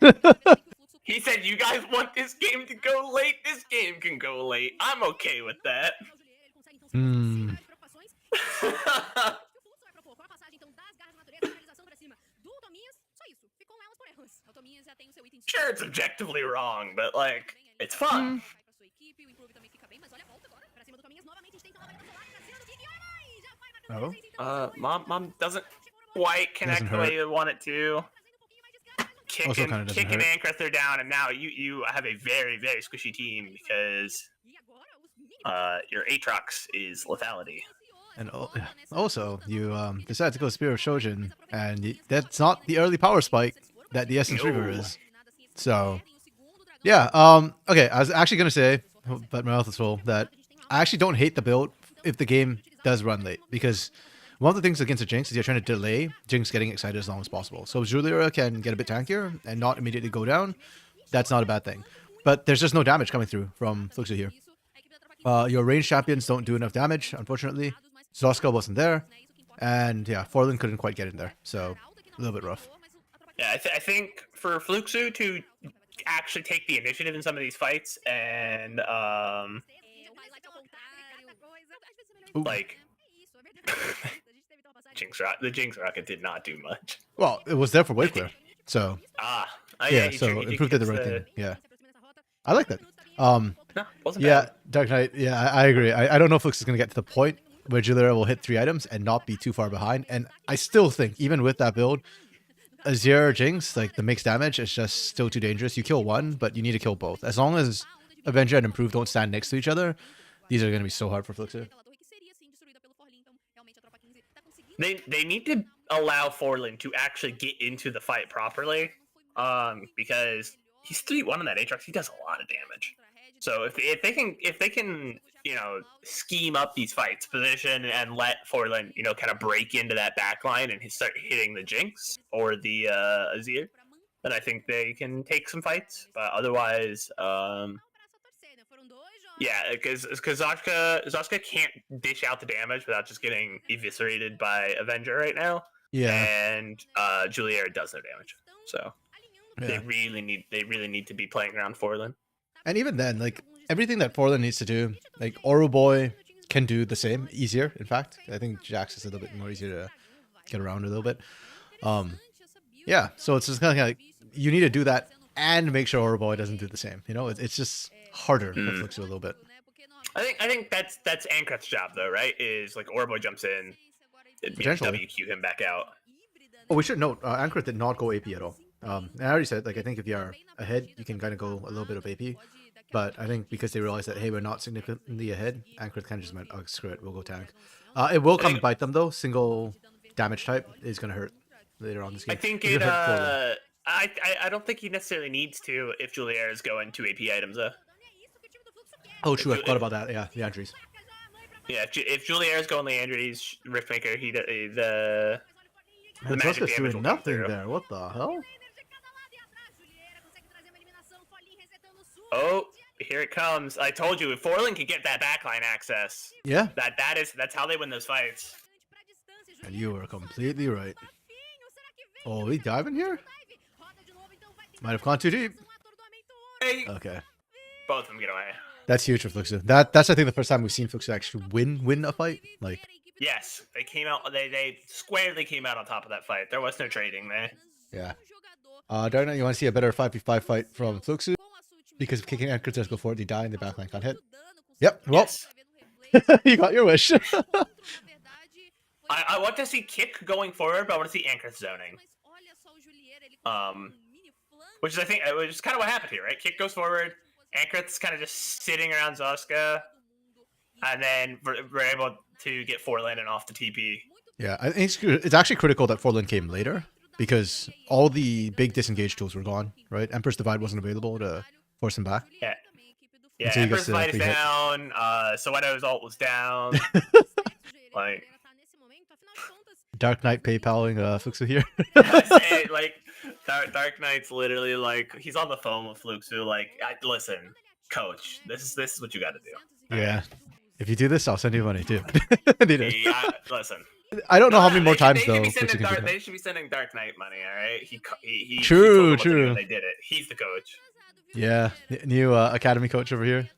He said, you guys want this game to go late? This game can go late. I'm okay with that. Sure, it's objectively wrong, but, like, it's fun. Oh? Mom doesn't quite connect the way you want it to. Kicking Ankrith are down, and now you have a very, very squishy team because your Aatrox is lethality. And also, you decide to go Spear of Shojin, and that's not the early power spike that the Essence Reaver is. So, yeah. Okay, I was actually going to say, but my mouth is full, that I actually don't hate the build if the game does run late, because one of the things against the Jinx is you're trying to delay Jinx getting excited as long as possible. So if Julia can get a bit tankier and not immediately go down, that's not a bad thing. But there's just no damage coming through from Fluxu here. Your ranged champions don't do enough damage, unfortunately. Zoska wasn't there. And yeah, Forlin couldn't quite get in there. So a little bit rough. Yeah, I think for Fluxu to actually take the initiative in some of these fights and like the Jinx Rocket did not do much. Well, it was there for wave clear. So yeah, he so improved it the right thing. Yeah. I like that. No, wasn't yeah, bad. Dark Knight. Yeah, I agree. I don't know if Flux is going to get to the point where Julia will hit 3 items and not be too far behind. And I still think, even with that build, Azir Jinx, like the mixed damage, is just still too dangerous. You kill one, but you need to kill both. As long as Avenger and Improve don't stand next to each other, these are going to be so hard for Fluxu. They need to allow Forlin to actually get into the fight properly, because he's 3-1 on that Aatrox. He does a lot of damage. So if they can scheme up these fights, position, and let Forlin kind of break into that back line and start hitting the Jinx or the Azir, then I think they can take some fights. But otherwise, yeah, because Zoska can't dish out the damage without just getting eviscerated by Avenger right now. Yeah, and Juliera does no damage, so they really need to be playing around Forlin. And even then, like everything that Forlin needs to do, like Oro Boy can do the same, easier. In fact, I think Jax is a little bit more easier to get around a little bit. Yeah, so it's just kind of like you need to do that and make sure Oro Boy doesn't do the same. It's just harder for Fluxu a little bit. I think that's Ankrat's job though, right? Is like Oro Boy jumps in, WQ him back out. Oh, we should note, Ankrat did not go AP at all. And I already said, like, I think if you're ahead, you can kind of go a little bit of AP. But I think because they realized that, hey, we're not significantly ahead, Ankrat kind of just went, oh, screw it, we'll go tank. It will come and bite them, though. Single damage type is going to hurt later on this game. I think I don't think he necessarily needs to if Juliera is going 2 AP items, though. Oh, true, I forgot about that. Yeah, the Andres. Yeah, if Juliera is going the Andres, Riftmaker, the magic damage doing nothing there. What the hell? Oh, here it comes. I told you, if Forlin can get that backline access, yeah, that's how they win those fights. And you were completely right. Oh, we diving here? Might have gone too deep. Hey. Okay. Both of them get away. That's huge for Fluxu. That's I think the first time we've seen Fluxu actually win a fight. Like, yes, they came out. They squarely came out on top of that fight. There was no trading there. Yeah. Dark Knight, you want to see a better 5v5 fight from Fluxu? Because if kicking Ankrat does go forward, they die and the backline can't hit. Yep. Well, yes. You got your wish. I want to see Kick going forward, but I want to see Ankrat zoning. Which is which is kind of what happened here, right? Kick goes forward. Ankrat's kind of just sitting around Zoska, and then we're able to get Forlin and off the TP. Yeah, I think it's actually critical that Forlin came later because all the big disengage tools were gone, right? Emperor's Divide wasn't available to force him back. Yeah. Yeah, Emperor's Divide is down, Soweto's ult was down. Like Dark Knight PayPaling Fluxu here. Like Dark Knight's literally like he's on the phone with Fluxu, like, listen, coach, this is what you got to do. Yeah, right? If you do this, I'll send you money too. Yeah, listen. I don't know how many more times though. They should be sending Dark Knight money. All right. True. They did it. He's the coach. Yeah, new academy coach over here.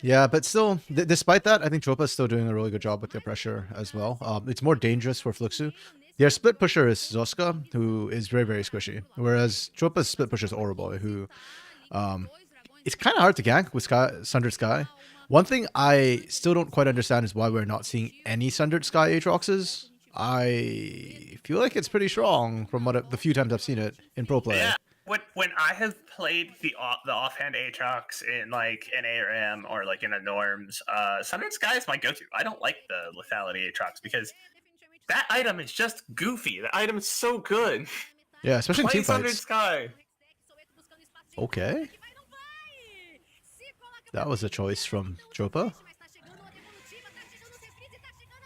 Yeah, but still, despite that, I think Tropa is still doing a really good job with their pressure as well. It's more dangerous for Fluxu. Their split pusher is Zoska, who is very, very squishy. Whereas Tropa's split pusher is Oroboy, who it's kind of hard to gank with Sundered Sky. One thing I still don't quite understand is why we're not seeing any Sundered Sky Aatroxes. I feel like it's pretty strong from the few times I've seen it in pro play. Yeah. When I have played the offhand Aatrox in like an ARM or like in a Norms, Sundered Sky is my go-to. I don't like the lethality Aatrox because that item is just goofy. The item is so good. Yeah, especially in team fights. Sundered Sky. Okay. That was a choice from Tropa.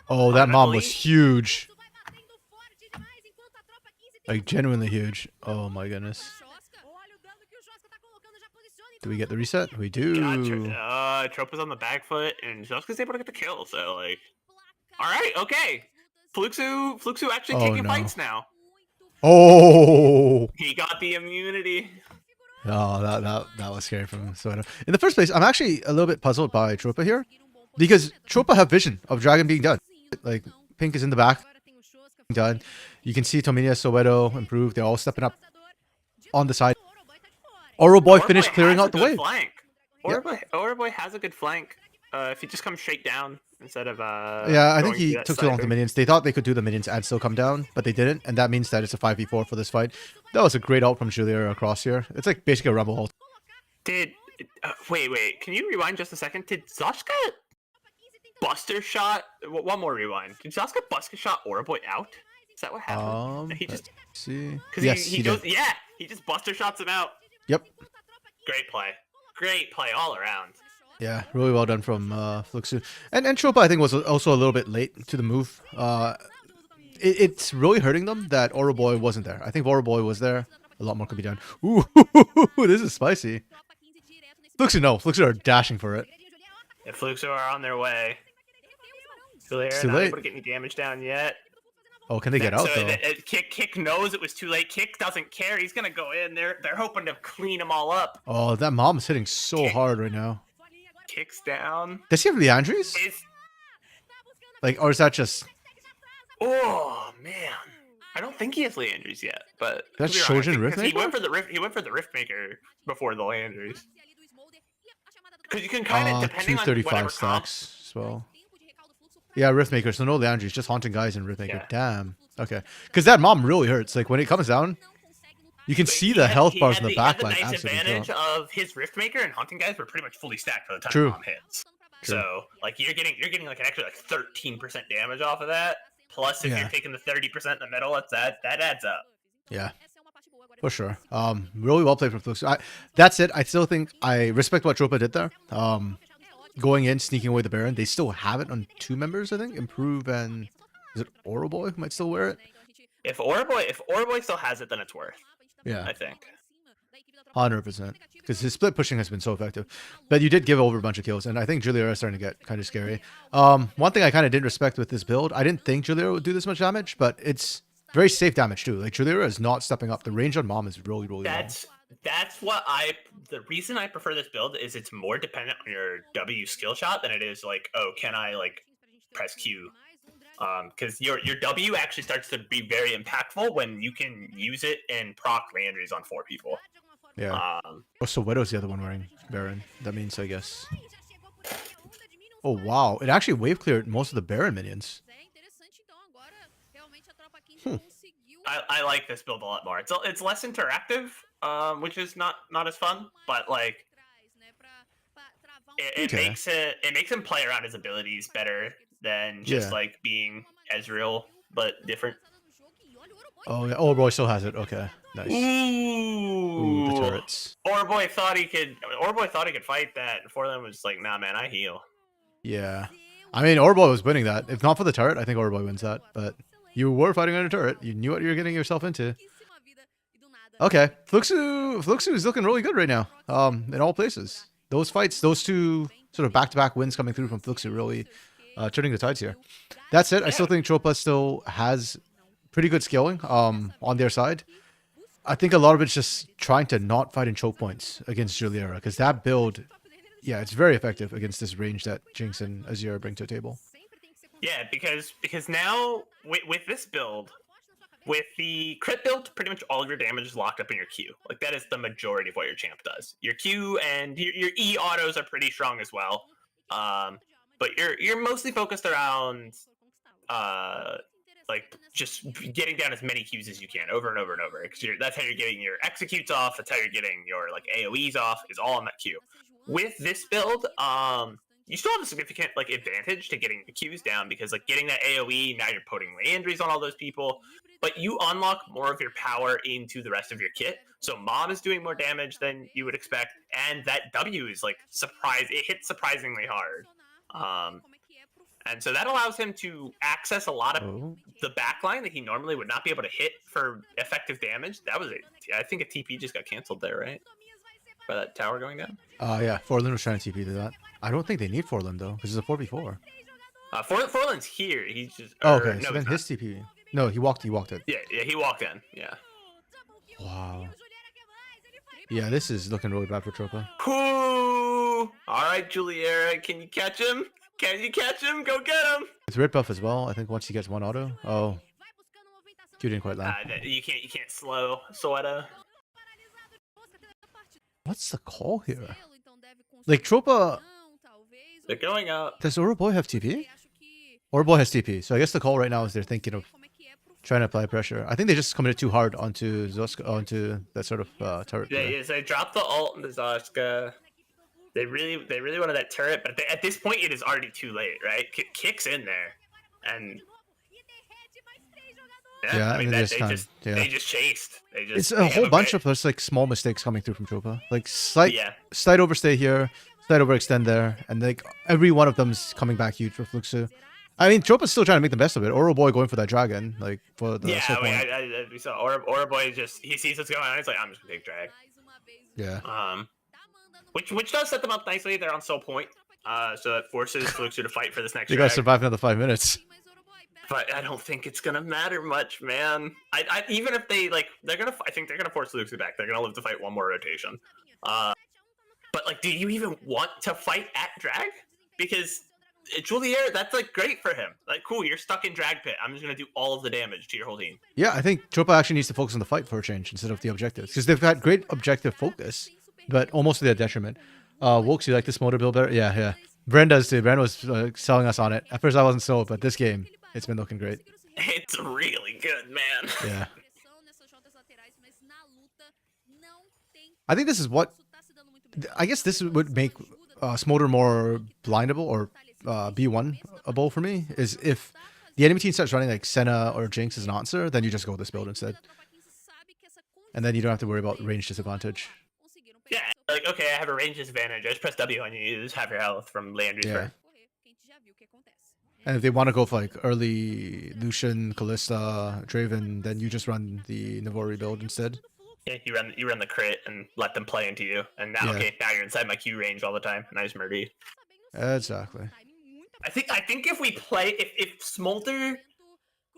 Oh, that mom was huge. Like, genuinely huge. Oh my goodness. Do we get the reset? We do. Tropa's on the back foot, and Josuke's able to get the kill, so, like... Alright, okay. Fluxu actually taking fights now. Oh! He got the immunity. Oh, that was scary from Soto. In the first place, I'm actually a little bit puzzled by Tropa here, because Tropa have vision of Dragon being done. Like, Pink is in the back, done. You can see Tominia, Soweto improve. They're all stepping up on the side. Oro Boy finished clearing out the way. Oro Boy has a good flank. If he just comes straight down instead of yeah, I think he took too long to minions. They thought they could do the minions and still come down, but they didn't, and that means that it's a 5v4 for this fight. That was a great ult from Julia across here. It's like basically a Rumble ult. Wait, can you rewind just a second? Did Zoshka Buster shot? One more rewind. Did Zoshka Buster shot Oro Boy out? Is that what happened? He just see. Because he goes, did. Yeah, he just Buster shots him out. Yep. Great play all around. Yeah, really well done from Fluxu. And Tropa, I think, was also a little bit late to the move. It's really hurting them that Oro Boy wasn't there. I think if Oro Boy was there, a lot more could be done. Ooh, this is spicy. Fluxu, no. Fluxu are dashing for it. Yeah, Fluxu are on their way. Julia too not late. able to get any damage down yet. Oh, can they get out, though? Kick knows it was too late. Kick doesn't care. He's going to go in. They're hoping to clean them all up. Oh, that mom's hitting so hard right now. Kicks down. Does he have Leandries? Like, or is that just... Oh, man. I don't think he has Leandries yet, but... That's Shojin Riftmaker? He went for the Riftmaker before the Leandries. Because you can kind of, depending on whatever stacks as well. Yeah, Riftmaker. So no Leandries, just haunting guys in Riftmaker. Yeah. Damn. Okay. Because that mom really hurts. Like, when it comes down, you can see the health bars in the back line. The nice advantage of his Riftmaker and haunting guys were pretty much fully stacked by the time True. Mom hits. True. So, like, you're getting like an extra 13% damage off of that. Plus, if you're taking the 30% in the middle, that adds up. Yeah. For sure. Really well played from Flux. That's it. I still think I respect what Tropa did there. Going in, sneaking away the Baron. They still have it on 2 members, I think. Improve and is it Oro Boy who might still wear it? If Oro Boy still has it, then it's worth. Yeah. I think. 100%. Because his split pushing has been so effective. But you did give over a bunch of kills, and I think Julia is starting to get kind of scary. One thing I kind of didn't respect with this build, I didn't think Julia would do this much damage, but it's very safe damage too. Like, Julia is not stepping up. The range on Mom is really long. That's what the reason I prefer this build is it's more dependent on your W skill shot than it is like, oh, can I like press Q? Because your W actually starts to be very impactful when you can use it and proc Leandries on 4 people. Yeah. So Widow's the other one wearing Baron. That means, I guess. Oh wow! It actually wave cleared most of the Baron minions. I like this build a lot more. It's less interactive, which is not as fun, but like it makes him play around his abilities better than just like being Ezreal but different. Oh yeah. Oh, Roy still has it. Okay, nice. Ooh, the turrets. Oro Boy thought he could fight that, and for them was like, nah, man, I heal. Yeah, I mean, Oro Boy was winning that. If not for the turret, I think Oro Boy wins that. But you were fighting on a turret. You knew what you were getting yourself into. Okay, Fluxu is looking really good right now. In all places, those fights, those 2 sort of back-to-back wins coming through from Fluxu really turning the tides here. That's it. I still think Tropa still has pretty good skilling on their side. I think a lot of it's just trying to not fight in choke points against Juliera, because that build, yeah, it's very effective against this range that Jinx and Azir bring to the table. Yeah, because now with this build, with the crit build, pretty much all of your damage is locked up in your Q. Like, that is the majority of what your champ does. Your Q and your E autos are pretty strong as well. But you're mostly focused around like just getting down as many Qs as you can over and over and over. Because that's how you're getting your executes off. That's how you're getting your like AoEs off. Is all on that Q. With this build, you still have a significant like advantage to getting the Qs down, because like getting that AoE, now you're putting Leandries on all those people, but you unlock more of your power into the rest of your kit. So Mom is doing more damage than you would expect, and that W is like it hits surprisingly hard. And so that allows him to access a lot of the backline that he normally would not be able to hit for effective damage. That was I think a TP just got canceled there, right? By that tower going down. Yeah, Forlin was trying to TP to that. I don't think they need Forlin though, because it's a 4v4. Forlin's here. He's just. Okay, no, so then his TP. No, he walked it. Yeah, he walked in. Yeah. Wow. Yeah, this is looking really bad for Tropa. All right, Juliera, can you catch him? Can you catch him? Go get him! It's red buff as well. I think once he gets one auto. Oh, Q didn't quite land. You can't slow Soeta. What's the call here? Like Tropa. They're going up. Does Boy have TP? Boy has TP. So I guess the call right now is they're thinking of trying to apply pressure. I think they just committed too hard onto that sort of turret. Yeah, so they dropped the ult into Zoska. They really wanted that turret, but at this point it is already too late, right? Kick's in there, and yeah, I mean, they just chased. It's a whole bunch of those like small mistakes coming through from Tropa. Like slight overstay here, slight overextend there, and like every one of them's coming back huge for Fluxu. I mean, Tropa's still trying to make the best of it. Boy going for that dragon, like for the we saw Boy he sees what's going on. He's like, I'm just gonna take drag. Yeah. Which does set them up nicely. They're on soul point, so that forces Fluxu to fight for this next. You gotta survive another 5 minutes. But I don't think it's gonna matter much, man. I even if they I think they're gonna force Fluxu back. They're gonna live to fight one more rotation. But like, do you even want to fight at drag? Because Julier, that's like great for him. Like, cool, you're stuck in drag pit. I'm just gonna do all of the damage to your whole team. Yeah, I think Tropa actually needs to focus on the fight for a change instead of the objectives, because they've got great objective focus, but almost to their detriment. Wokes, you like this motor build better? Yeah. Bren does too. Bren was selling us on it. At first I wasn't sold, but this game, it's been looking great. It's really good, man. Yeah. I think this is what... I guess this would make Smolder more blindable or B1-able for me, is if the enemy team starts running like Senna or Jinx as an answer, then you just go with this build instead. And then you don't have to worry about range disadvantage. Yeah, like, okay, I have a range disadvantage. I just press W and you just have your health from Landry's turn. And if they want to go for like early Lucian, Kalista, Draven, then you just run the Navori build instead. Yeah, you run the crit and let them play into you. And now, now you're inside my Q range all the time. Nice murder. Exactly. I think if we play, if Smolder,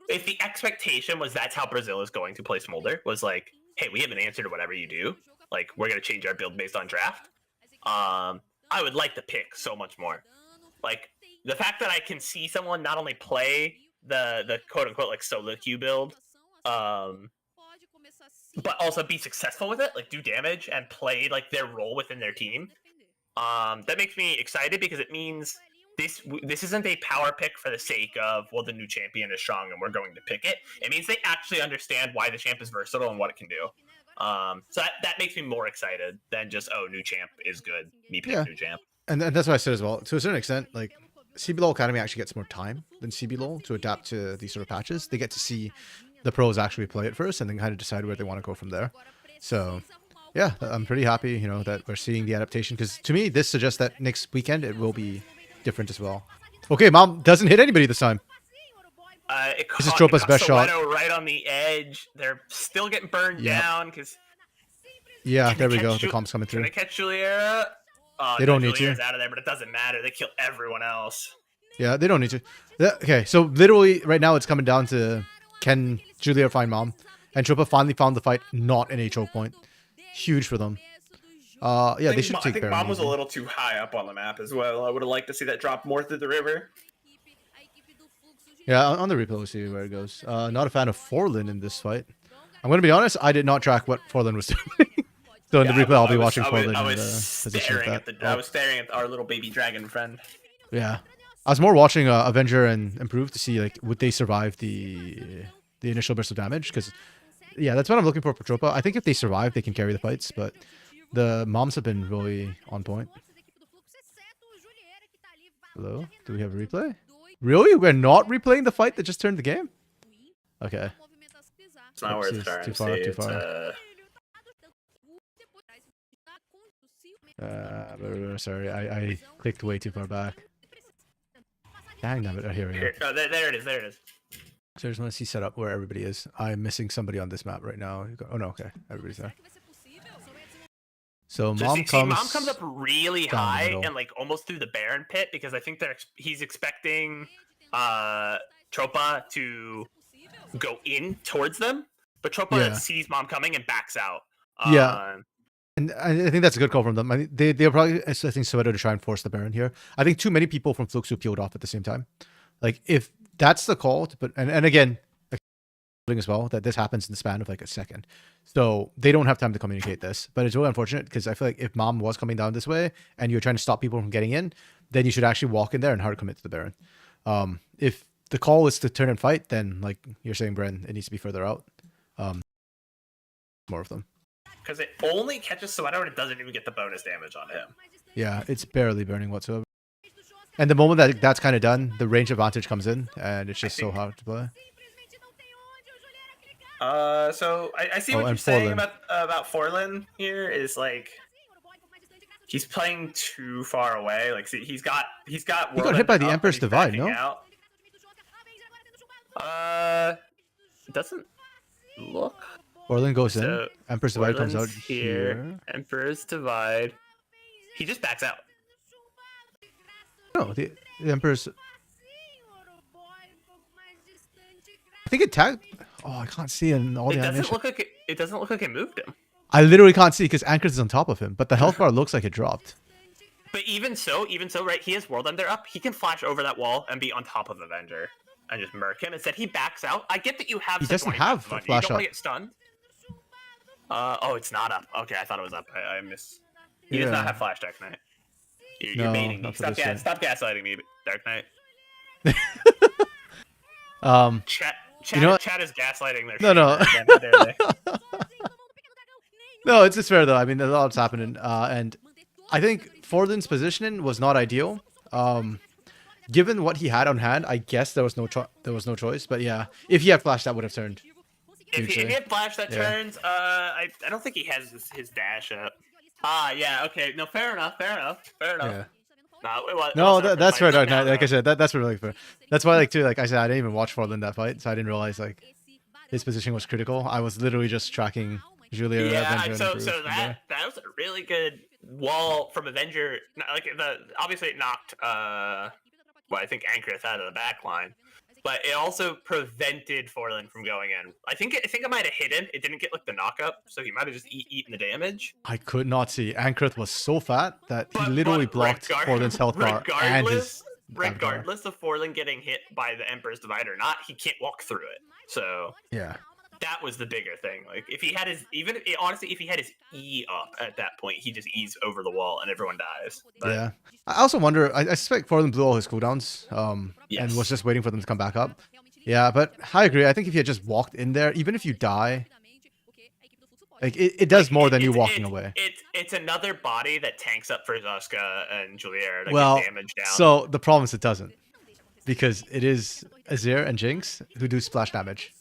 if the expectation was that's how Brazil is going to play Smolder, was like, hey, we have an answer to whatever you do. Like, we're going to change our build based on draft. I would like the pick so much more. Like, the fact that I can see someone not only play the quote-unquote, like, solo queue build, but also be successful with it, like, do damage and play, like, their role within their team. That makes me excited because it means this isn't a power pick for the sake of, well, the new champion is strong and we're going to pick it. It means they actually understand why the champ is versatile and what it can do. So that makes me more excited than just, oh, new champ is good. Me pick new champ. And that's what I said as well. To a certain extent, like, CBLOL Academy actually gets more time than CBLOL to adapt to these sort of patches. They get to see the pros actually play it first and then kind of decide where they want to go from there. So, yeah, I'm pretty happy, that we're seeing the adaptation, because to me, this suggests that next weekend it will be different as well. Okay, Mom doesn't hit anybody this time. This is Tropa's best shot. Right on the edge. They're still getting burned down because. Yeah, there we go. The comp's coming through. Can they catch Juliera? They don't need to. Out of there, but it doesn't matter. They kill everyone else. Yeah, they don't need to. Okay, so literally right now it's coming down to can Juliera find Mom, and Tropa finally found the fight not in a choke point. Huge for them. Yeah, they should take. I think Mom was a little too high up on the map as well. I would have liked to see that drop more through the river. Yeah, on the replay, we'll see where it goes. Not a fan of Forlin in this fight. I'm going to be honest, I did not track what Forlin was doing. So in the replay, I'll be watching Forlin. I was staring at our little baby dragon friend. Yeah. I was more watching Avenger and Improve to see, like, would they survive the initial burst of damage? Because, yeah, that's what I'm looking for Tropa. I think if they survive, they can carry the fights, but the Moms have been really on point. Hello? Do we have a replay? Really? We're not replaying the fight that just turned the game? Okay. It's not worth trying. Too far. Sorry, I clicked way too far back. Dang it! Here we go. Oh, there it is. There it is. So I just want to see setup where everybody is. I'm missing somebody on this map right now. Oh no, okay, everybody's there. So mom comes up really down the high middle. and like almost through the Baron pit because I think he's expecting Tropa to go in towards them, but Tropa sees mom coming and backs out. And I think that's a good call from them. I mean, they're probably expecting Soweto to try and force the Baron here. I think too many people from Fluxu peeled off at the same time. Like if that's the call, and again, as well, that this happens in the span of like a second, so they don't have time to communicate this. But it's really unfortunate because I feel like if mom was coming down this way and you're trying to stop people from getting in, then you should actually walk in there and hard commit to the Baron. If the call is to turn and fight, then like you're saying, Bren, it needs to be further out. More of them. Because it only catches Soweto and it doesn't even get the bonus damage on him. Yeah, it's barely burning whatsoever. And the moment that that's kind of done, the range advantage comes in, and it's just so hard to play. So I see what you're saying about Forlin here is like he's playing too far away. Like see, he's got he got hit by the Emperor's Divide, no? It doesn't look. Forlin goes in. Emperor's Divide comes out here. Emperor's Divide. He just backs out. No, the Emperor's. I think it tagged. Oh, I can't see in all the animation. It doesn't look like it moved him. I literally can't see because Anchor's is on top of him, but the health bar looks like it dropped. But even so, right? He has World Ender up. He can flash over that wall and be on top of Avenger and just murk him. Instead, he backs out. I get that you have. He doesn't have a flash up. You don't want to get stunned. Oh, it's not up. Okay, I thought it was up. I missed. He does not have Flash Dark Knight. You're baiting me. Stop gaslighting me, Dark Knight. Chat is gaslighting their. No. No, it's just fair though. I mean, there's a lot's happening, and I think Forlin's positioning was not ideal. Given what he had on hand, I guess there was no choice. But yeah, if he had Flash, that would have turned. If he had Flash that turns, I don't think he has his dash up. Yeah, okay. No, fair enough. Yeah. No, that's fair, Dark Knight. Like I said, that's really fair. That's why, like I said, I didn't even watch Forlin that fight, so I didn't realize like his position was critical. I was literally just tracking Julia. Yeah, so that was a really good wall from Avenger. Like obviously it knocked I think Ankrith out of the back line. But it also prevented Forlin from going in. I think it might have hit him. It didn't get like the knockup, so he might have just eaten the damage. I could not see. Ankrith was so fat that he literally blocked Forlin's health bar and his. Regardless of Forlin getting hit by the Emperor's Divide or not, he can't walk through it. So yeah, that was the bigger thing. Like if he had his if he had his E up at that point, he just eats over the wall and everyone dies. But, yeah. I also wonder. I suspect Forlin blew all his cooldowns, and was just waiting for them to come back up. Yeah, but I agree. I think if you had just walked in there, even if you die, like it does more than you walking away. It's another body that tanks up for Zuska and Juliera to get damage down. So the problem is it doesn't, because it is Azir and Jinx who do splash damage.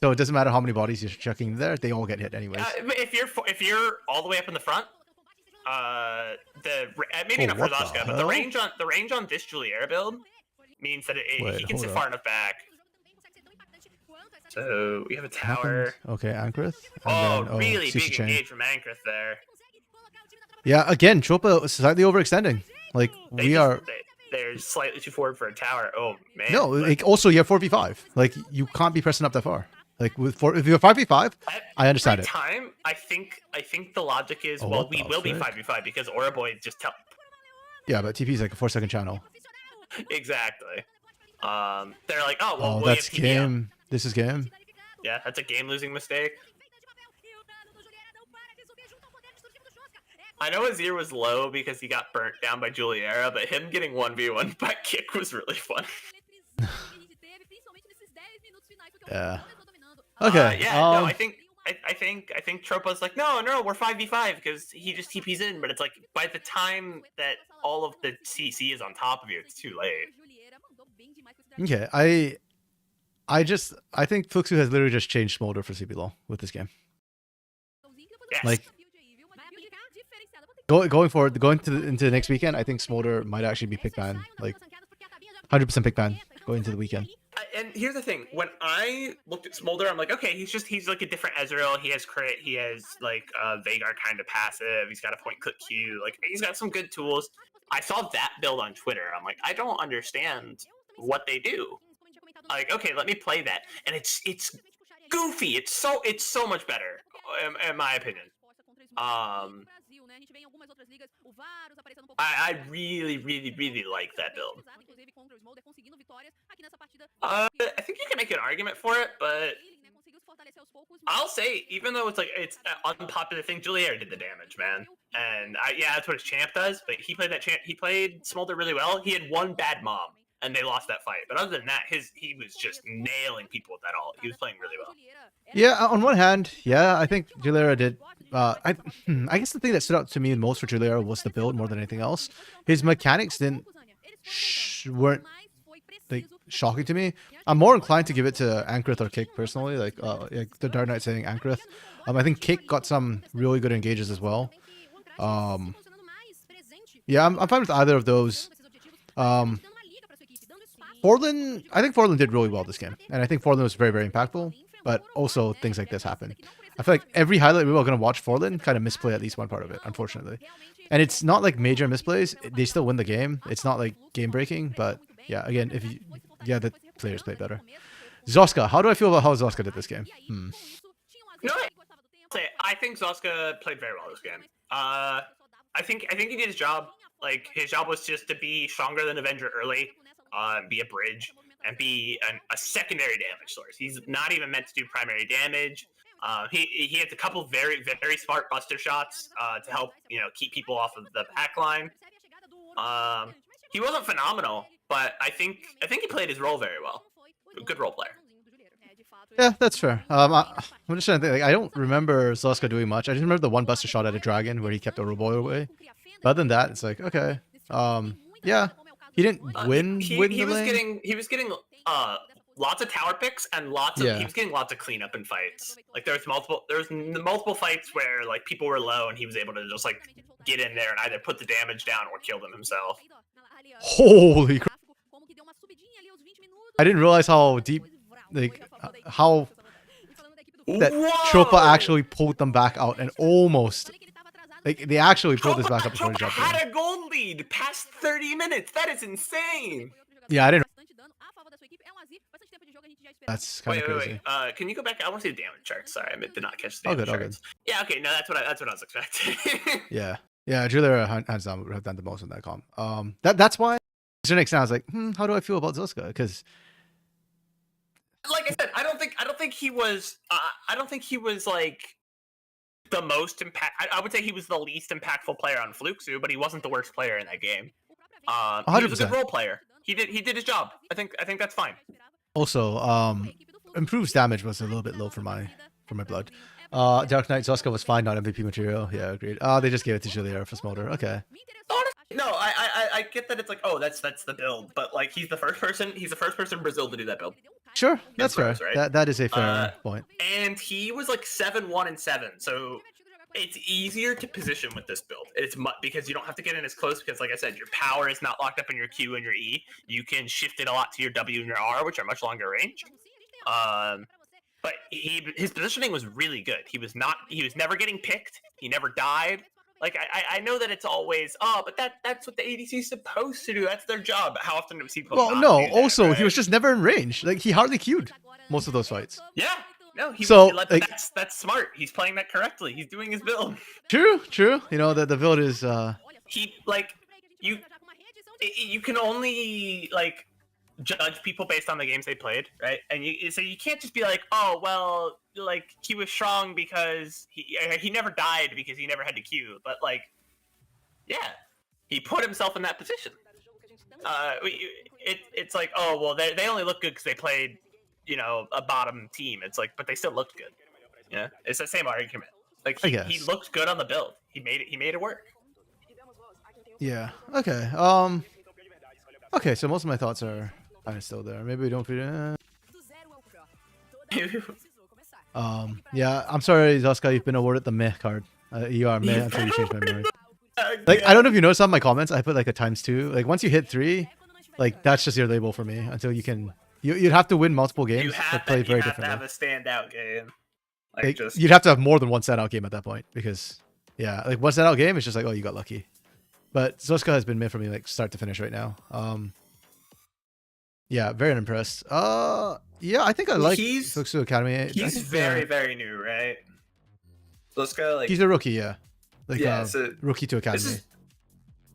So it doesn't matter how many bodies you're chucking there; they all get hit anyways. If you're all the way up in the front, maybe not for Zuska, but the range on this Juliera build means that he can sit far enough back. So we have a tower. Okay, Ankrith. Really big engage from Ankrith there. Yeah, again, Tropa is slightly overextending. Like they're slightly too forward for a tower. Oh man. No, like also you have 4v5. Like you can't be pressing up that far. Like if you're 5v5, I understand it. Time, I think the logic is we will be 5v5 because Auraboy just tell. Yeah, but TP is like a 4-second channel. Exactly. They're like, we'll that's game. This is game. Yeah, that's a game-losing mistake. I know Azir was low because he got burnt down by Juliera, but him getting 1v1 by Kick was really fun. Yeah. Okay. No, I think Tropa's like, no, we're 5v5 because he just TP's in, but it's like by the time that all of the CC is on top of you, it's too late. Okay, I think Fluxu has literally just changed Smolder for CBLOL with this game. Yes. Like going into the next weekend, I think Smolder might actually be pick ban, like 100% pick ban going into the weekend. And here's the thing: when I looked at Smolder, I'm like, okay, he's like a different Ezreal. He has crit. He has like Veigar kind of passive. He's got a point click Q. Like he's got some good tools. I saw that build on Twitter. I'm like, I don't understand what they do. Like, okay, let me play that, and it's goofy. It's so much better, in my opinion. I really like that build. I think you can make an argument for it, but I'll say, even though it's an unpopular thing, Juliera did the damage, man. And yeah, that's what his champ does. But he played that champ. He played Smolder really well. He had one bad mom, and they lost that fight. But other than that, he was just nailing people with that ult. He was playing really well. Yeah, on one hand, yeah, I think Juliera did. I guess the thing that stood out to me most for Juliera was the build more than anything else. His mechanics weren't like shocking to me. I'm more inclined to give it to Ankrith or Kick personally, like the Dark Knight saying Ankrith. I think Kick got some really good engages as well. Yeah, I'm fine with either of those. Forlin, I think Forlin did really well this game, and I think Forlin was very impactful. But also things like this happen. I feel like every highlight we were going to watch Forlin kind of misplay at least one part of it, unfortunately. And it's not like major misplays. They still win the game. It's not like game breaking. But yeah, again, the players play better. Zoska, how do I feel about how Zoska did this game? No, I think Zoska played very well this game. I think he did his job. Like his job was just to be stronger than Avenger early, be a bridge, and be a secondary damage source. He's not even meant to do primary damage. He has a couple very smart buster shots to help keep people off of the back line. He wasn't phenomenal, but I think he played his role very well. A good role player. Yeah, that's fair. I'm just trying to think. Like, I don't remember Zoska doing much. I just remember the one buster shot at a dragon where he kept a Roboy away. But other than that, it's like okay. Yeah. He didn't win he the was lane. he was getting lots of tower picks and he was getting lots of cleanup in fights. Like there was multiple fights where like people were low and he was able to just like get in there and either put the damage down or kill them himself. Holy crap. I didn't realize how deep, like how that Tropa actually pulled them back out and almost. Like, they actually pulled this back up before he dropped in. Had a gold lead past 30 minutes. That is insane. Yeah, I didn't. That's kind of crazy. Wait. Can you go back? I want to see the damage chart. Sorry, I did not catch the damage charts. All good. Yeah, okay. No, that's what I was expecting. Yeah, Julia hands down would have done the most in that comp. That's why. To the next, I was like, how do I feel about Zoska? Because, like I said, I don't think he was. I don't think he was like the most impact. I would say he was the least impactful player on Fluxu, but he wasn't the worst player in that game. 100%. He was a good role player. He did his job. I think that's fine. Also, improves damage was a little bit low for my blood. Dark Knight Zoska was fine, not MVP material. Yeah, agreed. They just gave it to Juliera for Smolder. Okay. No, I get that it's like, oh, that's the build, but like he's the first person in Brazil to do that build. Sure, that's fair. Right? That is a fair point. And he was like 7-1-7, so it's easier to position with this build. It's because you don't have to get in as close because, like I said, your power is not locked up in your Q and your E. You can shift it a lot to your W and your R, which are much longer range. But his positioning was really good. He was never getting picked. He never died. Like I know that it's always but that's what the ADC is supposed to do. That's their job. How often do we see people? Well, no. Also, right? He was just never in range. Like he hardly queued most of those fights. Yeah. No. That's smart. He's playing that correctly. He's doing his build. True. You know the build is. You can only like judge people based on the games they played, right? And so you can't just be like, oh well, like he was strong because he never died because he never had to queue, but like, yeah, he put himself in that position. It's like, oh well, they only look good because they played, a bottom team. It's like, but they still looked good. Yeah, it's the same argument. Like he looked good on the build. He made it work. Yeah. Okay. Okay. So most of my thoughts are kind of still there. Maybe we don't. Yeah. I'm sorry, Zoska. You've been awarded the meh card. You are meh until you change my mind. Like, I don't know if you noticed on my comments, I put like a ×2. Like, once you hit 3, like, that's just your label for me until you can. You'd have to win multiple games to play very differently. You have to have a standout game. Like, you'd have to have more than one standout game at that point because, yeah, like one standout game is just like, oh, you got lucky. But Zoska has been mid for me like start to finish right now. Yeah, very unimpressed. Yeah, I think I like Fuxu Academy. He's very new, right? Zoska, like, he's a rookie, yeah. Like, yeah, so rookie to Academy.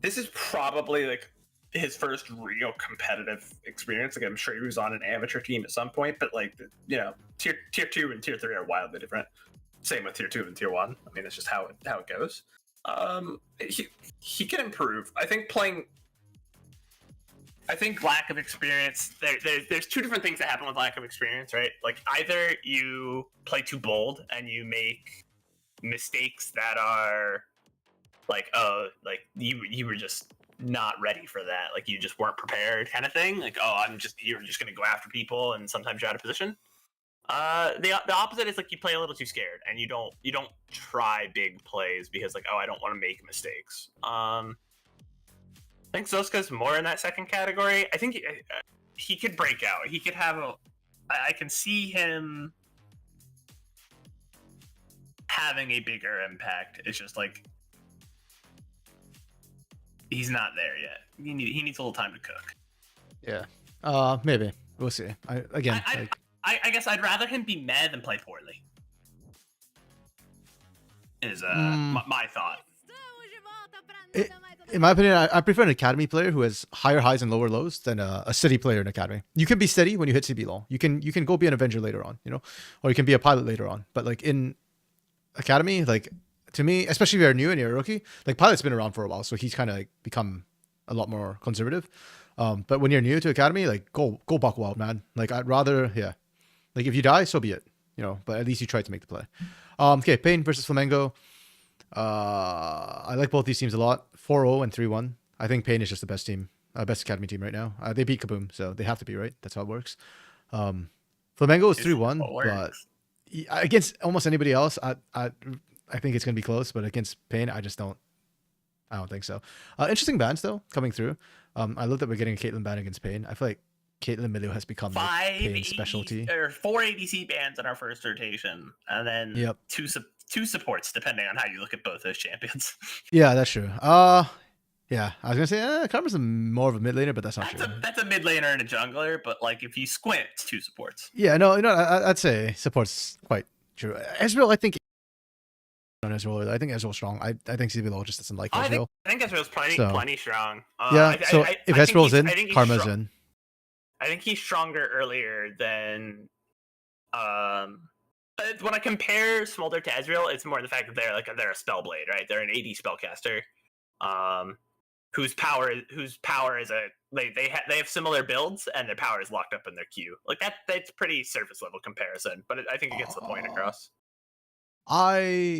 This is probably like his first real competitive experience. Like, I'm sure he was on an amateur team at some point, but like, you know, tier 2 and tier 3 are wildly different. Same with tier 2 and tier 1. I mean, it's just how it goes. He can improve. I think lack of experience. There's two different things that happen with lack of experience, right? Like, either you play too bold and you make mistakes that are like, oh, like you were just not ready for that. Like, you just weren't prepared, kind of thing. Like, oh, you're just gonna go after people, and sometimes you're out of position. The opposite is like you play a little too scared and you don't try big plays because like, oh, I don't want to make mistakes. I think Zoska's more in that second category. I think he could break out. He could have I can see him having a bigger impact. It's just like he's not there yet. He needs a little time to cook. Yeah. Maybe we'll see. I guess I'd rather him be mad than play poorly. Is my thought. In my opinion, I prefer an Academy player who has higher highs and lower lows than a steady player in Academy. You can be steady when you hit CBLOL. You can go be an Avenger later on, you know, or you can be a pilot later on. But like in Academy, like to me, especially if you're new and you're a rookie, like Pilot's been around for a while, so he's kind of like become a lot more conservative. But when you're new to Academy, like go buck wild, man. Like I'd rather, yeah. Like if you die, so be it, you know. But at least you tried to make the play. Okay, Pain versus Flamengo. I like both these teams a lot. 4-0 and 3-1. I think Pain is just the best team, best Academy team right now. They beat Kaboom, so they have to be, right. That's how it works. Flamengo is 3-1, but against almost anybody else, I think it's gonna be close. But against Pain, I don't think so. Interesting bans though coming through. I love that we're getting a Caitlyn ban against Pain. I feel like Caitlyn Milio has become Pain's specialty. Or 4 ADC bans in our first rotation, and then two supports, depending on how you look at both those champions. Yeah, that's true. Yeah, I was gonna say Karma's more of a mid laner, but that's not true. That's a mid laner and a jungler, but like if you squint, it's 2 supports. Yeah, no, I'd say support's quite true. Ezreal, I think. On Ezreal, I think Ezreal's strong. I think CBLOL just doesn't like Ezreal. I think Ezreal's plenty strong. Yeah, if Ezreal's in, Karma's in. I think he's stronger earlier than when I compare Smolder to Ezreal, it's more the fact that they're a spellblade, right? They're an AD spellcaster, whose power is they have similar builds and their power is locked up in their Q. Like that's pretty surface level comparison, but I think it gets the point across. I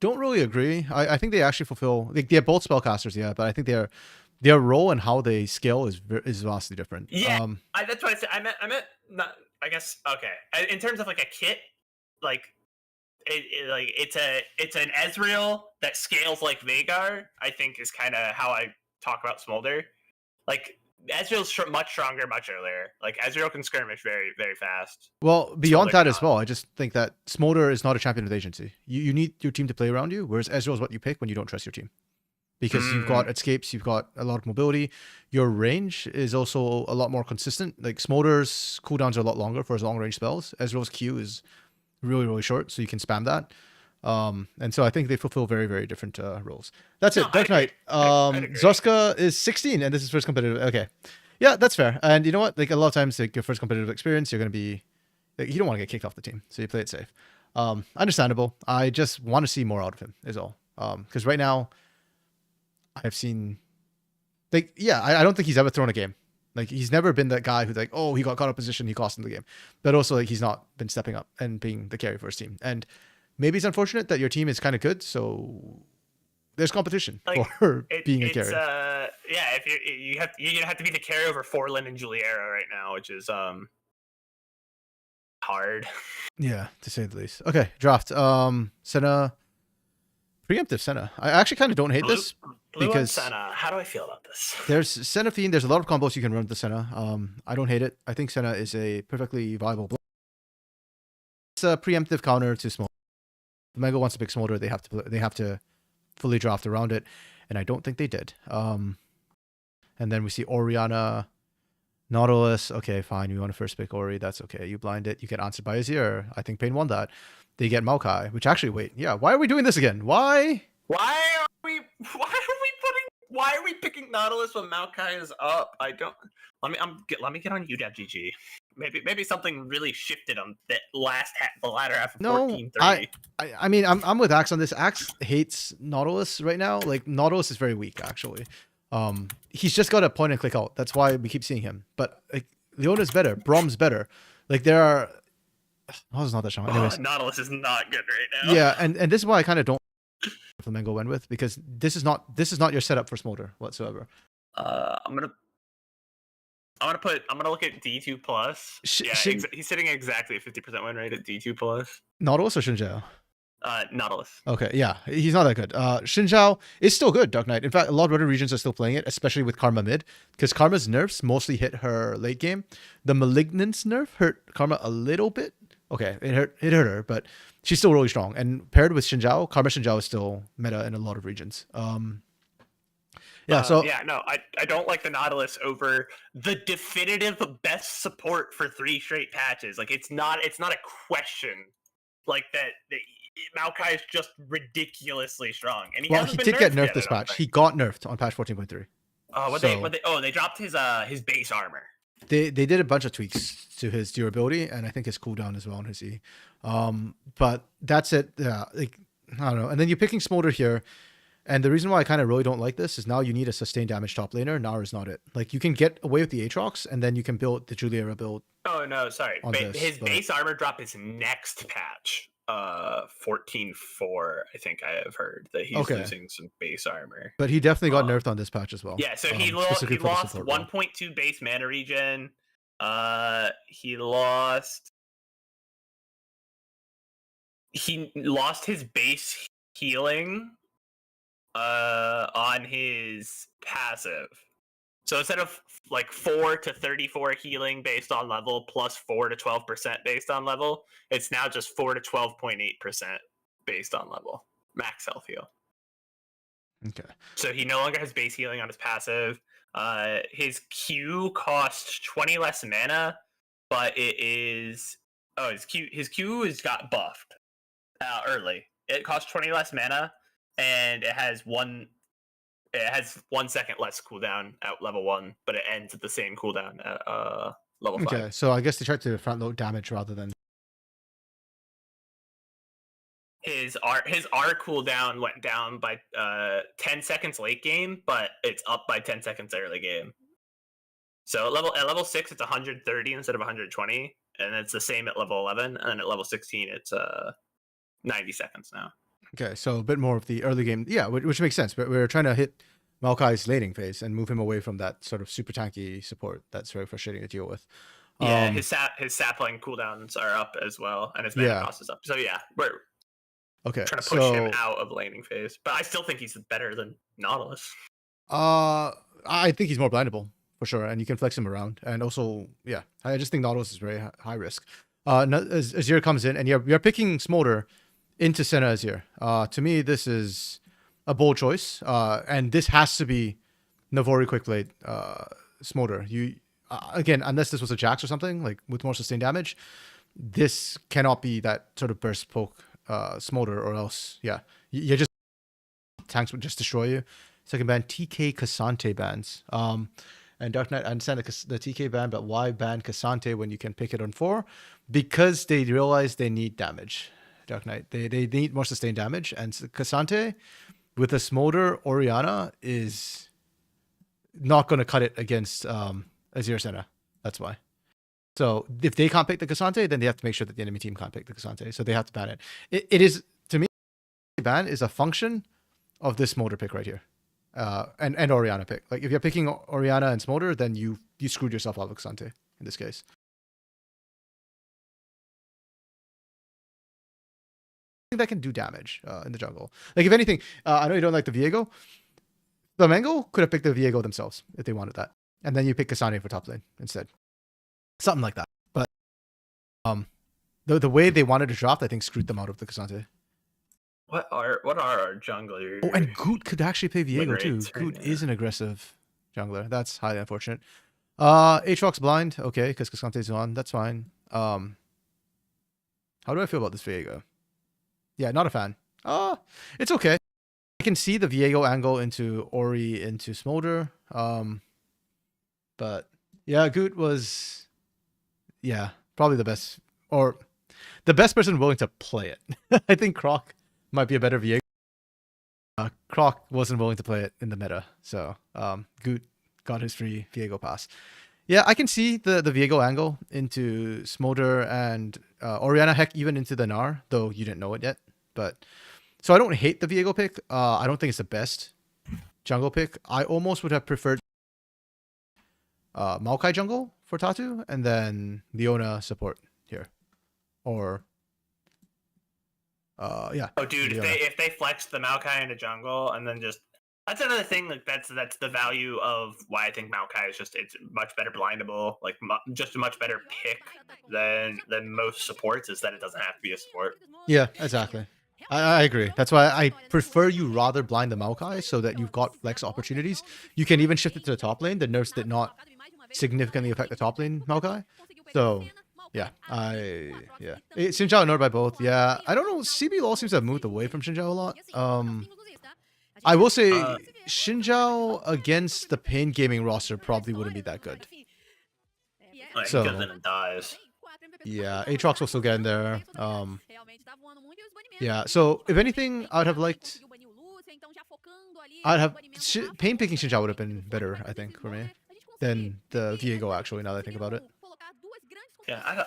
don't really agree. I think they actually fulfill. They're both spellcasters, yeah, but I think their role and how they scale is vastly different. Yeah, that's what I said. I meant not. I guess okay. In terms of like a kit, like it's an Ezreal that scales like Veigar. I think is kind of how I talk about Smolder. Like Ezreal's much stronger, much earlier. Like Ezreal can skirmish very, very fast. Well, beyond that as well, I just think that Smolder is not a champion with agency. You need your team to play around you, whereas Ezreal is what you pick when you don't trust your team. Because you've got escapes, you've got a lot of mobility. Your range is also a lot more consistent. Like Smolder's cooldowns are a lot longer for his long range spells. Ezreal's Q is really, really short, so you can spam that. And so I think they fulfill very, very different roles. That's it. Dark Knight. Zoska is 16, and this is first competitive. Okay, yeah, that's fair. And you know what? Like a lot of times, like your first competitive experience, you're gonna be, like, you don't want to get kicked off the team, so you play it safe. Understandable. I just want to see more out of him. Is all. Because right now, I've seen, like, yeah, I don't think he's ever thrown a game. Like he's never been that guy who's like, oh, he got caught up position, he cost him the game. But also like he's not been stepping up and being the carry for his team. And maybe it's unfortunate that your team is kind of good, so there's competition for being a carry. Yeah, if you have to be the carry over Forlin and Juliera right now, which is hard. Yeah, to say the least. Okay, draft. Senna Preemptive Senna. I actually kind of don't hate this Blue on because Senna. How do I feel about this? there's Senna Fiend. There's a lot of combos you can run with the Senna. I don't hate it. I think Senna is a perfectly viable. It's a preemptive counter to Smolder. If Mango wants to pick Smolder, they have to fully draft around it, and I don't think they did. And then we see Orianna, Nautilus. Okay, fine. You want to first pick Ori. That's okay. You blind it. You get answered by Azir. I think Pain won that. They get Maokai, which actually, wait. Yeah, why are we doing this again? Why? Why are we picking Nautilus when Maokai is up? I don't. Let me get on UW.GG. Maybe something really shifted on the latter half of 14-3. I mean, I'm with Axe on this. Axe hates Nautilus right now. Like, Nautilus is very weak, actually. He's just got a point and click out. That's why we keep seeing him. But like, Leona's better. Brom's better. Like, there are. Nautilus is not that strong. Anyways, Nautilus is not good right now. Yeah, and this is why I kind of don't. Flamengo went with, because this is not your setup for Smolder whatsoever. I'm gonna look at D2 plus. He's sitting exactly at 50% win rate at D2 plus. Nautilus or Shinjao? Nautilus. Okay, yeah, he's not that good. Shinjao is still good, Dark Knight. In fact, a lot of other regions are still playing it, especially with Karma mid, because Karma's nerfs mostly hit her late game. The Malignance nerf hurt Karma a little bit. Okay, it hurt her, but she's still really strong. And paired with Shinjao, Karma Shinjao is still meta in a lot of regions. I don't like the Nautilus over the definitive best support for 3 straight patches. Like, it's not a question. Like that Maokai is just ridiculously strong. And he did get nerfed this patch. He got nerfed on patch 14.3. They dropped his base armor. They did a bunch of tweaks to his durability and I think his cooldown as well on his E. But that's it. Yeah, like, I don't know. And then you're picking Smolder here. And the reason why I kind of really don't like this is now you need a sustained damage top laner. Nara is not it. Like, you can get away with the Aatrox and then you can build the Juliera build. Oh no, sorry. His base armor drop is next patch. 14-4, I think I have heard that he's losing some base armor. But he definitely got nerfed on this patch as well. Yeah, so he lost 1.2 base mana regen. He lost his base healing on his passive. So instead of like 4 to 34 healing based on level plus 4 to 12% based on level, it's now just 4 to 12.8% based on level. Max health heal. Okay. So he no longer has base healing on his passive. His Q costs 20 less mana, but his Q has got buffed early. It costs 20 less mana, and it has 1 second less cooldown at level 1, but it ends at the same cooldown at level 5. Okay, so I guess they tried to front load damage rather than his R cooldown went down by 10 seconds late game, but it's up by 10 seconds early game. So at level 6 it's 130 instead of 120, and it's the same at level 11, and then at level 16 it's 90 seconds now. Okay, so a bit more of the early game. Yeah, which makes sense. But we're trying to hit Maokai's laning phase and move him away from that sort of super tanky support that's very frustrating to deal with. Yeah, his sapling cooldowns are up as well, and his mana cost is up. So yeah, we're trying to push him out of laning phase. But I still think he's better than Nautilus. I think he's more blindable for sure, and you can flex him around. And also, yeah, I just think Nautilus is very high risk. Azir comes in, and you're picking Smolder into Senna Azir. To me, this is a bold choice, and this has to be Navori Quickblade Smolder. You again, unless this was a Jax or something like with more sustained damage, this cannot be that sort of burst poke Smolder, or else, yeah, you're just tanks would just destroy you. Second ban, TK Cassante bans. And Dark Knight, I understand the TK ban, but why ban Cassante when you can pick it on 4? Because they realize they need damage. Dark Knight. They need more sustained damage, and Cassante with a Smolder Orianna is not going to cut it against Azir Senna. That's why. So if they can't pick the Cassante, then they have to make sure that the enemy team can't pick the Cassante. So they have to ban it. It is, to me, ban is a function of this Smolder pick right here, and Orianna pick. Like, if you're picking Orianna and Smolder, then you screwed yourself out of Cassante in this case. that can do damage in the jungle. Like if anything, I know you don't like the Viego. The Mango could have picked the Viego themselves if they wanted that, and then you pick Kasane for top lane instead, something like that. But the way they wanted to draft, I think screwed them out of the Kasane. What are our junglers? Oh, and Goot could actually play Viego too. Right Goot now. is an aggressive jungler. That's highly unfortunate. Aatrox blind, okay, because Kasante's on. That's fine. How do I feel about this Viego? Yeah, not a fan. It's okay. I can see the Viego angle into Ori into Smolder. But yeah, Goot was probably the best or the best person willing to play it. I think Croc might be a better Viego. Croc wasn't willing to play it in the meta, so Goot got his free Viego pass. Yeah, I can see the Viego angle into Smolder and Orianna, heck, even into the Gnar, though you didn't know it yet. But so I don't hate the Viego pick. I don't think it's the best jungle pick. I almost would have preferred Maokai jungle for Tatu and then Leona support here, or yeah. Oh, dude, Leona. if they flex the Maokai into jungle and then just that's another thing. Like that's the value of why I think Maokai is just it's much better blindable, like just a much better pick than most supports. Is that it doesn't have to be a support. Yeah, exactly. I agree. That's why I prefer you rather blind the Maokai so that you've got flex opportunities. You can even shift it to the top lane. The nerfs did not significantly affect the top lane Maokai. So yeah, Xinjiao nerfed by both. Yeah, I don't know. CBLOL seems to have moved away from Xinjiao a lot. I will say Xinjiao against the Pain Gaming roster probably wouldn't be that good. So he goes in and dies. Yeah, Aatrox will still get in there. Yeah, so if anything, I'd have Pain picking Xinjiao would have been better, I think, for me, than the Viego, actually, now that I think about it. Yeah,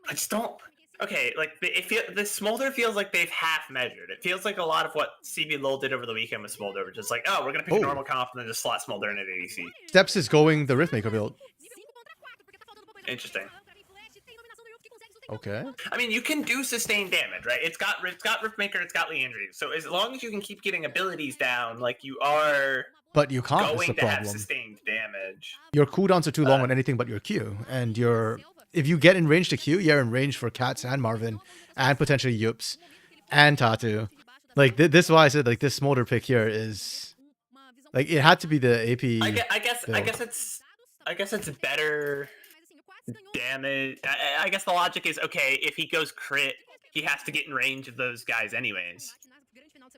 I just don't. Okay, like the Smolder feels like they've half measured. It feels like a lot of what CBLOL did over the weekend with Smolder, which is like, oh, we're gonna pick a normal comp and then just slot Smolder in at ADC. Steps is going the Riftmaker build. Interesting. Okay. I mean, you can do sustained damage, right? It's got Riftmaker, it's got Leandry. So as long as you can keep getting abilities down, like you are. But you can't. Going is the to problem. have sustained damage. Your cooldowns are too long on anything but your Q, and if you get in range to Q, you're in range for Cats and Marvin, and potentially Yups, and Tatu. Like this is why I said like this Smolder pick here is like it had to be the AP. I guess it's better damage. I guess the logic is okay. If he goes crit, he has to get in range of those guys anyways.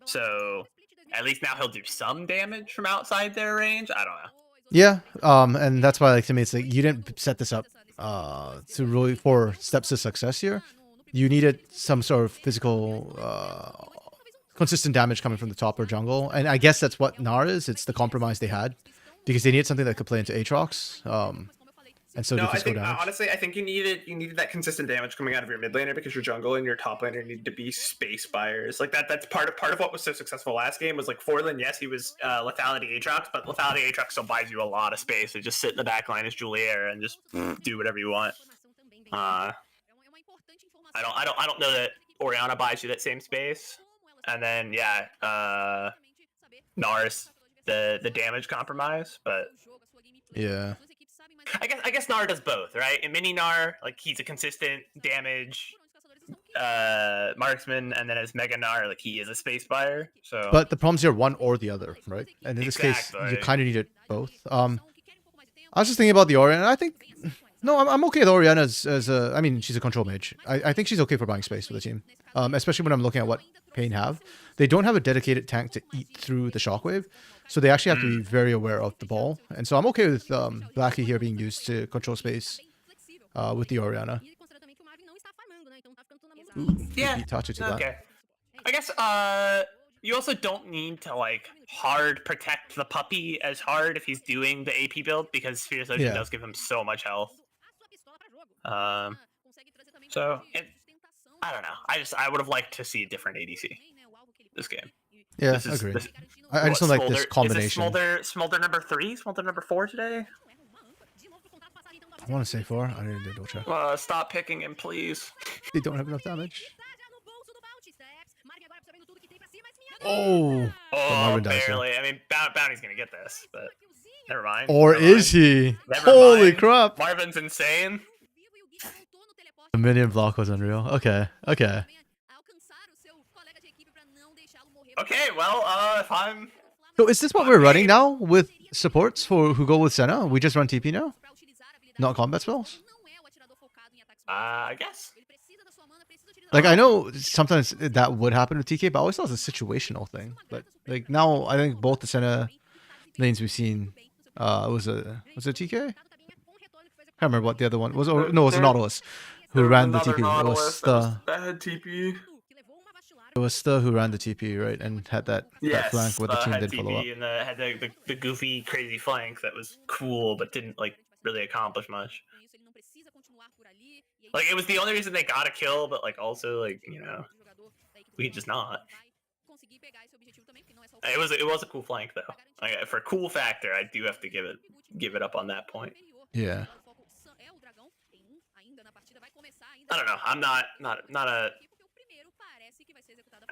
So at least now he'll do some damage from outside their range. I don't know. Yeah, and that's why, like, to me, it's like you didn't set this up to really for steps to success here. You needed some sort of physical, consistent damage coming from the top or jungle, and I guess that's what Gnar is. It's the compromise they had because they needed something that could play into Aatrox. And so I think honestly, I think you needed that consistent damage coming out of your mid laner because your jungle and your top laner needed to be space buyers. Like that's part of what was so successful last game was like Forlin. Yes, he was lethality Aatrox, but lethality Aatrox still buys you a lot of space. So just sit in the back line as Julier and just do whatever you want. I don't know that Orianna buys you that same space. And then Nars the damage compromise, but yeah. I guess Gnar does both, right? In mini Gnar, like he's a consistent damage marksman, and then as Mega Gnar, like he is a space buyer. So, but the problem's you're one or the other, right? And in this case, you kind of needed both. I was just thinking about the Orianna. I think I'm okay with Orianna as a. I mean, she's a control mage. I think she's okay for buying space for the team, especially when I'm looking at what Pain have. They don't have a dedicated tank to eat through the shockwave. So they actually have to be very aware of the ball. And so I'm okay with Blackie here being used to control space with the Orianna. Ooh, yeah. Touch it to okay. That. I guess you also don't need to like hard protect the puppy as hard if he's doing the AP build because Fierce Ocean does give him so much health. So I don't know. I would have liked to see a different ADC this game. Yeah, I agree. I just don't like this combination. Is it Smolder number 3? Smolder number 4 today? I want to say 4. I didn't double check. Stop picking him, please. They don't have enough damage. Oh, but Oh, Marvin dies here. barely. I mean, Bounty's gonna get this, but never mind. Or never is mind. he? Never Holy mind. crap! Marvin's insane. The minion block was unreal. Okay, okay. Okay, well, if I'm... So is this what we're running now with supports for who go with Senna? We just run TP now? Not combat spells? I guess. Like, I know sometimes that would happen with TK, but I always thought it was a situational thing. But, like, now I think both the Senna lanes we've seen, was it TK? I can't remember what the other one was. Or, no, it was a Nautilus who ran the TP. That had TP. It was the who ran the TP, right? And had that flank where the team did follow up. And had the goofy, crazy flank that was cool, but didn't like really accomplish much. Like it was the only reason they got a kill, but like also like we could just not. It was a cool flank though. Like, for cool factor, I do have to give it up on that point. Yeah. I don't know. I'm not a.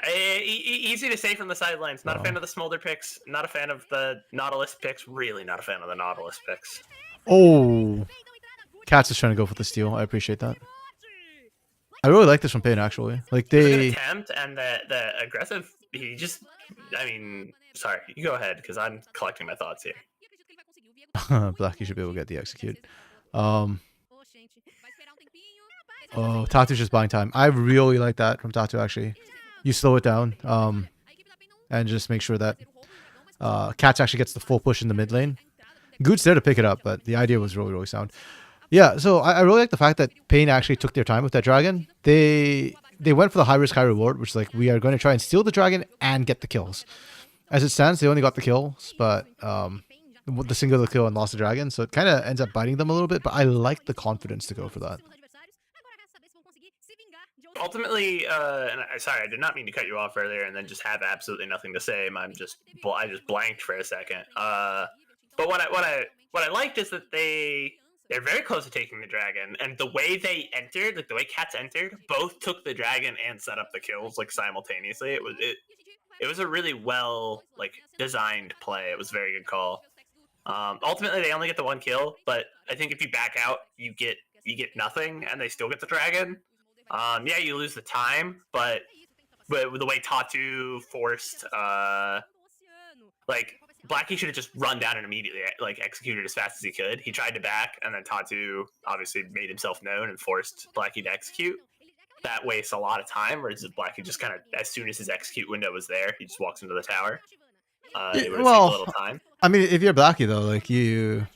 Easy to say from the sidelines. Not a fan of the Smolder picks. Not a fan of the Nautilus picks. Really not a fan of the Nautilus picks. Oh, Cats is trying to go for the steal. I appreciate that. I really like this from Pain actually. Like they attempt and the aggressive. He just. I mean, sorry. You go ahead because I'm collecting my thoughts here. Black, you should be able to get the execute. Oh, Tatu's just buying time. I really like that from Tatu actually. You slow it down, and just make sure that Cats actually gets the full push in the mid lane. Goot's there to pick it up, but the idea was really, really sound. Yeah, so I really like the fact that Pain actually took their time with that dragon. They went for the high risk, high reward, which is like we are going to try and steal the dragon and get the kills. As it stands, they only got the kills, but the single kill and lost the dragon, so it kind of ends up biting them a little bit. But I like the confidence to go for that. Ultimately, and sorry, I did not mean to cut you off earlier and then just have absolutely nothing to say. I just blanked for a second. But what I liked is that they're very close to taking the dragon, and the way they entered, like the way Cats entered, both took the dragon and set up the kills like simultaneously. It was a really well designed play. It was a very good call. Ultimately, they only get the one kill, but I think if you back out, you get nothing, and they still get the dragon. Yeah, you lose the time, but the way Tatu forced, Blackie should have just run down and immediately executed as fast as he could. He tried to back, and then Tatu obviously made himself known and forced Blackie to execute. That wastes a lot of time, whereas Blackie just kind of, as soon as his execute window was there, he just walks into the tower. It would have taken a little time. I mean, if you're Blackie though, you.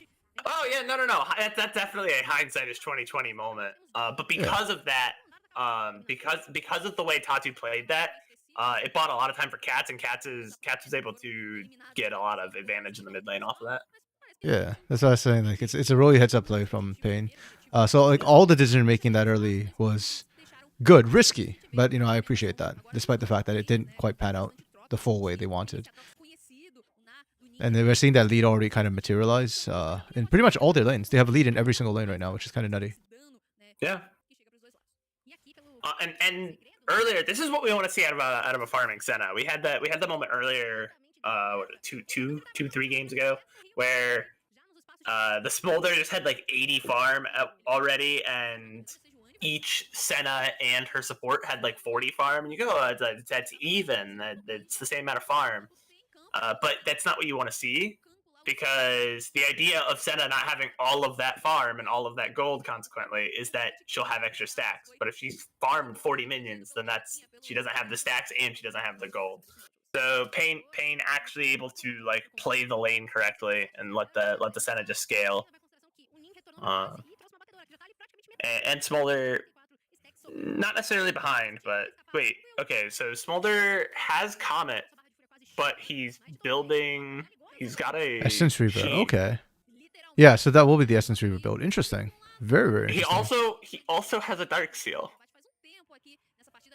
Oh yeah, no. That's definitely a hindsight is 2020 moment. But because of that. Because of the way Tatu played that, it bought a lot of time for Cats, and Cats was able to get a lot of advantage in the mid lane off of that. Yeah, that's what I was saying. Like it's a really heads up play from Pain. So all the decision making that early was good, risky, but I appreciate that, despite the fact that it didn't quite pan out the full way they wanted. And they were seeing that lead already kind of materialize in pretty much all their lanes. They have a lead in every single lane right now, which is kind of nutty. Yeah. And earlier, this is what we want to see out of a farming Senna. We had the moment earlier, 3 games ago, where the Smolder just had 80 farm already, and each Senna and her support had 40 farm, and you go, oh, that's even. It's the same amount of farm, but that's not what you want to see. Because the idea of Senna not having all of that farm and all of that gold, consequently, is that she'll have extra stacks. But if she's farmed 40 minions, then she doesn't have the stacks and she doesn't have the gold. So Pain actually able to play the lane correctly and let the Senna just scale. And Smolder, not necessarily behind, but wait, okay, so Smolder has Comet, but he's building. He's got a Essence Reaver. Okay. Yeah, so that will be the Essence Reaver build. Interesting. Very, very interesting. He also has a Dark Seal.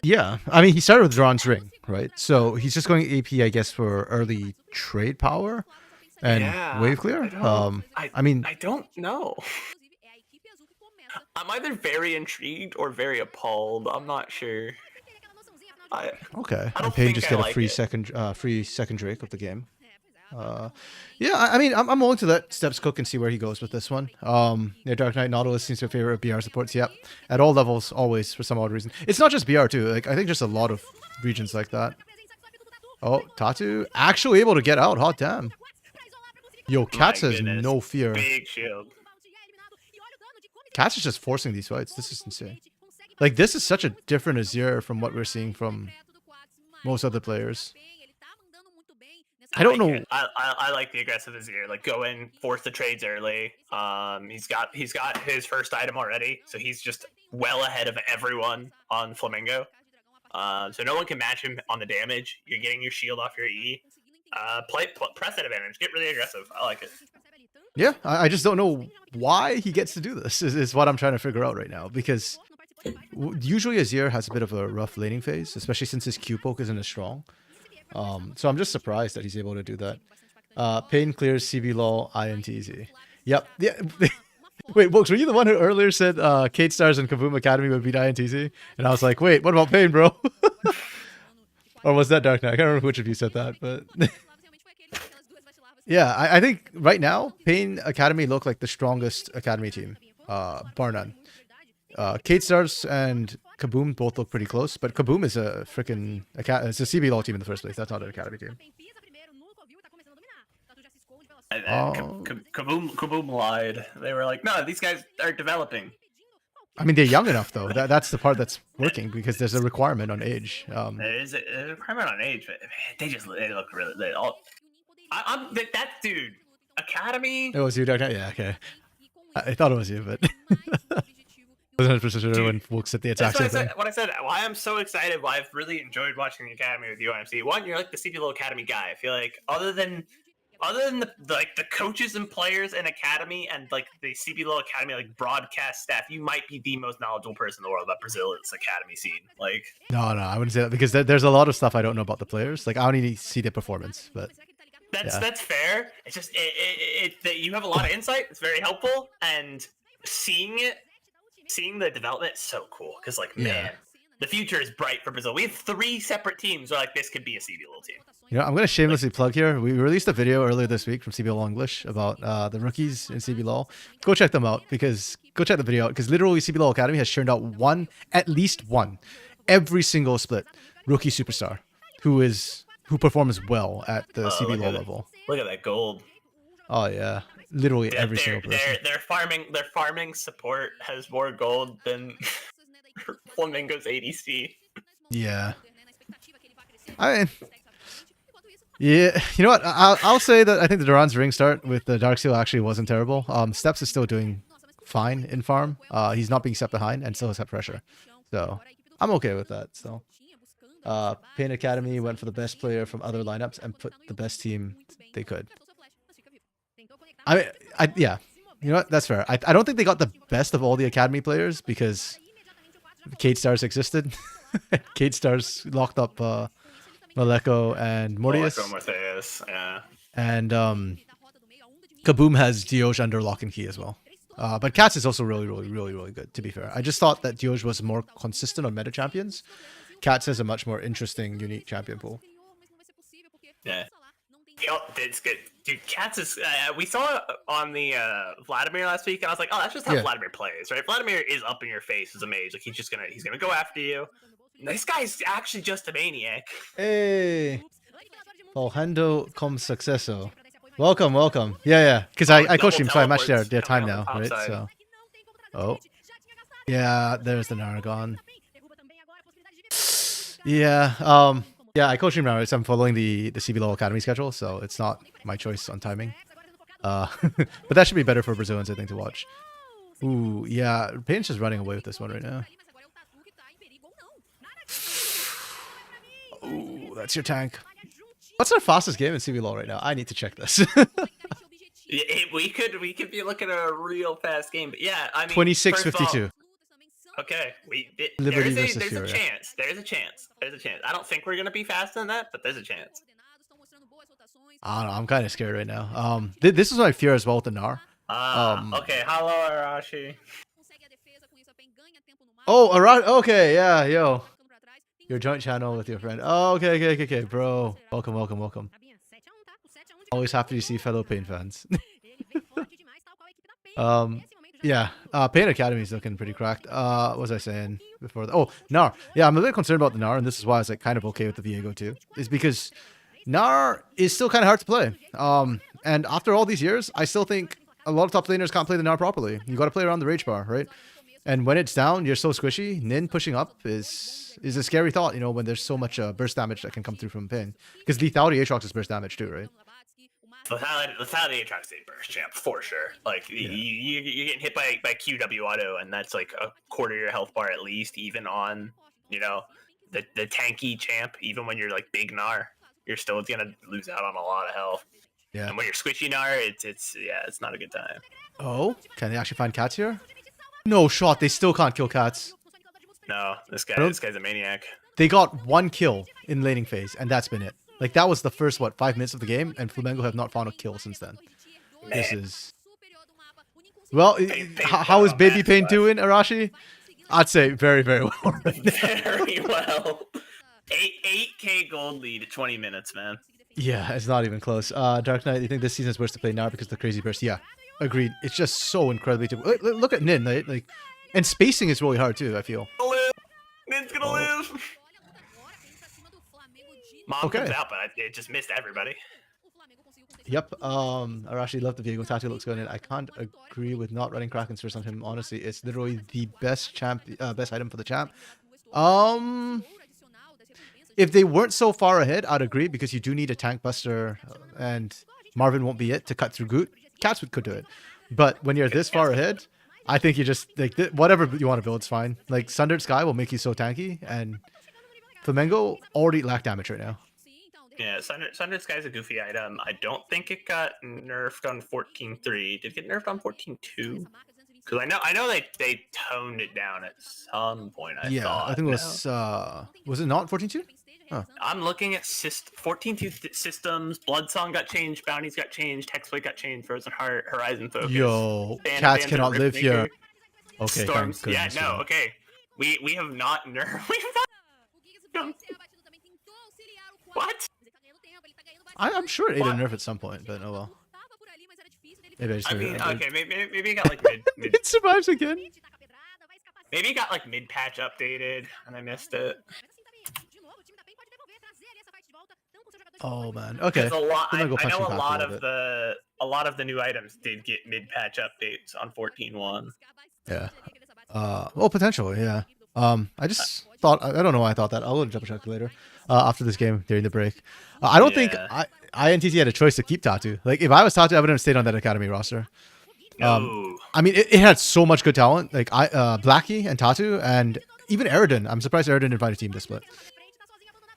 Yeah. I mean, he started with Drawn's Ring, right? So he's just going AP, I guess, for early trade power and wave clear. I mean, I don't know. I'm either very intrigued or very appalled. I'm not sure. Okay. I And don't Pain think just I get a like free it. second Drake of the game. Yeah, I mean, I'm willing to let Steps cook and see where he goes with this one. Yeah, Dark Knight Nautilus seems to favor BR supports. Yep, at all levels, always for some odd reason. It's not just BR too. Like I think just a lot of regions like that. Oh, Tatu actually able to get out. Hot damn. Yo, Cats My has goodness. no fear. Big shield. Cats is just forcing these fights. This is insane. Like this is such a different Azir from what we're seeing from most other players. I don't know. I like the aggressive Azir. Like go in, force the trades early. He's got his first item already, so he's just well ahead of everyone on Flamingo. So no one can match him on the damage. You're getting your shield off your E. Press that advantage. Get really aggressive. I like it. Yeah, I just don't know why he gets to do this. Is what I'm trying to figure out right now. Because usually Azir has a bit of a rough laning phase, especially since his Q poke isn't as strong. So I'm just surprised that he's able to do that. Pain clears CBLOL INTZ. Yep. Yeah. Wait, Wokes, were you the one who earlier said Kate Stars and Kaboom Academy would beat INTZ? And I was like, wait, what about Pain, bro? Or was that Dark Knight? I can't remember which of you said that, but yeah, I think right now Pain Academy look like the strongest Academy team, bar none. Kate Stars and Kaboom both look pretty close, but Kaboom is a freaking it's a CBLOL team in the first place. That's not an Academy team. Kaboom lied. They were like, no, these guys are developing. I mean, they're young enough though. That's the part that's working because there's a requirement on age. There is a requirement on age, but man, they look really. That dude, Academy. It was you, Dark Knight? Yeah, okay. I thought it was you, but I wasn't 100% sure when Woke said the attack. What I said, why I'm so excited, why I've really enjoyed watching the Academy with UMC. One, you're like the CBLOL Academy guy. I feel like other than the coaches and players in Academy and like the CBLOL Academy like broadcast staff, you might be the most knowledgeable person in the world about Brazil's Academy scene. Like, no, I wouldn't say that because there's a lot of stuff I don't know about the players. Like, I don't need to see their performance, but that's fair. It's just that you have a lot of insight. It's very helpful, and seeing the development is so cool because man, the future is bright for Brazil. We have 3 separate teams where like this could be a CBLOL team. You know, I'm gonna shamelessly plug here. We released a video earlier this week from CBLOL English about the rookies in CBLOL. Go check them out go check the video out because literally CBLOL Academy has churned out at least one, every single split rookie superstar who performs well at the CBLOL level. Look at that gold. Oh yeah, literally every single person. Their farming support has more gold than Flamingo's ADC. Yeah. Yeah, you know what? I'll say that I think the Duran's ring start with the Darksteel actually wasn't terrible. Steps is still doing fine in farm. He's not being set behind and still has that pressure. So I'm okay with that still. Pain Academy went for the best player from other lineups and put the best team they could. Yeah. You know what? That's fair. I don't think they got the best of all the Academy players because Kate Stars existed. Kate Stars locked up Maleko and Mortius. Yeah. And Kaboom has Dioj under lock and key as well. But Cats is also really good, to be fair. I just thought that Dioj was more consistent on meta champions. Cats has a much more interesting, unique champion pool. Yeah. It's good. Dude, Cats is... we saw it on the Vladimir last week, and I was like, oh, that's just how Vladimir plays, right? Vladimir is up in your face as a mage. Like, he's gonna go after you. This guy's actually just a maniac. Hey! Volhendo cum successo. Welcome. Yeah. Because I coached him, so I matched their time now, right? So. Oh. Yeah, there's the Naragon. Yeah, yeah, I coach him now, right? So I'm following the CBLOL Academy schedule, so it's not my choice on timing. But that should be better for Brazilians, I think, to watch. Ooh, yeah, Pain's just running away with this one right now. Ooh, that's your tank. What's our fastest game in CBLOL right now? I need to check this. We could be looking at a real fast game, but yeah, I mean, 26:52. Okay, There's a chance. There's a chance. I don't think we're gonna be faster than that, but there's a chance. I don't know. I'm kind of scared right now. This is my fear as well with the Gnar. Okay. Hello, Arashi. Oh, Arashi. Okay, yeah, yo. Your joint channel with your friend. Oh, okay, bro. Welcome. Always happy to see fellow Pain fans. Yeah. Pain Academy is looking pretty cracked. What was I saying before that? Oh, Nar. Yeah, I'm a bit concerned about the Nar, and this is why I was like kind of okay with the Viego too. Is because Nar is still kind of hard to play. And after all these years, I still think a lot of top laners can't play the Nar properly. You got to play around the Rage Bar, right? And when it's down, you're so squishy. Nin pushing up is a scary thought, you know, when there's so much burst damage that can come through from Pain. Because lethality Aatrox is burst damage too, right? Lethality Aatrox is burst champ for sure. Like you're getting hit by QW auto, and that's like a quarter of your health bar at least, even on the tanky champ. Even when you're like big Gnar, you're still gonna lose out on a lot of health. Yeah. And when you're squishy Gnar, it's not a good time. Oh, can they actually find cats here? No shot. They still can't kill cats. No, this guy's a maniac. They got 1 kill in laning phase, and that's been it. Like, that was the first, 5 minutes of the game, and Flamengo have not found a kill since then. Man. This is... Well, how is Baby Pain doing, Arashi? I'd say very, very well. Very well. 8K gold lead at 20 minutes, man. Yeah, it's not even close. Dark Knight, you think this season's worse to play now because of the crazy burst? Yeah, agreed. It's just so incredibly... Look at Nin, right? Like, and spacing is really hard, too, I feel. Nin's gonna live! Mom comes out, but it just missed everybody. Yep. Arashi, love the Viego. Tattoo looks good, and I can't agree with not running Kraken's first on him. Honestly, it's literally the best best item for the champ. If they weren't so far ahead, I'd agree because you do need a tank buster, and Marvin won't be it to cut through Goot. Cats could do it, but when you're this far ahead, I think you just like whatever you want to build is fine. Like Sundered Sky will make you so tanky, and Flamengo already lack damage right now. Yeah, Sundered Sky is a goofy item. I don't think it got nerfed on 14.3. Did it get nerfed on 14.2? Because I know they toned it down at some point. I think it was it not 14.2? Huh. I'm looking at 14.2 systems. Bloodsong got changed, Bounties got changed, Hexblade got changed, Frozen Heart, Horizon Focus. Yo, cats cannot live here. Okay, Storms. Yeah, no, okay. We have not nerfed. What? I'm sure it ate a nerf at some point, but oh well. Maybe maybe it got like mid. It survives again. Maybe it got like mid patch updated and I missed it. Oh man. Okay. I know a lot of the new items did get mid patch updates on 14.1. Yeah. Well, potentially, yeah. I just thought I don't know why I thought that. I'll double check later. After this game during the break. I don't think INTZ had a choice to keep Tatu. Like if I was Tatu, I would have stayed on that academy roster. I mean, it had so much good talent. Like Blackie and Tatu and even Eridan. I'm surprised Eridan invited team to split.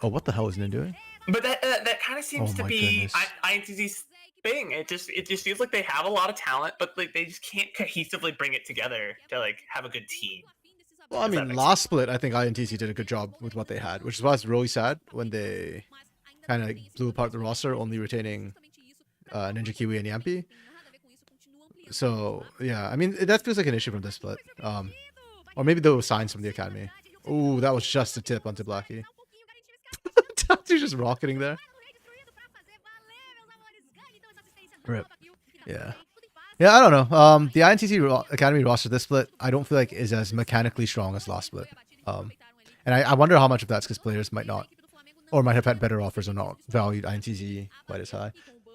Oh, what the hell is Nin doing? But that kind of seems to be INTZ's thing. It just feels like they have a lot of talent, but like they just can't cohesively bring it together to like have a good team. Well, I mean, last split, I think INTZ did a good job with what they had, which is why it's really sad when they kind of blew apart the roster, only retaining Ninja Kiwi and Yampi. So, yeah, I mean, that feels like an issue from this split. Or maybe those signs from the academy. Ooh, that was just a tip onto Blackie. Tatu's just rocketing there. Rip. Yeah. Yeah, I don't know. The INTZ Academy roster this split, I don't feel like is as mechanically strong as last split. And I wonder how much of that's because players might not, or might have had better offers or not valued INTZ quite as high.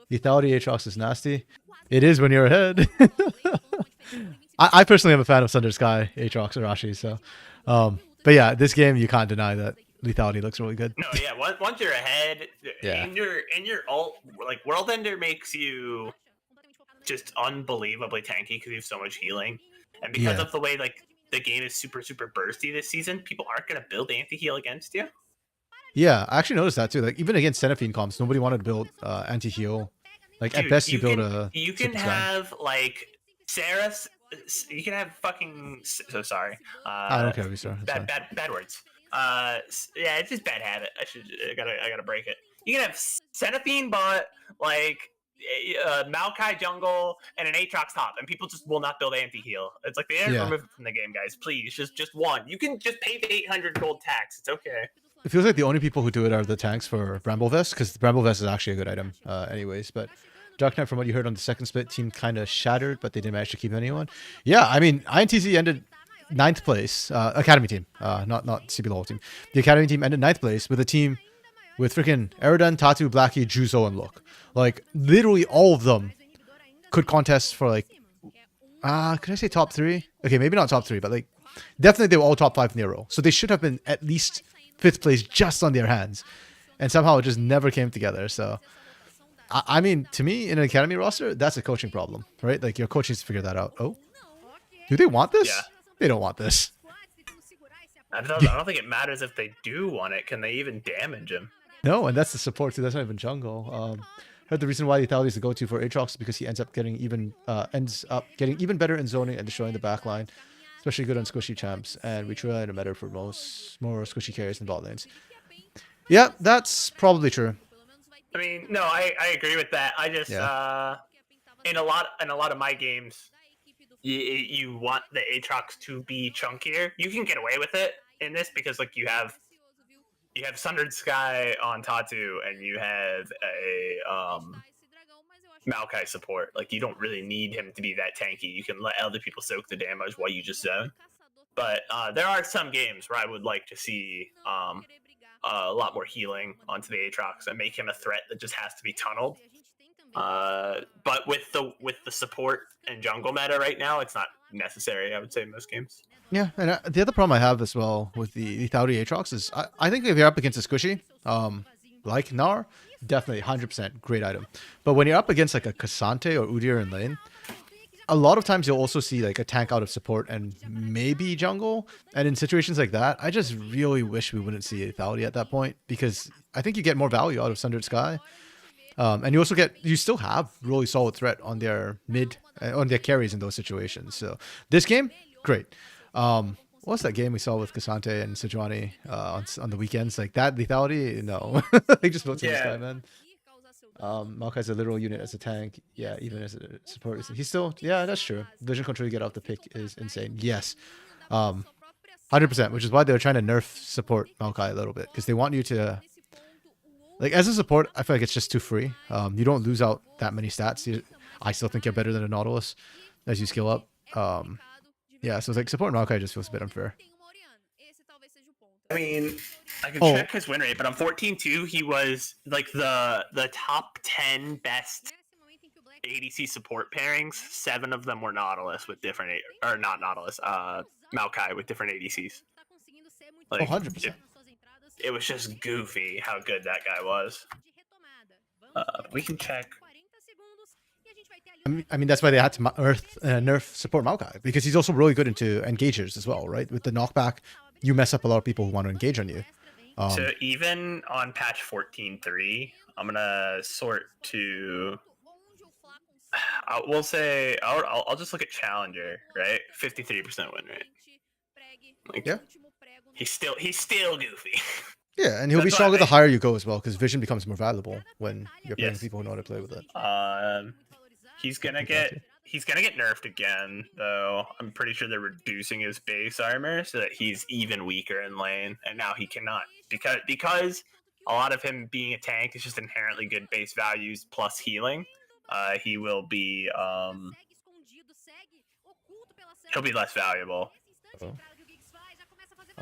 Lethality Aatrox is nasty. It is when you're ahead. I personally am a fan of Thunder Sky Aatrox Arashi, so. But yeah, this game you can't deny that lethality looks really good. No, yeah. Once you're ahead, and your ult, like World Ender makes you just unbelievably tanky because you have so much healing, and because of the way like the game is super bursty this season, people aren't gonna build anti-heal against you. Yeah, I actually noticed that too. Like even against Xenophene comps, nobody wanted to build anti-heal. Like dude, at best you build a. You can have like Sarah. You can have fucking. So sorry. I don't care, sir. Bad words. Yeah, it's just bad habit. I gotta break it. You can have Xenophene bot like. Maokai jungle and an Aatrox top, and people just will not build anti-heal. It's like they didn't remove it from the game, guys. Please, just one. You can just pay the 800 gold tax. It's okay. it feels like the only people who do it are the tanks for Bramble Vest, because Bramble Vest is actually a good item, anyways. But Dark Knight, from what you heard on the second split, team kind of shattered, but they didn't manage to keep anyone. Yeah, I mean, INTZ ended 9th place, Academy team, not CBLOL team. The Academy team ended 9th place with a team with freaking Eridan, Tatu, Blackie, Juzo, and Look. Like, literally all of them could contest for, like, could I say top 3? Okay, maybe not top 3, but, like, definitely they were all top 5 in their row. So they should have been at least 5th place just on their hands. And somehow it just never came together. So, I mean, to me, in an Academy roster, that's a coaching problem, right? Like, your coach needs to figure that out. Oh, do they want this? Yeah. They don't want this. I don't think it matters if they do want it. Can they even damage him? No, and that's the support too. That's not even jungle. Heard the reason why lethality is the go-to for Aatrox is because he ends up getting even better in zoning and destroying the backline, especially good on squishy champs. And we try in a meta for more squishy carries in bot lanes. Yeah, that's probably true. I mean, no, I agree with that. I just in a lot of my games, you want the Aatrox to be chunkier. You can get away with it in this because like you have Sundered Sky on Tatu and you have a Maokai support. Like you don't really need him to be that tanky. You can let other people soak the damage while you just zone. But there are some games where I would like to see a lot more healing onto the Aatrox and make him a threat that just has to be tunneled. But with the support and jungle meta right now, it's not necessary, I would say, in most games. Yeah, and the other problem I have as well with the lethality Aatrox is I think if you're up against a squishy, like Gnar, definitely 100% great item. But when you're up against like a Cassante or Udyr in lane, a lot of times you'll also see like a tank out of support and maybe jungle. And in situations like that, I just really wish we wouldn't see lethality at that point because I think you get more value out of Sundered Sky. And you still have really solid threat on their on their carries in those situations. So this game, great. What's that game we saw with Cassante and Sejuani on the weekends? Like that lethality? No. They just built this guy, man. Maokai's a literal unit as a tank. Yeah, even as a support. He's still, yeah, that's true. Vision control you get off the pick is insane. Yes. 100%, which is why they were trying to nerf support Maokai a little bit. Because they want you to, like, as a support, I feel like it's just too free. You don't lose out that many stats. I still think you're better than a Nautilus as you skill up. Yeah, so it's like support Maokai just feels a bit unfair. I mean, I can check his win rate, but on 14-2, he was like the top 10 best ADC support pairings. 7 of them were Nautilus with different, or not Nautilus, Maokai with different ADCs. Like, 100%. It was just goofy how good that guy was. We can check. I mean, that's why they had to nerf support Maokai, because he's also really good into engagers as well, right? With the knockback, you mess up a lot of people who want to engage on you. So even on patch 14.3, I'm gonna sort to. We'll say I'll just look at Challenger, right? 53% win rate. Like, yeah. He's still goofy. Yeah, and he'll be stronger the higher you go as well, because vision becomes more valuable when you're playing people who know how to play with it. He's gonna get nerfed again, though. I'm pretty sure they're reducing his base armor so that he's even weaker in lane, and now he cannot because a lot of him being a tank is just inherently good base values plus healing. He will be he'll be less valuable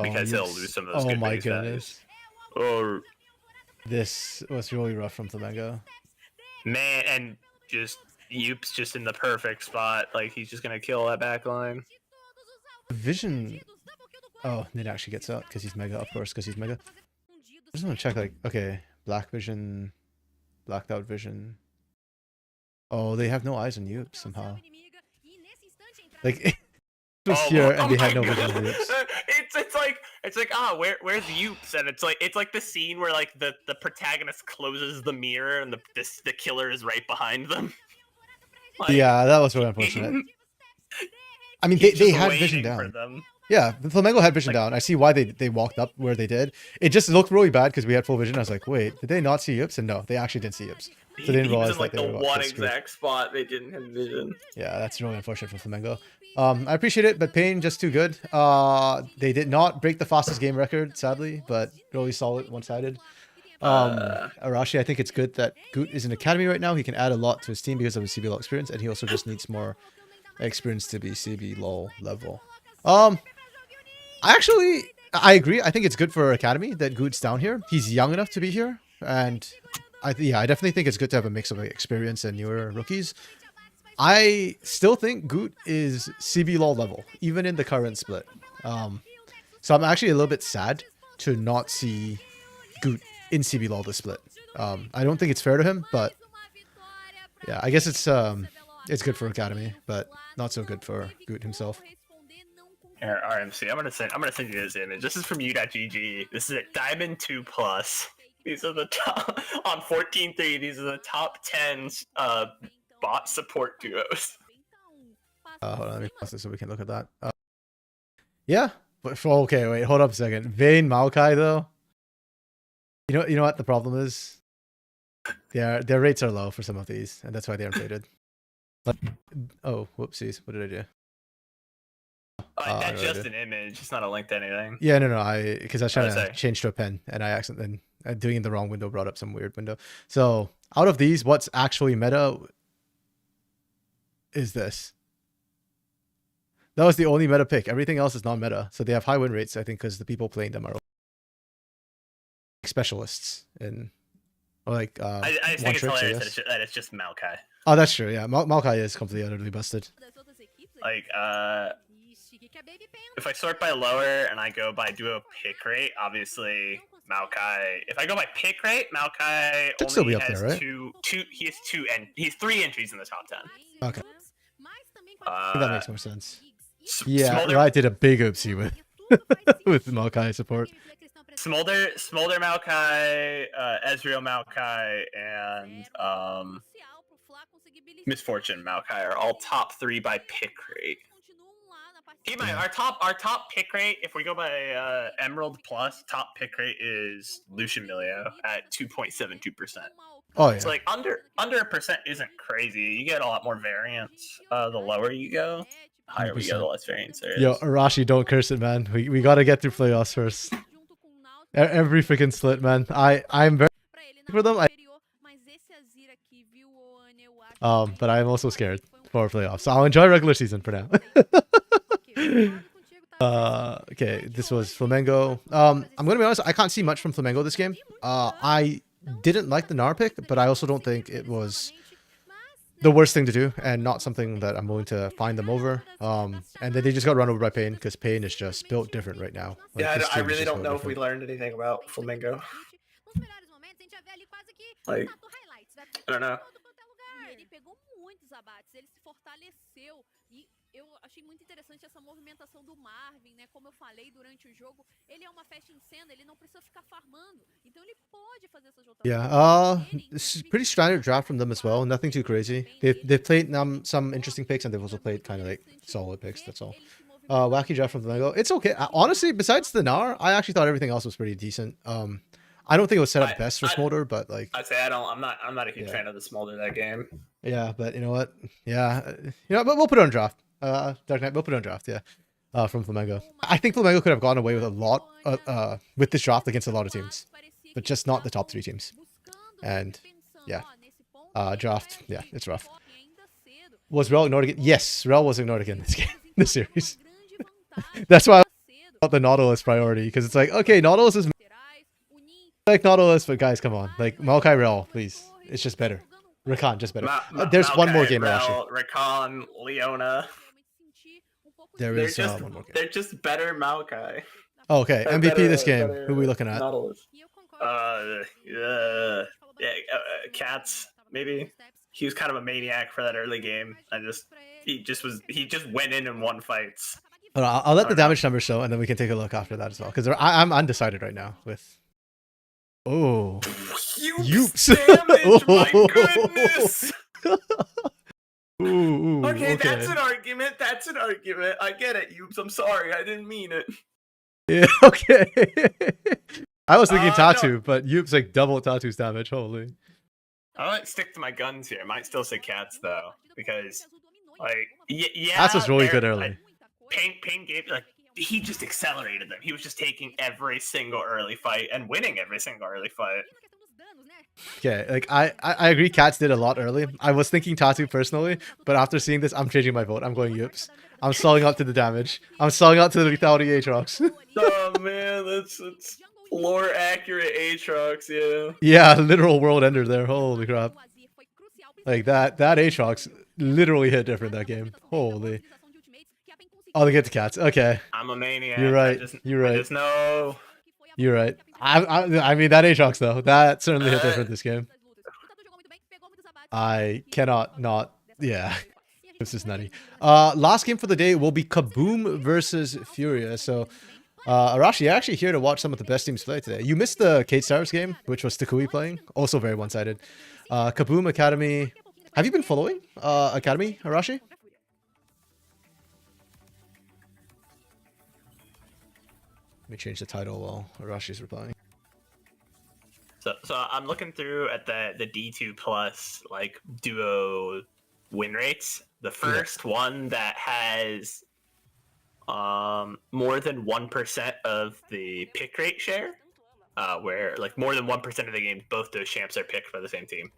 because he'll lose some of those good base values. Oh, this was really rough from Flamengo. Man, and just Youp's just in the perfect spot. Like, he's just gonna kill that backline. Vision. Oh, Nid actually gets out because he's mega, of course, because he's mega. I just want to check, like, okay, black vision, blacked out vision. Oh, they have no eyes on Youp somehow. Like, it was here and they had no vision on Youps. It's like where's Youps? And it's like the scene where like the protagonist closes the mirror and the killer is right behind them. Like, yeah, that was really unfortunate. I mean, they had vision down. Yeah, the Flamengo had vision down. I see why they walked up where they did. It just looked really bad because we had full vision. I was like, wait, did they not see Yips? And no, they actually did see Yips. So they didn't He was realize in that like they the were about one to get screwed. exact spot they didn't have vision. Yeah, that's really unfortunate for Flamengo. I appreciate it, but Pain just too good. They did not break the fastest game record, sadly, but really solid one-sided. Arashi, I think it's good that Goot is in Academy right now. He can add a lot to his team because of his CBLOL experience, and he also just needs more experience to be CBLOL level. I agree. I think it's good for Academy that Goot's down here. He's young enough to be here, and I definitely think it's good to have a mix of experience and newer rookies. I still think Goot is CBLOL level, even in the current split. So I'm actually a little bit sad to not see Goot in CBLOL this split. I don't think it's fair to him, but yeah, I guess it's good for Academy, but not so good for Goot himself. Here, RMC, I'm gonna send you this image. This is from U.GG. This is at Diamond 2 Plus. These are the top on 14.3. These are the top 10 bot support duos. Hold on, let me pause this so we can look at that. Yeah, but okay, wait, hold up a second. Vayne Maokai though. You know what the problem is? Their rates are low for some of these, and that's why they aren't rated. But, oh, whoopsies! What did I do? That's just an image. It's not a link to anything. Yeah, no, because I was trying to change to a pen, and I accidentally doing it in the wrong window brought up some weird window. So out of these, what's actually meta is this. That was the only meta pick. Everything else is non-meta. So they have high win rates, I think, because the people playing them are specialists in, or like I think it's hilarious that it's just Maokai. Oh, that's true. Yeah, Maokai is completely utterly busted. Like if I sort by lower and I go by duo pick rate, obviously Maokai. If I go by pick rate, Maokai only has there, right? He has 3 entries in the top 10. Okay. That makes more sense. Yeah, Smolder, I did a big oopsie with with Maokai support. Smolder Maokai, Ezreal Maokai, and Misfortune Maokai are all top 3 by pick rate. Keep in mind, our top pick rate, if we go by Emerald Plus, top pick rate is Lucian Milio at 2.72%. Oh yeah. So like under a percent isn't crazy. You get a lot more variance. The lower you go, the higher 100%. We go, the less variance there is. Yo, Arashi, don't curse it, man. We gotta get through playoffs first. Every freaking split, man. I'm very for them. But I'm also scared for playoffs. So I'll enjoy regular season for now. Okay, this was Flamengo. I'm gonna be honest, I can't see much from Flamengo this game. I didn't like the Gnar pick, but I also don't think it was the worst thing to do, and not something that I'm willing to find them over. And then they just got run over by Pain, because Pain is just built different right now. Like, yeah, I really don't know if we learned anything about Flamengo. Like, I don't know. Eu achei muito interessante essa movimentação do Marvin, né? Como eu falei durante o jogo, ele é uma festa em cena, ele não precisa ficar farmando. Então ele pode fazer essas rotações. Yeah, it's pretty standard draft from them as well. Nothing too crazy. They've played some interesting picks, and they've also played kind of like solid picks. That's all. Wacky draft from Flamengo. It's okay. Honestly, besides the Gnar, I actually thought everything else was pretty decent. I don't think it was set up best for Smolder, but like I'd say I'm not a huge fan of the Smolder that game. Yeah, but you know what? Yeah, but we'll put it on draft. Dark Knight, we'll put it on draft. Yeah, from Flamengo. I think Flamengo could have gone away with a lot with this draft against a lot of teams, but just not the top 3 teams. And yeah, draft. Yeah, it's rough. Was Rel ignored again? Yes, Rel was ignored again this game, this series. That's why I thought the Nautilus priority, because it's like, okay, Nautilus is like Nautilus, but guys, come on, like Maokai Rel, please. It's just better. Rakan, just better. There's Maokai, one more game, Rakan, Leona. There is one more game. They're just better Maokai. Oh, okay, MVP better, this game. Who are we looking at? Nautilus. Cats, maybe. He was kind of a maniac for that early game. He just went in and won fights. I'll let the damage numbers show, and then we can take a look after that as well. Because I'm undecided right now with. Oh, huge damage! My goodness. Ooh, Okay, okay. that's an argument. That's an argument. I get it, Yoops. I'm sorry. I didn't mean it. Yeah, okay. I was thinking No. Tatu, but Yoop's like double Tatu's damage. Holy. I might stick to my guns here. I might still say cats though, because like yeah, Cats was really they're- good early. Pain gave like he just accelerated them. He was just taking every single early fight and winning every single early fight. Okay, like I agree Cats did a lot early. I was thinking Tatu personally, but after seeing this, I'm changing my vote. I'm going Yoops. I'm stalling up to the damage. I'm stalling up to the lethality Aatrox. Oh man, that's lore accurate Aatrox, yeah. Yeah, literal world ender there. Holy crap. Like that Aatrox literally hit different that game. Holy. Oh, they get the Cats. Okay. I'm a maniac. You're right. You're right. I just know. You're right. I mean that Aatrox though. That certainly hit different this game. I cannot not. Yeah. This is nutty. Last game for the day will be Kaboom versus Furia. So, Arashi, you're actually here to watch some of the best teams play today. You missed the Kate Stars game, which was Takui playing. Also very one-sided. Kaboom Academy. Have you been following Academy, Arashi? Let me change the title while Arashi's replying. So I'm looking through at the D2 plus like duo win rates. The first one that has more than 1% of the pick rate share, where like more than 1% of the games both those champs are picked by the same team.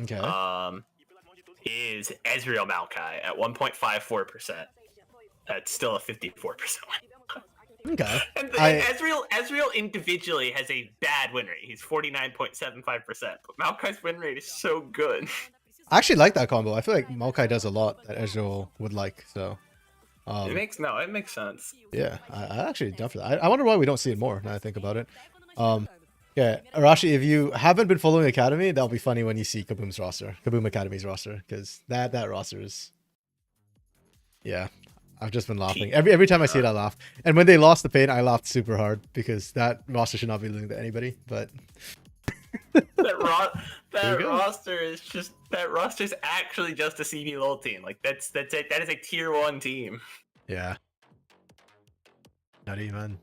Okay. Is Ezreal Maokai at 1.54%. That's still a 54% win. Okay. And Ezreal individually has a bad win rate. He's 49.75%, but Maokai's win rate is so good. I actually like that combo. I feel like Maokai does a lot that Ezreal would like. So, it makes sense. yeah, I actually definitely. I wonder why we don't see it more. Now I think about it. Yeah, Arashi, if you haven't been following Academy, that'll be funny when you see Kaboom's roster, Kaboom Academy's roster, because that roster is. Yeah, I've just been laughing every time I see it. I laugh, and when they lost the pain, I laughed super hard because that roster should not be losing to anybody. But that roster is actually just a CBLOL team. Like that's it. That is a tier 1 team. Yeah. Not even.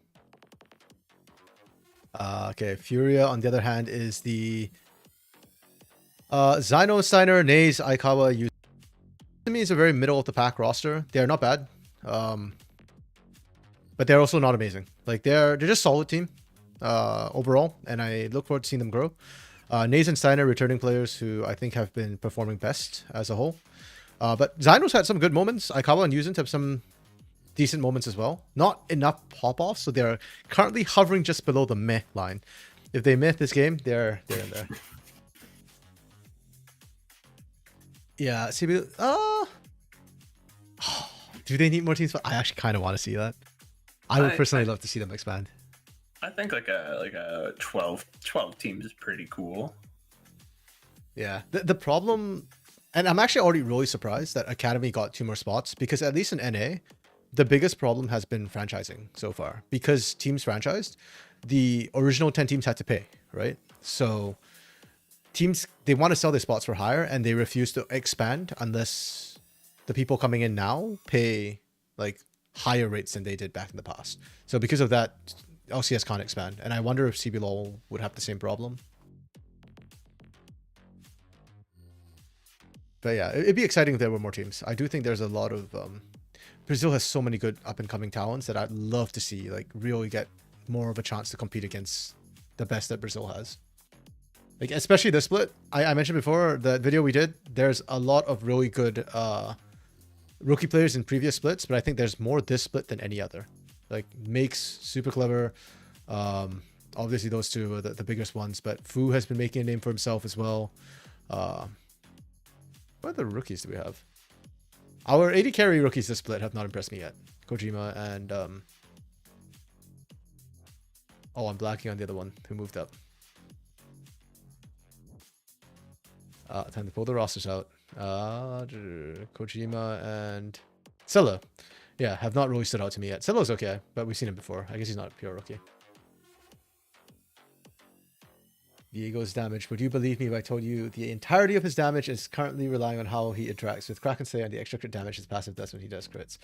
Okay, Furia on the other hand is the Zyno, Steiner, Naze, Aikawa. To me, is a very middle of the pack roster. They're not bad, but they're also not amazing. Like they're just solid team overall, and I look forward to seeing them grow. Naze and Steiner returning players who I think have been performing best as a whole. But Zyno's had some good moments. Aikawa and Yuzin have some decent moments as well. Not enough pop-offs, so they're currently hovering just below the meh line. If they meh this game, they're in there. Yeah, CB. Do they need more teams? I actually kind of want to see that. I would personally love to see them expand. I think like a 12 teams is pretty cool. Yeah, the problem, and I'm actually already really surprised that Academy got 2 more spots, because at least in NA, the biggest problem has been franchising so far. Because teams franchised, the original 10 teams had to pay, right? So teams, they want to sell their spots for higher, and they refuse to expand unless the people coming in now pay like higher rates than they did back in the past. So because of that, LCS can't expand, and I wonder if CBLOL would have the same problem. But yeah, it'd be exciting if there were more teams. I do think there's a lot of Brazil has so many good up and coming talents that I'd love to see like really get more of a chance to compete against the best that Brazil has. Like especially this split. I mentioned before the video we did. There's a lot of really good rookie players in previous splits, but I think there's more this split than any other. Like Makes, super clever. Obviously those two are the biggest ones, but Fu has been making a name for himself as well. What other rookies do we have? Our AD carry rookies this split have not impressed me yet. Kojima and oh, I'm blanking on the other one who moved up. Time to pull the rosters out. Kojima and Silla. Yeah, have not really stood out to me yet. Silla's okay, but we've seen him before. I guess he's not a pure rookie. Viego's damage. Would you believe me if I told you the entirety of his damage is currently relying on how he interacts with Kraken Slayer and the extra crit damage his passive does when he does crits?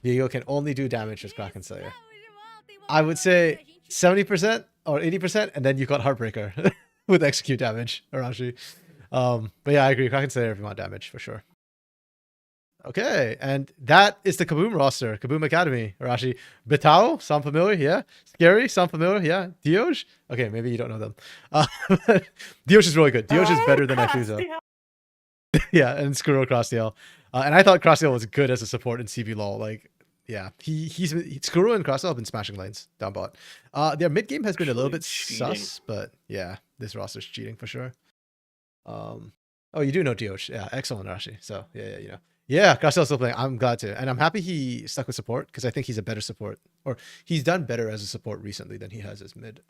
Viego can only do damage as Kraken Slayer. I would say 70% or 80%, and then you got Heartbreaker with execute damage, Arashi. But yeah, I agree. Kraken Slayer if you want damage for sure. Okay, and that is the Kaboom roster, Kaboom Academy, Arashi. Betao, sound familiar? Yeah. Scary, sound familiar? Yeah. Dioj? Okay, maybe you don't know them. Dioj is really good. Dioj is better than Ifuza. Yeah, and Skuro Crossdale. And I thought Crossdale was good as a support in CBLOL. Like, yeah, he's Skuro and Crossdale have been smashing lanes down bot. Their mid game has been a little bit sus, but yeah, this roster's cheating for sure. Oh, you do know Dioj. Yeah, excellent, Arashi. So yeah, you know. Yeah, Crossdale's still playing. I'm glad to. And I'm happy he stuck with support because I think he's a better support. Or he's done better as a support recently than he has as mid.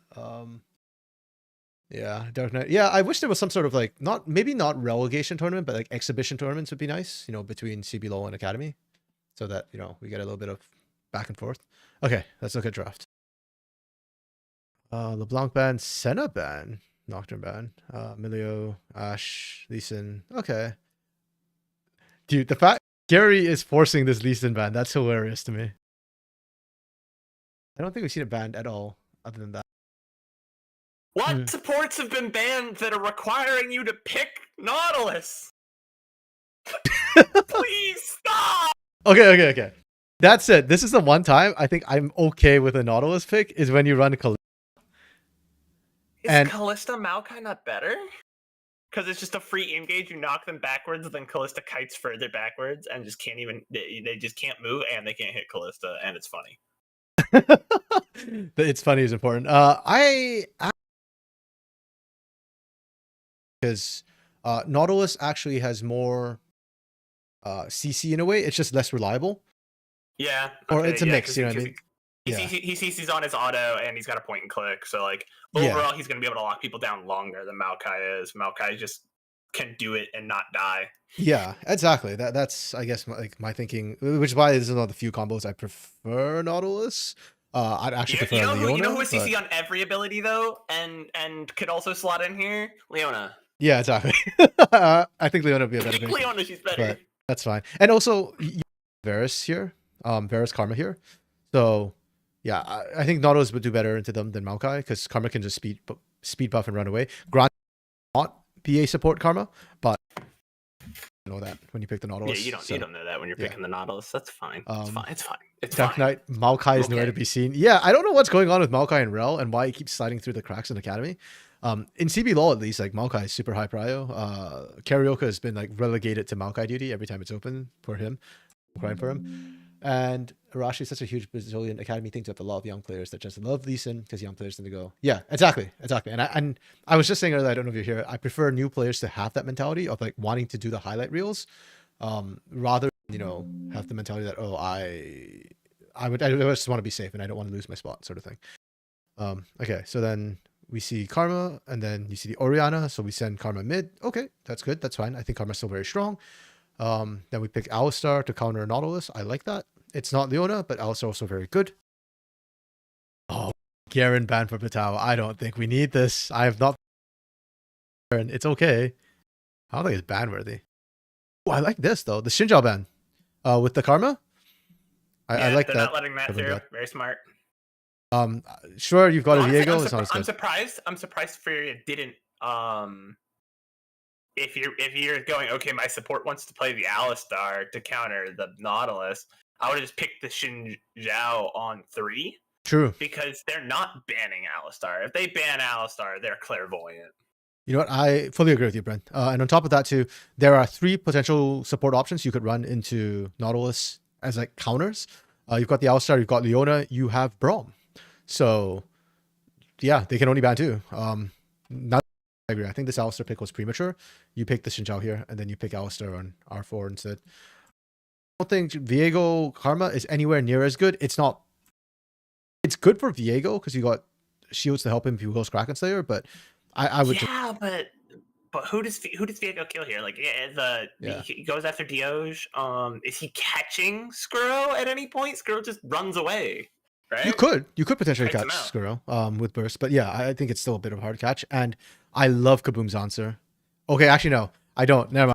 Yeah, Dark Knight. Yeah, I wish there was some sort of like, maybe not relegation tournament, but like exhibition tournaments would be nice, you know, between CBLOL and Academy. So that, you know, we get a little bit of back and forth. Okay, let's look at draft. LeBlanc ban, Senna ban, Nocturne ban, Milio, Ashe, Lee Sin. Okay. Dude, the fact Gary is forcing this Lee Sin ban, that's hilarious to me. I don't think we've seen it banned at all, other than that. What supports have been banned that are requiring you to pick Nautilus? Please stop! Okay. That said, this is the one time I think I'm okay with a Nautilus pick is when you run Kalista. Is Kalista Maokai not better? Because it's just a free engage, you knock them backwards, then Kalista kites further backwards and just can't even, they just can't move and they can't hit Kalista, and it's funny. It's funny is important. Because Nautilus actually has more CC in a way, it's just less reliable. Yeah. Okay, or it's a mix, you know what I mean? He CC's on his auto and he's got a point and click, so like overall he's gonna be able to lock people down longer than Maokai is. Maokai just can do it and not die. Yeah, exactly. That's I guess my thinking, which is why this is one of the few combos I prefer Nautilus. I'd actually prefer Leona. You know who has CC on every ability though, and could also slot in here? Leona. Yeah, exactly. I think Leona would be a better pick. Leona, she's better. But that's fine. And also Varus here, Varus Karma here. So yeah, I think Nautilus would do better into them than Maokai because Karma can just speed buff and run away. Grant not be a support Karma, but you know that when you pick the Nautilus. Yeah, you don't know that when you're picking the Nautilus. That's fine. It's fine. Dark Knight, Maokai is nowhere to be seen. Yeah, I don't know what's going on with Maokai and Rel and why he keeps sliding through the cracks in Academy. In CBLOL at least, like Maokai is super high prio. Karaoke has been like relegated to Maokai duty every time it's open for him, crying for him. And Arashi is such a huge Brazilian Academy thing to have a lot of young players that just love Lee Sin because young players tend to go, yeah, exactly. And I was just saying earlier, I don't know if you're here, I prefer new players to have that mentality of like wanting to do the highlight reels, rather than, you know, have the mentality that, oh, I just want to be safe and I don't want to lose my spot sort of thing. Okay, so then we see Karma and then you see the Orianna, so we send Karma mid. Okay, that's good, that's fine. I think Karma's still very strong. Then we pick Alistar to counter Nautilus. I like that. It's not Leona, but Alistar also very good. Oh, Garen ban for Patao. I don't think we need this. I have not. It's okay. I don't think it's ban worthy. Oh, I like this though. The Xinjiao ban with the Karma. I like that. They're not letting that through. Very smart. Sure, you've got a Viego. It's not as good. I'm surprised Furia didn't. If you're going, okay, my support wants to play the Alistar to counter the Nautilus, I would have just picked the Xinjiao on 3. True. Because they're not banning Alistar. If they ban Alistar, they're clairvoyant. You know what? I fully agree with you, Brent. And on top of that too, there are 3 potential support options you could run into Nautilus as like counters. You've got the Alistar, you've got Leona, you have Braum. So yeah, they can only ban 2. I agree. I think this Alistar pick was premature. You pick the Xinjiao here, and then you pick Alistar on R4 instead. I don't think Viego Karma is anywhere near as good. It's not. It's good for Viego because you got shields to help him if he goes Kraken Slayer, but I would. Yeah, but who does Viego kill here? Like he goes after Dioj. Is he catching Skuro at any point? Skuro just runs away. right? You could potentially Kites catch him out. Skuro with burst, but yeah, I think it's still a bit of a hard catch. And I love Kaboom's answer. Okay, actually no, I don't. Never mind.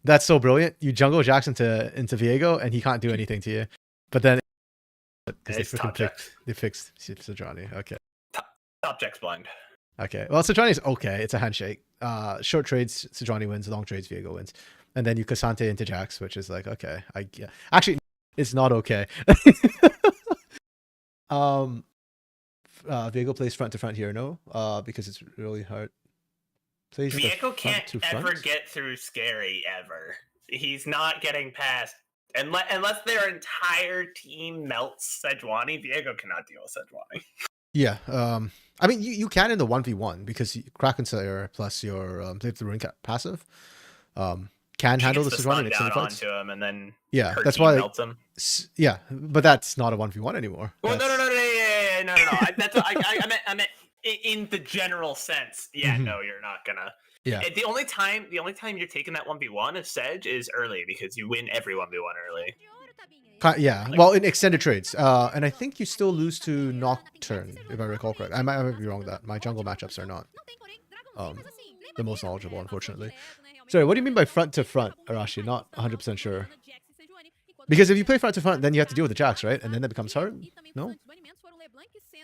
That's so brilliant. You jungle Jax into Viego, and he can't do anything to you. But then because It's top Jax. they fixed Sejuani. Okay. Top Jax blind. Okay. Well, Sejuani's okay. It's a handshake. Short trades, Sejuani wins. Long trades, Viego wins. And then you Cassante into Jax, which is like, okay. Actually, it's not okay. Viego plays front to front here, no? Because it's really hard. Plays Viego can't ever get through Scary ever. He's not getting past unless their entire team melts Sejuani. Viego cannot deal with Sejuani. Yeah. I mean, you can in the 1v1 because Kraken Slayer plus your Save the Ruin passive can handle the Sejuani in extended fights. Onto him and then yeah, that's why melts him. Yeah, but that's not a 1v1 anymore. Well, no. I meant in the general sense. Yeah, no, you're not gonna. Yeah. The only time you're taking that 1v1 as Sedge is early because you win every 1v1 early. Yeah, well, in extended trades. And I think you still lose to Nocturne, if I recall correctly. I might be wrong with that. My jungle matchups are not the most knowledgeable, unfortunately. Sorry, what do you mean by front to front, Arashi? Not 100% sure. Because if you play front to front, then you have to deal with the Jax, right? And then it becomes hard? No?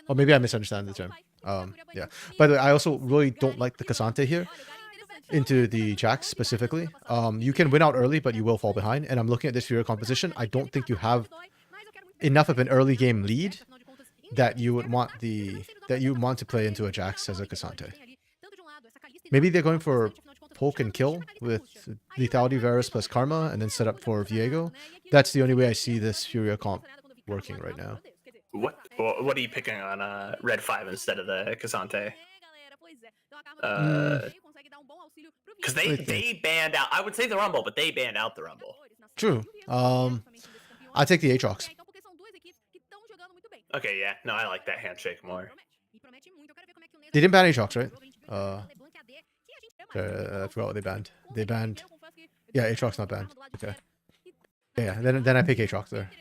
Or maybe I misunderstand the term. Yeah. By the way, I also really don't like the Cassante here into the Jax specifically. You can win out early, but you will fall behind. And I'm looking at this for your composition. I don't think you have enough of an early game lead that you would want to play into a Jax as a Cassante. Maybe they're going for poke and kill with lethality, Varus plus Karma, and then set up for Viego. That's the only way I see this Furia comp working right now. What are you picking on Red 5 instead of the Cassante? Because they banned out. I would say the Rumble, but they banned out the Rumble. True. I take the Aatrox. Okay, yeah. No, I like that handshake more. They didn't ban Aatrox, right? I forgot what they banned. They banned... Yeah, Aatrox not banned. Okay. Yeah, then I pick Aatrox there.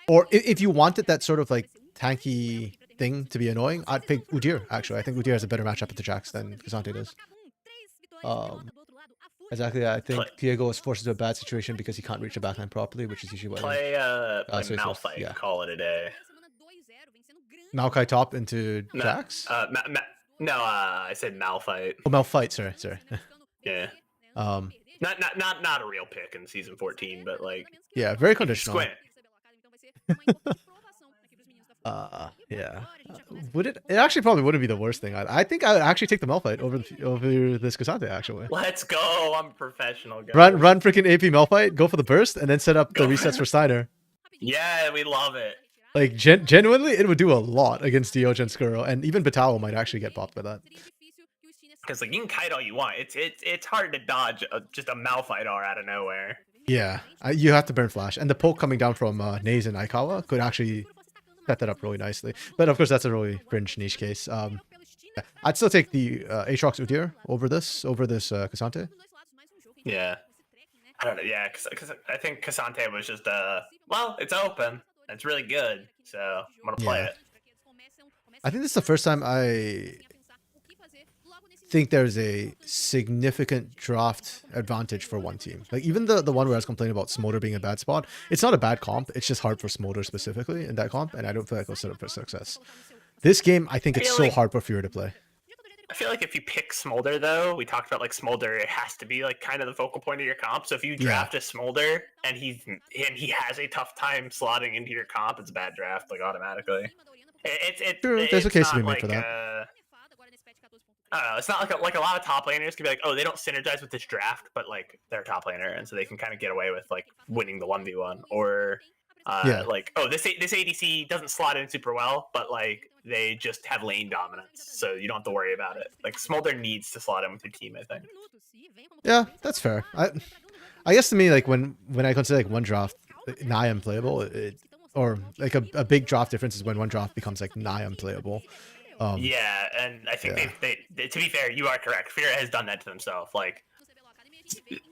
Or if you wanted that sort of like tanky thing to be annoying, I'd pick Udyr, actually. I think Udyr has a better matchup at the Jax than Cassante does. Exactly, I think Viego is forced into a bad situation because he can't reach the backline properly, which is usually what... Play Malphite, yeah. Call it a day. Maokai top into Jax? No, I said Malphite. Oh, Malphite, sorry. Yeah. Not a real pick in season 14, but like... Yeah, very conditional. Squint. Yeah. Would it? It actually probably wouldn't be the worst thing. I think I would actually take the Malphite over this Cassante, actually. Let's go. I'm a professional guy. Run freaking AP Malphite, go for the burst, and then set up the resets for Steiner. Yeah, we love it. Like, genuinely, it would do a lot against Diogen and Skuro, and even Batao might actually get popped by that. Because like you can kite all you want. It's hard to dodge just a Malphite R out of nowhere. Yeah, you have to burn flash, and the poke coming down from Naze and Aikawa could actually set that up really nicely. But of course, that's a really fringe niche case. I'd still take the Aatrox Udyr over this Cassante. Yeah, I don't know. Yeah, because I think Cassante was just well, it's open. It's really good, so I'm gonna play it. I think this is the first time I think there's a significant draft advantage for one team. Like even the one where I was complaining about Smolder being a bad spot, it's not a bad comp. It's just hard for Smolder specifically in that comp, and I don't feel like it'll set up for success. This game, I think it's so hard for Fury to play. I feel like if you pick Smolder, though, we talked about like Smolder, it has to be like kind of the focal point of your comp. So if you draft a Smolder and he has a tough time slotting into your comp, it's a bad draft like automatically. True, there's a case to be made for that. I don't know. It's not like a lot of top laners can be like, oh, they don't synergize with this draft, but like they're a top laner, and so they can kind of get away with like winning the 1v1, or like, oh, this ADC doesn't slot in super well, but like they just have lane dominance, so you don't have to worry about it. Like Smolder needs to slot in with your team, I think. Yeah, that's fair. I guess to me, like when I consider like one draft nigh unplayable, or like a big draft difference is when one draft becomes like nigh unplayable. Yeah, and I think they to be fair, you are correct. Fear has done that to themselves. Like,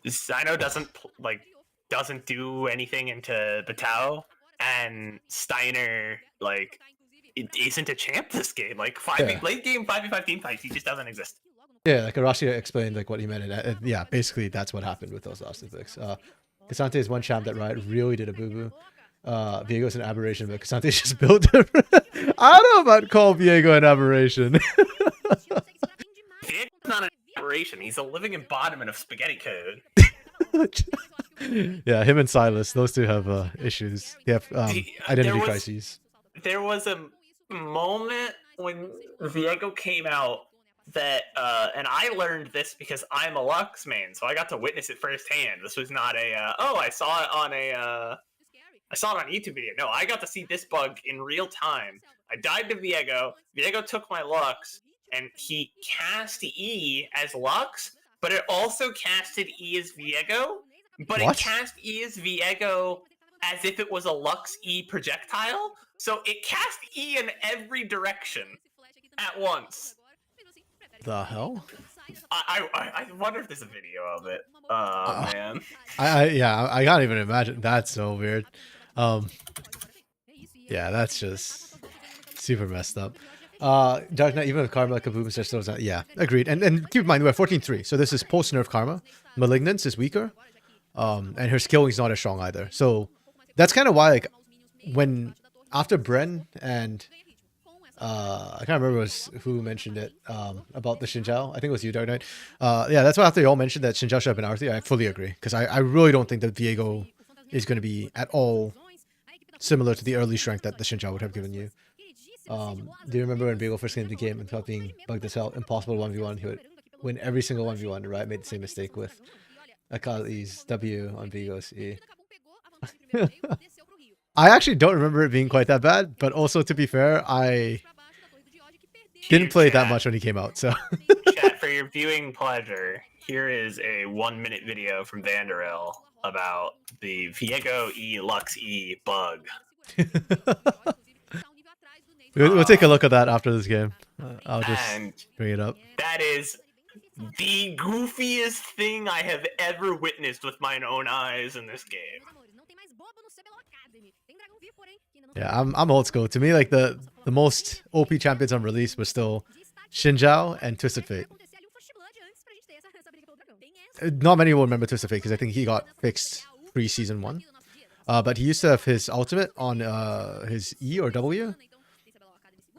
Sino doesn't do anything into Batao, and Steiner like it isn't a champ this game. Like Yeah. late game 5v5 team fights, he just doesn't exist. Yeah, like Arashi explained like what he meant, and yeah, basically that's what happened with those last two picks. Cassante is one champ that Riot really did a boo-boo. Viego's an aberration, but Casante's just built different. I don't know about call Viego an aberration. Viego's not an aberration. He's a living embodiment of spaghetti code. Yeah, him and Silas, those two have issues. They have identity crises. There was a moment when Viego came out that, and I learned this because I'm a Lux main, so I got to witness it firsthand. This was not a, oh, I saw it on a YouTube video. No, I got to see this bug in real time. I died to Viego. Viego took my Lux, and he cast E as Lux, but it also casted E as Viego. But What? it cast E as Viego as if it was a Lux E projectile. So it cast E in every direction at once. The hell? I wonder if there's a video of it. Oh, man. I can't even imagine. That's so weird. Yeah, that's just super messed up. Dark Knight, even with Karma, Kaboom just throws out. Yeah, agreed. And keep in mind, we're 14-3, so this is post-nerf Karma. Malignance is weaker. And her skilling is not as strong either. So that's kind of why, like, when after Bren and I can't remember who mentioned it about the Xinjiao. I think it was you, Dark Knight. Yeah, that's why after you all mentioned that Xinjiao should have been Arthi, I fully agree. Because I really don't think that Viego is going to be at all similar to the early strength that the Xinjiao would have given you. Do you remember when Viego first came to the game and thought being bugged as hell, impossible 1v1, he would win every single 1v1, right? Made the same mistake with Akali's W on Vigo's E. I actually don't remember it being quite that bad, but also to be fair, I didn't play that much when he came out, so. Chat, for your viewing pleasure, here is a 1-minute video from Vanderel about the Viego E Lux E bug. We'll take a look at that after this game. I'll just bring it up. That is the goofiest thing I have ever witnessed with my own eyes in this game. Yeah, I'm old school. To me, like the most OP champions on release was still Xinjiao and Twisted Fate. Not many will remember Twisted Fate because I think he got fixed pre-season 1. But he used to have his ultimate on his E or W.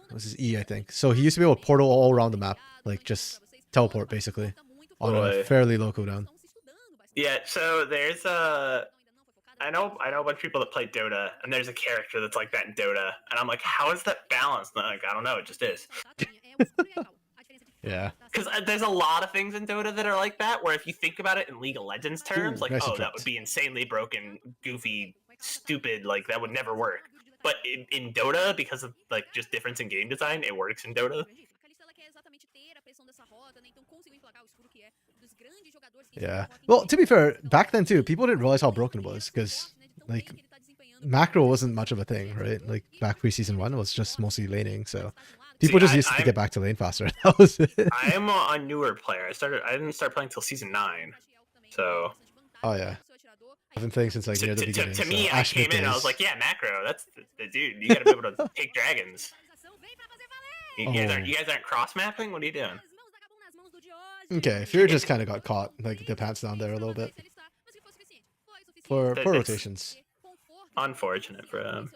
It was his E, I think. So he used to be able to portal all around the map, like just teleport basically on a fairly low cooldown. Yeah, so there's a I know a bunch of people that play Dota, and there's a character that's like that in Dota, and I'm like, how is that balanced? And I'm like, I don't know, it just is. Yeah. Because there's a lot of things in Dota that are like that, where if you think about it in League of Legends terms, like, nice oh, that would be insanely broken, goofy, stupid, like, that would never work. But in Dota, because of, like, just difference in game design, it works in Dota. Yeah. Well, to be fair, back then too, people didn't realize how broken it was because, like, macro wasn't much of a thing, right? Like, back pre-season 1, it was just mostly laning, so people just used to get back to lane faster. That was it. I am a newer player. I didn't start playing till season 9, so. Oh yeah. I've been playing since like near the beginning. To me, I came in, I was like, yeah, macro. That's the dude. You gotta be able to take dragons. You guys aren't cross mapping. What are you doing? Okay, Fear just kind of got caught, like the pants down there a little bit. For rotations. Unfortunate for him.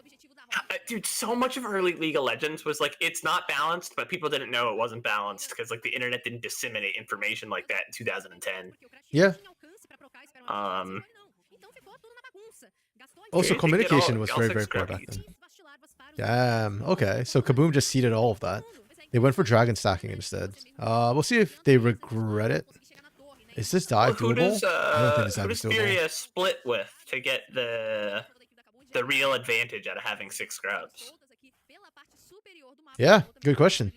Dude, so much of early League of Legends was like, it's not balanced, but people didn't know it wasn't balanced because like the internet didn't disseminate information like that in 2010. Yeah. Also, communication was very, very poor back then. Damn. Okay, so Kaboom just seeded all of that. They went for dragon stacking instead. We'll see if they regret it. Is this dive doable? I don't think this dive is doable. Who does Furia split with to get the real advantage out of having 6 scrubs? Yeah, good question.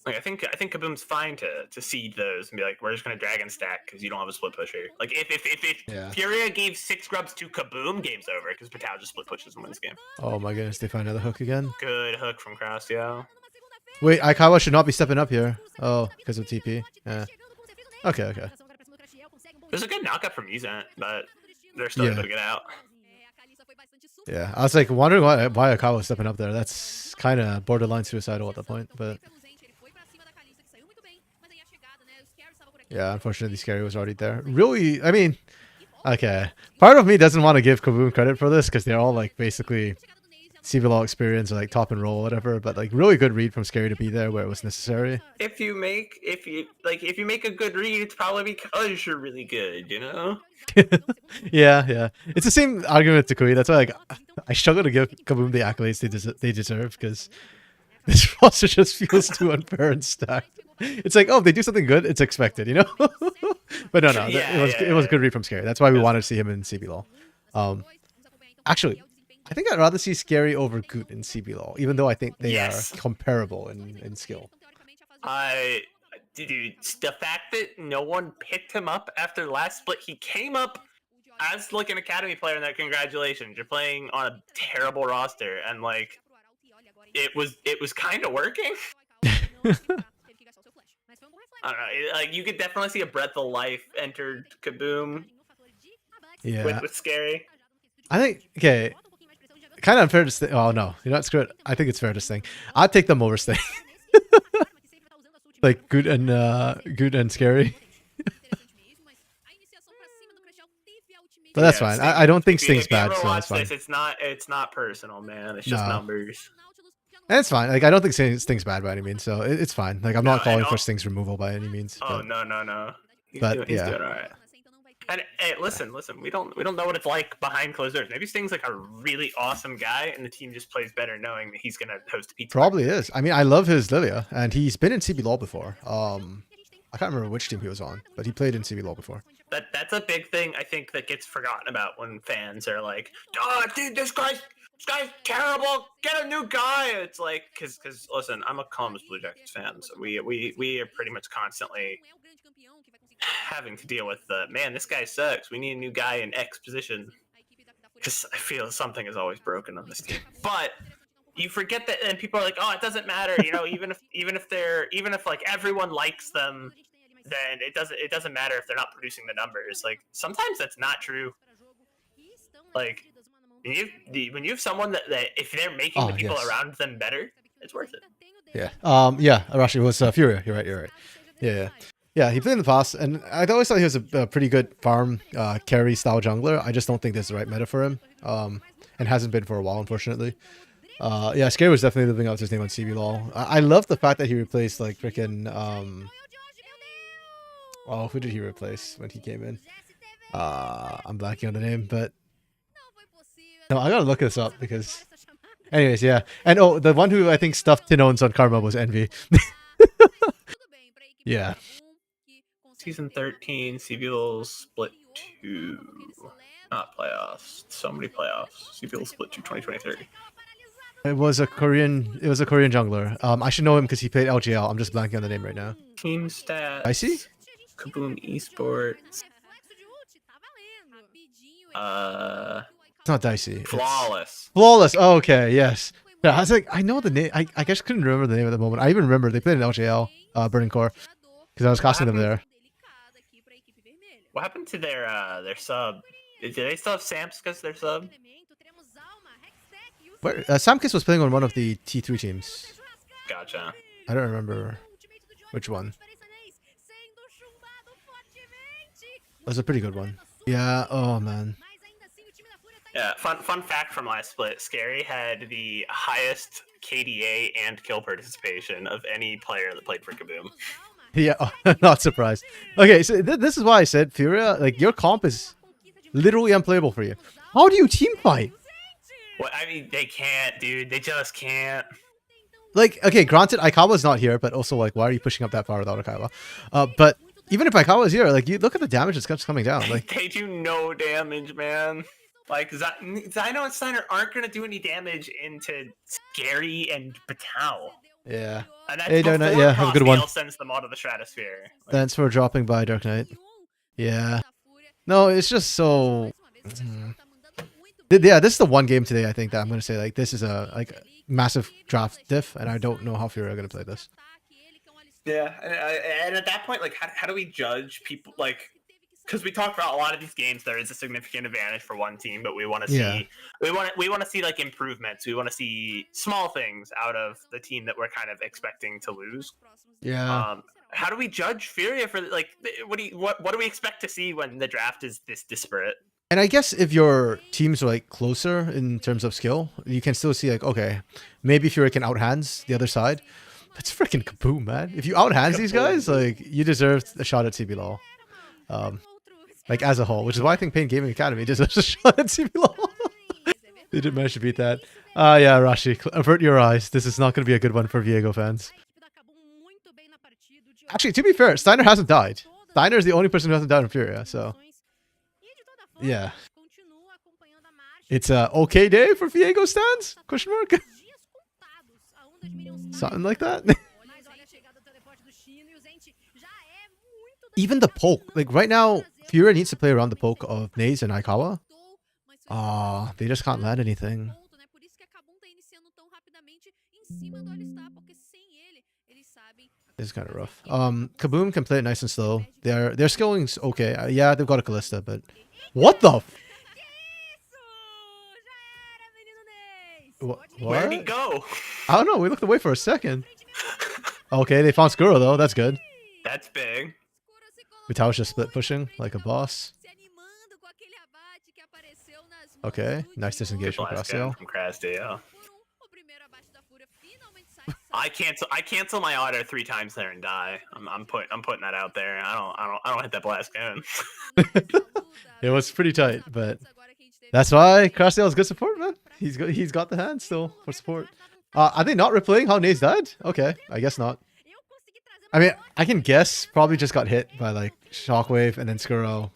Like, I think Kaboom's fine to seed those and be like, we're just gonna dragon stack because you don't have a split pusher. Like if Furia gave 6 scrubs to Kaboom, game's over because Patao just split pushes and wins the game. Oh my goodness, they find another hook again. Good hook from Cross, yeah. Wait, Aikawa should not be stepping up here. Oh, because of TP. Yeah. Okay. There's a good knockup from Uzant, but they're still able to get out. Yeah, I was like wondering why Akawa was stepping up there. That's kind of borderline suicidal at that point, but yeah, unfortunately, Scary was already there. Really, I mean, okay. Part of me doesn't want to give Kaboom credit for this because they're all like basically CBLOL experience or like top and roll, whatever. But like really good read from Scary to be there where it was necessary. If you make a good read, it's probably because you're really good, you know. Yeah. It's the same argument to Kui. That's why like I struggle to give Kaboom the accolades they deserve because this roster just feels too unfair and stacked. It's like, oh, if they do something good, it's expected, you know? But no, it was a good read from Scary. That's why we wanted to see him in CBLOL. Actually, I think I'd rather see Scary over Goot in CBLOL, even though I think they are comparable in skill. Dude, the fact that no one picked him up after the last split, he came up as like an academy player, and that congratulations, you're playing on a terrible roster, and like it was kind of working. I don't know, like you could definitely see a breath of life entered Kaboom. Yeah, with Scary. I think okay, kind of unfair to say. Oh no, you know what's good? I think it's fair to say I'd take them over Sting. Like good and Scary. But that's fine. I don't think Sting's bad, so that's fine. It's not personal, man. It's just numbers. And it's fine. Like I don't think Sting's bad by any means, so it's fine. Like I'm not calling for Sting's removal by any means. Oh but, no. He's but doing all right. And hey, listen. We don't know what it's like behind closed doors. Maybe Sting's like a really awesome guy, and the team just plays better knowing that he's gonna host a pizza. Probably is. I mean, I love his Lilia, and he's been in CBLOL before. I can't remember which team he was on, but he played in CBLOL before. That's a big thing I think that gets forgotten about when fans are like, "Oh, dude, this guy's terrible. Get a new guy." It's like, because listen, I'm a Columbus Blue Jackets fan, so we are pretty much constantly having to deal with man, this guy sucks. We need a new guy in X position. Because I feel something is always broken on this team. But you forget that, and people are like, "Oh, it doesn't matter." You know, even if like everyone likes them, then it doesn't matter if they're not producing the numbers. Like sometimes that's not true. Like when you have someone that if they're making the people around them better, it's worth it. Yeah. Arashi was Furia. You're right. Yeah, he played in the past, and I always thought he was a pretty good farm carry style jungler. I just don't think this is the right meta for him, and hasn't been for a while, unfortunately. Yeah, Scary was definitely living up to his name on CBLOL. I love the fact that he replaced like freaking oh, who did he replace when he came in? I'm blanking on the name, but no, I gotta look this up because. Anyways, yeah, and oh, the one who I think stuffed Tinones on Karma was Envy. Yeah. Season 13, CBLOL split 2. Not playoffs. So many playoffs. CBLOL split 2, 2023. It was a Korean jungler. I should know him because he played LGL. I'm just blanking on the name right now. Team stats. I see. Kaboom Esports. It's not Dicey. Flawless. Flawless. Oh, okay, yes. Yeah, I was like, I know the name. I guess couldn't remember the name at the moment. I even remember they played in LGL, Burning Core, because I was casting them there. What happened to their sub? Did they still have Samskas their sub? Where Samkis was playing on one of the T3 teams. Gotcha. I don't remember which one. That was a pretty good one. Yeah. Oh man. Yeah. Fun fact from last split: Scary had the highest KDA and kill participation of any player that played for Kaboom. Yeah, not surprised. Okay, so this is why I said, Furia, like, your comp is literally unplayable for you. How do you team fight? Well, I mean, they can't, dude. They just can't. Like, okay, granted, Aikawa's not here, but also, like, why are you pushing up that far without Aikawa? But even if Aikawa's here, like, you look at the damage that's coming down. Like, they do no damage, man. Like, Zyno and Steiner aren't going to do any damage into Scary and Patel. Yeah. And that's hey, Dark Knight, yeah, have a good one. Sends them out of the stratosphere. Like, thanks for dropping by, Dark Knight. Yeah. No, it's just so... Yeah, this is the one game today, I think, that I'm going to say, like, this is a massive draft diff, and I don't know how Fury are going to play this. Yeah, and at that point, like, how do we judge people? Like, because we talked about a lot of these games, there is a significant advantage for one team, but we want to see Yeah. we want to see like improvements. We want to see small things out of the team that we're kind of expecting to lose. Yeah. How do we judge Furia for like what do we expect to see when the draft is this disparate? And I guess if your teams are like closer in terms of skill, you can still see like, okay, maybe Fury can outhands the other side. That's freaking kaboom, man. If you outhands these guys, like you deserve a shot at CBLOL. Like as a whole, which is why I think Pain Gaming Academy deserves a shot at CBLOL. They didn't manage to beat that. Yeah, Rashi, avert your eyes. This is not going to be a good one for Viego fans. Actually, to be fair, Steiner hasn't died. Steiner is the only person who hasn't died in Furia, so yeah. It's a okay day for Viego stands? Question mark? Something like that. Even the poke, like right now, Furia needs to play around the poke of Naze and Aikawa. They just can't land anything. This is kind of rough. Kaboom can play it nice and slow. Their skilling's okay. Yeah, they've got a Callista, but what the? Where'd he go? I don't know. We looked away for a second. Okay, they found Skuro though. That's good. That's big. Vitao's just split pushing like a boss. Okay, nice disengage from Crasdale. I cancel my auto 3 times there and die. I'm putting that out there. I don't hit that blast gun. It was pretty tight, but that's why Crasdale is good support, man. He's got the hand still for support. Are they not replaying how Naze died? Okay, I guess not. I mean, I can guess probably just got hit by like Shockwave and then Skuro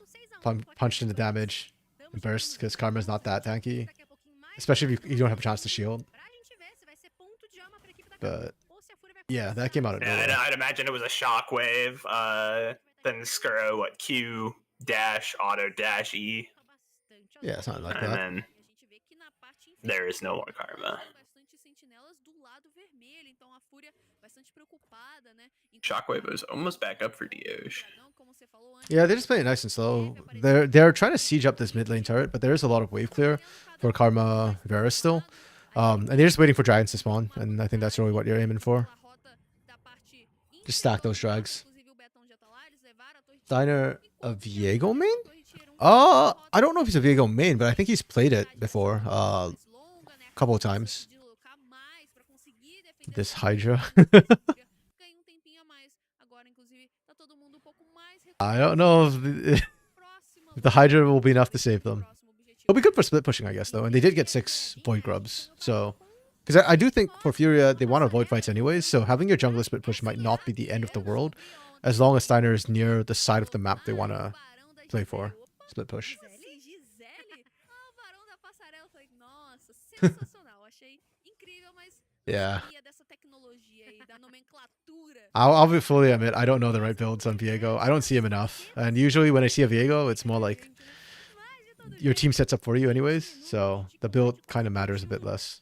punched into damage and burst because Karma's not that tanky, especially if you don't have a chance to shield. But yeah, that came out of nowhere. I'd imagine it was a Shockwave, then Skuro, what, Q dash auto dash E. Yeah, something like and that. Then there is no more Karma. Shockwave was almost back up for Dioge. Yeah, they just play it nice and slow. They're trying to siege up this mid lane turret, but there is a lot of wave clear for Karma Varus still. And they're just waiting for dragons to spawn, and I think that's really what you're aiming for. Just stack those drags. Steiner a Viego main? I don't know if he's a Viego main, but I think he's played it before. A couple of times. This Hydra. I don't know if the Hydra will be enough to save them. It'll be good for split pushing, I guess, though. And they did get 6 Void Grubs. So, because I do think for Furia, they want to avoid fights anyways. So having your jungler split push might not be the end of the world. As long as Steiner is near the side of the map they want to play for. Split push. Yeah. I'll be fully admit, I don't know the right builds on Viego. I don't see him enough. And usually when I see a Viego, it's more like your team sets up for you anyways. So the build kind of matters a bit less.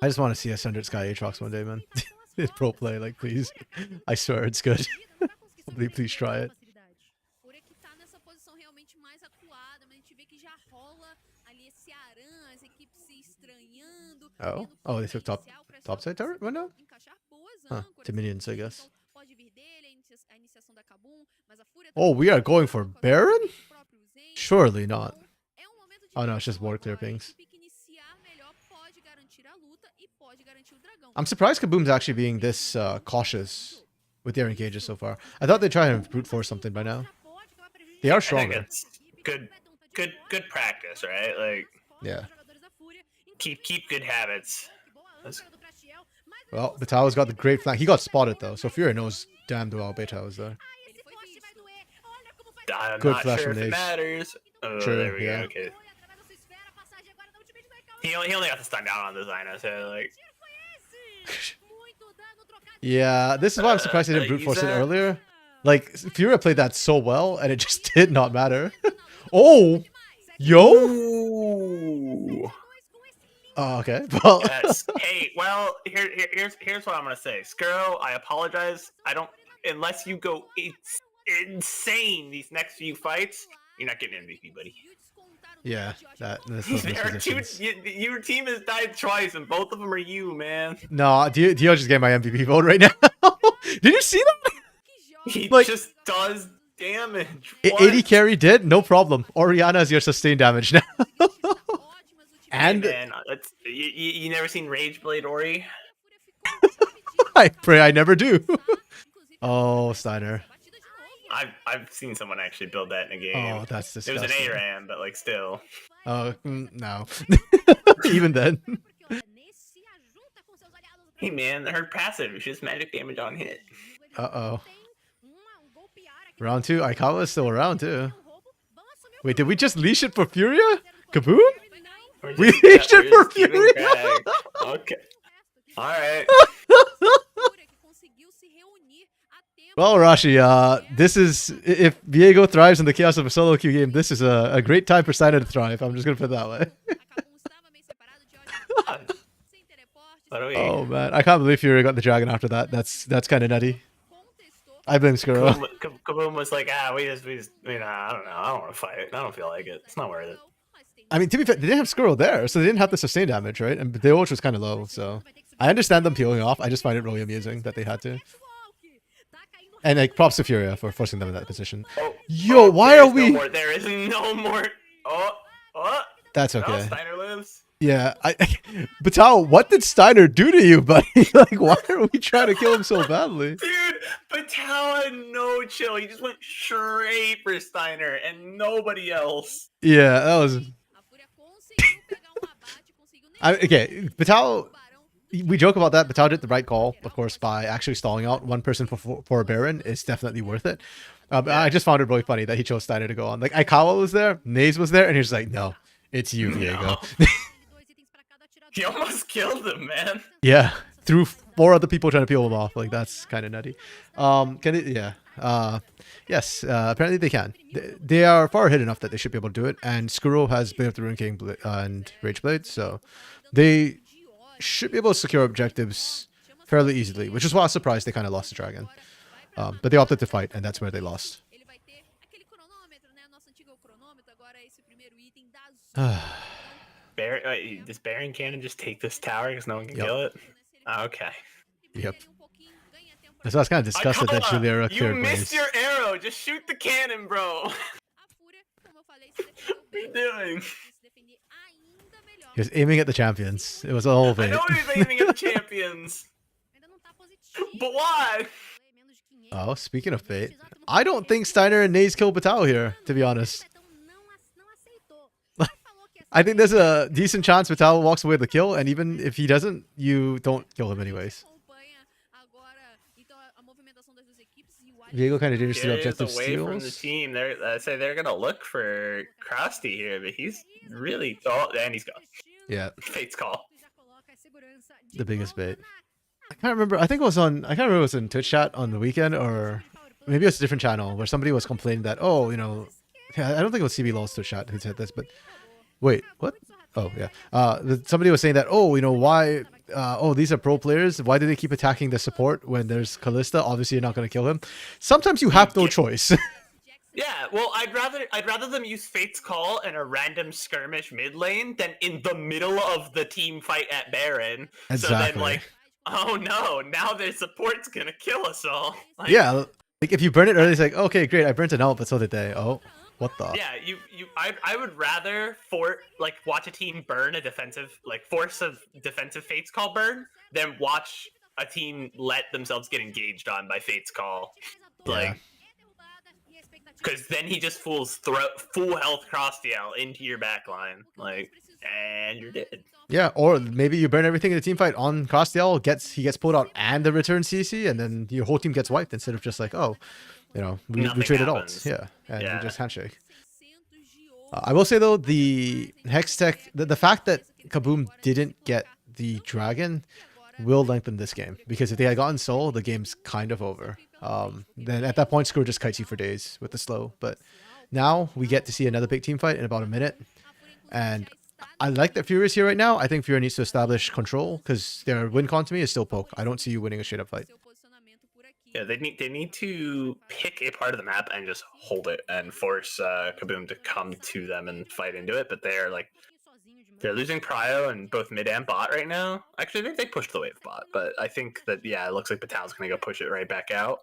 I just want to see a 100 Sky Aatrox one day, man. It's pro play, like, please. I swear it's good. Please try it. Oh, they took top side turret right now? Huh, to minions, I guess. Oh, we are going for Baron? Surely not. Oh no, it's just ward clear pings. I'm surprised Kaboom's actually being this cautious with their engages so far. I thought they'd try and brute force something by now. They are stronger. It's good practice, right? Like, yeah. Keep good habits. Well, Betao's got the great flank. He got spotted though, so Fury knows damned well Beta was there. I'm good not flash sure if from it Naze. matters. Oh, True, there we yeah. go. Okay. He only got the stun down on the Zyna, so like. Yeah, this is why I'm surprised they didn't brute force it earlier. Like, Fury played that so well, and it just did not matter. Oh! Yo! Ooh. Oh, okay. Well, Yes. Hey, well, here's what I'm gonna say. Skuro, I apologize. I don't unless you go insane these next few fights, you're not getting MVP, buddy. yeah, that's those There are two. mispositions. Your team has died twice, and both of them are you, man. No, Dio just getting my MVP vote right now. Did you see that? He Like- just does damage. 80 What? carry did, no problem. Oriana is your sustained damage now. And Hey, man, you never seen Rage Blade Ori? I pray I never do. Oh, Steiner. I've seen someone actually build that in a game. Oh, that's It was disgusting. an ARAM, but like still. Oh, no. Even then. Hey man, her passive is just magic damage on hit. Uh-oh. Round 2, Aikawa is still around too. Wait, did we just leash it for Furia? Kaboom? We leashed it for Furia? Okay. Alright. Well, Rashi, this is, if Viego thrives in the chaos of a solo queue game, this is a great time for Steiner to thrive. I'm just going to put it that way. Oh, man. I can't believe Furia got the dragon after that. That's kind of nutty. I blame Skuro. Kaboom was like, we just, I don't know. I don't want to fight. I don't feel like it. It's not worth it. I mean, to be fair, they didn't have Skuro there, so they didn't have the sustain damage, right? And the ultra was kind of low, so I understand them peeling off. I just find it really amusing that they had to. And like, props to Furia for forcing them in that position. Oh, Yo, why are we? There is no more. Oh. That's No, okay. Steiner lives. Yeah, Batal, what did Steiner do to you, buddy? Like, why are we trying to kill him so badly? Dude, Patel had no chill. He just went straight for Steiner and nobody else. Yeah, that was. Okay, Batal. We joke about that. Batal did the right call, of course, by actually stalling out one person for a Baron. Is definitely worth it. I just found it really funny that he chose Steiner to go on. Like, Aikawa was there, Naze was there, and he was like, "No, it's you, Viego." He almost killed him, man. Yeah, through 4 other people trying to peel him off. Like, that's kind of nutty. Can it? Yeah. Yes. Apparently they can. They are far ahead enough that they should be able to do it. And Skuro has Blade of the Rune King and Rage Blade, so they should be able to secure objectives fairly easily. Which is why I was surprised they kind of lost the dragon. But they opted to fight, and that's where they lost. Does Baron Cannon just take this tower because no one can kill it? Okay. Yep. So I was kind of disgusted that Julia You cleared missed ways. your arrow. Just shoot the cannon, bro. What are you doing? He was aiming at the champions. It was a whole I bait. know he was aiming at the champions. But why? Oh, speaking of fate, I don't think Steiner and Naze kill Batal here, to be honest. I think there's a decent chance Batal walks away with the kill, and even if he doesn't, you don't kill him anyways. Viego kind of dangerous to It is objective away from the steals. team. I'd say they're gonna look for Krusty here, but he's really and he's gone. Yeah, Fate's call. the biggest bait. I can't remember. I think it was on. I can't remember if it was in Twitch chat on the weekend, or maybe it was a different channel where somebody was complaining that, oh, you know, I don't think it was CBLOL's Twitch chat who said this, but wait, what? Oh yeah. Somebody was saying that, oh, you know, why? Oh, these are pro players. Why do they keep attacking the support when there's Callista? Obviously, you're not going to kill him. Sometimes you have no choice. Yeah, well, I'd rather them use Fate's Call in a random skirmish mid lane than in the middle of the team fight at Baron. So Exactly. then, like, oh no, now their support's gonna kill us all. Like, Yeah, like if you burn it early, it's like, okay, great, I burnt it out, but so did they. Oh, what the? Yeah, I would rather watch a team burn a defensive, like force a defensive Fate's Call burn than watch a team let themselves get engaged on by Fate's Call. Like, because then he just full health cross DL into your backline, like, and you're dead. Yeah, or maybe you burn everything in the team fight on Costiel, he gets pulled out and the return CC, and then your whole team gets wiped instead of just like, oh, you know, we Nothing traded happens. ults. Yeah, and Yeah. we just handshake. I will say though, the Hex Tech, the fact that Kaboom didn't get the dragon will lengthen this game, because if they had gotten Soul, the game's kind of over. Then at that point, Skuro just kites you for days with the slow. But now we get to see another big team fight in about a minute, and I like that Fury is here right now. I think Fury needs to establish control because their win con to me is still poke. I don't see you winning a straight up fight. Yeah, they need to pick a part of the map and just hold it and force Kaboom to come to them and fight into it. But they're losing prio in both mid and bot right now. Actually, they pushed the wave bot, but I think that it looks like Batal's gonna go push it right back out.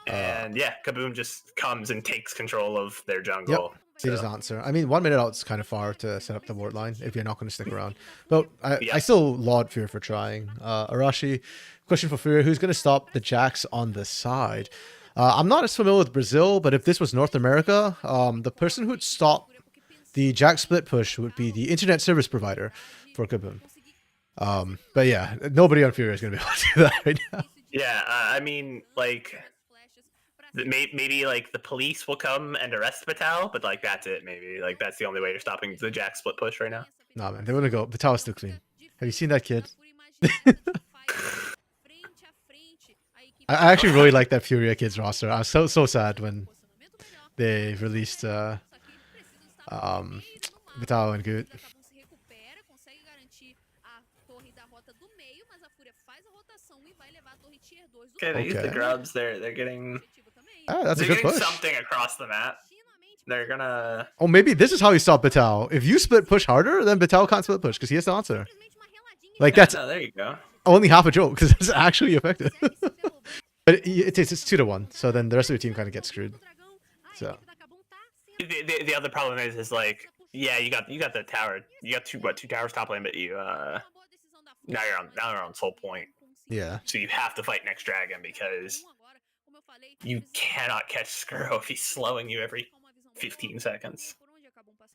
And yeah, Kaboom just comes and takes control of their jungle. Yep. He does answer. I mean, 1 minute out is kind of far to set up the ward line if you're not going to stick around. But I still laud Fear for trying. Arashi, question for Fear: who's going to stop the Jax on the side? I'm not as familiar with Brazil, but if this was North America, the person who would stop the Jax split push would be the internet service provider for Kaboom. But yeah, nobody on Fury is going to be able to do that right now. Yeah, I mean, like, maybe like the police will come and arrest Batal, but like that's it. Maybe like that's the only way you're stopping the Jack split push right now. Nah, man, they wouldn't go. Batal is still clean. Have you seen that kid? I actually really like that Furia kids roster. I was so sad when they released Batal and Goot. Okay, they use the grubs. They're getting. Oh, that's a good push. Something across the map. They're gonna. Oh, maybe this is how you stop Batal. If you split push harder, then Batal can't split push because he has to answer. Like that's. No, there you go. Only half a joke because it's actually effective. But it's 2-1, so then the rest of your team kind of gets screwed. So. The other problem is like, yeah, you got the tower. You got two towers top lane, but you now you're on soul point. Yeah. So you have to fight next dragon because you cannot catch Skuro if he's slowing you every 15 seconds.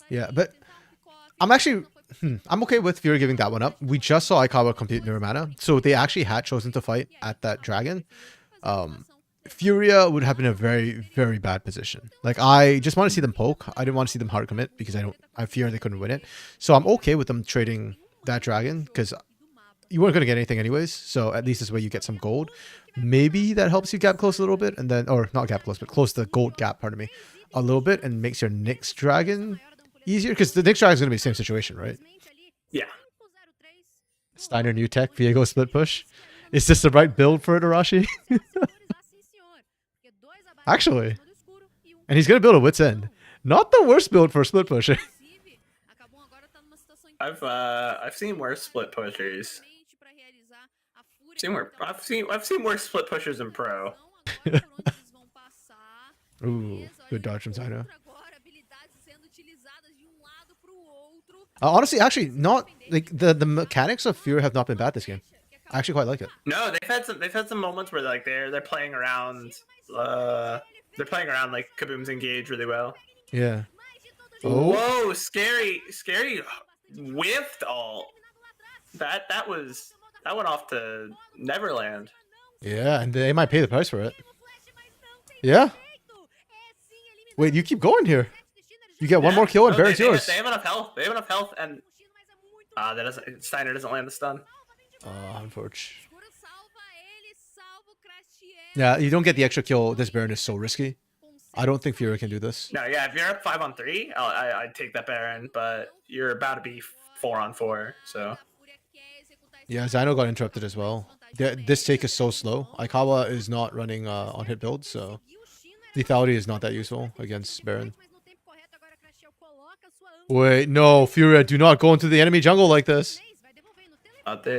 Yeah, but I'm actually I'm okay with Fury giving that one up. We just saw Aikawa complete Nirvana, so they actually had chosen to fight at that dragon. Furia would have been a very, very bad position. Like, I just want to see them poke. I didn't want to see them hard commit because I fear they couldn't win it. So I'm okay with them trading that dragon because you weren't going to get anything anyways. So at least this way you get some gold. Maybe that helps you gap close a little bit and then, or not gap close, but close the gold gap, pardon me, a little bit and makes your next dragon easier because the next dragon is going to be the same situation, right? Yeah. Steiner new tech, Viego split push. Is this the right build for it, Arashi? Actually. And he's going to build a Wit's End. Not the worst build for split pushing. I've seen worse split pushers. I've seen worse split pushers in pro. Ooh, good dodge from Zyno. Honestly, actually, not like the mechanics of Fury have not been bad this game. I actually quite like it. No, they've had some moments where like they're playing around. They're playing around like Kaboom's engaged really well. Yeah. Oh. Whoa, scary whiffed all. That went off to Neverland. Yeah, and they might pay the price for it. Yeah. Wait, you keep going here. You get one more kill and Baron's yours. They have enough health. They have enough health, and Steiner doesn't land the stun. Unfortunate. Yeah, you don't get the extra kill. This Baron is so risky. I don't think Fury can do this. No, yeah, if you're up 5-on-3, I'd take that Baron, but you're about to be 4-on-4, so. Yeah, Zyno got interrupted as well. This take is so slow. Aikawa is not running on hit build, so lethality is not that useful against Baron. Wait, no, Fury, do not go into the enemy jungle like this.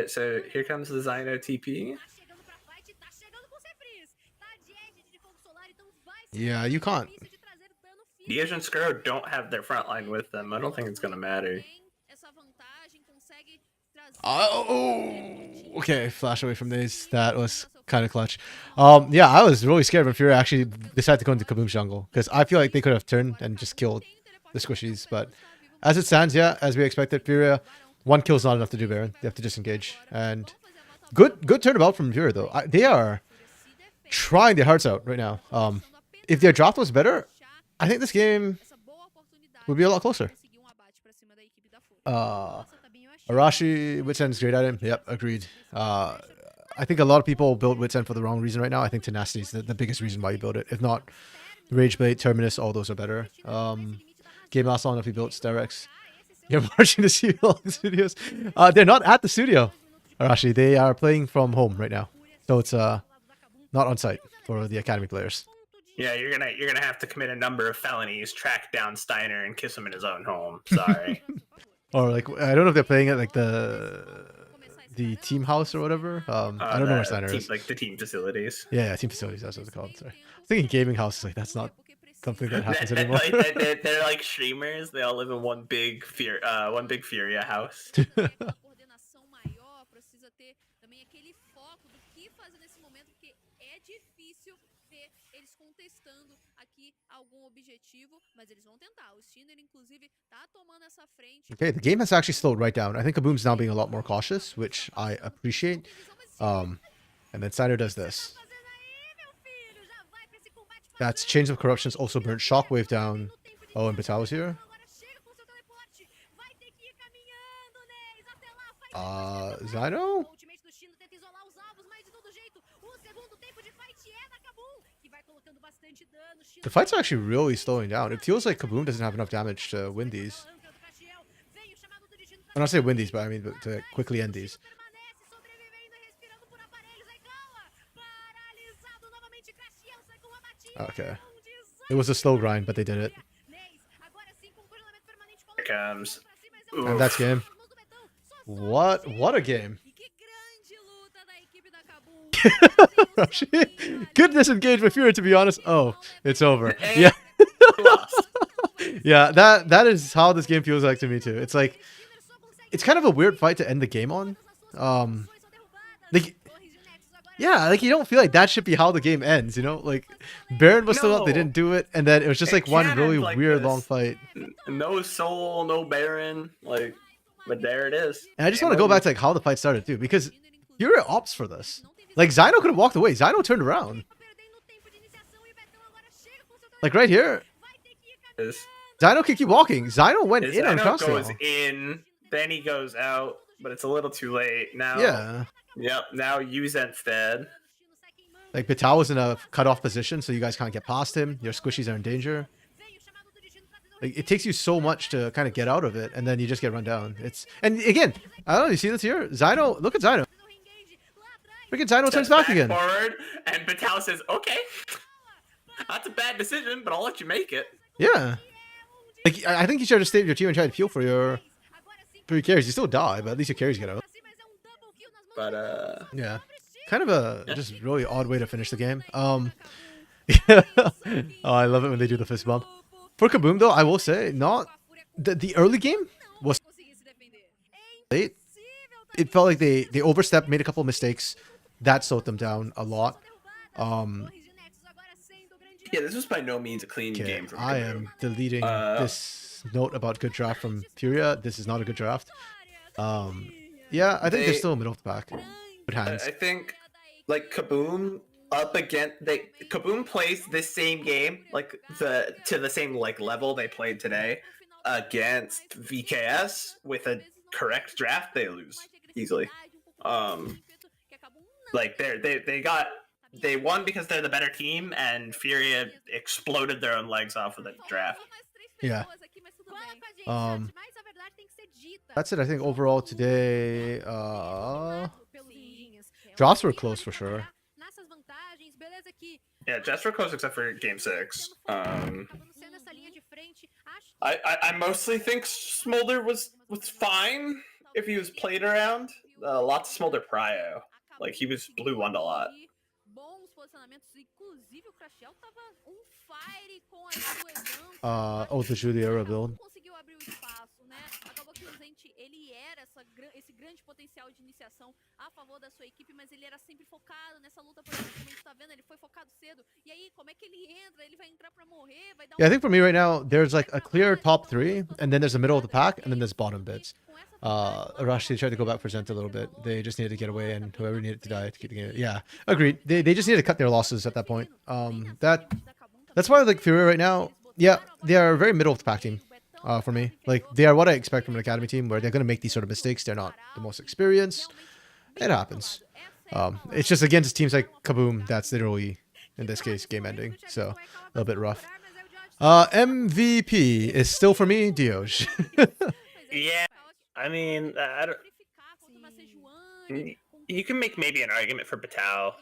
So here comes the Zyno TP. Yeah, you can't. Diaz and Skuro don't have their front line with them. I don't think it's going to matter. Oh, okay, flash away from these. That was kind of clutch. Yeah, I was really scared when Fury actually decided to go into Kaboom's jungle because I feel like they could have turned and just killed the squishies. But as it stands, yeah, as we expected, Fury, one kill is not enough to do Baron. They have to disengage. And good turnabout from Fury though. They are trying their hearts out right now. If their draft was better, I think this game would be a lot closer. Arashi, Wit's End's great at him. Yep, agreed. I think a lot of people build Wit's End for the wrong reason right now. I think Tenacity is the biggest reason why you build it. If not, Rageblade, Terminus, all those are better. Game last long enough, you built Sterex. You're marching to CBLOL studios. They're not at the studio. Or actually, they are playing from home right now. So it's not on site for the academy players. Yeah, you're gonna have to commit a number of felonies, track down Steiner, and kiss him in his own home. Sorry. Or like I don't know if they're playing at like the team house or whatever. I don't know where Steiner is. Like the team facilities. Yeah, team facilities. That's what it's called. Sorry. I was thinking gaming house is like that's not something that happens They're, anymore. they're like streamers. They all live in one big Furia house. Coordenação maior precisa ter também aquele foco do que fazer nesse momento, porque é difícil ver eles contestando aqui algum objetivo, mas eles vão tentar. O Steiner, inclusive, tá tomando essa frente. Okay, the game has actually slowed right down. I think Kaboom's now being a lot more cautious, which I appreciate. And then Steiner does this. That's Chains of Corruptions also burnt Shockwave down. Oh, and Batal's here. Zyno? The fight's actually really slowing down. It feels like Kaboom doesn't have enough damage to win these. I don't say win these, but I mean to quickly end these. Okay. It was a slow grind, but they did it. Here comes. And that's game. What a game. Good disengage with Fury, to be honest. Oh, it's over. Yeah. Yeah, that is how this game feels like to me too. It's like it's kind of a weird fight to end the game on. Like yeah, like you don't feel like that should be how the game ends, you know? Like Baron was still up, they didn't do it, and then it was just like one really like weird long fight. No soul, no Baron, like, but there it is. And I just want to go back to like how the fight started too, because Fury opts for this. Like Zyno could have walked away. Zyno turned around. Like right here. Zyno can keep walking. Zyno went in on Costream. Goes in, then he goes out, but it's a little too late now. Yeah. Yep. Now Uzent's dead. Like Batal was in a cut-off position, so you guys can't get past him. Your squishies are in danger. Like it takes you so much to kind of get out of it, and then you just get run down. And again, I don't know. You see this here? Zyno, look at Zyno. Freaking Zyno turns back again. Forward, and Batal says, "Okay, that's a bad decision, but I'll let you make it." Yeah. Like I think you should have stayed with your team and tried to heal for your carries. You still die, but at least your carries get out. But yeah, kind of a just really odd way to finish the game. Oh, I love it when they do the fist bump. For Kaboom though, I will say not the early game was late. It felt like they overstepped, made a couple of mistakes. That slowed them down a lot. Yeah, this was by no means a clean game for me. I am deleting this note about good draft from Furia. This is not a good draft. Yeah, I think they're still middle of the pack. Good hands. I think like Kaboom up against Kaboom plays this same game like to the same like level they played today against VKS with a correct draft, they lose easily. Like they won because they're the better team, and Furia exploded their own legs off of the draft. Yeah. That's it. I think overall today, drafts were close for sure. Yeah, drafts were close except for Game 6. I mostly think Smolder was fine if he was played around. Lots of Smolder prio. Like, he was blue 1'd a lot. Oh, the Juliera build. Ele era esse grande potencial de iniciação a favor da sua equipe, mas ele era sempre focado nessa luta, por exemplo, como a gente tá vendo, ele foi focado cedo. E aí, como é que ele entra? Ele vai entrar pra morrer, vai dar Yeah, I think for me right now, there's like a clear top 3, and then there's the middle of the pack, and then there's bottom bits. Arashi tried to go back for Zent a little bit. They just needed to get away, and whoever needed to die to keep the game. Yeah, agreed. They just needed to cut their losses at that point. That's why like Fury right now, yeah, they are a very middle of the pack team. For me, like they are what I expect from an academy team, where they're going to make these sort of mistakes. They're not the most experienced. It happens. It's just against teams like Kaboom that's literally, in this case, game ending. So a little bit rough. MVP is still for me, Dioj. Yeah, I mean, I don't, you can make maybe an argument for Batal,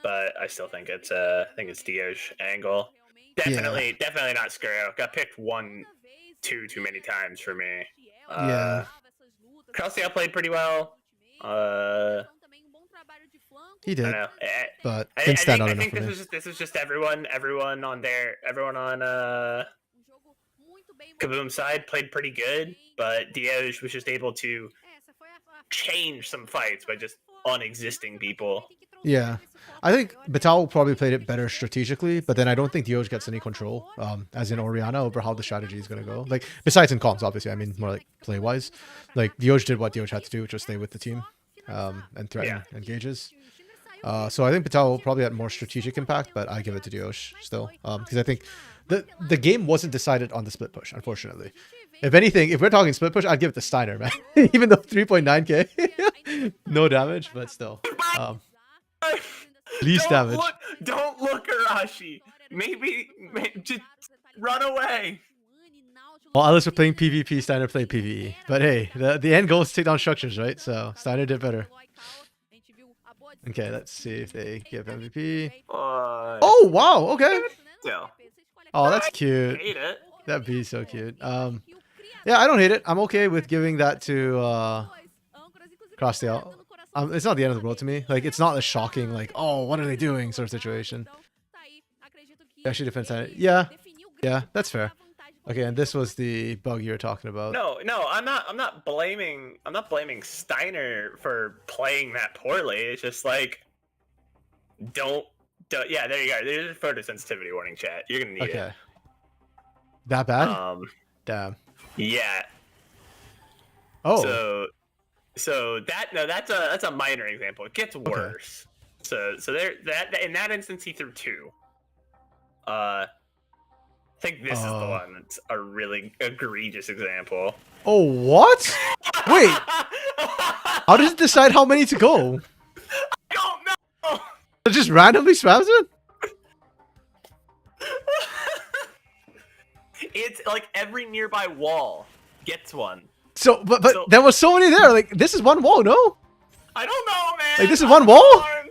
but I still think it's I think it's Dio's angle. Definitely not Scario. Got picked 1, 2 too many times for me. Yeah. Crossdale played pretty well. He I did, don't know. but I didn't stand think out I enough think for me. this was just everyone on Kaboom's side played pretty good, but Dio was just able to change some fights by just unexisting people. Yeah, I think Batal probably played it better strategically, but then I don't think Dioj gets any control, as in Oriana, over how the strategy is going to go. Like, besides in comms, obviously, I mean, more like play-wise. Like, Dioj did what Dioj had to do, which was stay with the team, and threaten engages. So I think Batal probably had more strategic impact, but I give it to Dioj still, because I think the game wasn't decided on the split push, unfortunately. If anything, if we're talking split push, I'd give it to Steiner, man. Even though 3.9k, no damage, but still. Least damage. Don't look, Arashi. Maybe just run away. Well, unless we're playing PvP, Steiner played PvE. But hey, the end goal is to take down structures, right? So Steiner did better. Okay, let's see if they give MVP. Oh, wow, okay. Still. Oh, that's cute. Hate it. That'd be so cute. Yeah, I don't hate it. I'm okay with giving that to Crossdale. It's not the end of the world to me. Like, it's not a shocking, like, oh, what are they doing sort of situation. Actually, defense. Yeah, that's fair. Okay, and this was the bug you were talking about. No, I'm not blaming Steiner for playing that poorly. It's just like, don't. Yeah, there you go. There's a photosensitivity warning, chat. You're gonna need it. That bad? Damn. Yeah. Oh. So that's a minor example. It gets worse. Okay. So there in that instance he threw 2. I think this is the one that's a really egregious example. Oh, what? Wait. How does it decide how many to go? I don't know. It just randomly spams it? It's like every nearby wall gets one. So, but there was so many there. Like, this is one wall, no? I don't know, man. Like, this is one wall? I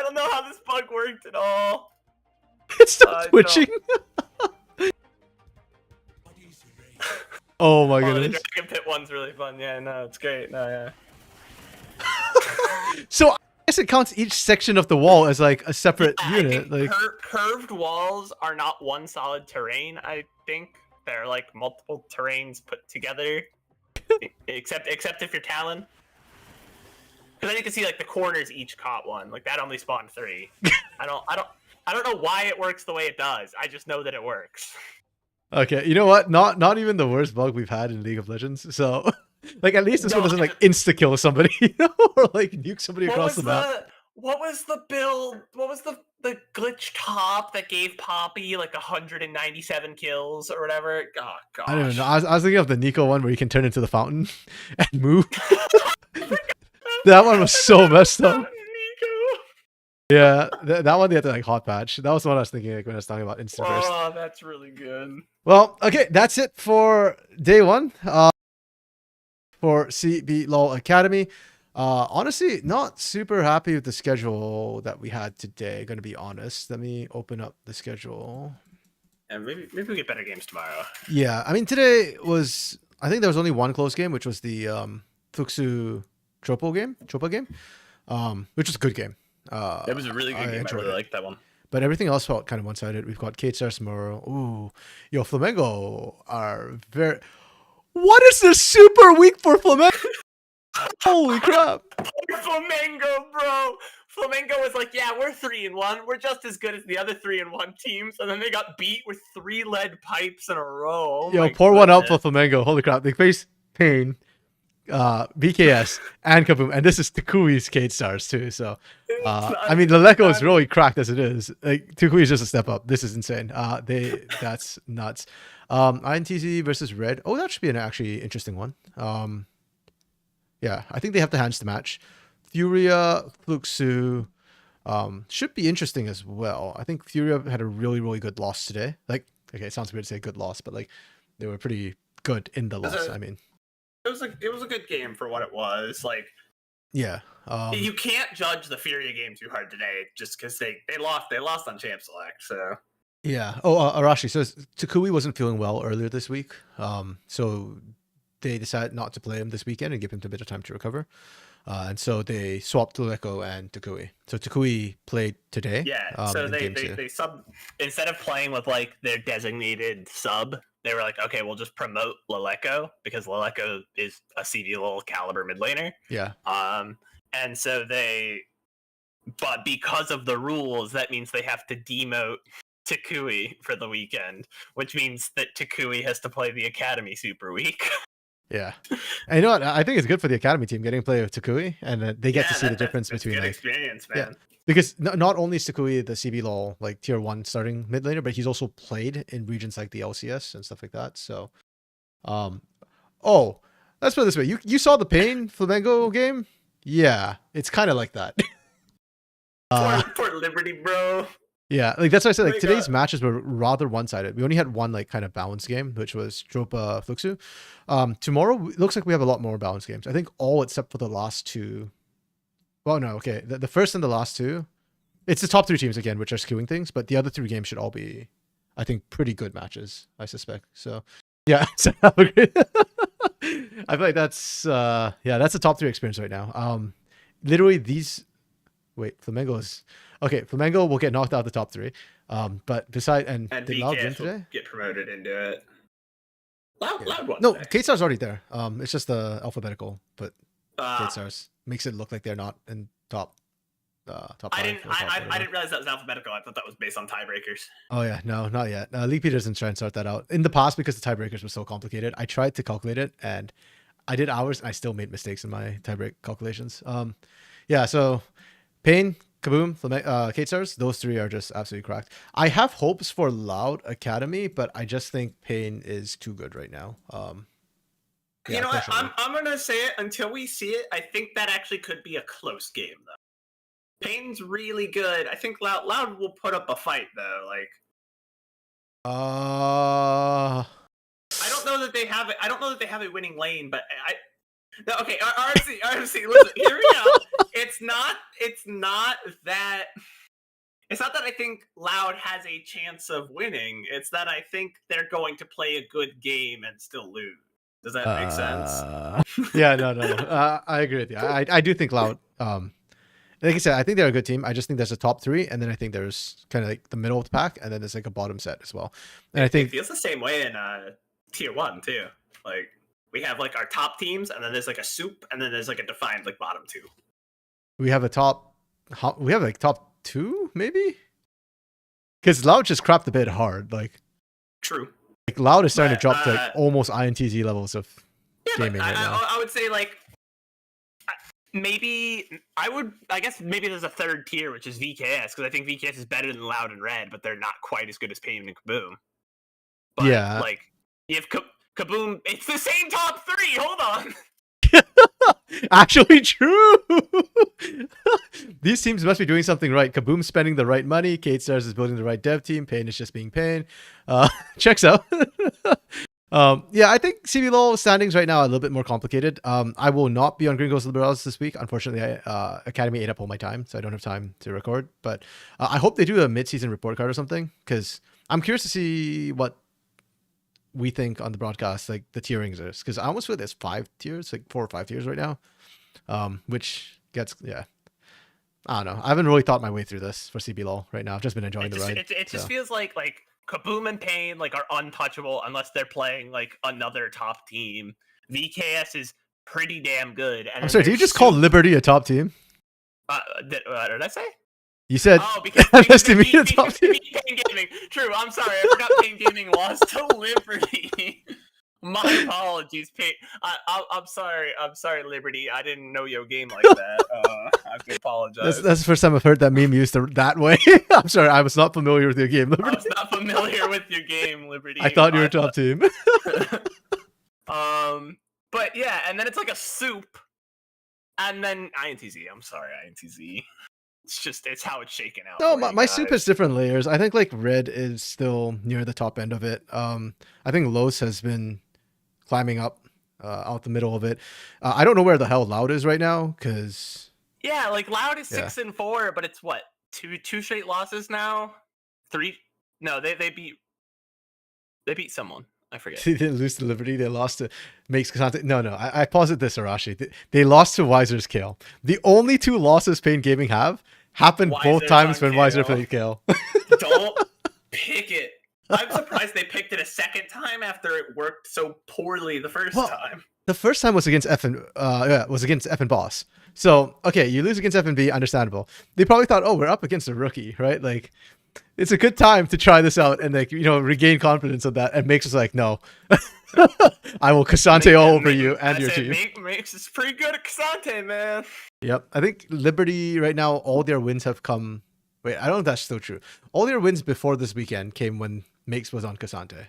don't know how this bug worked at all. It's still twitching. Oh my goodness. The Dragon Pit one's really fun. Yeah, no, it's great. No, yeah. So I guess it counts each section of the wall as like a separate unit. Like curved walls are not one solid terrain. I think they're like multiple terrains put together, except if you're Talon. Because then you can see like the corners each caught one. Like that only spawned 3. I don't know why it works the way it does. I just know that it works. Okay, you know what? Not even the worst bug we've had in League of Legends. So, like, at least this one doesn't like insta kill somebody, you know, or like nuke somebody across the map. What was the build? What was the glitch top that gave Poppy like 197 kills or whatever? Oh gosh. I don't even know. I was thinking of the Nico one where you can turn into the fountain and move. That one was so messed up. Yeah, that one they had to like hot patch. That was the one I was thinking like when I was talking about instant burst. Oh, that's really good. Well, okay, that's it for day 1 for CBLOL Academy. Honestly, not super happy with the schedule that we had today, gonna be honest. Let me open up the schedule. And maybe we get better games tomorrow. Yeah, I mean today was, I think there was only one close game, which was the Fuxu Tropa game, which was a good game. It was a really good game. I really liked that one. But everything else felt kind of one-sided. We've got Kate Stars tomorrow. Ooh, yo, Flamengo are very. What is this super week for Flamengo? Holy crap! Flamengo, bro. Flamengo was like, yeah, we're 3-1. We're just as good as the other 3-1 teams, and then they got beat with 3 lead pipes in a row. Yo, pour one out for Flamengo. Holy crap! They face Pain, BKS, and Kaboom, and this is Takui's Kate Stars too. So, I mean, Leleco is really cracked as it is. Like Takui is just a step up. This is insane. That's nuts. INTZ versus Red. Oh, that should be an actually interesting one. Yeah, I think they have the hands to match. Furia, Fluxu, should be interesting as well. I think Furia had a really good loss today. Like, okay, it sounds weird to say good loss, but like they were pretty good in the was loss. a- I mean, It was a good game for what it was. Like, yeah. you can't judge the Furia game too hard today, just because they lost on Champ Select. So Yeah. Oh, Arashi says Takui wasn't feeling well earlier this week. So they decided not to play him this weekend and give him a bit of time to recover. And so they swapped Luleko and Takui. So Takui played today. yeah, so in they game two. they sub instead of playing with like their designated sub, they were like, okay, we'll just promote Luleko because Luleko is a CBLOL caliber mid laner. Yeah. And so but because of the rules, that means they have to demote Takui for the weekend, which means that Takui has to play the Academy Super Week. Yeah. And you know what? I think it's good for the Academy team getting to play with Takui, and they get to see the difference that's between good like experience, man. yeah. Because not only is Takui the CBLOL like tier 1 starting mid laner, but he's also played in regions like the LCS and stuff like that. So oh, let's put it this way. You saw the Pain Flamengo game? Yeah, it's kind of like that. Poor Liberty, bro. Yeah, like that's why I said like My today's God. matches were rather one-sided. We only had one like kind of balanced game, which was Dropa Fluxu. Tomorrow it looks like we have a lot more balanced games. I think all except for the last two. Well, no, okay. The first and the last two, it's the top 3 teams again, which are skewing things, but the other 3 games should all be, I think, pretty good matches, I suspect. So yeah, so have a great I feel like that's that's a top 3 experience right now. Literally Flamengo is okay. Flamengo will get knocked out of the top 3. But beside And did Loud win VKS will today? get promoted into it. Loud won No, today. K-Star's already there. It's just the alphabetical, but Uh, K-Stars makes it look like they're not in top. Top I 5 didn't. or top I whatever. didn't realize that was alphabetical. I thought that was based on tiebreakers. Oh yeah, no, not yet. League P doesn't try and sort that out. In the past, because the tiebreakers were so complicated, I tried to calculate it and I did hours and I still made mistakes in my tiebreak calculations. Yeah, so Pain, Kaboom, K-Stars, those 3 are just absolutely cracked. I have hopes for Loud Academy, but I just think Pain is too good right now. You know what? unfortunately. I'm gonna say it until we see it. I think that actually could be a close game though. Payne's really good. I think Loud will put up a fight though. Like I don't know that they have it. I don't know that they have a winning lane, but no, okay, RFC, listen, hear me out. It's not that I think Loud has a chance of winning. It's that I think they're going to play a good game and still lose. Does that make sense? Yeah, no. I agree with you. I do think Loud. Like I said, I think they're a good team. I just think there's a top 3, and then I think there's kind of like the middle of the pack, and then there's like a bottom set as well. And I think it feels the same way in tier 1 too. Like we have like our top teams, and then there's like a soup, and then there's like a defined like bottom 2. we have a top. We have like top 2 maybe, because Loud just crapped a bit hard. Like True. Loud is starting But, to drop to like almost INTZ levels of gaming but right now. I would say like maybe I guess maybe there's a third tier, which is VKS, because I think VKS is better than Loud and Red, but they're not quite as good as Pain and Kaboom. But, Yeah. like you have Kaboom. It's the same top 3. Hold on. Actually true. These teams must be doing something right. Kaboom's spending the right money. Kate Stars is building the right dev team. Pain is just being Pain. Checks out. Yeah, I think CBLOL standings right now are a little bit more complicated. I will not be on Gringos Liberals this week. Unfortunately, Academy ate up all my time, so I don't have time to record. But I hope they do a mid-season report card or something, because I'm curious to see what we think on the broadcast, like the tierings is, because I almost feel there's 5 tiers, like 4 or 5 tiers right now, which gets I don't know. I haven't really thought my way through this for CBLOL right now. I've just been enjoying the ride. It just feels like Kaboom and Pain like are untouchable unless they're playing like another top team. VKS is pretty damn good. And I'm sorry, did you just call Liberty a top team? Did I say? You said because FSTV a top team. Pain Gaming. True, I'm sorry. I forgot Pain Gaming lost to Liberty. My apologies, Pain. I'm sorry. I'm sorry, Liberty. I didn't know your game like that. I have to apologize. That's the first time I've heard that meme used that way. I'm sorry, I was not familiar with your game, I Liberty. was not familiar with your game, Liberty. I thought you were a top team. But yeah, and then it's like a soup, and then INTZ. I'm sorry, INTZ. It's how it's shaken out. No, for you my soup guys. has different layers. I think like Red is still near the top end of it. I think Los has been climbing up out the middle of it. I don't know where the hell Loud is right now, because Yeah, like Loud is Yeah. 6-4, but it's what, two straight losses now? 3? No, they beat someone. I forget. they didn't lose to Liberty. They lost to Makes Kasante. No, I posit this, Arashi. They lost to Weiser's Kale. The only 2 losses Pain Gaming have happened both Weiser's times on when Weiser Kale. played Kale. Don't pick it. I'm surprised they picked it a second time after it worked so poorly the first time. The first time was against F and Boss. So okay, you lose against FNB, understandable. They probably thought, oh, we're up against a rookie, right? Like, it's a good time to try this out and, like, you know, regain confidence of that. And Makes us like, no, I will Kasante all over you and your team. Makes is pretty good at Kasante, man. Yep, I think Liberty right now, all their wins have come. Wait, I don't know if that's still true. All their wins before this weekend came when Makes was on Kasante.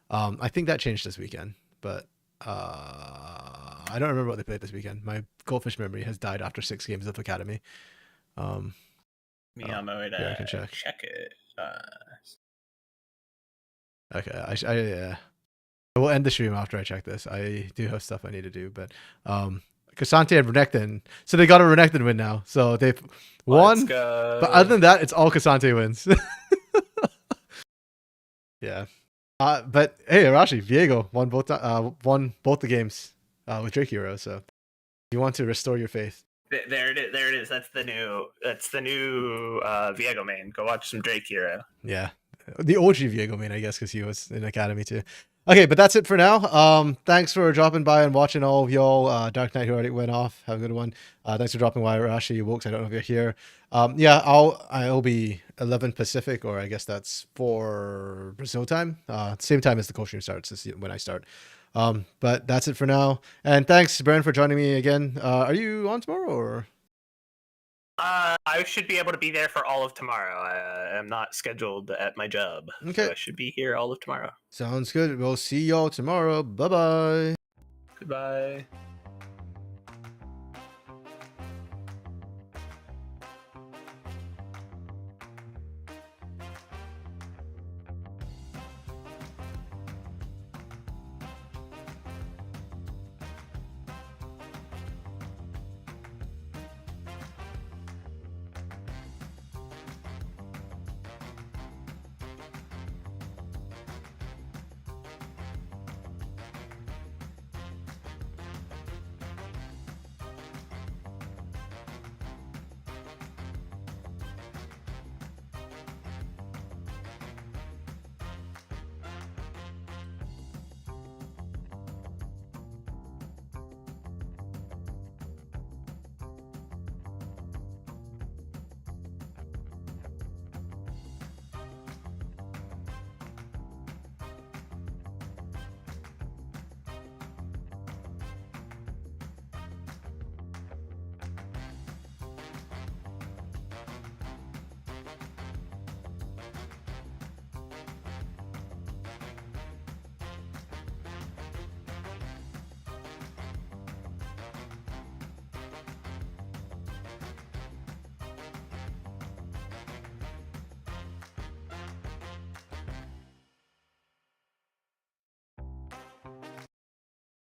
I think that changed this weekend, but I don't remember what they played this weekend. My goldfish memory has died after 6 games of Academy. Me on my way to yeah, I can check it. Okay, yeah. We'll end the stream after I check this. I do have stuff I need to do, but Kasante and Renekton. So they got a Renekton win now. So they've won. But other than that, it's all Kasante wins. Yeah. But hey, Arashi, Viego won both the games with Drake Hero. So you want to restore your faith. There it is. That's the new Viego main. Go watch some Drake Hero. Yeah. The OG Viego main, I guess, because he was in Academy too. Okay, but that's it for now. Thanks for dropping by and watching all of y'all. Dark Knight, who already went off, have a good one. Thanks for dropping by, Arashi, Wokes. I don't know if you're here. Yeah, I'll be 11 Pacific, or I guess that's 4 Brazil time. Same time as the Costream starts. This is when I start. But that's it for now. And thanks, Baron, for joining me again. Are you on tomorrow, or? I should be able to be there for all of tomorrow. I am not scheduled at my job. Okay. So I should be here all of tomorrow. Sounds good. We'll see y'all tomorrow. Bye-bye. Goodbye.